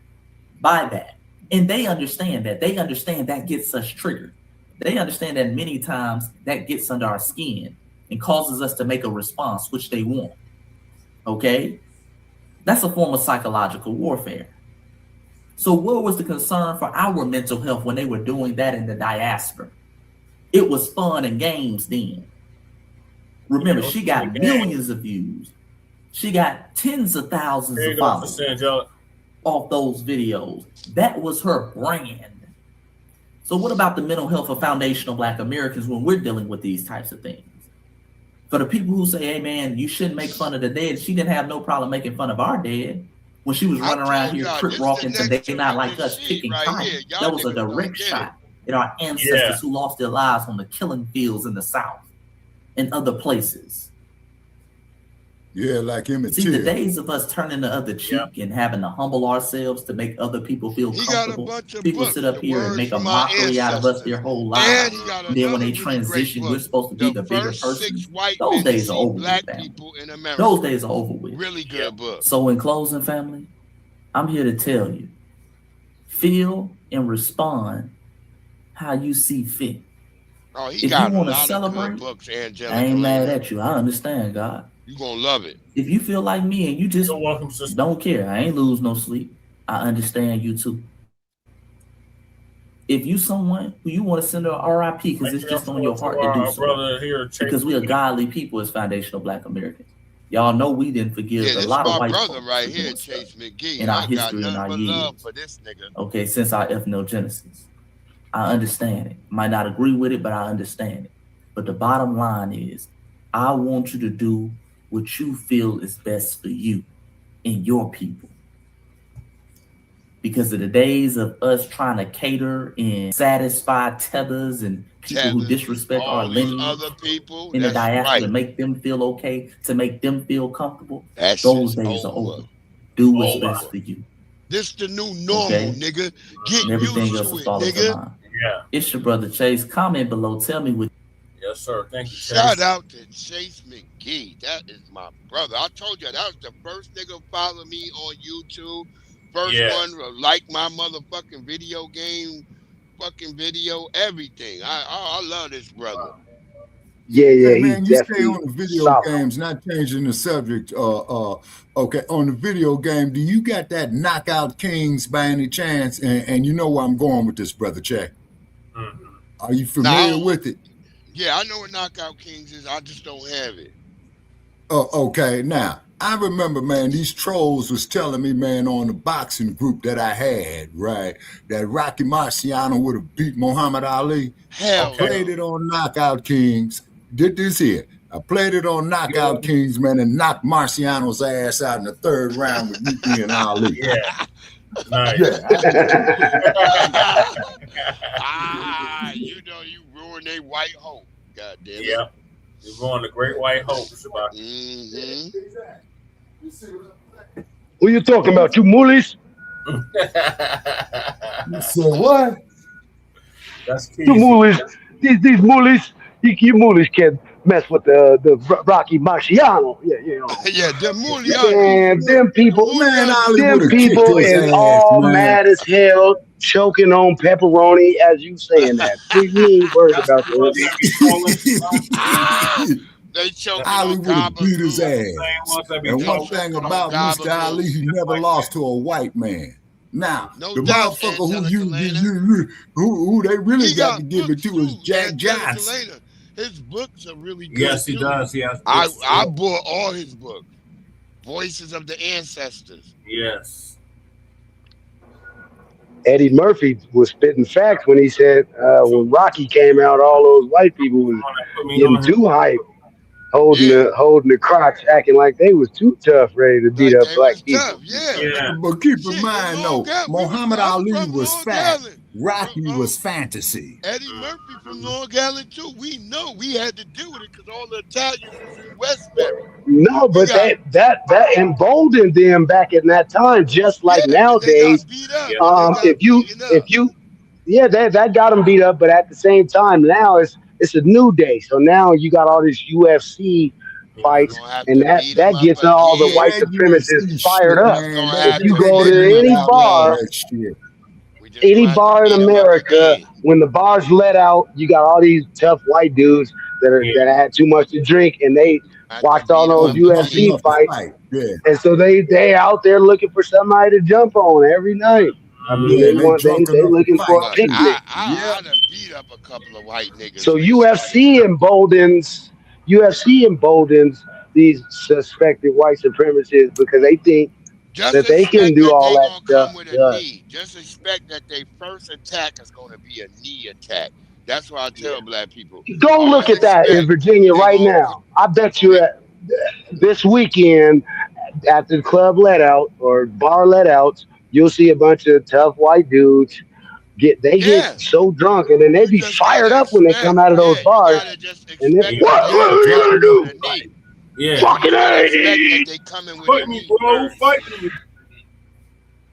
by that. And they understand that. They understand that gets us triggered. They understand that many times that gets under our skin and causes us to make a response, which they want. Okay? That's a form of psychological warfare. So what was the concern for our mental health when they were doing that in the diaspora? It was fun and games then. Remember, she got millions of views. She got tens of thousands of followers off those videos. That was her brand. So what about the mental health of foundational Black Americans when we're dealing with these types of things? For the people who say, hey man, you shouldn't make fun of the dead, she didn't have no problem making fun of our dead when she was running around here trip walking to They Not Like Us picking cotton. That was a direct shot at our ancestors who lost their lives on the killing fields in the South and other places. Yeah, like Emmett See, the days of us turning the other cheek and having to humble ourselves to make other people feel comfortable. People sit up here and make a mockery out of us their whole lives. And then when they transition, we're supposed to be the bigger person. Those days are over with, family. Those days are over with. Really good book. So in closing, family, I'm here to tell you, feel and respond how you see fit. Oh, if you want to celebrate, books, I ain't mad at you. I understand, God. You're going to love it. If you feel like me and you just don't care, I ain't lose no sleep. I understand you too. If you someone who you want to send a RIP because it's just on your heart to do so, because we are godly people as foundational Black Americans. Y'all know we didn't forgive a lot of white folks right here, Chase McGee. In our history and our years. For this nigga. Okay, since our ethnogenesis. I understand it. Might not agree with it, but I understand it. But the bottom line is, I want you to do what you feel is best for you and your people. because of the days of us trying to cater and satisfy tethers and people who disrespect our lineage other people in the diaspora to make them feel okay, to make them feel comfortable. Those days are over. Do what's best for you. This the new normal, nigga. Get and everything used else to will it, fall into nigga. line. It's your brother Chase. Comment below. Tell me what. Yes, sir. Thank you, Chase. Shout out to Chase McGee. That is my brother. I told you that was the first nigga follow me on YouTube. First one to like my motherfucking video game, fucking video, everything. I love this brother. Yeah, man, you stay on the video games, not changing the subject. Okay, on the video game, do you got that Knockout Kings by any chance? And you know where I'm going with this, brother Che. Are you familiar with it? Yeah, I know what Knockout Kings is. I just don't have it. Oh, okay. Now, I remember, man, these trolls was telling me, man, on the boxing group that I had, right, that Rocky Marciano would have beat Muhammad Ali. I played it on Knockout Kings. Did this here. I played it on Knockout Kings, man, and knocked Marciano's ass out in the third round with me and Ali. Nice. You know you ruined a white hope. God damn it. Yeah. You're ruined the great white hope, Shabbat. Who you talking about? You moolies? You said what? That's key. You moolies. These moolies. You moolies can't mess with the Rocky Marciano. Yeah, the moolies. Man, them people, is all mad as hell, choking on pepperoni as you saying that. We ain't worried about that. They choking Ali on would have beat his ass. And one choking thing on about Mr. Ali, he never lost to a white man. Now, the motherfucker who they really got to give it to is Jack Johnson. His books are really good. Yes, he does. He has I bought all his books. Voices of the Ancestors. Yes. Eddie Murphy was spitting facts when he said when Rocky came out, all those white people was getting too hype, holding the crotch, acting like they was too tough, ready to beat up black people. But keep in mind, though, Muhammad Ali was fact. Rocky was fantasy. Eddie Murphy from Long Island too. We know we had to deal with it because all the Italians was in Westbury. No, but that emboldened them back in that time, just like nowadays. That got them beat up. But at the same time, now it's a new day. So now you got all this UFC fights, and that gets all the white supremacists fired up. If you go to any bar in America, when the bars let out, you got all these tough white dudes that had too much to drink, and they watched all those UFC fights, and so they out there looking for somebody to jump on every night. I mean, they looking for a picnic. I done beat up a couple of white niggas. So UFC emboldens these suspected white supremacists because they think that they can do all that stuff. Just expect that their first attack is going to be a knee attack. That's why I tell black people. Go look at that in Virginia right now. I bet you this weekend at the club let out or bar let outs, you'll see a bunch of tough white dudes get so drunk and then they be fired up when they come out of those bars. And then what are we gonna do? Fucking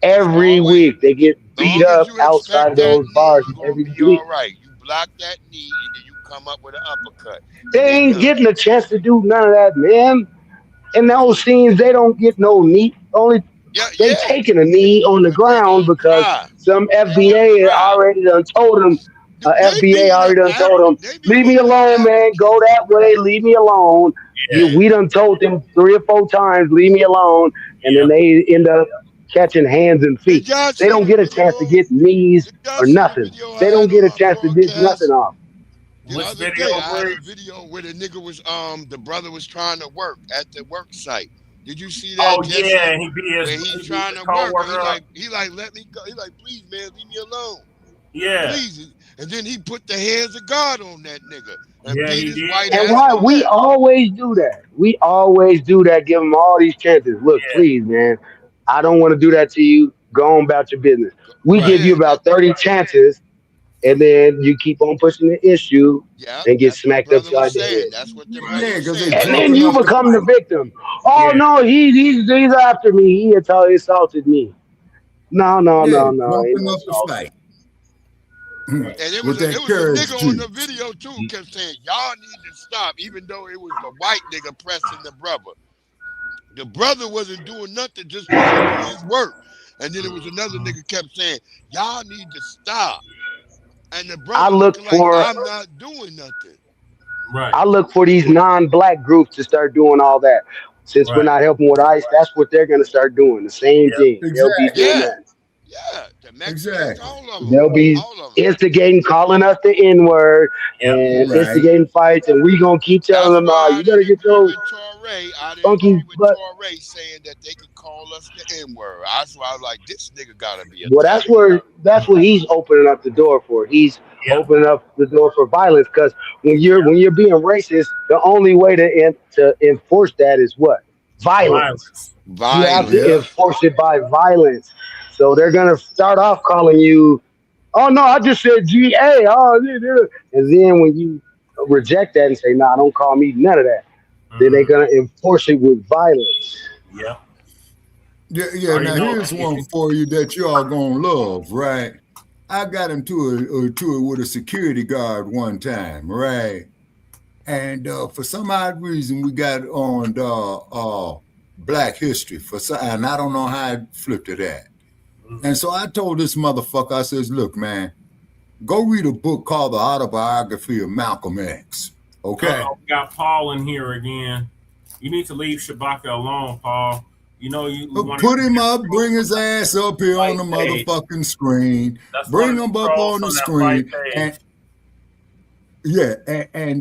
every week they get beat up outside of those bars every week. All right, you block that knee and then you come up with an uppercut. They ain't getting a chance to do none of that, man. In those scenes, they don't get no knee. They taking a knee on the ground because some FBA already done told them. FBA already done told them, leave me alone, man. Go that way. Leave me alone. We done told them 3 or 4 times, leave me alone. And then they end up catching hands and feet. They don't get a chance to get knees or nothing. They don't get a chance to get nothing off. I had a video where the nigga was the brother was trying to work at the work site. Did you see that? Oh yeah, he's trying to work. He like let me go. He like, please man, leave me alone. Yeah. Please. And then he put the hands of God on that nigga. And he did. And why we always do that? We always do that. Give them all these chances. Look, please, man. I don't want to do that to you. Go on about your business. We give you about 30 chances, and then you keep on pushing the issue and get smacked upside the head. That's what the And then you become the victim. Oh no, he's after me. He assaulted me. No, ain't no assault. And it was a nigga on the video too kept saying, y'all need to stop, even though it was the white nigga pressing the brother. The brother wasn't doing nothing, just doing his work. And then it was another nigga kept saying, y'all need to stop. And the brother like, I'm not doing nothing. Right. I look for these non-black groups to start doing all that. Since we're not helping with ICE, that's what they're going to start doing. The same thing. Exactly. They'll be doing that. Exactly. All of them. They'll be instigating, calling us the N-word, and instigating fights, and we gonna keep telling them, you better get those funky butt. Toure saying that they could call us the N-word. That's why I was like, this nigga gotta be. Well, that's what he's opening up the door for. He's opening up the door for violence, because when you're being racist, the only way to enforce that is what? Violence. You have to enforce it by violence. So they're gonna start off calling you, oh no, I just said GA. And then when you reject that and say, nah, don't call me none of that, then they're gonna enforce it with violence. Yeah. Now here's one for you that y'all gonna love, right? I got into it with a security guard one time, right? And for some odd reason, we got on Black History and I don't know how I flipped it at. And so I told this motherfucker, I says, look, man, go read a book called The Autobiography of Malcolm X. Okay. We got Paul in here again. You need to leave Shabaka alone, Paul. You know put him up, bring his ass up here on the motherfucking screen. Bring him up on the screen. And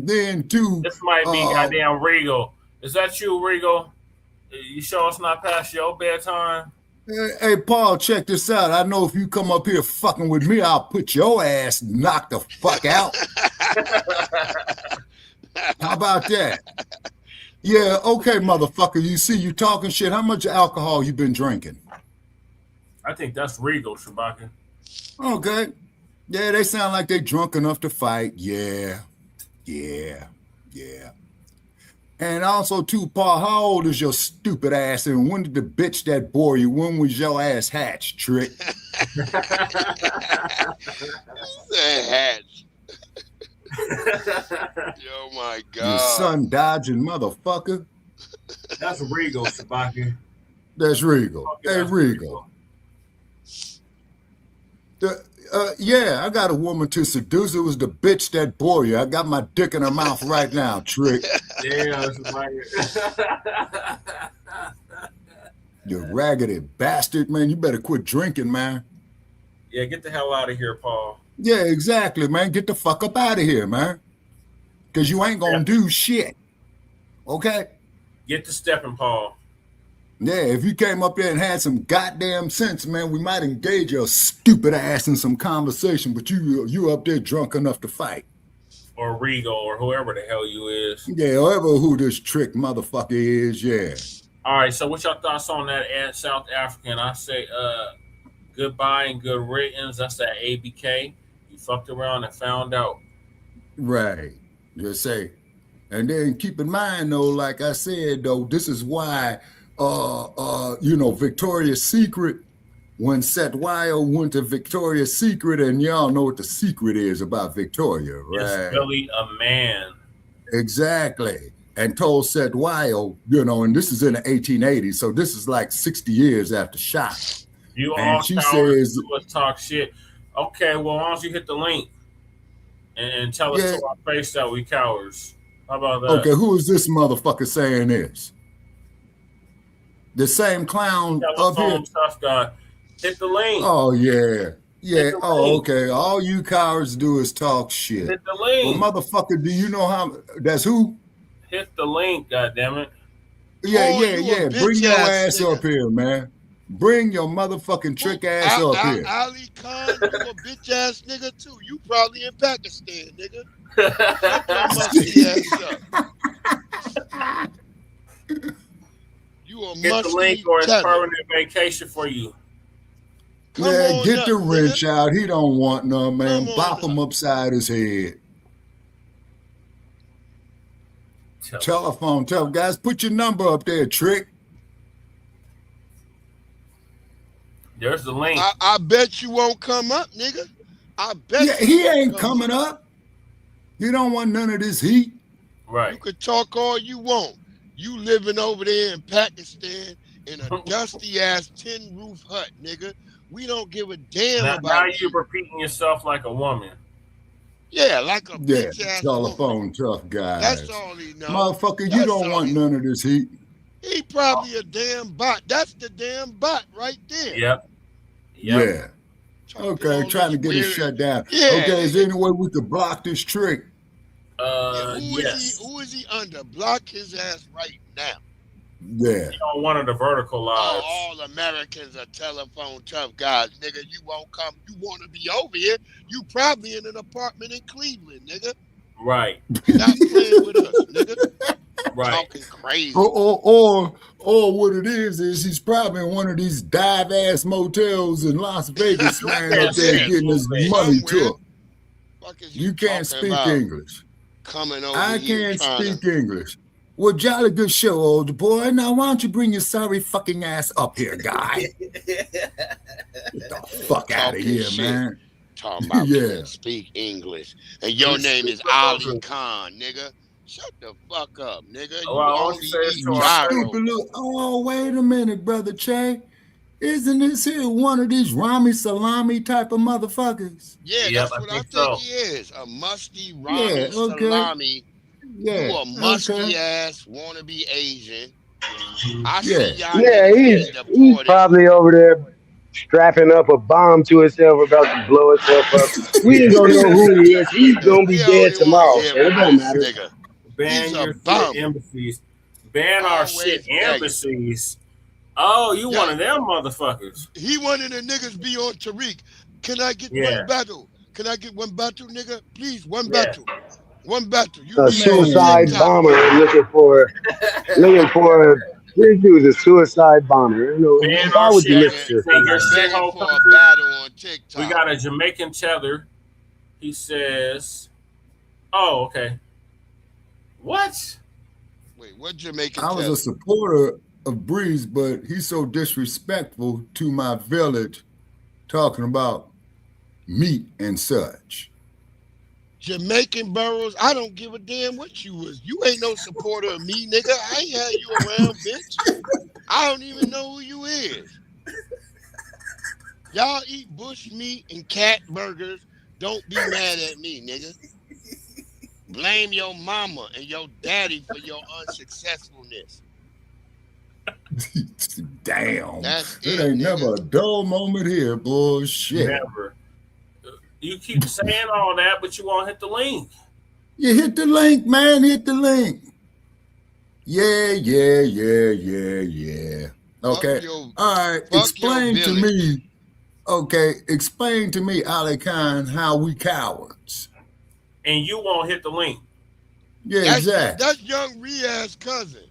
then too. This might be goddamn Regal. Is that you, Regal? You sure it's not past your bedtime? Hey, Paul, check this out. I know if you come up here fucking with me, I'll put your ass knocked the fuck out. How about that? Yeah, okay, motherfucker. You see, you talking shit. How much alcohol you been drinking? I think that's Regal, Shabaka. Okay. Yeah, they sound like they drunk enough to fight. Yeah. And also, too, Paul, how old is your stupid ass? And when did the bitch that bore you? When was your ass hatched, Trick? Hatched. Oh my God. You son dodging motherfucker. That's Regal, Shabaki. That's Regal. Okay, hey, Regal. I got a woman to seduce. It was the bitch that bore you. I got my dick in her mouth right now, Trick. Yeah, you raggedy bastard, man. You better quit drinking, man. Yeah, get the hell out of here, Paul. Yeah, exactly, man. Get the fuck up out of here, man. Because you ain't going to do shit. Okay? Get to stepping, Paul. Yeah, if you came up there and had some goddamn sense, man, we might engage your stupid ass in some conversation, but you up there drunk enough to fight. Or Regal, or whoever the hell you is. Yeah, whoever who this Trick motherfucker is, yeah. All right, so what's your thoughts on that South African? I say goodbye and good riddance. That's that ABK. You fucked around and found out. Right. Just say. And then keep in mind, though, like I said, though, this is why Victoria's Secret, when Seth Weil went to Victoria's Secret, and y'all know what the secret is about Victoria, right? It's really a man. Exactly. And told Seth Weil, and this is in the 1880s, so this is like 60 years after shot. You and all she says, talk shit. Okay, well, why don't you hit the link and tell us to our face that we cowards? How about that? Okay, who is this motherfucker saying this? The same clown up here. Tough guy. Hit the link. Oh, yeah. Yeah. Oh, okay. All you cowards do is talk shit. Hit the link. Well, motherfucker, do you know how? That's who? Hit the link, goddammit. Yeah. Bring your ass up here, man. Bring your motherfucking trick ass up here. Ali Khan, you a bitch ass nigga too. You probably in Pakistan, nigga. Shut your musty ass up. You Get the link or it's permanent vacation for you. Yeah, get the wrench out. He don't want none, man. Bop him upside his head. Telephone, tell guys, put your number up there, Trick. There's the link. I bet you won't come up, nigga. I bet. Yeah, he ain't coming up. He don't want none of this heat. Right. You could talk all you want. You living over there in Pakistan in a dusty ass tin roof hut, nigga. We don't give a damn about. Now you're repeating yourself like a woman. Yeah, like a bitch ass telephone tough guy. That's all he knows. Motherfucker, you don't want none of this heat. He probably a damn bot. That's the damn bot right there. Yep. Yeah. Okay, trying to get it shut down. Yeah. Okay, is there any way we could block this Trick? Yes. Who is he under? Block his ass right now. Yeah. On one of the vertical lives. All Americans are telephone tough guys, nigga. You won't come. You want to be over here. You probably in an apartment in Cleveland, nigga. Right. Not playing with us, nigga. Right. Talking crazy. Or what it is he's probably in one of these dive ass motels in Las Vegas, man, up there getting his money took. You can't speak English. Coming over I here can't speak English. Well, jolly good show, old boy. Now, why don't you bring your sorry fucking ass up here, guy? Get the fuck out of here, shit. man. Talking about can't speak English. And your name is Ali Khan, nigga. Shut the fuck up, nigga. You only eat gyros. Oh, wait a minute, brother Che. Isn't this here one of these Rami Salami type of motherfuckers? Yeah, that's what I think he is. A musty Rami Salami. Yeah, you a musty ass wannabe Asian. I see y'all. Yeah, he's probably over there strapping up a bomb to himself, about to blow himself up. We ain't gonna know who he is. He's gonna be dead tomorrow. So it don't matter. Ban your shit embassies. Ban our shit embassies. Oh, you one of them motherfuckers. He wanted the niggas be on Tariq. Can I get one battle? Can I get one battle, nigga? Please, one battle. One battle. A suicide bomber looking for this dude's a suicide bomber. Why would you listen to this? We got a Jamaican tether. He says, "Oh, okay. What? Wait, what Jamaican? I was a supporter of Breeze, but he's so disrespectful to my village, talking about meat and such." Jamaican Burrows, I don't give a damn what you was. You ain't no supporter of me, nigga. I ain't had you around, bitch. I don't even know who you is. Y'all eat bush meat and cat burgers. Don't be mad at me, nigga. Blame your mama and your daddy for your unsuccessfulness. Damn. That's it ain't never a dull moment here, bullshit. Never. You keep saying all that, but you won't hit the link. You hit the link, man. Hit the link. Yeah. Okay. All right. Explain to me. Okay. Explain to me, Ali Khan, how we cowards. And you won't hit the link. Yeah, exactly. That's young Riaz's cousin.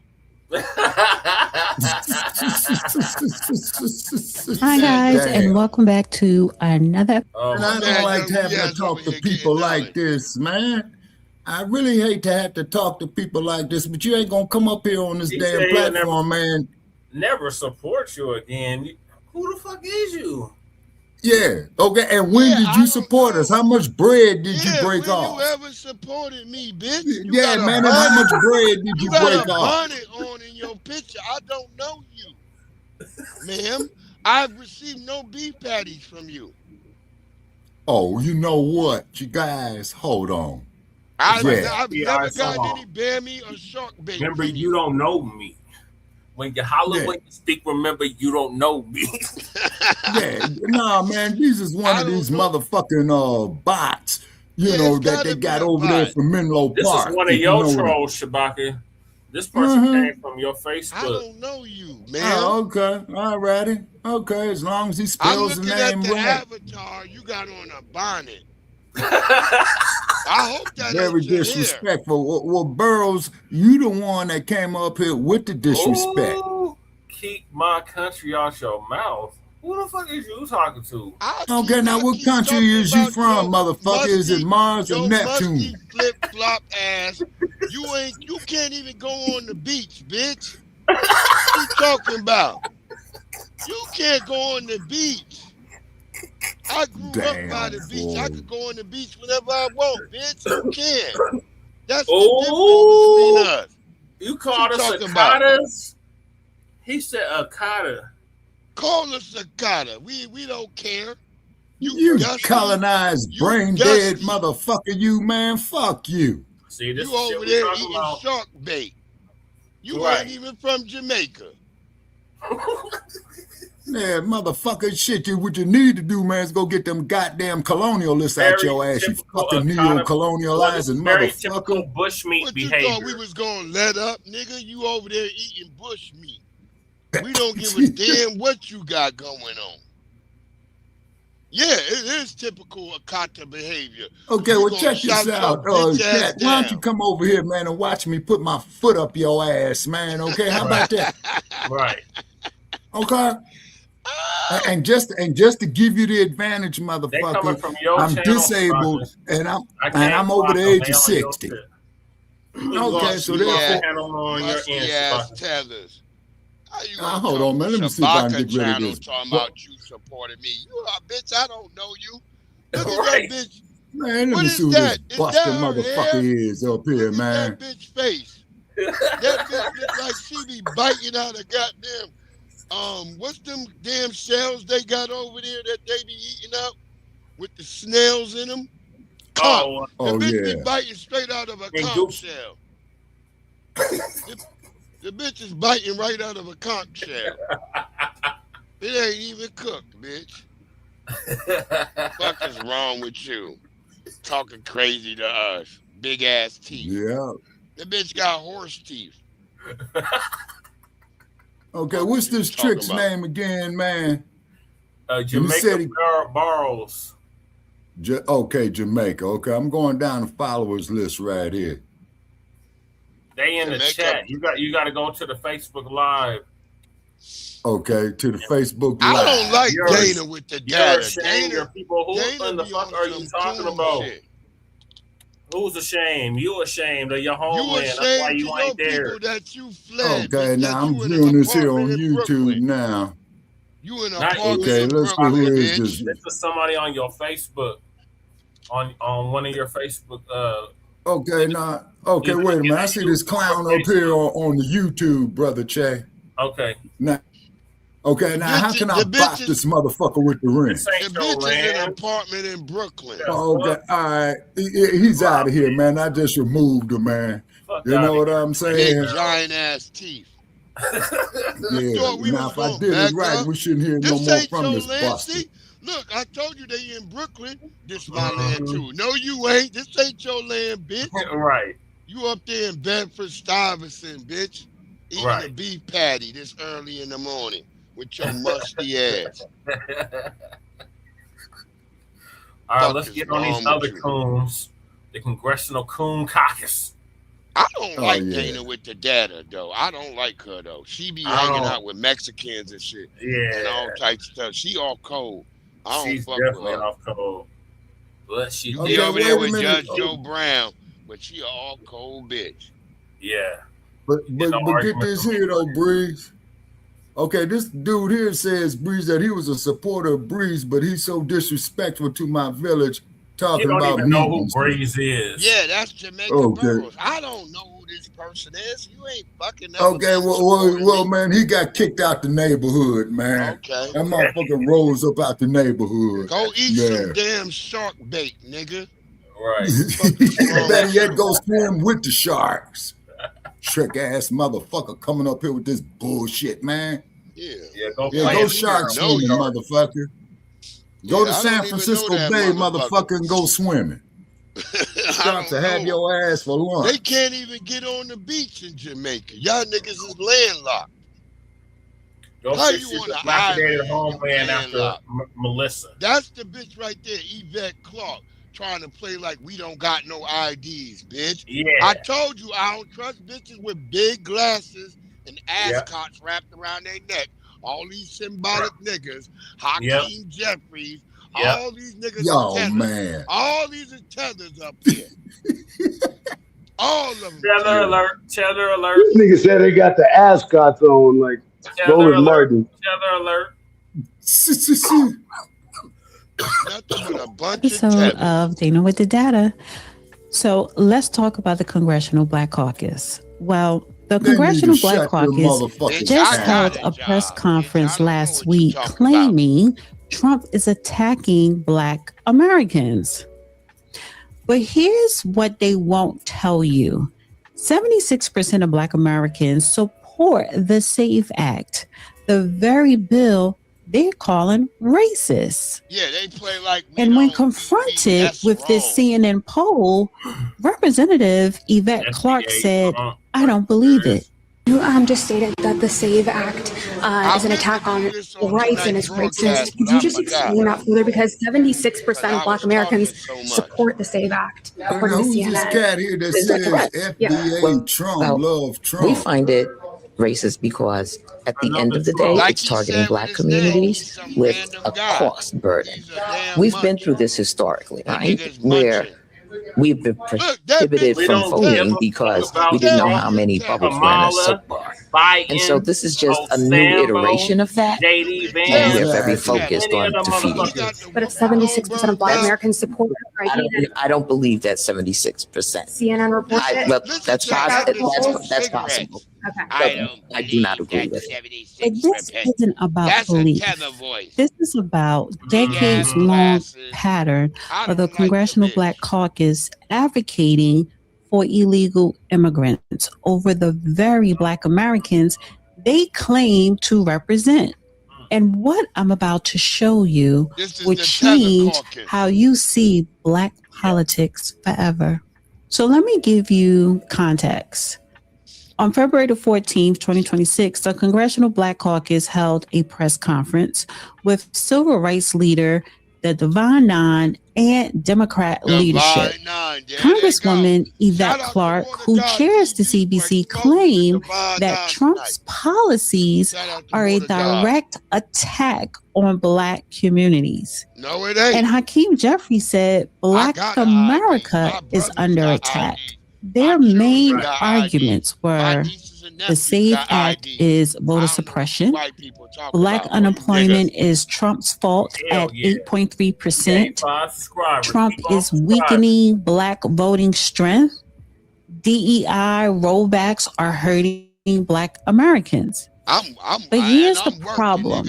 Hi guys, and welcome back to another. And I don't like having to talk to people like this, man. I really hate to have to talk to people like this, but you ain't gonna come up here on this damn platform, man. Never support you again. Who the fuck is you? Yeah. Okay. And when did you support us? How much bread did you break off? You ever supported me, bitch? Yeah, man. And how much bread did you break off? You got a bonnet on in your picture. I don't know you, ma'am. I've received no beef patties from you. Oh, you know what? You guys, hold on. I've never gotten any bear meat or shark bait. Remember, you don't know me. When you holler, when you speak, remember, you don't know me. Yeah, nah, man, this is one of these motherfucking bots, you know, that they got over there from Menlo Park. This is one of your trolls, Shabaka. This person came from your Facebook. I don't know you, man. Oh, okay, all righty. Okay, as long as he spells the name right. Avatar, you got on a bonnet. I hope that very disrespectful. Well, Burroughs, you the one that came up here with the disrespect. Ooh. keep my country out your mouth. Who the fuck is you talking to? Okay, now what country is you from, motherfucker? Is it Mars or Neptune? Flip flop ass. You can't even go on the beach, bitch. What you talking about? You can't go on the beach. I grew up by the beach. I could go on the beach whenever I want, bitch. You can. That's the difference between us. You called us cicadas? He said akata. Call us akata. We don't care. You colonized, brain dead motherfucker, you man. Fuck you. See, this you over there eating shark bait. You ain't even from Jamaica. Yeah, motherfucker, shit, what you need to do, man, is go get them goddamn colonialists out your ass, you fucking neo-colonializing motherfucker. Bushmeat what you thought we was gonna let up, nigga? You over there eating bushmeat. We don't give a damn what you got going on. Yeah, it is typical Akata behavior. Okay, well, check this out. Cat, why don't you come over here, man, and watch me put my foot up your ass, man, okay? How about that? Right. Okay? And just to give you the advantage, motherfucker, I'm disabled and I'm over the age of 60. Okay, so therefore, tethers. Hold on, man. Let me see if I can get rid of this. Talking about you supporting me. You a bitch. I don't know you. Look at that bitch. Man, let me see who this busted motherfucker is up here, man. That bitch face. That bitch look like she be biting out of goddamn. What's them damn shells they got over there that they be eating out with the snails in them? The bitch be biting straight out of a conch shell. The bitch is biting right out of a conch shell. It ain't even cooked, bitch. What is wrong with you? Talking crazy to us. Big ass teeth. Yeah. The bitch got horse teeth. Okay, what's this trick's name again, man? Jamaica Barrows. Okay, Jamaica. Okay, I'm going down the followers list right here. They in the chat. You got to go to the Facebook Live. Okay, to the Facebook Live. I don't like Dana with the data. Dana, people, who in the fuck are you talking about? Shit. Who's ashamed? You ashamed of your homeland. You ashamed That's why you ain't there. That you fled. Okay, now I'm viewing this here on YouTube now. You in a okay, let's see who is this. This is somebody on your Facebook. On one of your Facebook Okay, now, wait a minute. I see this clown up here on the YouTube, brother Che. Okay. Now, how can I bop this motherfucker with the ring? The bitch is in an apartment in Brooklyn. Okay, all right. He's out of here, man. I just removed him, man. You know what I'm saying? Big giant ass teeth. Yeah. Now, if I did it right, we shouldn't hear no more from this busted. Look, I told you they in Brooklyn. This my land too. No, you ain't. This ain't your land, bitch. Right. You up there in Bedford Stuyvesant, bitch. Eating a beef patty this early in the morning with your musty ass. All right, let's get on these other coons. The Congressional Coon Caucus. I don't like Dana with the data, though. I don't like her, though. She be hanging out with Mexicans and shit. Yeah. And all types of stuff. She all cold. I don't She's fuck definitely with her. off cold. But she You be over there with Judge Joe Brown, but she an all cold bitch. Yeah. But get this here though, Breeze. Okay, this dude here says, Breeze, that he was a supporter of Breeze, but he's so disrespectful to my village, talking about you don't even know who Breeze is. Yeah, that's Jamaica Burrows. I don't know who this person is. You ain't fucking never Okay, well, man, he got kicked out the neighborhood, man. Okay. That motherfucker rose up out the neighborhood. Go eat some damn shark bait, nigga. Right. Better yet, go swim with the sharks. Trick ass motherfucker coming up here with this bullshit, man. Yeah. Go shark swimming, motherfucker. Go to San Francisco Bay, motherfucker, and go swimming. Start to have your ass for lunch. They can't even get on the beach in Jamaica. Y'all niggas is landlocked. How you want to dilapidated homeland after Melissa? That's the bitch right there, Yvette Clark, trying to play like we don't got no IDs, bitch. Yeah. I told you I don't trust bitches with big glasses and ascots wrapped around their neck. All these symbolic niggas, Hakeem Jeffries, all these niggas. Yo, man. All these are tethers up here. All of them. Cheddar alert. Cheddar alert. This nigga said they got the ascots on, like Roland Martin. Cheddar alert. Episode of Dana with the Data. So let's talk about the Congressional Black Caucus. Well, the Congressional Black Caucus just held a press conference last week claiming Trump is attacking Black Americans. But here's what they won't tell you. 76% of Black Americans support the SAVE Act, the very bill they're calling racist. Yeah, they play like. And when confronted with this CNN poll, Representative Yvette Clarke said, "I don't believe it." You just stated that the SAVE Act is an attack on rights and is racist. Could you just explain that further? Because 76% of Black Americans support the SAVE Act, according to CNN. Who's this cat here that says FDA Trump, love Trump? We find it racist because at the end of the day, it's targeting Black communities with a cost burden. We've been through this historically, right? Where we've been prohibited from voting because we didn't know how many bubbles were in a soap bar. And so this is just a new iteration of that, and we're very focused on defeating it. But if 76% of Black Americans support it, I don't believe that 76%. CNN reports it. Well, that's possible. That's possible. Okay. I do not agree with it. But this isn't about belief. This is about decades-long pattern of the Congressional Black Caucus advocating for illegal immigrants over the very Black Americans they claim to represent. And what I'm about to show you will change how you see Black politics forever. So let me give you context. On February the 14th, 2026, the Congressional Black Caucus held a press conference with civil rights leader, the Divine Nine, and Democrat leadership. Congresswoman Yvette Clarke, who chairs the CBC, claimed that Trump's policies are a direct attack on Black communities. No, it ain't. And Hakeem Jeffries said Black America is under attack. Their main arguments were the SAVE Act is voter suppression, Black unemployment is Trump's fault at 8.3%, Trump is weakening Black voting strength, DEI rollbacks are hurting Black Americans. But here's the problem.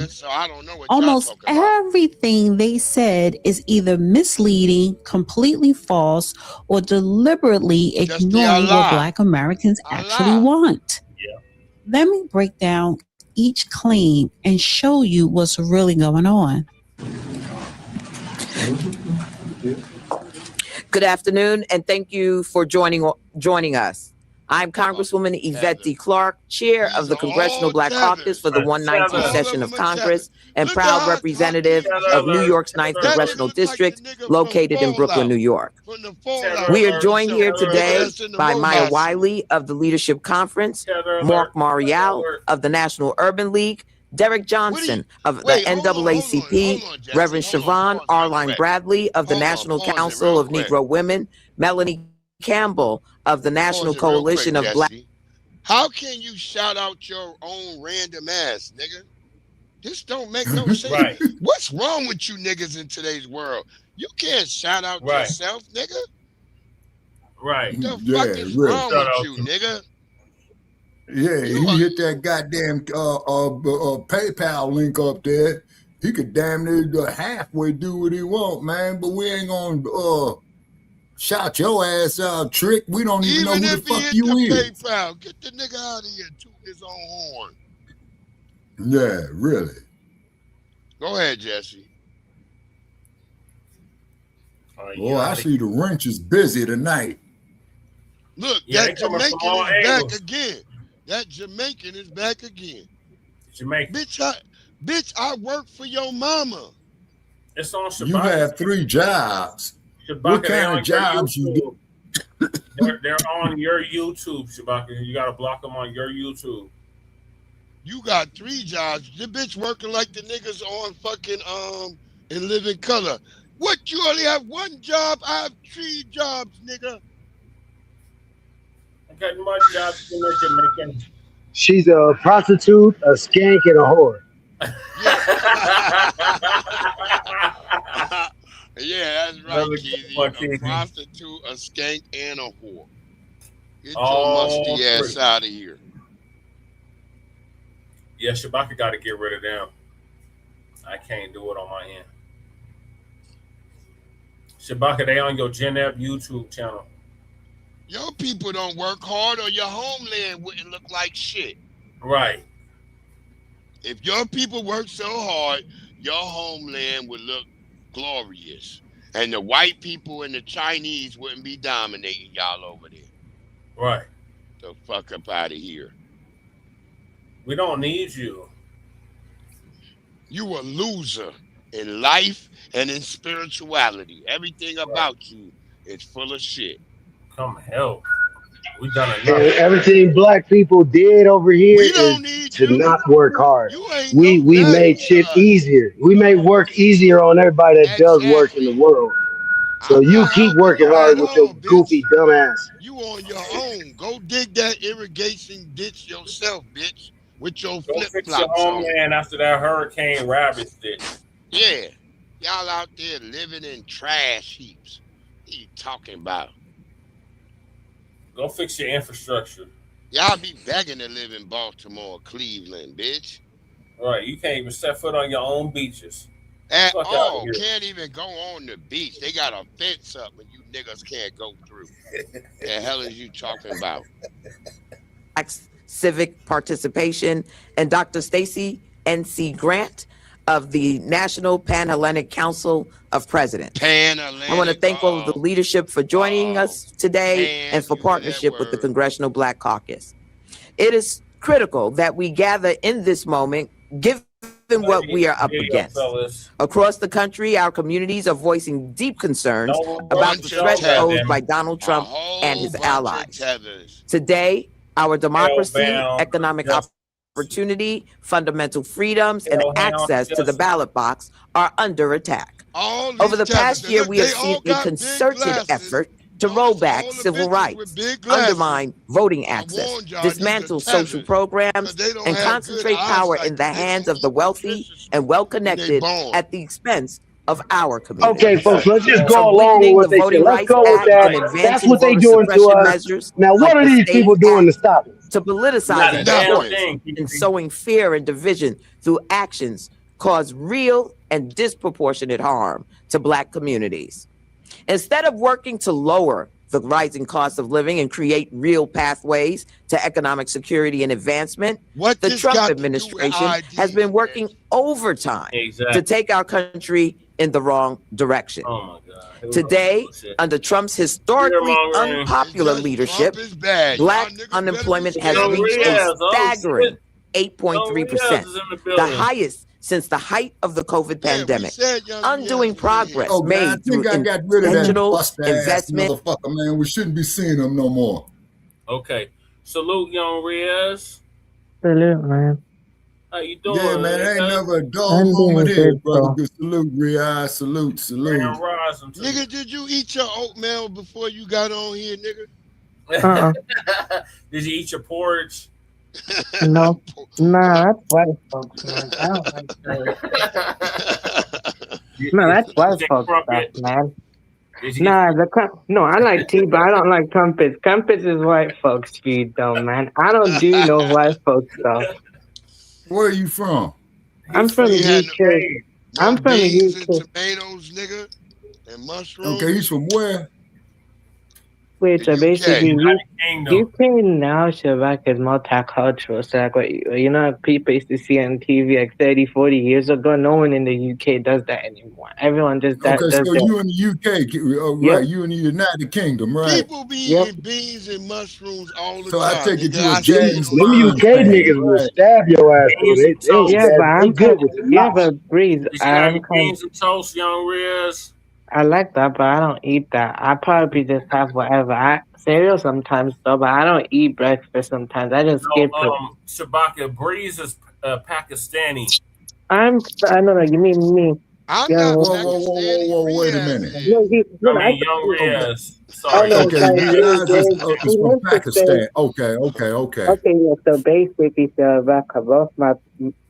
Almost everything they said is either misleading, completely false, or deliberately ignoring what Black Americans actually want. Let me break down each claim and show you what's really going on. Good afternoon, and thank you for joining us. I'm Congresswoman Yvette D. Clarke, chair of the Congressional Black Caucus for the 119th session of Congress and proud representative of New York's 9th Congressional District, located in Brooklyn, New York. We are joined here today by Maya Wiley of the Leadership Conference, Mark Marial of the National Urban League, Derek Johnson of the NAACP, Reverend Siobhan Arline Bradley of the National Council of Negro Women, Melanie Campbell of the National Coalition of Black. How can you shout out your own random ass, nigga? This don't make no sense. Right. What's wrong with you niggas in today's world? You can't shout out yourself, nigga. Right. What the fuck is wrong with you, nigga? Yeah, he hit that goddamn PayPal link up there. He could damn near halfway do what he want, man. But we ain't gonna shout your ass out, Trick. We don't even know who the fuck you is. PayPal, get the nigga out of here, toot his own horn. Yeah, really. Go ahead, Jesse. I see the wrench is busy tonight. Look, that Jamaican is back again. That Jamaican is back again. Jamaican. Bitch, I work for your mama. It's on Shabbat. You have 3 jobs. Shabaka, what kind of jobs you do? They're on your YouTube, Shabaka. You got to block them on your YouTube. You got 3 jobs. The bitch working like the niggas on fucking in Living Color. What, you only have 1 job? I have 3 jobs, nigga. I got more jobs than they're Jamaican. She's a prostitute, a skank, and a whore. Yeah, that's right, Keezy. A prostitute, a skank, and a whore. Get your musty ass out of here. Yeah, Shabaka got to get rid of them. I can't do it on my end. Shabaka, they on your Genep YouTube channel. Your people don't work hard, or your homeland wouldn't look like shit. Right. If your people work so hard, your homeland would look glorious. And the white people and the Chinese wouldn't be dominating y'all over there. Right. The fuck up out of here. We don't need you. You a loser in life and in spirituality. Everything about you is full of shit. Come help. We done enough. And everything black people did over here is to not work hard. We made shit easier. We made work easier on everybody that does work in the world. So you keep working hard with your goofy dumb ass. You on your own. Go dig that irrigation ditch yourself, bitch. With your flip fix your flops on. homeland after that hurricane ravaged it. Yeah. Y'all out there living in trash heaps. What are you talking about? Go fix your infrastructure. Y'all be begging to live in Baltimore or Cleveland, bitch. Right. You can't even set foot on your own beaches. At Fuck all. outta here. Can't even go on the beach. They got a fence up and you niggas can't go through. The hell is you talking about? Civic participation, and Dr. Stacy N.C. Grant of the National Pan-Hellenic Council of Presidents. I want to thank all of the leadership for joining us today and for partnership with the Congressional Black Caucus. It is critical that we gather in this moment, given what we are up against. Across the country, our communities are voicing deep concerns about the threat posed by Donald Trump and his allies. Today, our democracy, economic opportunity, fundamental freedoms, and access to the ballot box are under attack. Over the past year, we have seen a concerted effort to roll back civil rights, undermine voting access, dismantle social programs, and concentrate power in the hands of the wealthy and well-connected at the expense of our community. Okay, folks, let's just go along with what they say. Let's go with that. That's what they're doing to us. Now, what are these people doing to stop it? To politicizing the courts and sowing fear and division through actions cause real and disproportionate harm to Black communities. Instead of working to lower the rising cost of living and create real pathways to economic security and advancement, the Trump administration has been working overtime to take our country in the wrong direction. Today, under Trump's historically unpopular leadership, Black unemployment has reached a staggering 8.3%, the highest since the height of the COVID pandemic, undoing progress made through intentional investment. Motherfucker, man, we shouldn't be seeing them no more. Okay. Salute, Young Reyes. Salute, man. How you doing? Yeah, man, ain't never a dull moment here, brother. Good salute, Reyes. Salute. Nigga, did you eat your oatmeal before you got on here, nigga? Did you eat your porridge? No, nah, that's white folks, man. I don't like that. No, that's white folks stuff, man. No, I like tea, but I don't like crumpets. Crumpets is white folks food, though, man. I don't do no white folks stuff. Where are you from? I'm from the UK. I'm from the UK. And tomatoes, nigga, and mushrooms. Okay, he's from where? Wait, so basically, UK now, Shabak, is multicultural. So, like, what you know, people used to see on TV like 30, 40 years ago. No one in the UK does that anymore. Everyone just does so that. You in the UK, right? You in the United Kingdom, right? People be eating beans and mushrooms all the time. So I take it you a James. Them UK niggas will stab your ass. But I'm good with it. Yeah, but Breeze, I'm beans and toast, Young Reyes. I like that, but I don't eat that. I probably just have whatever. Cereal sometimes though, but I don't eat breakfast sometimes. I just skip it. Shabaka, Breeze is Pakistani. I don't know. You mean me? I'm yeah, not whoa, wait a minute. Young Riaz. Sorry. Okay, Riaz is from Pakistan. Okay. Okay, yeah, so basically, both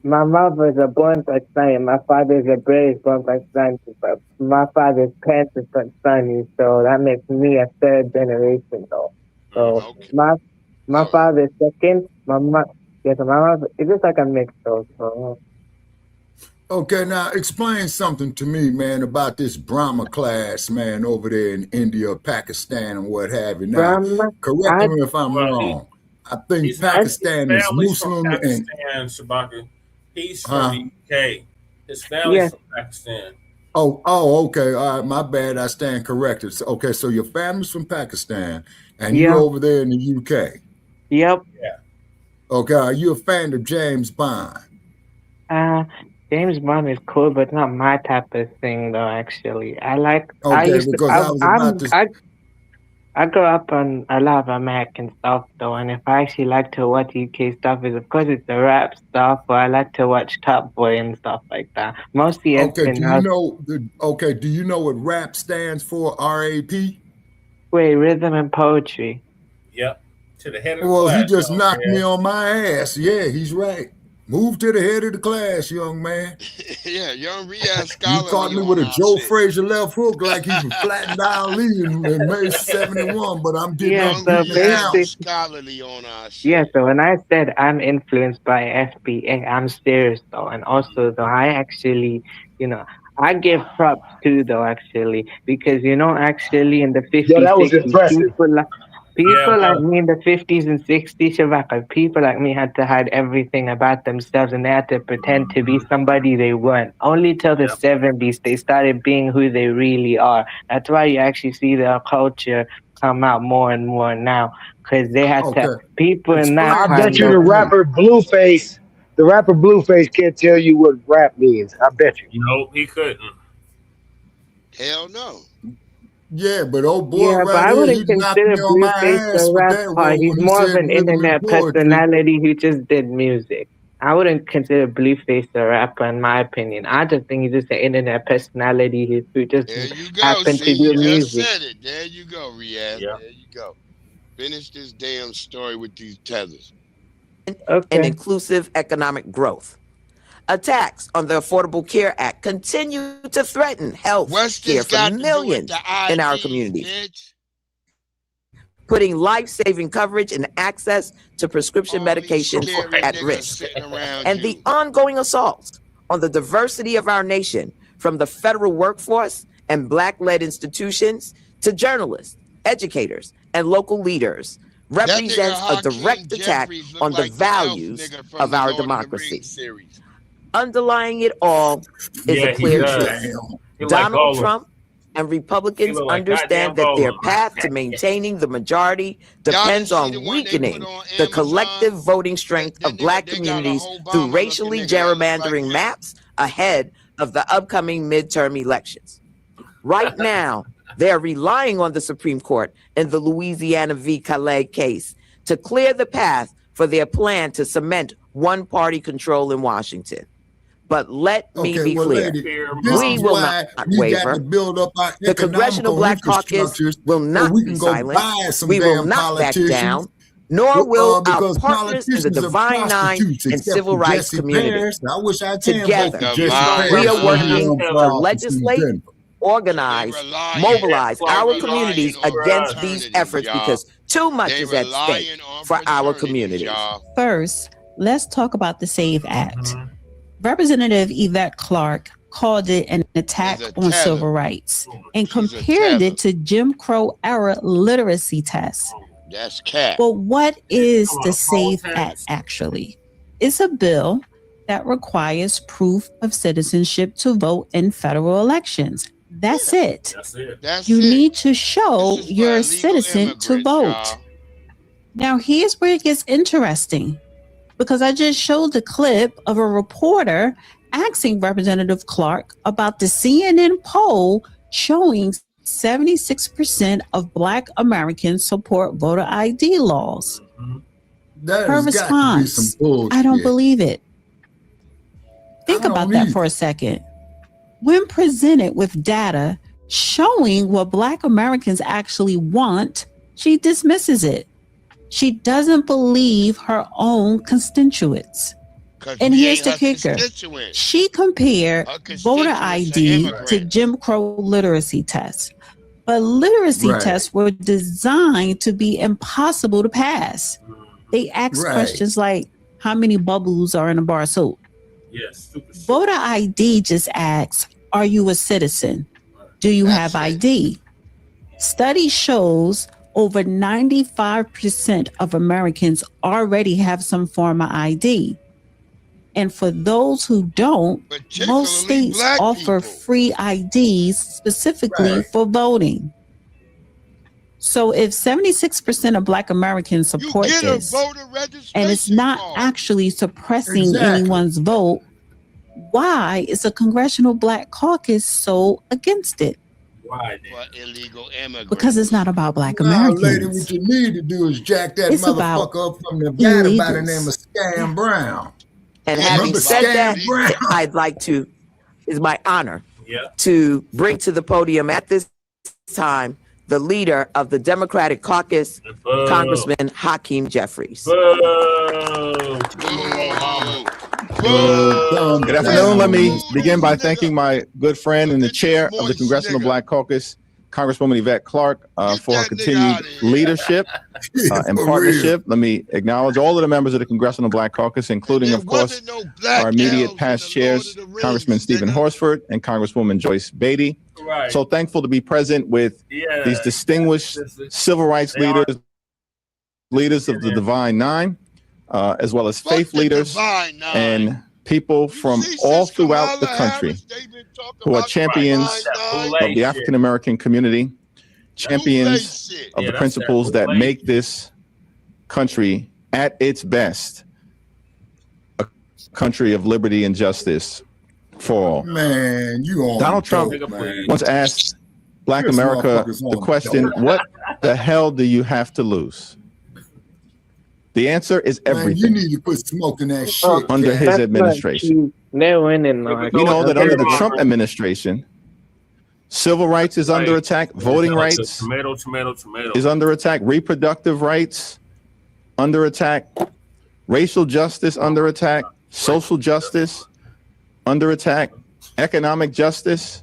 my mother is a born Pakistani, my father is a British born Pakistani, but my father's parents is Pakistani, so that makes me a third generation, though. So my father is second, my mother, it's just like a mix, though, so. Okay, now explain something to me, man, about this Brahma class, man, over there in India, Pakistan, and what have you. Now, correct me if I'm wrong. I think Pakistan is Muslim from Pakistan, Shabaka. He's from the UK. His family's from Pakistan. Oh, okay. All right, my bad. I stand corrected. Okay, so your family's from Pakistan, and you're over there in the UK. Yep. Yeah. Okay, are you a fan of James Bond? James Bond is cool, but not my type of thing, though. Actually, I grew up on a lot of American stuff, though, and if I actually like to watch UK stuff, is of course it's the rap stuff, or I like to watch Top Boy and stuff like that. Mostly. Okay. Do you know what RAP stands for? RAP. Wait, rhythm and poetry. Yep. To the head of the class. Well, he just knocked me on my ass. Yeah, he's right. Move to the head of the class, young man. Yeah, young Riaz scholarly. You caught me with a Joe Frazier left hook like he was flattened Ali in May 71, but I'm getting scholarly on our shit. Yeah, so when I said I'm influenced by FBA, I'm serious though. And also though, I actually, I give props too though, actually, because actually in the 50s, that was impressive. People like me in the 50s and 60s, Shabaka, people like me had to hide everything about themselves and they had to pretend to be somebody they weren't. Only till the 70s, they started being who they really are. That's why you actually see their culture come out more and more now, because they had to, people in that I bet you the rapper Blueface can't tell you what rap means. I bet you. Nope, he couldn't. Hell no. Yeah, but old boy right here, he knocked me on my ass with that one. He's more of an internet personality who just did music. I wouldn't consider Blueface a rapper, in my opinion. I just think he's just an internet personality who just happened to do music. Just said it. There you go, Riaz. Yep. There you go. Finish this damn story with these tethers. And inclusive economic growth. Attacks on the Affordable Care Act continue to threaten health care for millions in our communities, putting life-saving coverage and access to prescription medications at risk. And the ongoing assaults on the diversity of our nation, from the federal workforce and Black-led institutions to journalists, educators, and local leaders, represents a direct attack on the values of our democracy. Underlying it all is a clear truth. Donald Trump and Republicans understand that their path to maintaining the majority depends on weakening the collective voting strength of Black communities through racially gerrymandering maps ahead of the upcoming midterm elections. Right now, they're relying on the Supreme Court in the Louisiana v. Calais case to clear the path for their plan to cement one-party control in Washington. But let me be clear, we will not waver. The Congressional Black Caucus will not be silent. We will not back down, nor will our partners in the Divine Nine and civil rights community. Together, we are working to legislate, organize, mobilize our communities against these efforts because too much is at stake for our communities. First, let's talk about the SAVE Act. Representative Yvette Clarke called it an attack on civil rights and compared it to Jim Crow era literacy tests. That's cat. But what is the SAVE Act actually? It's a bill that requires proof of citizenship to vote in federal elections. That's it. You need to show you're a citizen to vote. Now, here's where it gets interesting, because I just showed the clip of a reporter asking Representative Clarke about the CNN poll showing 76% of Black Americans support voter ID laws. Her response, I don't believe it. Think about that for a second. When presented with data showing what Black Americans actually want, she dismisses it. She doesn't believe her own constituents. And here's the kicker. She compared voter ID to Jim Crow literacy tests. But literacy tests were designed to be impossible to pass. They ask questions like, how many bubbles are in a bar of soap? Yes. Voter ID just asks, are you a citizen? Do you have ID? Study shows over 95% of Americans already have some form of ID. And for those who don't, most states offer free IDs specifically for voting. So if 76% of Black Americans support this, and it's not actually suppressing anyone's vote, why is the Congressional Black Caucus so against it? Why? For illegal immigrants. Because it's not about Black Americans. Lady, what you need to do is jack that motherfucker up from Nevada by the name of Scam Brown. And having said that, I'd like to, it's my honor to bring to the podium at this time the leader of the Democratic Caucus, Congressman Hakeem Jeffries. Good afternoon. Let me begin by thanking my good friend and the chair of the Congressional Black Caucus, Congresswoman Yvette Clarke, for her continued leadership and partnership. Let me acknowledge all of the members of the Congressional Black Caucus, including, of course, our immediate past chairs, Congressman Stephen Horsford and Congresswoman Joyce Beatty. So thankful to be present with these distinguished civil rights leaders of the Divine Nine, as well as faith leaders and people from all throughout the country who are champions of the African American community, champions of the principles that make this country at its best a country of liberty and justice for all. Man, Donald Trump once asked Black America the question, what the hell do you have to lose? The answer is everything. Man, you need to put smoke in that shit. Under his administration. They're winning. You know that under the Trump administration, civil rights is under attack, voting rights is under attack, reproductive rights under attack, racial justice under attack, social justice under attack, economic justice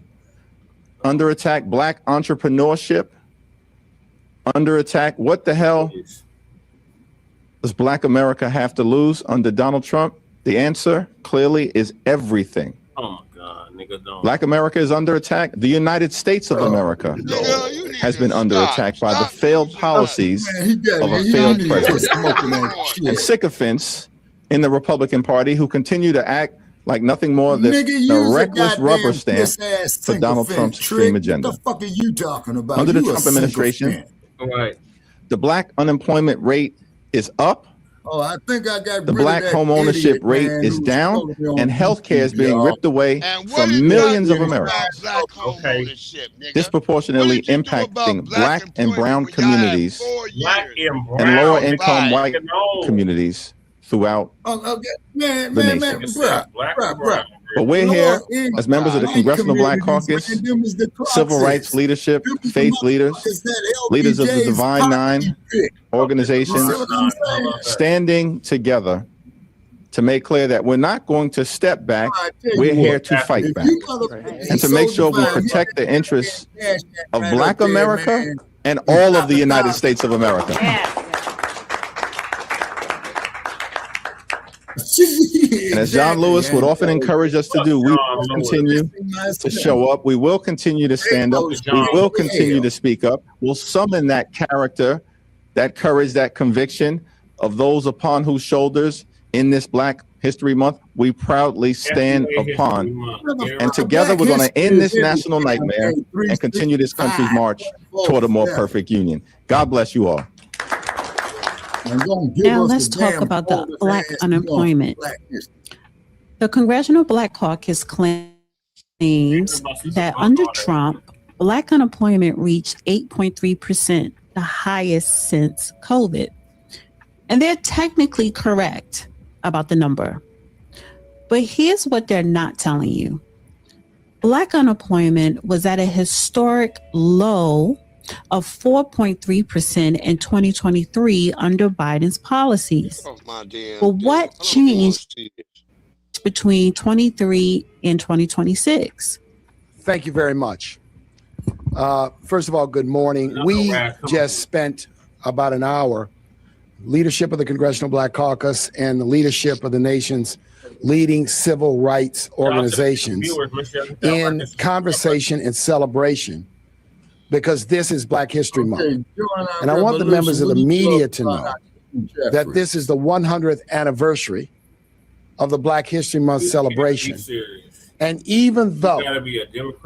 under attack, Black entrepreneurship under attack. What the hell does Black America have to lose under Donald Trump? The answer clearly is everything. Oh my God, nigga, don't. Black America is under attack. The United States of America has been under attack by the failed policies of a failed president and sycophants in the Republican Party who continue to act like nothing more than a reckless rubber stamp for Donald Trump's extreme agenda. What the fuck are you talking about? Under the Trump administration, the Black unemployment rate is up. Oh, I think I got the Black home ownership rate is down, and healthcare is being ripped away from millions of Americans, disproportionately impacting Black and brown communities and lower income white communities throughout the nation. But we're here as members of the Congressional Black Caucus, civil rights leadership, faith leaders, leaders of the Divine Nine organizations, standing together to make clear that we're not going to step back, we're here to fight back, and to make sure we protect the interests of Black America and all of the United States of America. And as John Lewis would often encourage us to do, we will continue to show up. We will continue to stand up. We will continue to speak up. We'll summon that character, that courage, that conviction of those upon whose shoulders in this Black History Month we proudly stand upon. And together we're going to end this national nightmare and continue this country's march toward a more perfect union. God bless you all. Now let's talk about the Black unemployment. The Congressional Black Caucus claims that under Trump, Black unemployment reached 8.3%, the highest since COVID. And they're technically correct about the number. But here's what they're not telling you. Black unemployment was at a historic low of 4.3% in 2023 under Biden's policies. But what changed between 23 and 2026? Thank you very much. First of all, good morning. We just spent about an hour, leadership of the Congressional Black Caucus and the leadership of the nation's leading civil rights organizations in conversation and celebration, because this is Black History Month. And I want the members of the media to know that this is the 100th anniversary of the Black History Month celebration. And even though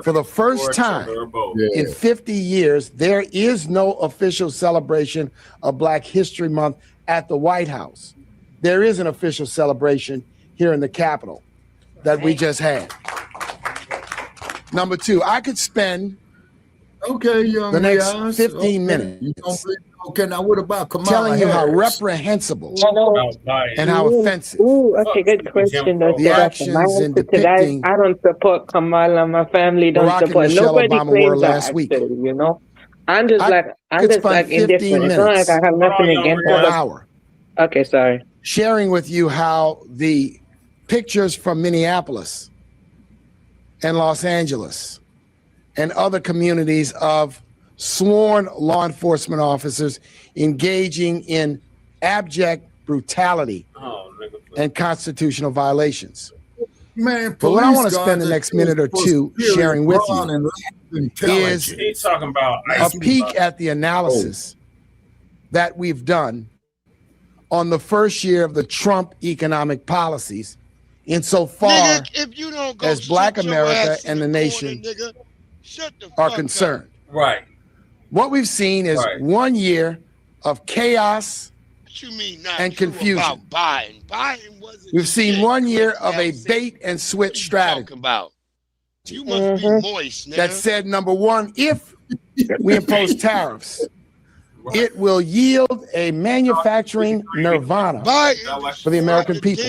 for the first time in 50 years, there is no official celebration of Black History Month at the White House, there is an official celebration here in the Capitol that we just had. Number two, I could spend the next 15 minutes now what about Kamala telling you how Harris? reprehensible and how offensive Okay, good question. the actions in depicting I don't support Kamala. My family don't Barack and support. Michelle Nobody Obama claims were that, last week. actually, you know. I'm just could spend 15 indifferent. It's not minutes like I have nothing against for an her. hour Okay, sorry. sharing with you how the pictures from Minneapolis and Los Angeles and other communities of sworn law enforcement officers engaging in abject brutality and constitutional violations. Man, But what I want to police spend the guards next are minute or two supposed to sharing with brawn you and is intelligent. He's talking about a peek at the analysis that we've done on the first year of the Trump economic policies insofar as Black America and the nation are concerned. Right. What we've seen is 1 year of chaos and confusion. We've seen 1 year of a bait and switch strategy. You must be moist, nigga. That said, number one, if we impose tariffs, it will yield a manufacturing nirvana for the American people.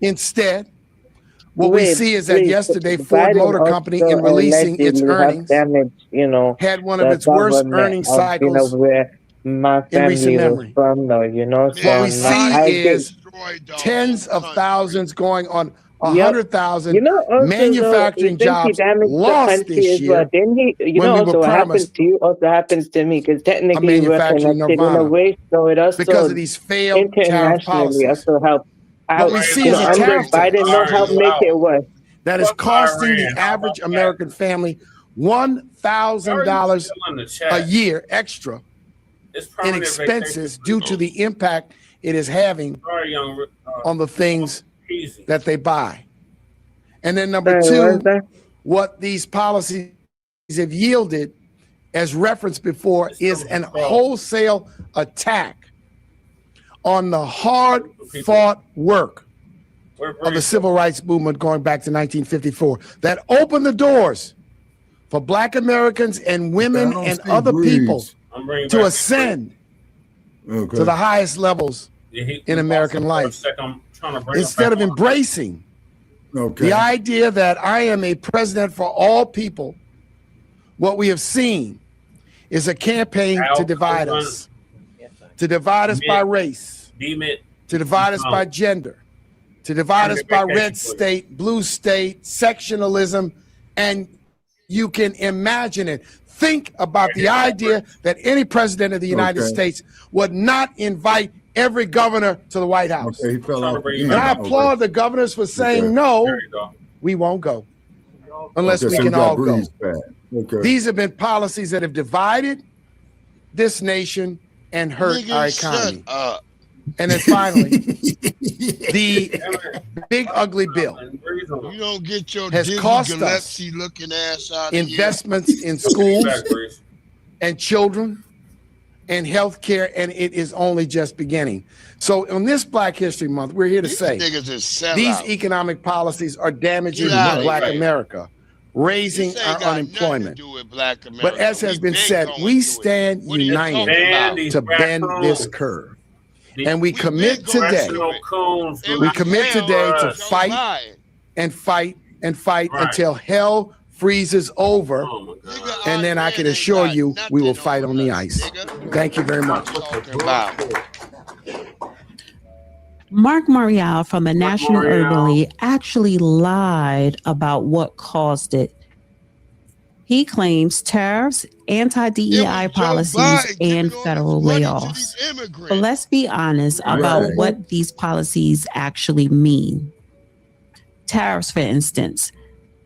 Instead, what we see is that yesterday Ford Motor Company, in releasing its earnings, had one of its worst earnings cycles my in recent family memory. was from, though, you know. What we see is tens of thousands going on 100,000 manufacturing jobs lost this year. Then what happens to you also happens to me, because technically we're connected in a way, so it also because of these failed tariff policies. Also help out. What we see is a under tariff Biden no help make it worse. that is costing the average American family $1,000 a year extra in expenses due to the impact it is having on the things that they buy. And then number two, what these policies have yielded, as referenced before, is an wholesale attack on the hard-fought work of the civil rights movement going back to 1954 that opened the doors for Black Americans and women and other people to ascend to the highest levels in American life. Instead of embracing the idea that I am a president for all people, what we have seen is a campaign to divide us. To divide us by race, to divide us by gender, to divide us by red state, blue state, sectionalism, and you can imagine it. Think about the idea that any president of the United States would not invite every governor to the White House. And I applaud the governors for saying, no, we won't go unless we can all go. These have been policies that have divided this nation and hurt our economy. And then finally, the big ugly bill You don't get your has cost us looking ass out investments in schools and children and health care, and it is only just beginning. So on this Black History Month, we're here to say these economic policies are damaging Black America. raising our unemployment. But as has been said, we stand united to bend this curve. And we commit today to fight and fight and fight until hell freezes over. And then I can assure you we will fight on the ice. Thank you very much. Mark Morial from the National Urban League actually lied about what caused it. He claims tariffs, anti-DEI policies, and federal layoffs. But let's be honest about what these policies actually mean. Tariffs, for instance.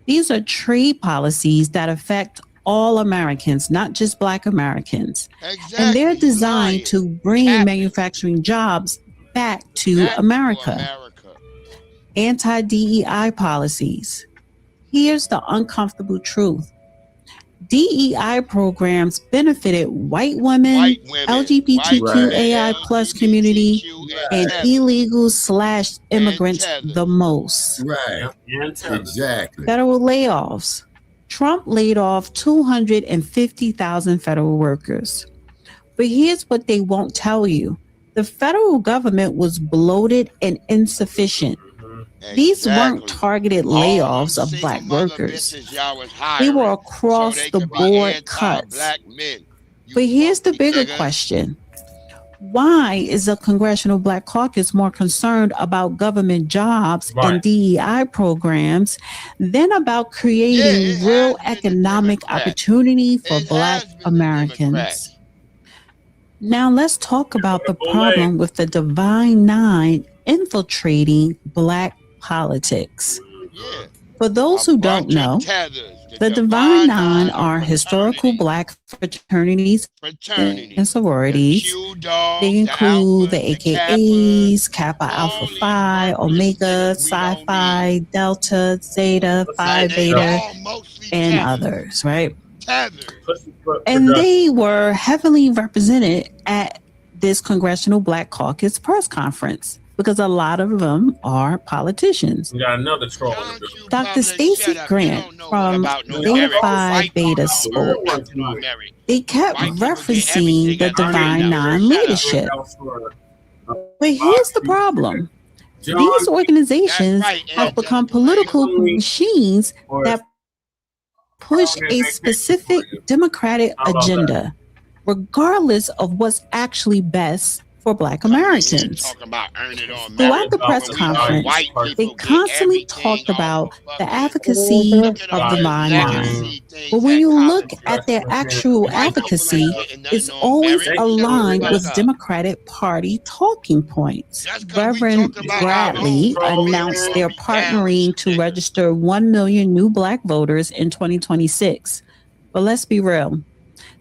These are trade policies that affect all Americans, not just Black Americans. And they're designed to bring manufacturing jobs back to America. Anti-DEI policies. Here's the uncomfortable truth. DEI programs benefited white women, LGBTQAI plus community, and illegal/immigrants the most. Right. Exactly. Federal layoffs. Trump laid off 250,000 federal workers. But here's what they won't tell you. The federal government was bloated and insufficient. These weren't targeted layoffs of Black workers. They were across the board cuts. But here's the bigger question. Why is the Congressional Black Caucus more concerned about government jobs and DEI programs than about creating real economic opportunity for Black Americans? Now let's talk about the problem with the Divine Nine infiltrating Black politics. For those who don't know, the Divine Nine are historical Black fraternities and sororities. They include the AKAs, Kappa Alpha Phi, Omega, Psi Phi, Delta, Zeta, Phi Beta, and others, right? And they were heavily represented at this Congressional Black Caucus press conference because a lot of them are politicians. We got another troll. Dr. Stacey Grant from Theta Phi Beta spoke. They kept referencing the Divine Nine leadership. But here's the problem. These organizations have become political machines that push a specific Democratic agenda, regardless of what's actually best for Black Americans. Throughout the press conference, they constantly talked about the advocacy of the Divine Nine. But when you look at their actual advocacy, it's always aligned with Democratic Party talking points. Reverend Bradley announced they're partnering to register 1 million new Black voters in 2026. But let's be real.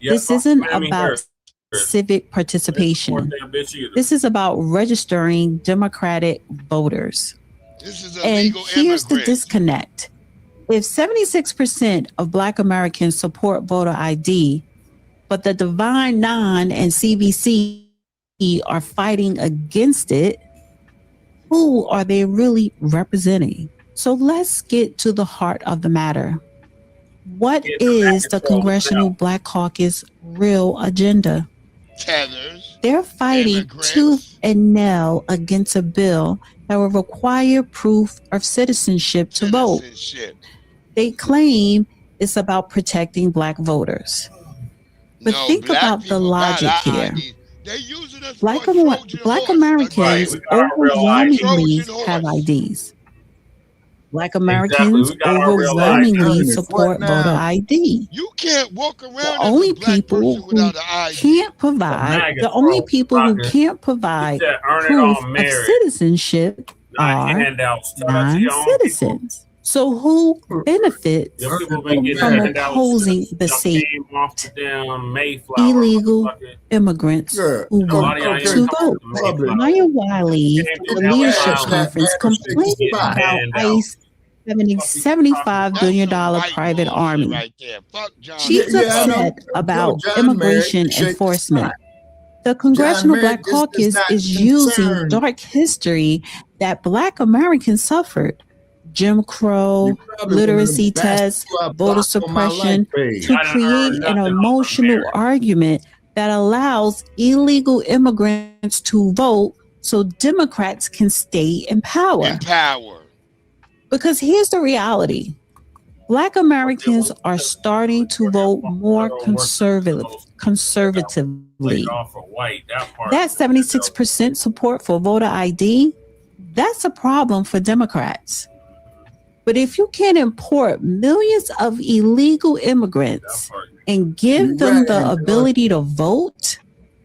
This isn't about civic participation. This is about registering Democratic voters. And here's the disconnect. If 76% of Black Americans support voter ID, but the Divine Nine and CBC are fighting against it, who are they really representing? So let's get to the heart of the matter. What is the Congressional Black Caucus real agenda? They're fighting tooth and nail against a bill that will require proof of citizenship to vote. They claim it's about protecting Black voters. But think about the logic here. Black Americans overwhelmingly have IDs. Black Americans overwhelmingly support voter ID. You can't walk around the only people who can't provide proof of citizenship are non-citizens. So who benefits from opposing the SAFE Act? Illegal immigrants who want to vote. Maya Wiley, the leadership conference, complained about ICE having a $75 billion private army. She's upset about immigration enforcement. The Congressional Black Caucus is using dark history that Black Americans suffered Jim Crow, literacy tests, voter suppression to create an emotional argument that allows illegal immigrants to vote so Democrats can stay in power. Because here's the reality. Black Americans are starting to vote more conservatively. That 76% support for voter ID, that's a problem for Democrats. But if you can import millions of illegal immigrants and give them the ability to vote,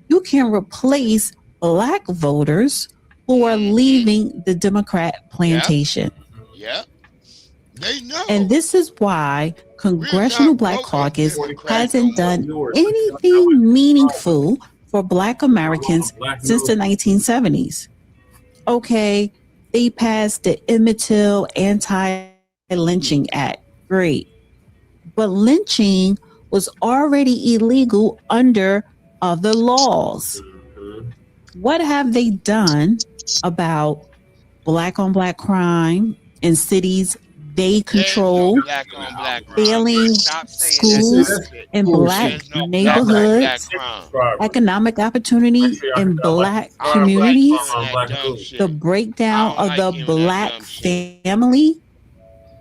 you can replace Black voters who are leaving the Democrat plantation. Yeah. They know. And this is why Congressional Black Caucus hasn't done anything meaningful for Black Americans since the 1970s. Okay, they passed the Emmett Till Anti-Lynching Act. Great. But lynching was already illegal under other laws. What have they done about Black on Black crime in cities they control, failing schools in Black neighborhoods, economic opportunity in Black communities, the breakdown of the Black family?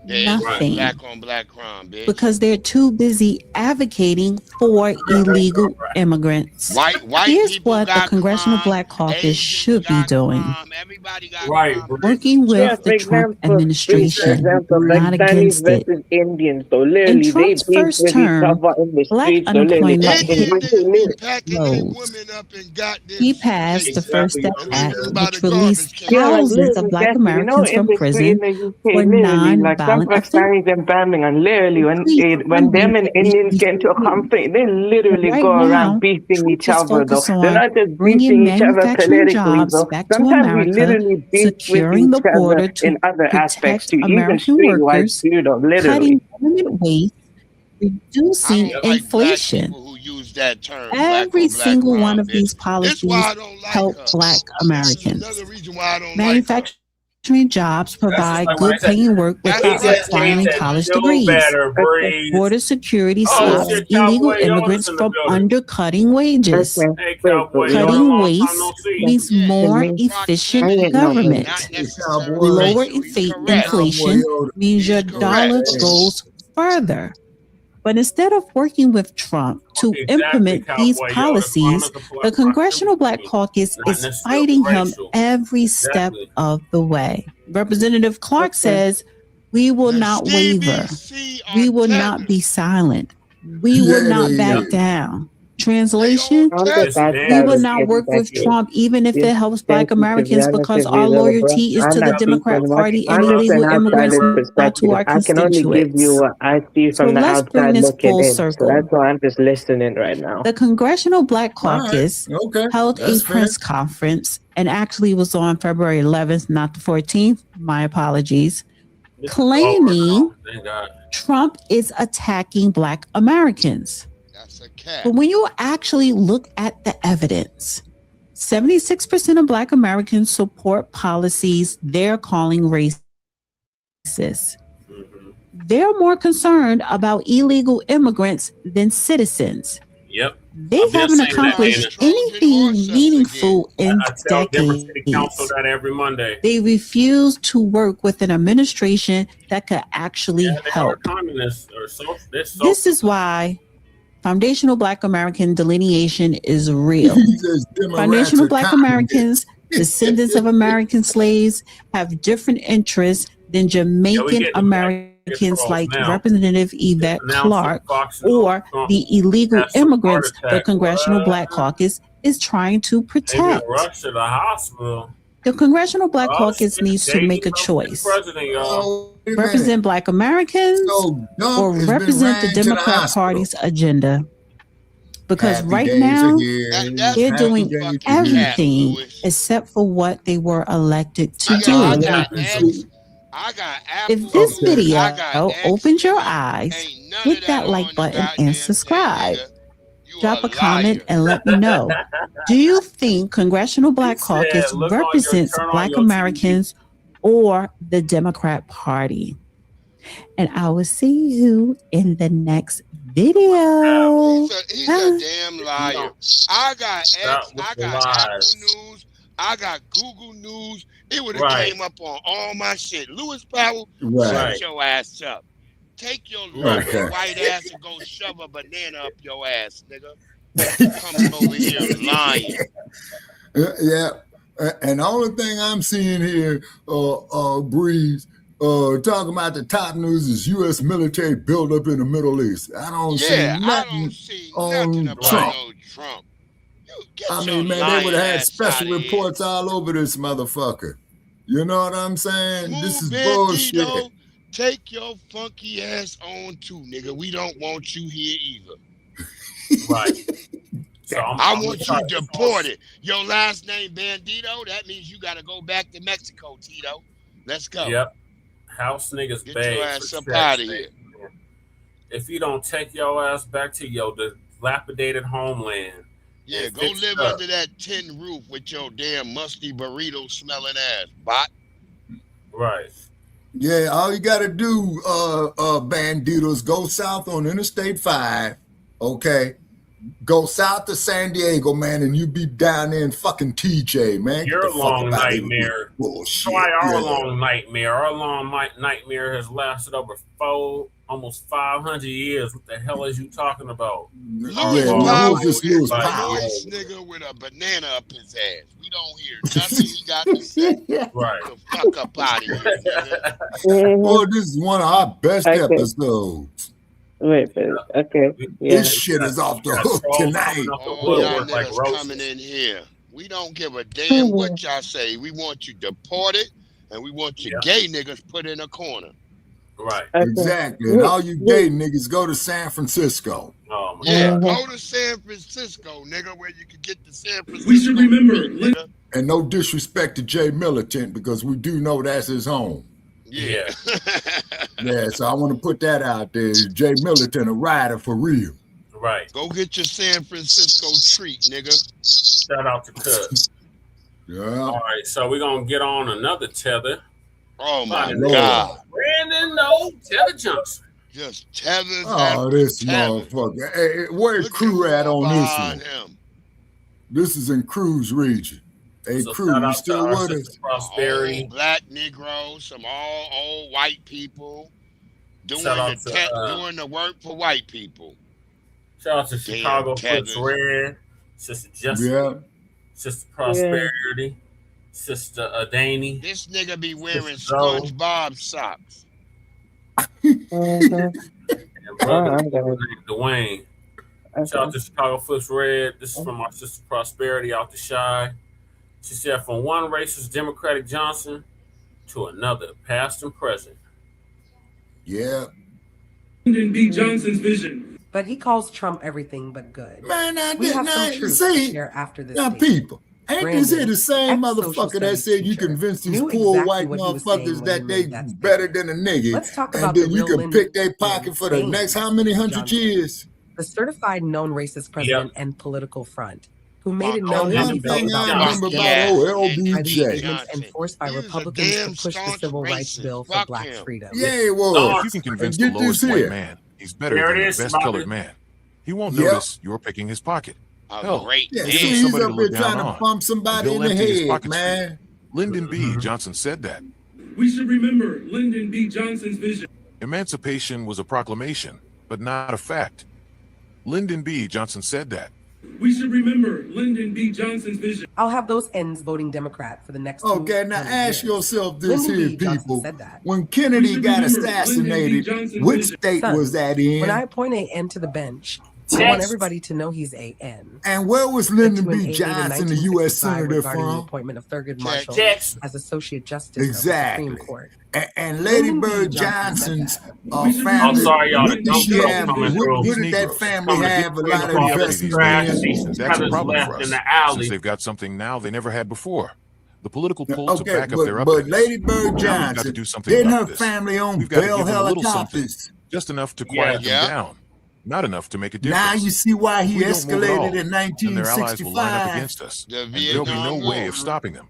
Nothing. Black on black crime, bitch. Because they're too busy advocating for illegal immigrants. Here's what the Congressional Black Caucus should be doing. Working with the Trump administration, not against it. In Trump's first term, Black unemployment hit lows. He passed the First Step Act, which released thousands of Black Americans from prison for non-violent Pakistanis and Birmingham, literally, when them and Indians get into a conflict, they literally go around beating each other, though. They're not just beating each other politically, though. Sometimes we literally beat securing the border to in other aspects, to even American streetwise, literally. Cutting government waste, reducing inflation. Every single one of these policies help Black Americans. Manufacturing jobs provide good paying work without requiring college degrees. Border security stops illegal immigrants from undercutting wages. Cutting waste means more efficient government. Lower inflation means your dollar goes further. But instead of working with Trump to implement these policies, the Congressional Black Caucus is fighting him every step of the way. Representative Clark says, "We will not waver. We will not be silent. We will not back down." Translation, we will not work with Trump even if it helps Black Americans because our loyalty is to the Democrat Party and illegal immigrants, not to our constituents. I can only give you what I see from the outside looking in. So that's why I'm just listening right now. The Congressional Black Caucus held a press conference and actually was on February 11th, not the 14th. My apologies. Claiming Trump is attacking Black Americans. But when you actually look at the evidence, 76% of Black Americans support policies they're calling racist. They're more concerned about illegal immigrants than citizens. Yep. They haven't accomplished anything meaningful in decades. Every Monday. They refuse to work with an administration that could actually help. This is why Foundational Black American delineation is real. Foundational Black Americans, descendants of American slaves, have different interests than Jamaican Americans like Representative Yvette Clarke or the illegal immigrants the Congressional Black Caucus is trying to protect. The Congressional Black Caucus needs to make a choice. Represent Black Americans or represent the Democrat Party's agenda. Because right now, they're doing everything except for what they were elected to do. If this video opens your eyes, hit that like button and subscribe. Drop a comment and let me know. Do you think Congressional Black Caucus represents Black Americans or the Democrat Party. And I will see you in the next video. He's a damn liar. I got X, I got Apple News, I got Google News. It would have came up on all my shit. Lewis Powell, shut your ass up. Take your little white ass and go shove a banana up your ass, nigga. Coming over here lying. Yeah. And the only thing I'm seeing here, Breeze, talking about the top news is U.S. military buildup in the Middle East. I don't see nothing on Trump. Trump. I mean, man, they would have had special reports all over this motherfucker. You know what I'm saying? This is bullshit. Take your funky ass on too, nigga. We don't want you here either. Right. So I want you deported. Your last name Bandito, that means you got to go back to Mexico, Tito. Let's go. Yep. House niggas Get beg your ass for up sex, out of man. here. If you don't take your ass back to your dilapidated homeland. Yeah, go live under that tin roof with your damn musty burrito smelling ass, bot. Right. Yeah, all you got to do, banditos, go south on Interstate 5, okay? Go south to San Diego, man, and you be down there in fucking TJ, man. Your long nightmare. Bullshit. Try our long nightmare. Our long nightmare has lasted over almost 500 years. What the hell is you talking about? Lewis Powell is a nice nigga with a banana up his ass. We don't hear nothing he got to say. Right. The fuck up out of here, nigga. Oh, this is one of our best episodes. Wait, okay. Yeah. This shit is off the hook tonight. All y'all niggas coming in here. We don't give a damn what y'all say. We want you deported, and we want you gay niggas put in a corner. Right. Exactly. And all you gay niggas go to San Francisco. Oh, my God. Go to San Francisco, nigga, where you can get to San Francisco. We should remember. And no disrespect to Jay Militant, because we do know that's his home. Yeah. Yeah, so I want to put that out there. Jay Militant, a rider for real. Right. Go get your San Francisco treat, nigga. Shout out to Cuz. Yeah. All right, so we're going to get on another tether. Oh, my God. Brandon, no, Tether Johnson. Just tethers. Oh, this motherfucker. Hey, where's Crew at on this one? This is in Crew's region. Hey, So Crew, shout you out still to our with sister us? Prosperity. All black Negroes, some all old white people doing Shout out to, doing the work for white people. Shout out to Chicago Foots Red, Sister Jessica, Sister Prosperity, Sister Adani. This nigga be wearing Sister Zoe. SpongeBob socks. And brother named Dwayne. Shout out to Chicago Foots Red. This is from our sister Prosperity out the Shy. She said, from one racist Democratic Johnson to another, past and present. Yeah. Lyndon B. Johnson's vision. But he calls Trump everything but good. Man, we have some truth to share after this. Now, people, ain't this here the same motherfucker that said you convince these poor white motherfuckers that they better than a nigga, and then you can pick their pocket for the next how many hundred years? The certified known racist president and political front, who made it known that he felt LBJ enforced by Republicans to push the civil rights bill for black freedom. Yeah, it was. If you can convince the lowest white man he's better than the best colored man, he won't notice you're picking his pocket. Hell, he's up there trying to bump somebody in the head, man. Lyndon B. Johnson said that. We should remember Lyndon B. Johnson's vision. Emancipation was a proclamation, but not a fact. Lyndon B. Johnson said that. We should remember Lyndon B. Johnson's vision. I'll have those ends voting Democrat for the next. Okay, now ask yourself this here, people. When Kennedy got assassinated, which state was that in? When I appoint an N to the bench, I want everybody to know he's a N. And where was Lyndon B. Johnson, the U.S. Senator, from? The appointment of Thurgood Marshall as Associate Justice of the Supreme Court. And Lady Bird Johnson's family. I'm sorry, y'all. What did that family have a lot of investments? That's a problem for us, since they've got something now they never had before. The political pull to back up their but Lady Bird Johnson, didn't her family own Bell helicopters? Just enough to quiet them down. Not enough to make a difference. Now you see why he escalated in 1965. And their allies will line up against us. There'll be no way of stopping them.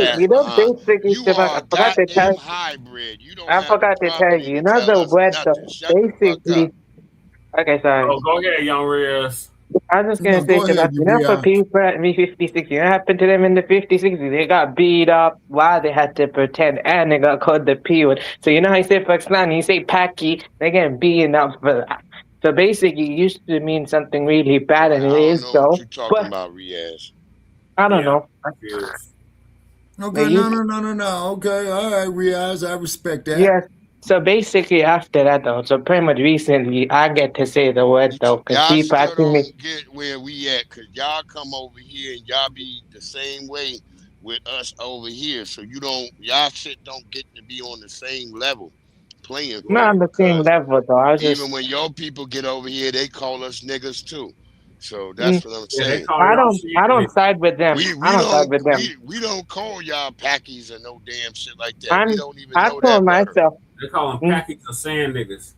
fast behind. You are a goddamn hybrid. You don't I have the forgot to tell property you. to You know tell the us what nothing. the Shut the fuck up. basically. Okay, sorry. Oh, go ahead, Young Reyes. I was just gonna say, Shabbat, for people at V56, what happened to them in the 50s? They got beat up while they had to pretend, and they got called the P word. So you know how you say Pakistan, you say Paki, they get beaten up for that. So basically, it used to mean something really bad, and it is so. What you talking about, Riaz? I don't know. Okay, no. Okay, all right, Riaz, I respect that. Yes. So basically, after that, though, so pretty much recently, I get to say the word, though, because people asking me. Get where we at, because y'all come over here and y'all be the same way with us over here. So y'all shit don't get to be on the same level playing. Not on the same level, though. Even when your people get over here, they call us niggas too. So that's what I'm saying. I don't side with them. I don't side with them. We don't call y'all packies or no damn shit like that. We don't even know call that myself. They call them packies of sand niggas.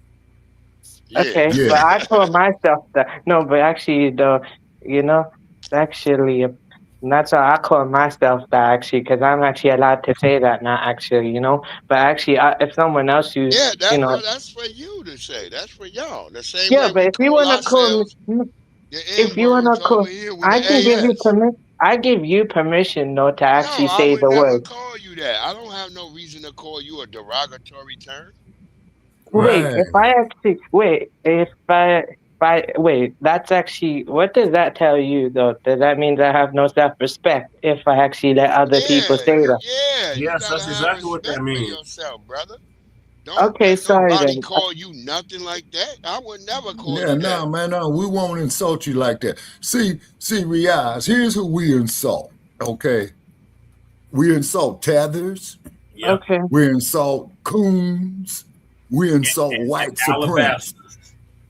Okay, but I call myself that. No, but actually, that's how I call myself that, actually, because I'm actually allowed to say that now, actually, But actually, if someone else uses, that's for you to say. That's for y'all. The same way but if you want to call me, I can give you permission. I give you permission, though, to actually say the word. I would never call you that. I don't have no reason to call you a derogatory term. Wait, that's actually, what does that tell you, though? Does that mean I have no self-respect if I actually let other people say that? Yeah, yes, that's exactly what that means. Yourself, brother. Don't let nobody call you nothing like that. I would never call you that. No, man, no, we won't insult you like that. See, Riaz, here's who we insult, okay? We insult tethers. Yep. Okay. We insult coons. We insult white supremacists.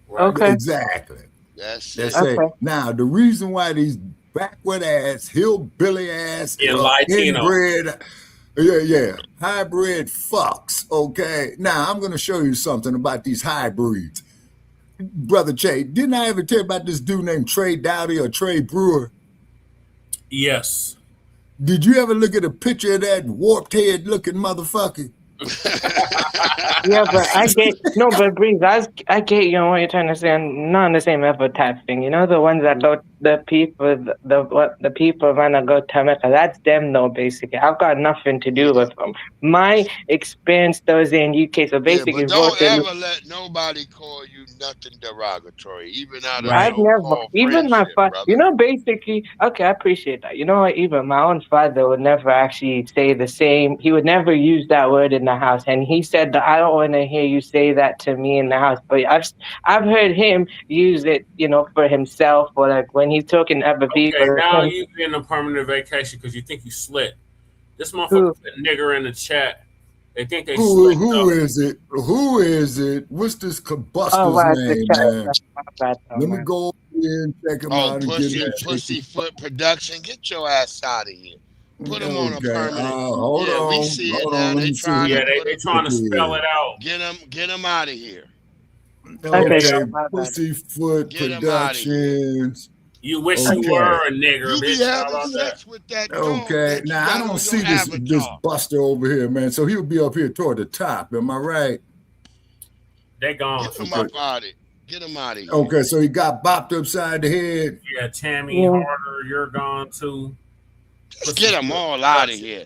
Right. Okay. Exactly. That's it. Okay. Now, the reason why these backward ass, hillbilly ass, inbred, hybrid fucks, okay? Now, I'm going to show you something about these hybrids. Brother Che, didn't I ever tell you about this dude named Trey Dowdy or Trey Brewer? Yes. Did you ever look at a picture of that warped head looking motherfucker? Yeah, but Breeze, I get you on what you're trying to say. I'm not on the same level type thing. The ones that go, the people wanna go to America. That's them, though. Basically, I've got nothing to do with them. My experience, though, is in UK. So basically, don't ever let nobody call you nothing derogatory, even out of I've never, even my father. Basically, okay, I appreciate that. You know what? Even my own father would never actually say the same. He would never use that word in the house, and he said that I don't want to hear you say that to me in the house. But I've heard him use it, for himself, or like when he's talking to other people. Okay, now you've been on permanent vacation because you think you slick. This motherfucker put nigger in the chat. They think they slick. Who is it? Who is it? What's this Buster's name, man? Let me go over here and check him out. Pussyfoot Production, get your ass out of here. Put him on a permanent. Hold on. We see it now. They trying to spell it out. Get him out of here. Okay, Pussyfoot Productions. You wish you were a nigger, you bitch. be having sex with that dog. Okay, now I don't see this Buster over here, man. So he'll be up here toward the top. Am I right? They gone. Get him up out of it. Get him out of here. Okay, so he got bopped upside the head. Yeah, Tammy Harder, you're gone too. Just get them all out of here.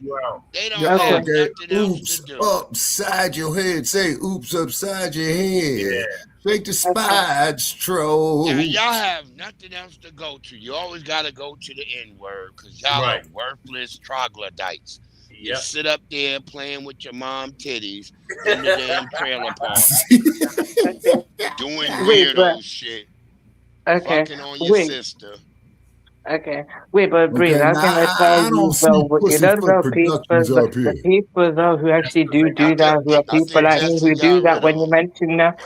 They don't have nothing else to do. Upside your head. Say oops upside your head. Yeah. Shake the spides, troll. Now, y'all have nothing else to go to. You always got to go to the N-word because y'all are worthless troglodytes. Yep. You sit up there playing with your mom titties in the damn trailer park. Doing weirdo shit. Okay. Fucking on your sister. Okay. Wait, but Breeze, I was gonna tell you though, the people though who actually do that, who are people like me who do that. When you mention that,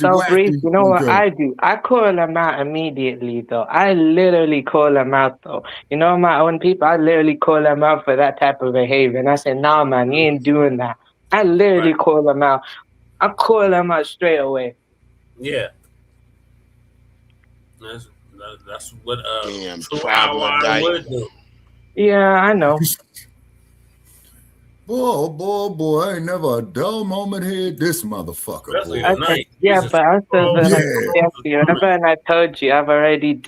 though, Breeze, you know what I do? I call them out immediately though. I literally call them out though. My own people, I literally call them out for that type of behavior, and I say, nah, man, you ain't doing that. I literally call them out. I call them out straight away. Yeah. That's what true ally would do. Yeah, I know. Boy, I ain't never a dull moment here. This motherfucker, boy. Okay. Yeah, but also remember, and I told you I've already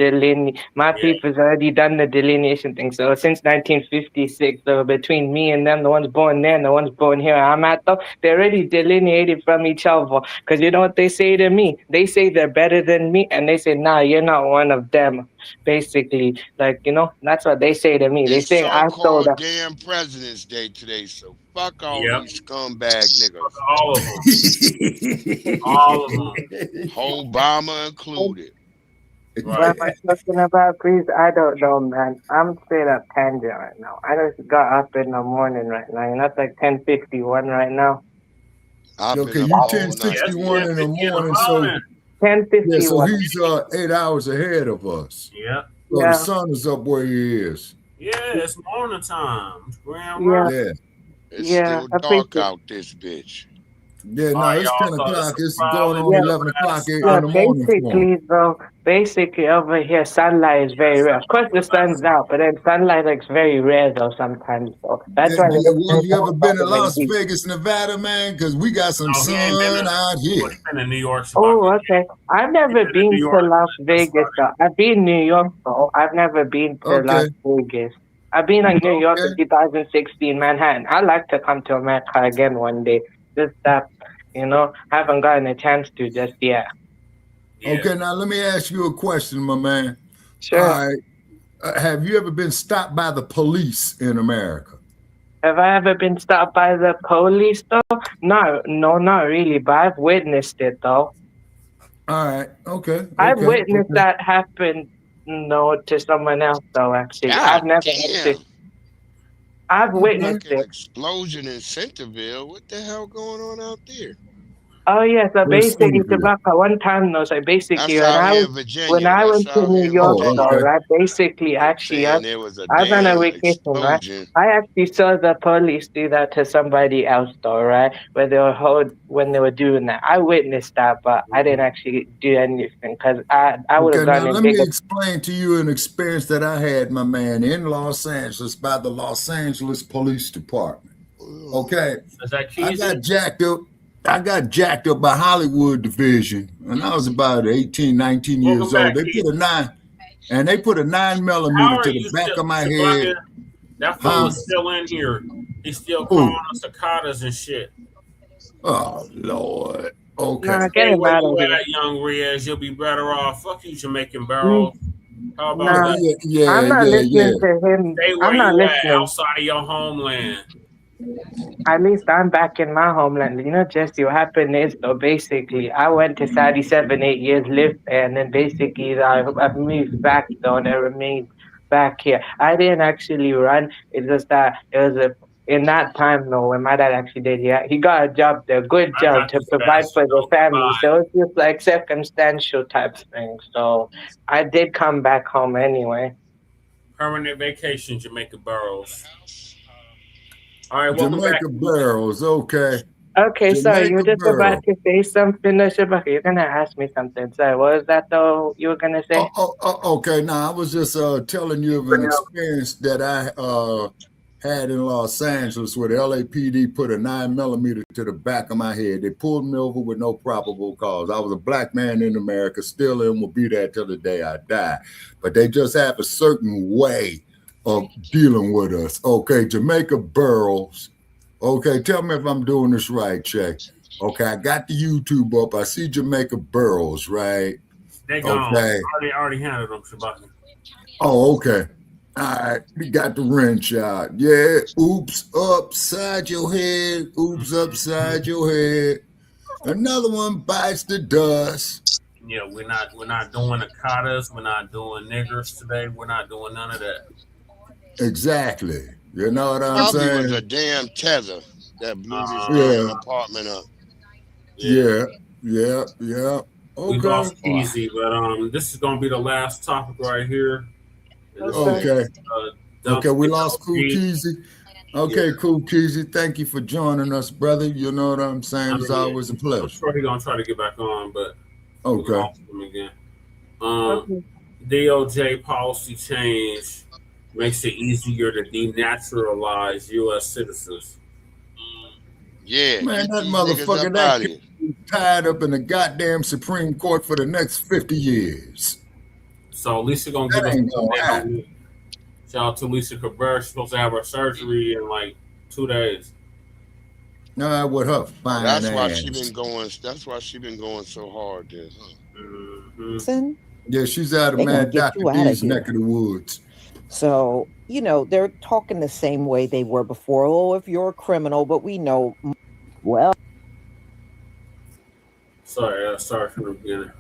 my people's already done the delineation thing. So since 1956, so between me and them, the ones born there and the ones born here, I'm at though, they already delineated from each other. Because you know what they say to me? They say they're better than me, and they say, nah, you're not one of them. Basically, like, you know, that's what they say to me. They say I stole that. Damn President's Day today, so fuck all these scumbag niggas. Fuck all of them. All of them. Obama included. What am I talking about, please? I don't know, man. I'm straight up tangent right now. I just got up in the morning right now. You know, it's like 10:51 right now. Okay, you 10:61 in the morning, so 10:51. Yeah, so he's 8 hours ahead of us. Yeah. So the sun is up where he is. Yeah, it's morning time. It's grand Yeah. It's still dark out this bitch. Yeah, no, it's 10 o'clock. It's going on 11 o'clock in the morning. Basically over here, sunlight is very rare. Of course, the sun's out, but then sunlight is very rare though sometimes. So that's why. You ever been to Las Vegas, Nevada, man? Because we got some sun out here. In New York. Oh, okay. I've never been to Las Vegas though. I've been in New York though. I've never been to Las Vegas. I've been in New York in 2016, Manhattan. I'd like to come to America again one day. Just that, you know, haven't gotten a chance to just yet. Okay, now let me ask you a question, my man. Sure. All right. Have you ever been stopped by the police in America? Have I ever been stopped by the police though? No, not really, but I've witnessed it though. All right, okay. I've witnessed that happen, to someone else though, actually. I've never actually. I've witnessed it. Explosion in Centerville. What the hell going on out there? Oh yeah, so basically, one time though, so basically when I went to New York though, right? Basically, actually, I was on a vacation, right? I actually saw the police do that to somebody else though, right? When they were doing that, I witnessed that, but I didn't actually do anything because I would have gone. Let me explain to you an experience that I had, my man, in Los Angeles by the Los Angeles Police Department. Okay, I got jacked up by Hollywood Division, and I was about 18, 19 years old. They put a 9mm to the back of my head. That fool is still in here. He's still calling us cicadas and shit. Oh Lord. Okay. Hey, where you at, young Riaz? You'll be better off. Fuck you, Jamaican barrels. How about that? I'm not listening to him. Stay where you at, outside of your homeland. At least I'm back in my homeland. You know, Jesse, what happened is, though, basically, I went to Saudi 7-8 years, lived there, and then basically I've moved back, though, and I remained back here. I didn't actually run. It's just that it was in that time, though, when my dad actually did, he got a job there, good job to provide for the family. So it's just like circumstantial type thing. So I did come back home anyway. Permanent vacation, Jamaica Burrows. All right, welcome Jamaica back. Barrels, okay. Okay, sorry, you were just about to say something, Shabaka. You're gonna ask me something. Sorry, what was that though you were gonna say? Okay, now I was just telling you of an experience that I had in Los Angeles where the LAPD put a 9mm to the back of my head. They pulled me over with no probable cause. I was a black man in America, still and will be there till the day I die. But they just have a certain way of dealing with us. Okay, Jamaica Burrows. Okay, tell me if I'm doing this right, Check. Okay, I got the YouTube up. I see Jamaica Burrows, right? They gone. Okay. I already handled them, Shabaka. Oh, okay. All right, we got the wrench out. Yeah, oops, upside your head. Oops, upside your head. Another one bites the dust. Yeah, we're not doing cicadas. We're not doing niggers today. We're not doing none of that. Exactly. You know what I'm saying? It was a damn tether that blew this apartment up. Yeah. Okay. We lost Easy, but this is gonna be the last topic right here. Okay. We lost Cool Keezy. Okay, Cool Keezy. Thank you for joining us, brother. You know what I'm saying? It's always a pleasure. I'm sure he's gonna try to get back on, but okay. We lost him again. DOJ policy change makes it easier to denaturalize U.S. citizens. Yeah, man, that these motherfucker, niggas that kid is tied up in the goddamn Supreme Court for the next 50 years. So Lisa gonna That give us ain't an gonna update happen. on it. Shout out to Lisa Cabrera. She's supposed to have her surgery in like 2 days. With her fine that's why ass. she been going. That's why she been going so hard there. Mm-hmm. Yeah, she's out of They gonna Mad get Dr. you outta D's here. neck of the woods. So, you know, they're talking the same way they were before. Oh, if you're a criminal, but we know, well. Sorry from the beginning.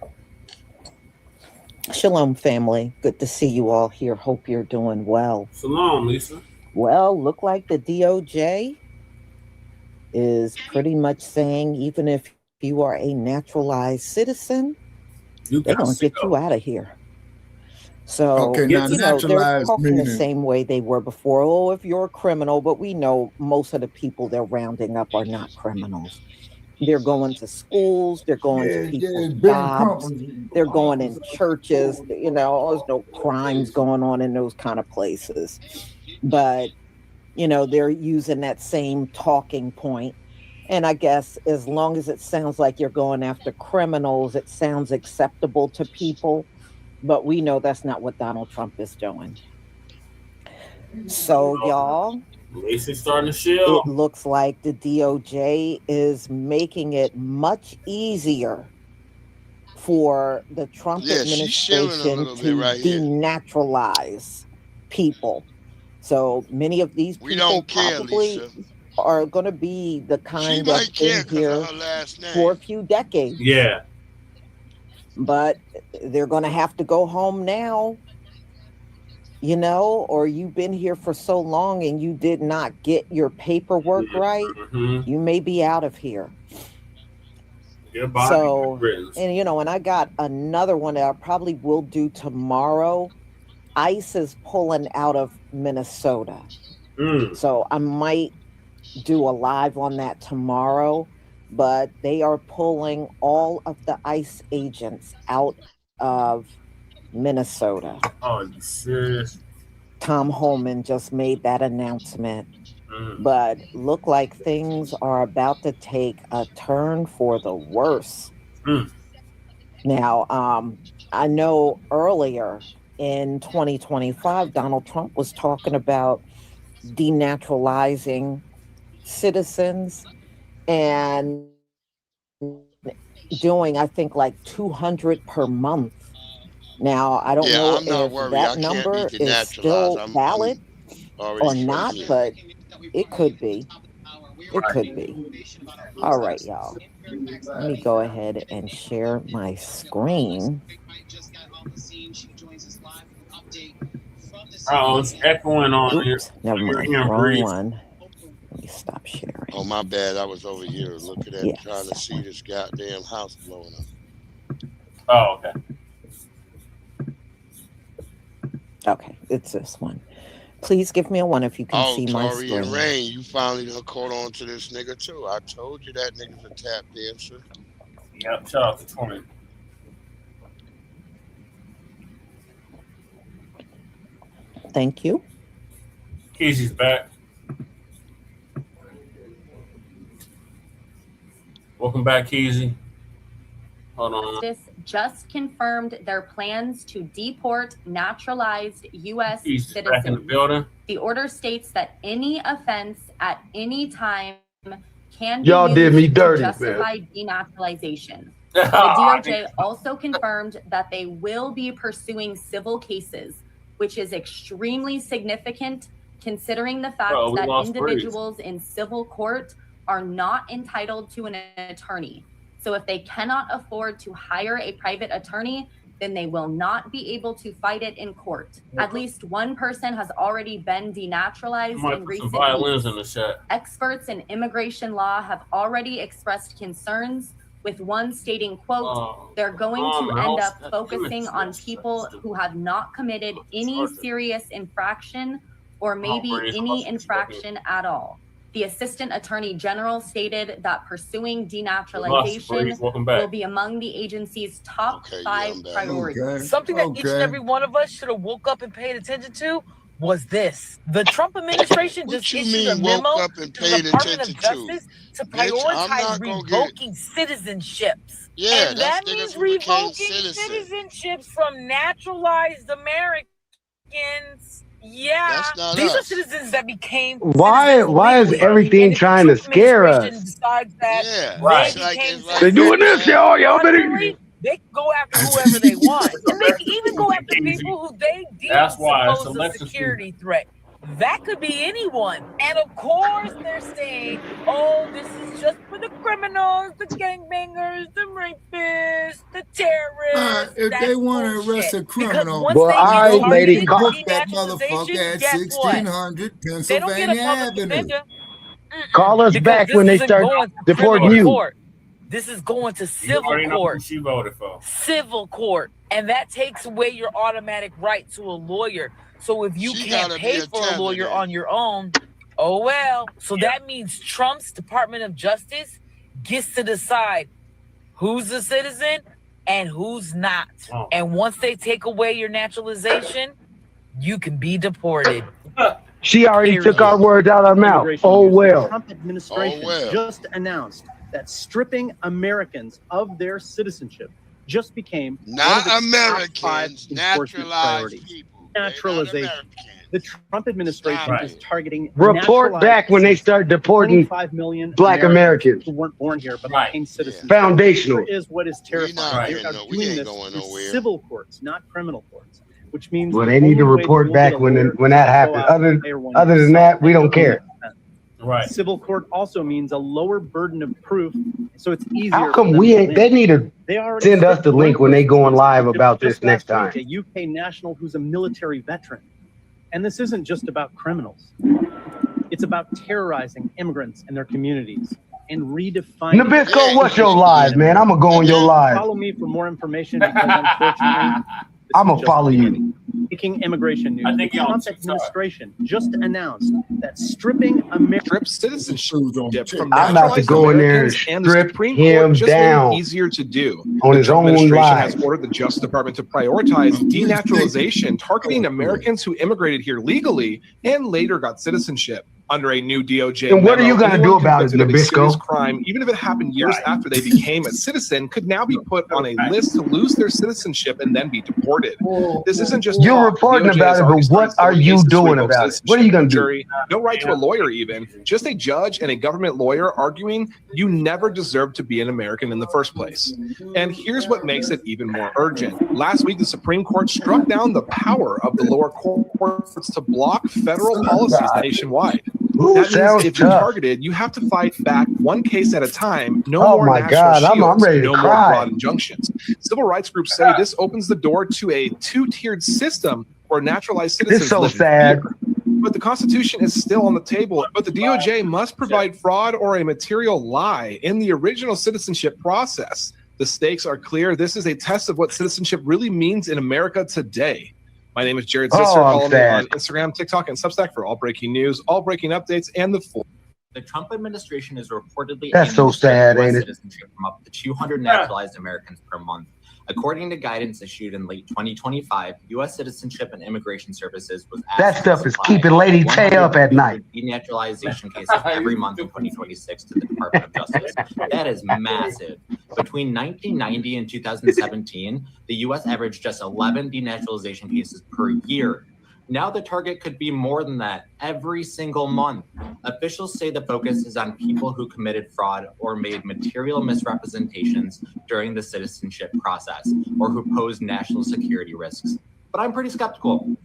Shalom, family. Good to see you all here. Hope you're doing well. Shalom, Lisa. Well, look like the DOJ is pretty much saying even if you are a naturalized citizen, they're going to get you out of here. So, okay, now you know, they're talking the meaning... same way they were before. Oh, if you're a criminal, but we know most of the people they're rounding up are not criminals. They're going to schools, they're going to people's jobs, they're going in churches, you know, there's no crimes going on in those kind of places. But, you know, they're using that same talking point. And I guess as long as it sounds like you're going after criminals, it sounds acceptable to people. But we know that's not what Donald Trump is doing. So, y'all, Lacey's starting to shield. It looks like the DOJ is making it much easier for the Trump administration to denaturalize people. So many of these people probably are going to be the kind that's been here for a few decades. Yeah. But they're going to have to go home now, you know, or you've been here for so long and you did not get your paperwork right. You may be out of here. So, and you know, and I got another one that I probably will do tomorrow. ICE is pulling out of Minnesota. So I might do a live on that tomorrow. But they are pulling all of the ICE agents out of Minnesota. Oh, are you serious? Tom Holman just made that announcement. But look like things are about to take a turn for the worse. Now, I know earlier in 2025, Donald Trump was talking about denaturalizing citizens and doing, I think, like 200 per month. Now, I don't know if that number is still valid or not, but it could be. It could be. All right, y'all. Let me go ahead and share my screen. Oh, it's echoing on here. Never mind. Wrong one. Let me stop sharing. Oh, my bad. I was over here looking at trying to see this goddamn house blowing up. Oh, okay. Okay, it's this one. Please give me a 1 if you can see my screen. And Rain, you finally caught on to this nigga too. I told you that nigga's a tap dancer. Yep, shout out to Toure. Thank you. Casey's back. Welcome back, Keezy. Hold on. This just confirmed their plans to deport naturalized U.S. citizens. Back in the building. The order states that any offense at any time can Y'all be did me used dirty, to justify man. denaturalization. The DOJ also confirmed that they will be pursuing civil cases, which is extremely significant considering the fact that individuals in civil court are not entitled to an attorney. So if they cannot afford to hire a private attorney, then they will not be able to fight it in court. At least one person has already been denaturalized in recent violins weeks. in the chat. Experts in immigration law have already expressed concerns, with one stating, quote, they're going to end up focusing on people who have not committed any serious infraction or maybe any infraction at all. The Assistant Attorney General stated that pursuing denaturalization will be among the agency's top 5 priorities. Something that each and every one of us should have woke up and paid attention to. was this. The Trump administration just issued a memo to the Department of Justice to prioritize revoking citizenships. Yeah, and that means revoking citizenships from naturalized Americans. Yeah, these are citizens that became Why is everything trying to scare us? They're doing this, y'all better. They can go after whoever they want, and they can even go after people who they deem pose a security threat. That could be anyone. And of course, they're saying, oh, this is just for the criminals, the gangbangers, the rapists, the terrorists. If they want to arrest a criminal, well, all right, lady, book that motherfucker at 1600 Pennsylvania Avenue. Call us back when they start deporting you. This is going to civil court. She voted for Civil court. And that takes away your automatic right to a lawyer. So if you can't pay for a lawyer on your own, oh well. So that means Trump's Department of Justice gets to decide who's a citizen and who's not. And once they take away your naturalization, you can be deported. She already took our words out of our mouth. Oh well. The Trump administration just announced that stripping Americans of their citizenship just became not Americans, naturalized people. Naturalization. The Trump administration is targeting report back when they start deporting 5 million Black Americans who weren't born here but became citizens. Foundational. Here is what is terrifying. They are doing this through civil courts, not criminal courts, which means well, they need to report back when that happens. Other than that, we don't care. Right. Civil court also means a lower burden of proof, so it's easier. How come we ain't? They need to send us the link when they going live about this next time. A UK national who's a military veteran, and this isn't just about criminals. It's about terrorizing immigrants and their communities and redefining. Nabisco, what's your live, man? I'm gonna go on your live. Follow me for more information because unfortunately, I'm gonna follow you. Breaking immigration news. The Trump administration just announced that stripping American citizenship from I'm about to go in there and strip him down. Easier to do. On his own administration live. has ordered the Justice Department to prioritize denaturalization, targeting Americans who immigrated here legally and later got citizenship. Under a new DOJ and what are you going to do about it, Nabisco? Crime, even if it happened years after they became a citizen, could now be put on a list to lose their citizenship and then be deported. This isn't just you're reporting about it, but what are you doing about it? What are you going to do? No right to a lawyer, even just a judge and a government lawyer arguing you never deserved to be an American in the first place. And here's what makes it even more urgent. Last week, the Supreme Court struck down the power of the lower courts to block federal policies nationwide. That means if you're targeted, you have to fight back one case at a time. No more my God, I'm ready to no cry. more broad injunctions. Civil rights groups say this opens the door to a two-tiered system where naturalized citizens It's so live sad. here. But the Constitution is still on the table. But the DOJ must provide fraud or a material lie in the original citizenship process. The stakes are clear. This is a test of what citizenship really means in America today. My name is Jared Zisser. Follow me on Instagram, TikTok, and Substack for all breaking news, all breaking updates, and the full. The Trump administration is reportedly That's so sad, ain't it? Citizenship from up to 200 naturalized Americans per month. According to guidance issued in late 2025, U.S. Citizenship and Immigration Services was asked That stuff is keeping Lady Tay up at night. Denaturalization cases every month in 2026 to the Department of Justice. That is massive. Between 1990 and 2017, the U.S. averaged just 11 denaturalization cases per year. Now the target could be more than that every single month. Officials say the focus is on people who committed fraud or made material misrepresentations during the citizenship process or who posed national security risks. But I'm pretty skeptical.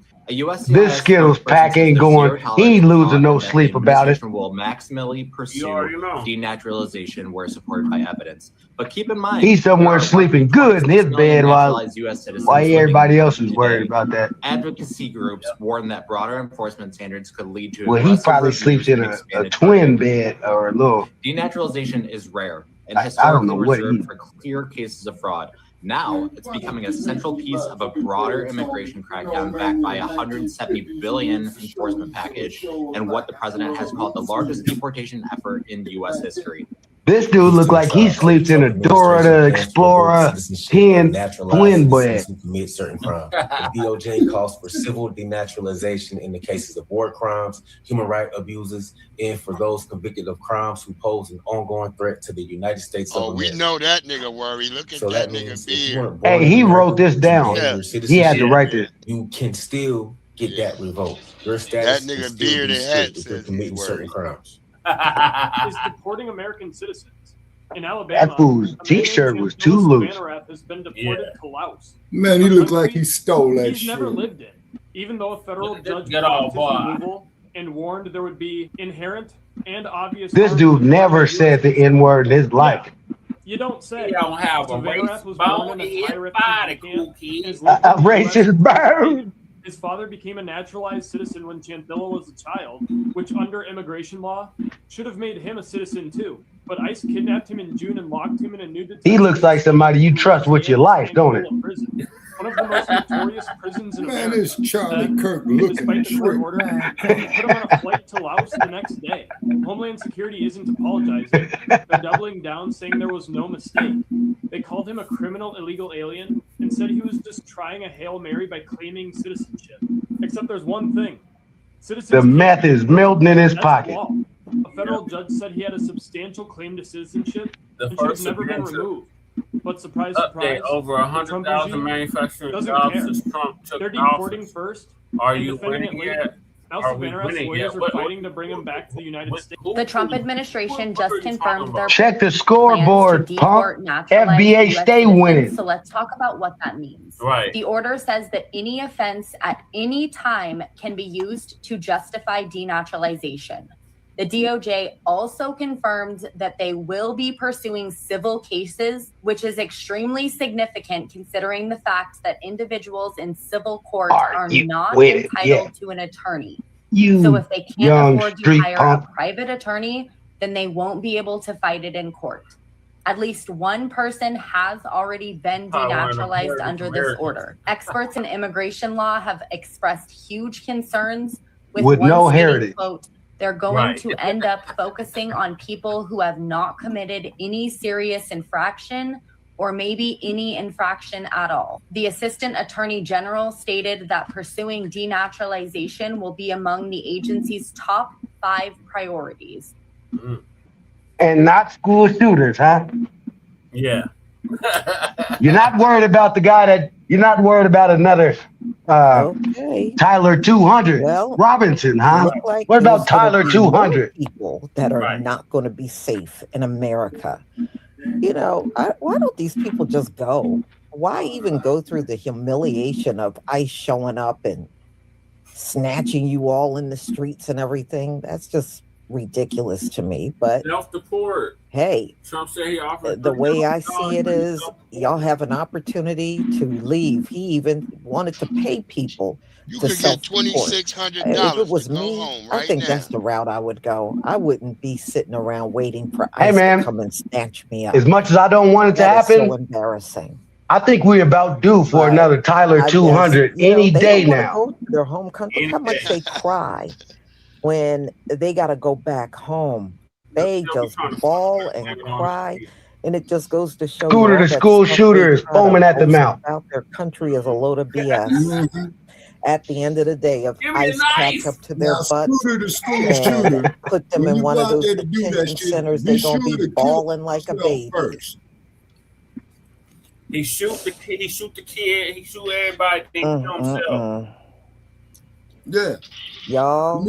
This Skittles pack ain't going. He ain't losing no sleep about it. Will maximally pursue denaturalization where supported by evidence. But keep in mind, He's somewhere sleeping good in his bed while everybody else is worried about that. Advocacy groups warn that broader enforcement standards could lead to. Well, he probably sleeps in a twin bed or a little. Denaturalization is rare and I don't historically know what reserved for clear cases of fraud. Now it's becoming a central piece of a broader immigration crackdown backed by a $170 billion enforcement package and what the president has called the largest deportation effort in U.S. history. This dude look like he sleeps in a Dora the Explorer 10 twin bed. Who commit certain crimes. The DOJ calls for civil denaturalization in the cases of war crimes, human rights abuses, and for those convicted of crimes who pose an ongoing threat to the United States of America. We know that nigga worry. Look at that nigga beard. Hey, he wrote this down. He had to write this. You can still get that revoked. Your status That nigga can still beard be and stripped hat if you're says committing he certain crimes. Is deporting American citizens. In Alabama, That fool's t-shirt was too loose. Has been deported to Laos. Man, he looked like he stole that He's shit. never lived in, even though a federal judge get all blocked his removal and warned there would be inherent and obvious. This dude never said the N-word in his life. You don't say. He don't have a Mr. Van Rath racist was born bone in in a his high body, refugee cool camp. kid. His A local racist bird. His father became a naturalized citizen when Chantilla was a child, which under immigration law should have made him a citizen too. But ICE kidnapped him in June and locked him in a new detention. He looks like somebody you trust with your life, don't it? Prison. One of the most notorious prisons in Man, America. this Charlie Kirk looking Despite the court straight. order, they put him on a flight to Laos the next day. Homeland Security isn't apologizing. They're doubling down, saying there was no mistake. They called him a criminal illegal alien and said he was just trying a Hail Mary by claiming citizenship. Except there's one thing. The meth is melting in his pocket. Law. A federal judge said he had a substantial claim to citizenship The and should have first never been adventure. removed. But surprise, surprise, Update over the Trump 100,000 regime manufacturing doesn't jobs care. since Trump took They're office. deporting first. Are and you defending winning it later. yet? Now Are we Savannah's winning lawyers yet? are fighting to bring him back to the United States. The Trump administration just confirmed their Check the plans to scoreboard, deport punk. naturalized FBA US stay citizens. winning. So let's talk about what that means. Right. The order says that any offense at any time can be used to justify denaturalization. The DOJ also confirmed that they will be pursuing civil cases, which is extremely significant considering the fact that individuals in civil court are not entitled to an attorney. So if they can't young afford to street hire punk. a private attorney, then they won't be able to fight it in court. At least one person has already been denaturalized under this order. Experts in immigration law have expressed huge concerns with one no stating, heritage. quote, they're going to end up focusing on people who have not committed any serious infraction or maybe any infraction at all. The Assistant Attorney General stated that pursuing denaturalization will be among the agency's top 5 priorities. And not school shooters, huh? Yeah. You're not worried about the guy that, you're not worried about another Tyler 200 Robinson, huh? Look like What about there's gonna Tyler be 200? more people that are not going to be safe in America. You know, why don't these people just go? Why even go through the humiliation of ICE showing up and snatching you all in the streets and everything? That's just ridiculous to me. But Self-deport. hey, Trump said he offered the way I see it is y'all have an opportunity to leave. He even wanted to pay people You to could get self-deport. $2,600 If it was to go me, home I right think now. that's the route I would go. I wouldn't be sitting around waiting for Hey, ICE man, to come and snatch me up. As much as I don't want it to That is happen, so embarrassing. I think we're about due for another Tyler I 200 guess, you know, any they day don't wanna now. go to their home country. Look how much they cry when they got to go back home. They just bawl and cry. And it just goes to show Scooter you all the that school stuff shooter they is try to foaming at the boast mouth. about their country is a load of BS. At the end of the day, if Give me ICE a knife. catch up to their Now, butts Scooter the school and shooter, put them when in you one go of out those there to do that detention shit, centers, be they're sure gonna to be kill bawling like a yourself baby. first. He shoot the kid. He shoot the kid. He shoot everybody. He shoot himself. Yeah. Y'all,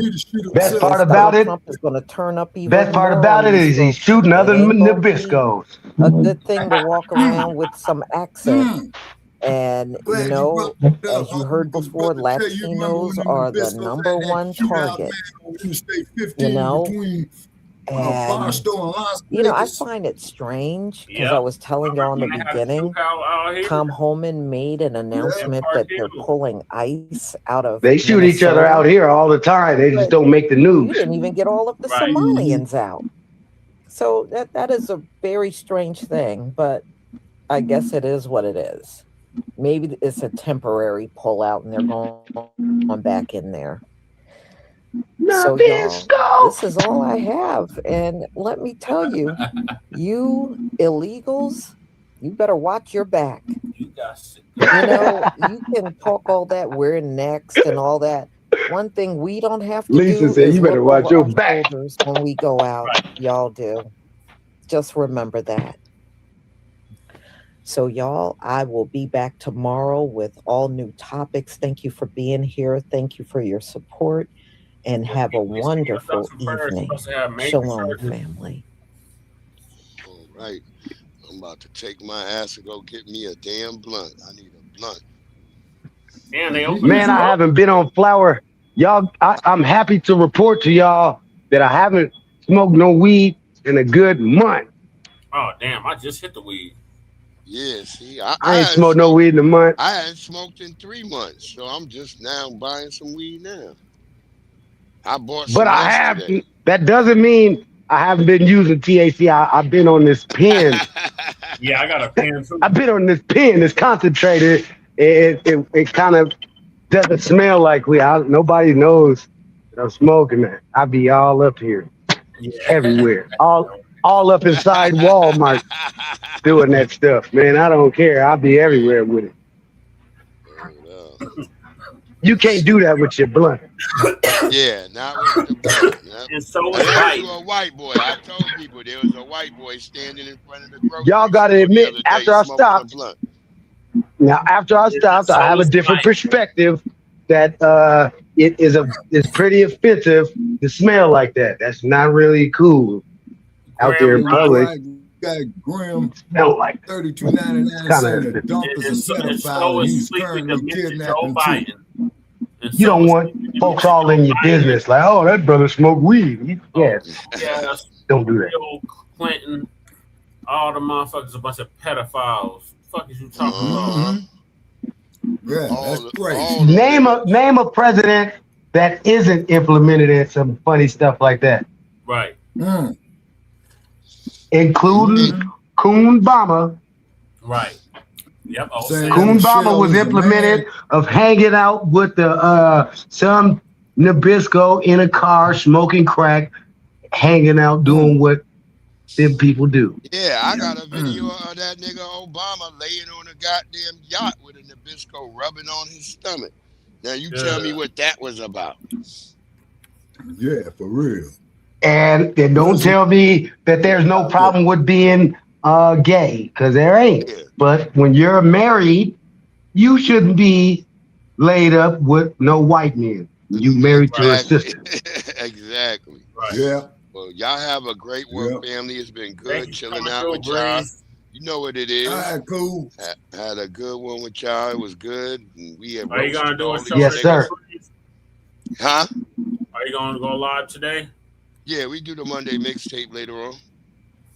Best part about it, Trump is going to turn up even best part more about on it these is he's folks. shooting other It ain't gonna be Nabiscos. a good thing to walk around with some accent. And, you know, as you heard before, Latinos are the number one target. You know, and, you know, I find it strange because I was telling y'all in the beginning, Tom Homan made an announcement that they're pulling ICE out of They shoot each other Minnesota. out here all the time. They just don't make the You news. didn't even get all of the Somalians out. So that is a very strange thing, but I guess it is what it is. Maybe it's a temporary pullout and they're going back in there. So y'all, this is all I have. And let me tell you, you illegals, you better watch your back. You know, you can talk all that, we're next and all that. One thing we don't have to Lisa do said, is you better look watch over your our back. shoulders when we go out. Y'all do. Just remember that. So y'all, I will be back tomorrow with all new topics. Thank you for being here. Thank you for your support. And have a wonderful evening. Shalom, family. All right. I'm about to take my ass and go get me a damn blunt. I need a blunt. Man, I haven't been on flower. Y'all, I'm happy to report to y'all that I haven't smoked no weed in a good month. Oh, damn. I just hit the weed. Yeah, see, I ain't smoked no weed in a month. I hadn't smoked in 3 months, so I'm just now buying some weed now. I bought some But I have, yesterday. that doesn't mean I haven't been using THC. I've been on this pen. Yeah, I got a pen too. I've been on this pen, this concentrated. It kind of doesn't smell like weed. Nobody knows that I'm smoking that. I be all up here, everywhere, all up inside Walmart doing that stuff, man. I don't care. I'll be everywhere with it. You can't do that with your blunt. Yeah, not with the blunt. And so was a white boy. I told people there was a white boy standing in front of the grocery Y'all got to admit, after I stopped, I have a different perspective that it's pretty offensive to smell like that. That's not really cool out there in public. Got Graham smell like $32.99 saying the dump is a pedophile and he's currently kidnapping children. You don't want folks all in your business like, oh, that brother smoked weed. Yes. Don't do that. Bill Clinton, all the motherfuckers, a bunch of pedophiles. Fuck is you talking about? Yeah, that's great. Name a president that isn't implemented in some funny stuff like that. Right. Including Coon Bama. Right. Yep. Coon Bama was implemented of hanging out with the some Nabisco in a car, smoking crack, hanging out, doing what them people do. Yeah, I got a video of that nigga Obama laying on a goddamn yacht with a Nabisco rubbing on his stomach. Now you tell me what that was about. Yeah, for real. And don't tell me that there's no problem with being gay, because there ain't. But when you're married, you shouldn't be laid up with no white men. You married to a sister. Exactly. Right. Yeah. Well, y'all have a great work, family. It's been good chilling out with y'all. You know what it is. All right, cool. Had a good one with y'all. It was good. We have Are you gonna do a show? Yes, sir. Huh? Are you gonna go live today? Yeah, we do the Monday mixtape later on.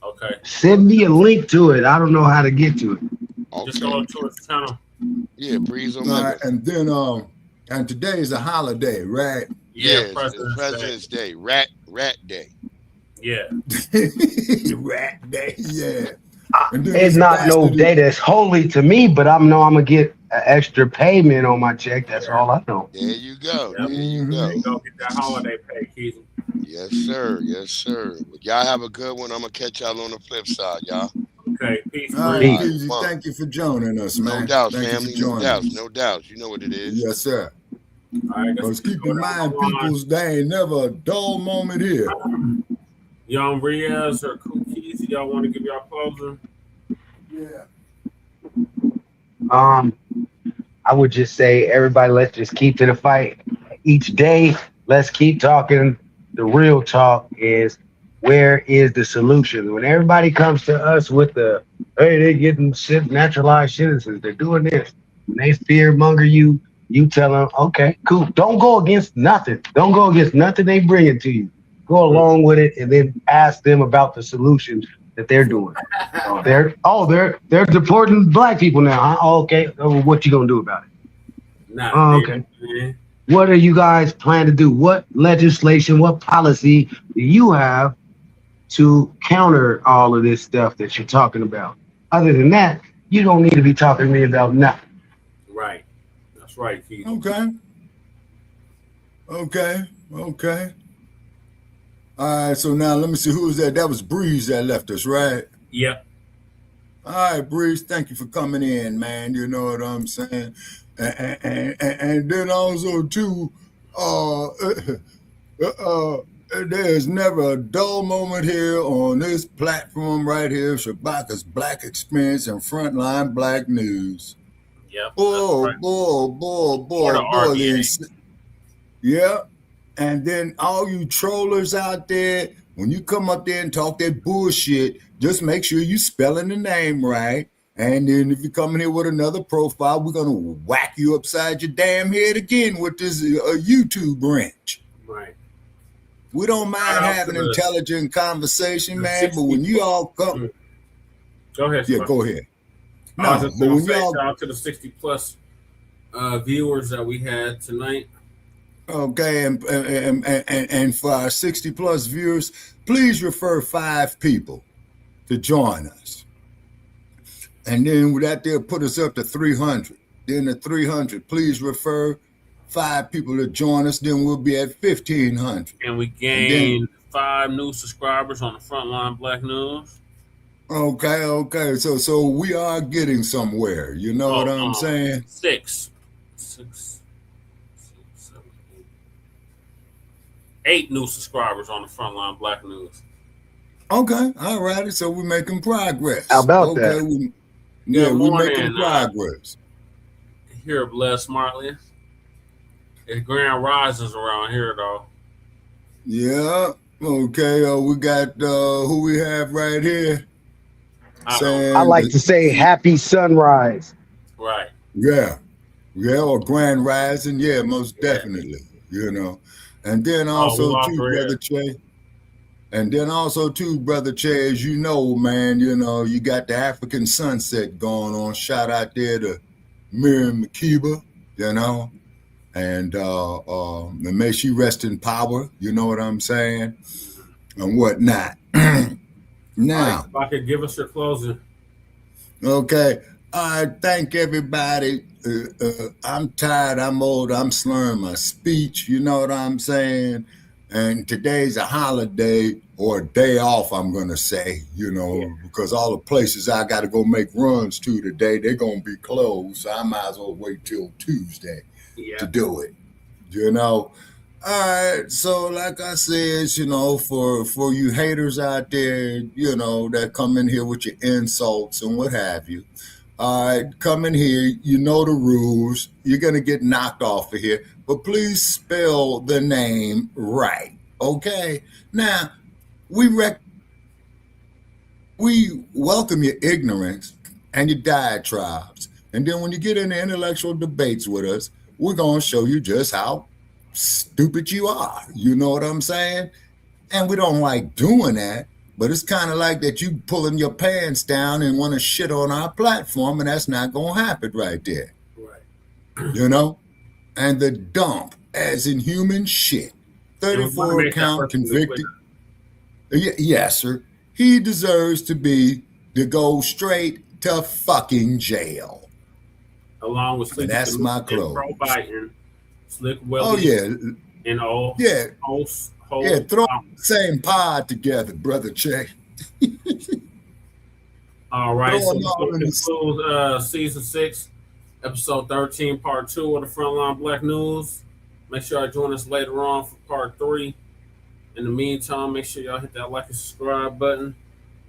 Okay. Send me a link to it. I don't know how to get to it. Okay. Just go to his channel. Yeah, Breeze on All right, and then and today is a holiday, right? Yeah, President's Day. Rat Day. Yeah. Rat Day. Yeah. It's not no day that's holy to me, but I know I'm gonna get an extra payment on my check. That's all I know. There you go. Yep. There you go. You go get that holiday pay, Keith. Yes, sir. Yes, sir. Well, y'all have a good one. I'm gonna catch y'all on the flip side, y'all. Okay, peace. All right, Peasy, thank you for joining us, man. No doubt, Thank family. You for No joining doubt. No doubt. You know what it is. Yes, sir. All right, because keep in mind, peoples, there ain't never a dull moment here. Young Riaz or Cookies, y'all want to give y'all closing? Yeah. I would just say, everybody, let's just keep to the fight. Each day, let's keep talking. The real talk is, where is the solution? When everybody comes to us with the, hey, they're getting naturalized citizens, they're doing this, when they fear monger you, you tell them, okay, cool. Don't go against nothing. Don't go against nothing they bring it to you. Go along with it and then ask them about the solutions that they're doing. They're deporting black people now. Huh? Oh, okay. What you gonna do about it? Okay. What are you guys planning to do? What legislation, what policy do you have to counter all of this stuff that you're talking about? Other than that, you don't need to be talking to me about nothing. Right. That's right, Keith. Okay. All right, so now let me see who was that. That was Breeze that left us, right? Yep. All right, Breeze, thank you for coming in, man. You know what I'm saying? And then also too, there's never a dull moment here on this platform right here, Shabaka's Black Experience and Frontline Black News. Yep. Boy. Yeah. And then all you trollers out there, when you come up there and talk that bullshit, just make sure you spelling the name right. And then if you come in here with another profile, we're going to whack you upside your damn head again with this YouTube branch. Right. We don't mind having intelligent conversation, man, but when you all come... Go ahead. Yeah, go ahead. I was just going to say shout out to the 60-plus viewers that we had tonight. Okay, and for our 60-plus viewers, please refer 5 people to join us. And then that there put us up to 300. Then the 300, please refer 5 people to join us. Then we'll be at 1,500. And we gained 5 new subscribers on the Frontline Black News. Okay. So we are getting somewhere. You know what I'm saying? 6, 7, 8 new subscribers on the Frontline Black News. Okay, all righty. So we're making progress. How about that? We're making progress. Here, bless smartly. It's grand rises around here, though. Yeah. Okay. We got who we have right here. I like to say happy sunrise. Right. Yeah, or grand rising. Yeah, most definitely. You know, and then also Brother Che. And then also too, Brother Che, as you know, man, you know, you got the African sunset going on. Shout out there to Miriam Makeba, you know, and may she rest in power. You know what I'm saying, and whatnot. Now, if I could give us your closing. Okay. Thank everybody. I'm tired. I'm old. I'm slurring my speech. You know what I'm saying? And today's a holiday or a day off, I'm going to say, you know, because all the places I got to go make runs to today, they're going to be closed. So I might as well wait till Tuesday to do it, you know. All right, so like I said, you know, for you haters out there, you know, that come in here with your insults and what have you, all right, come in here, you know the rules, you're going to get knocked off of here, but please spell the name right, okay? Now, we welcome your ignorance and your diatribes, and then when you get into intellectual debates with us, we're going to show you just how stupid you are. You know what I'm saying? And we don't like doing that, but it's kind of like that you pulling your pants down and want to shit on our platform, and that's not going to happen right there. Right. You know? And the dump, as in human shit, 34 count convicted. Yes, sir. He deserves to go straight to fucking jail. Along with and that's my close. Slick Willie, and all. Yeah. Throw the same pod together, Brother Che. All right. So we'll conclude season 6, episode 13, part 2 of the Frontline Black News. Make sure y'all join us later on for part 3. In the meantime, make sure y'all hit that like and subscribe button.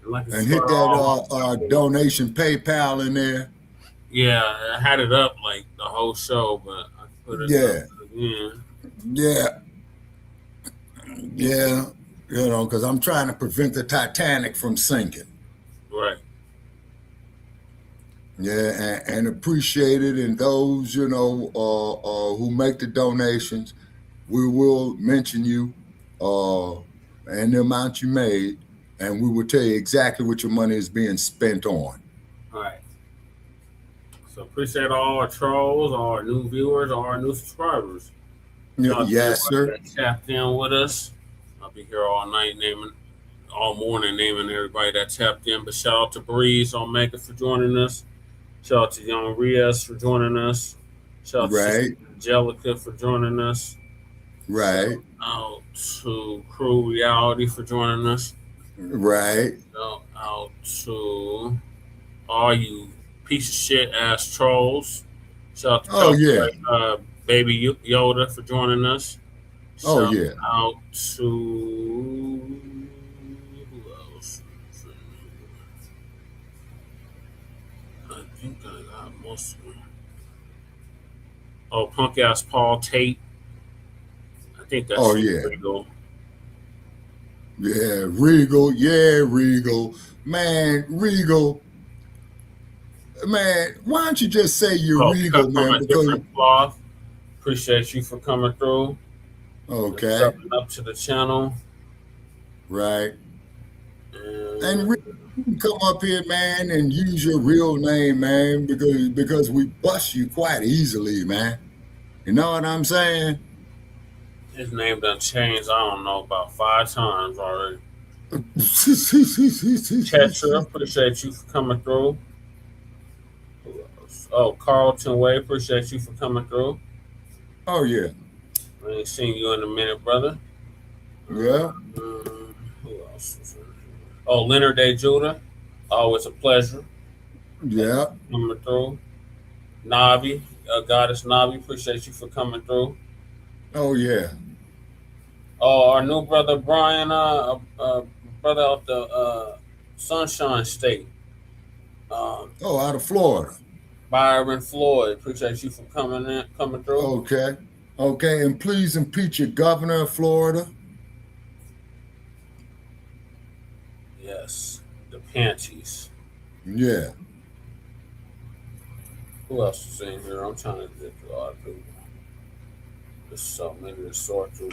And hit that donation PayPal in there. Yeah, I had it up like the whole show, but I put it up again. Yeah, you know, because I'm trying to prevent the Titanic from sinking. Right. Yeah, and appreciate it. And those, you know, who make the donations, we will mention you and the amount you made, and we will tell you exactly what your money is being spent on. All right. So appreciate all our trolls, all our new viewers, all our new subscribers. Yes, sir. Tapped in with us. I'll be here all morning naming everybody that tapped in. But shout out to Breeze on Mega for joining us. Shout out to Young Riaz for joining us. Shout out to Angelica for joining us. Right. Out to Crew Reality for joining us. Right. Out to all you piece of shit ass trolls. Shout out to Baby Yoda for joining us. Shout out to who else? I think I got most of them. Oh, punk ass Paul Tate. I think that's Regal. Yeah, Regal. Yeah, Regal. Man, Regal. Man, why don't you just say you're Regal, man? Because cloth. Appreciate you for coming through. Okay. Stepping up to the channel. Right. And you can come up here, man, and use your real name, man, because we bust you quite easily, man. You know what I'm saying? His name done changed, I don't know, about 5 times already. Catcher, appreciate you for coming through. Oh, Carlton Way, appreciate you for coming through. Oh, yeah. I ain't seen you in a minute, brother. Yeah. Who else was in here? Oh, Leonard A. Judah. Always a pleasure. Yeah. Coming through. Navi, Goddess Navi, appreciate you for coming through. Oh, yeah. Oh, our new brother Brian, brother out the Sunshine State. Out of Florida. Byron Floyd, appreciate you for coming through. Okay. Okay, and please impeach your governor of Florida. Yes, the panties. Yeah. Who else is in here? I'm trying to get through all the people. There's so many to sort through.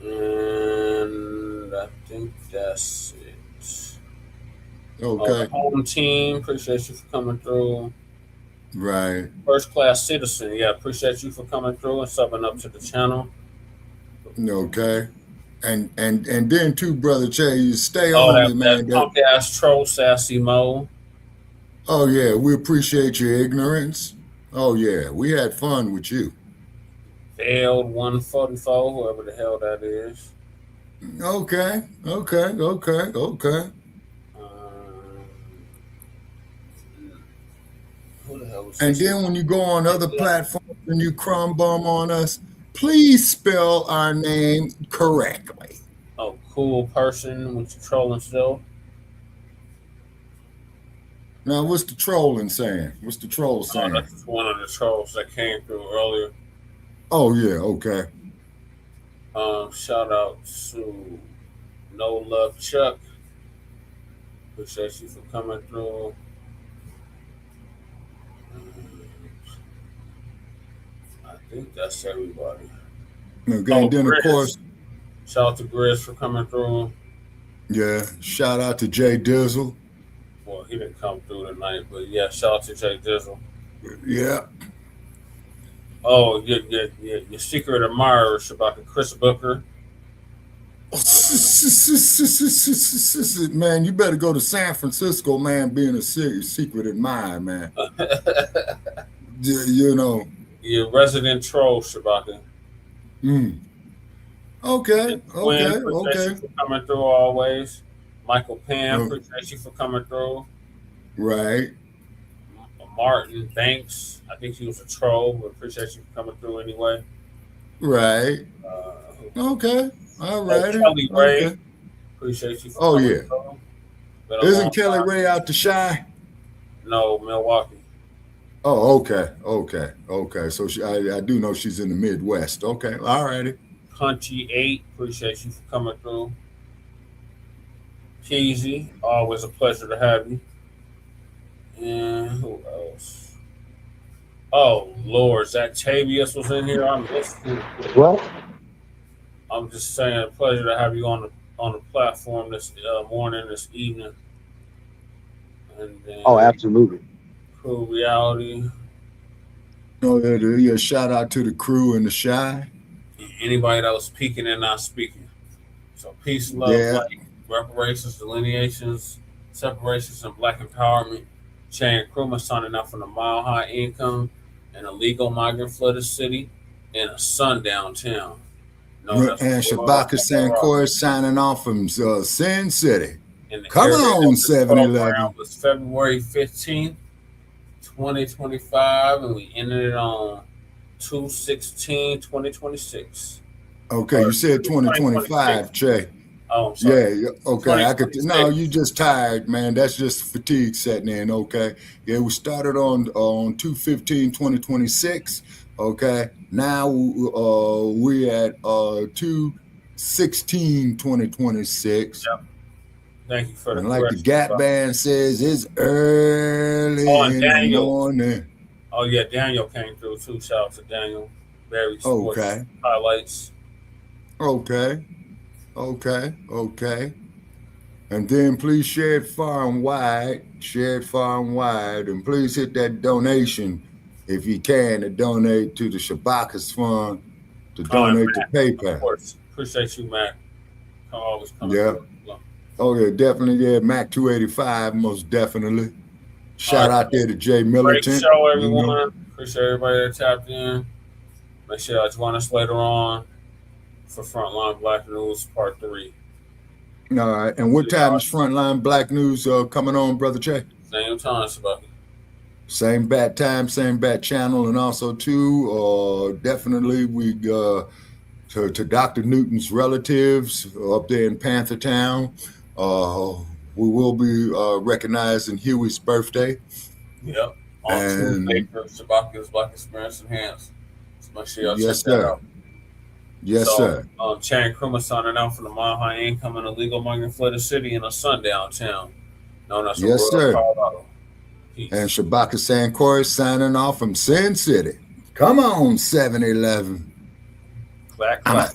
And I think that's it. Okay. The home team, appreciate you for coming through. Right. First class citizen, yeah, appreciate you for coming through and subbing up to the channel. Okay. And then too, Brother Che, you stay on it, man. That punk ass troll, Sassy Mo. Oh yeah, we appreciate your ignorance. Oh yeah, we had fun with you. Failed 144, whoever the hell that is. Okay. Who the hell was And then when you go on other platforms and you crumb bum on us, please spell our name correctly. Oh, cool person with you trolling still. Now, what's the trolling saying? What's the troll saying? That's one of the trolls that came through earlier. Oh yeah, okay. Shout out to No Love Chuck. Appreciate you for coming through. I think that's everybody. Okay, and then Grizz. of course. Shout out to Grizz for coming through. Yeah, shout out to Jay Dizzle. Well, he didn't come through tonight, but yeah, shout out to Jay Dizzle. Yeah. Oh, your secret admirer, Shabaka Chris Booker. Man, you better go to San Francisco, man, being a secret admirer, man. You know. Your resident troll, Shabaka. Okay. Appreciate you for coming through always. Michael Pam, appreciate you for coming through. Right. Martin Banks, I think he was a troll, but appreciate you for coming through anyway. Right. Okay. All right. Kelly Ray, appreciate you for coming through. Isn't Kelly Ray out to Shy? No, Milwaukee. Oh, okay. So I do know she's in the Midwest. Okay. All righty. Punchy 8, appreciate you for coming through. Keezy, always a pleasure to have you. And who else? Oh, Lord, Zactavius was in here. I missed you. What? I'm just saying, a pleasure to have you on the platform this morning, this evening. And then absolutely. Crew Reality. Oh, yeah, shout out to the crew and the Shy. Anybody that was speaking and not speaking. So peace, love, light, reparations, delineations, separations, and Black empowerment. Chain Krumah signing out from the Mile High Income and illegal migrant flooded city. in a sundown town. And Shabaka Sankor signing off from Sin City. Come on, 7-Eleven. It was February 15th, 2025, and we ended it on 2/16/2026. Okay, you said 2025, Che. Oh, I'm sorry. Yeah, okay. I could. No, you just tired, man. That's just fatigue setting in. Okay. Yeah, we started on 2/15/2026. Okay. Now we at 2/16/2026. Yep. Thank you for the and like the Gap Band says, it's early in the morning. Oh yeah, Daniel came through too. Shout out to Daniel. Very sports highlights. Okay. And then please share it far and wide. Share it far and wide. And please hit that donation if you can to donate to the Shabaka's Fund, to donate to PayPal. Of course. Appreciate you, Mac. Always coming through. Oh yeah, definitely. Yeah, Mac 285, most definitely. Shout out there to Jay Militant. Great show, everyone. Appreciate everybody that tapped in. Make sure y'all join us later on for Frontline Black News Part 3. All right. And what time is Frontline Black News coming on, Brother Che? Same time, Shabaka. Same bat time, same bat channel, and also too, definitely we to Dr. Newton's relatives up there in Panther Town. We will be recognizing Huey's birthday. Yep. On Tuesday for Shabaka's Black Experience Enhanced. So make sure y'all check that out. Yes, sir. Chan Kruma signing out from the Mile High Income and Illegal Migrant Flooded City in a sundown town known as Aurora, Colorado. Peace. And Shabaka Sankor signing off from Sin City. Come on, 7-Eleven. Clack, clack.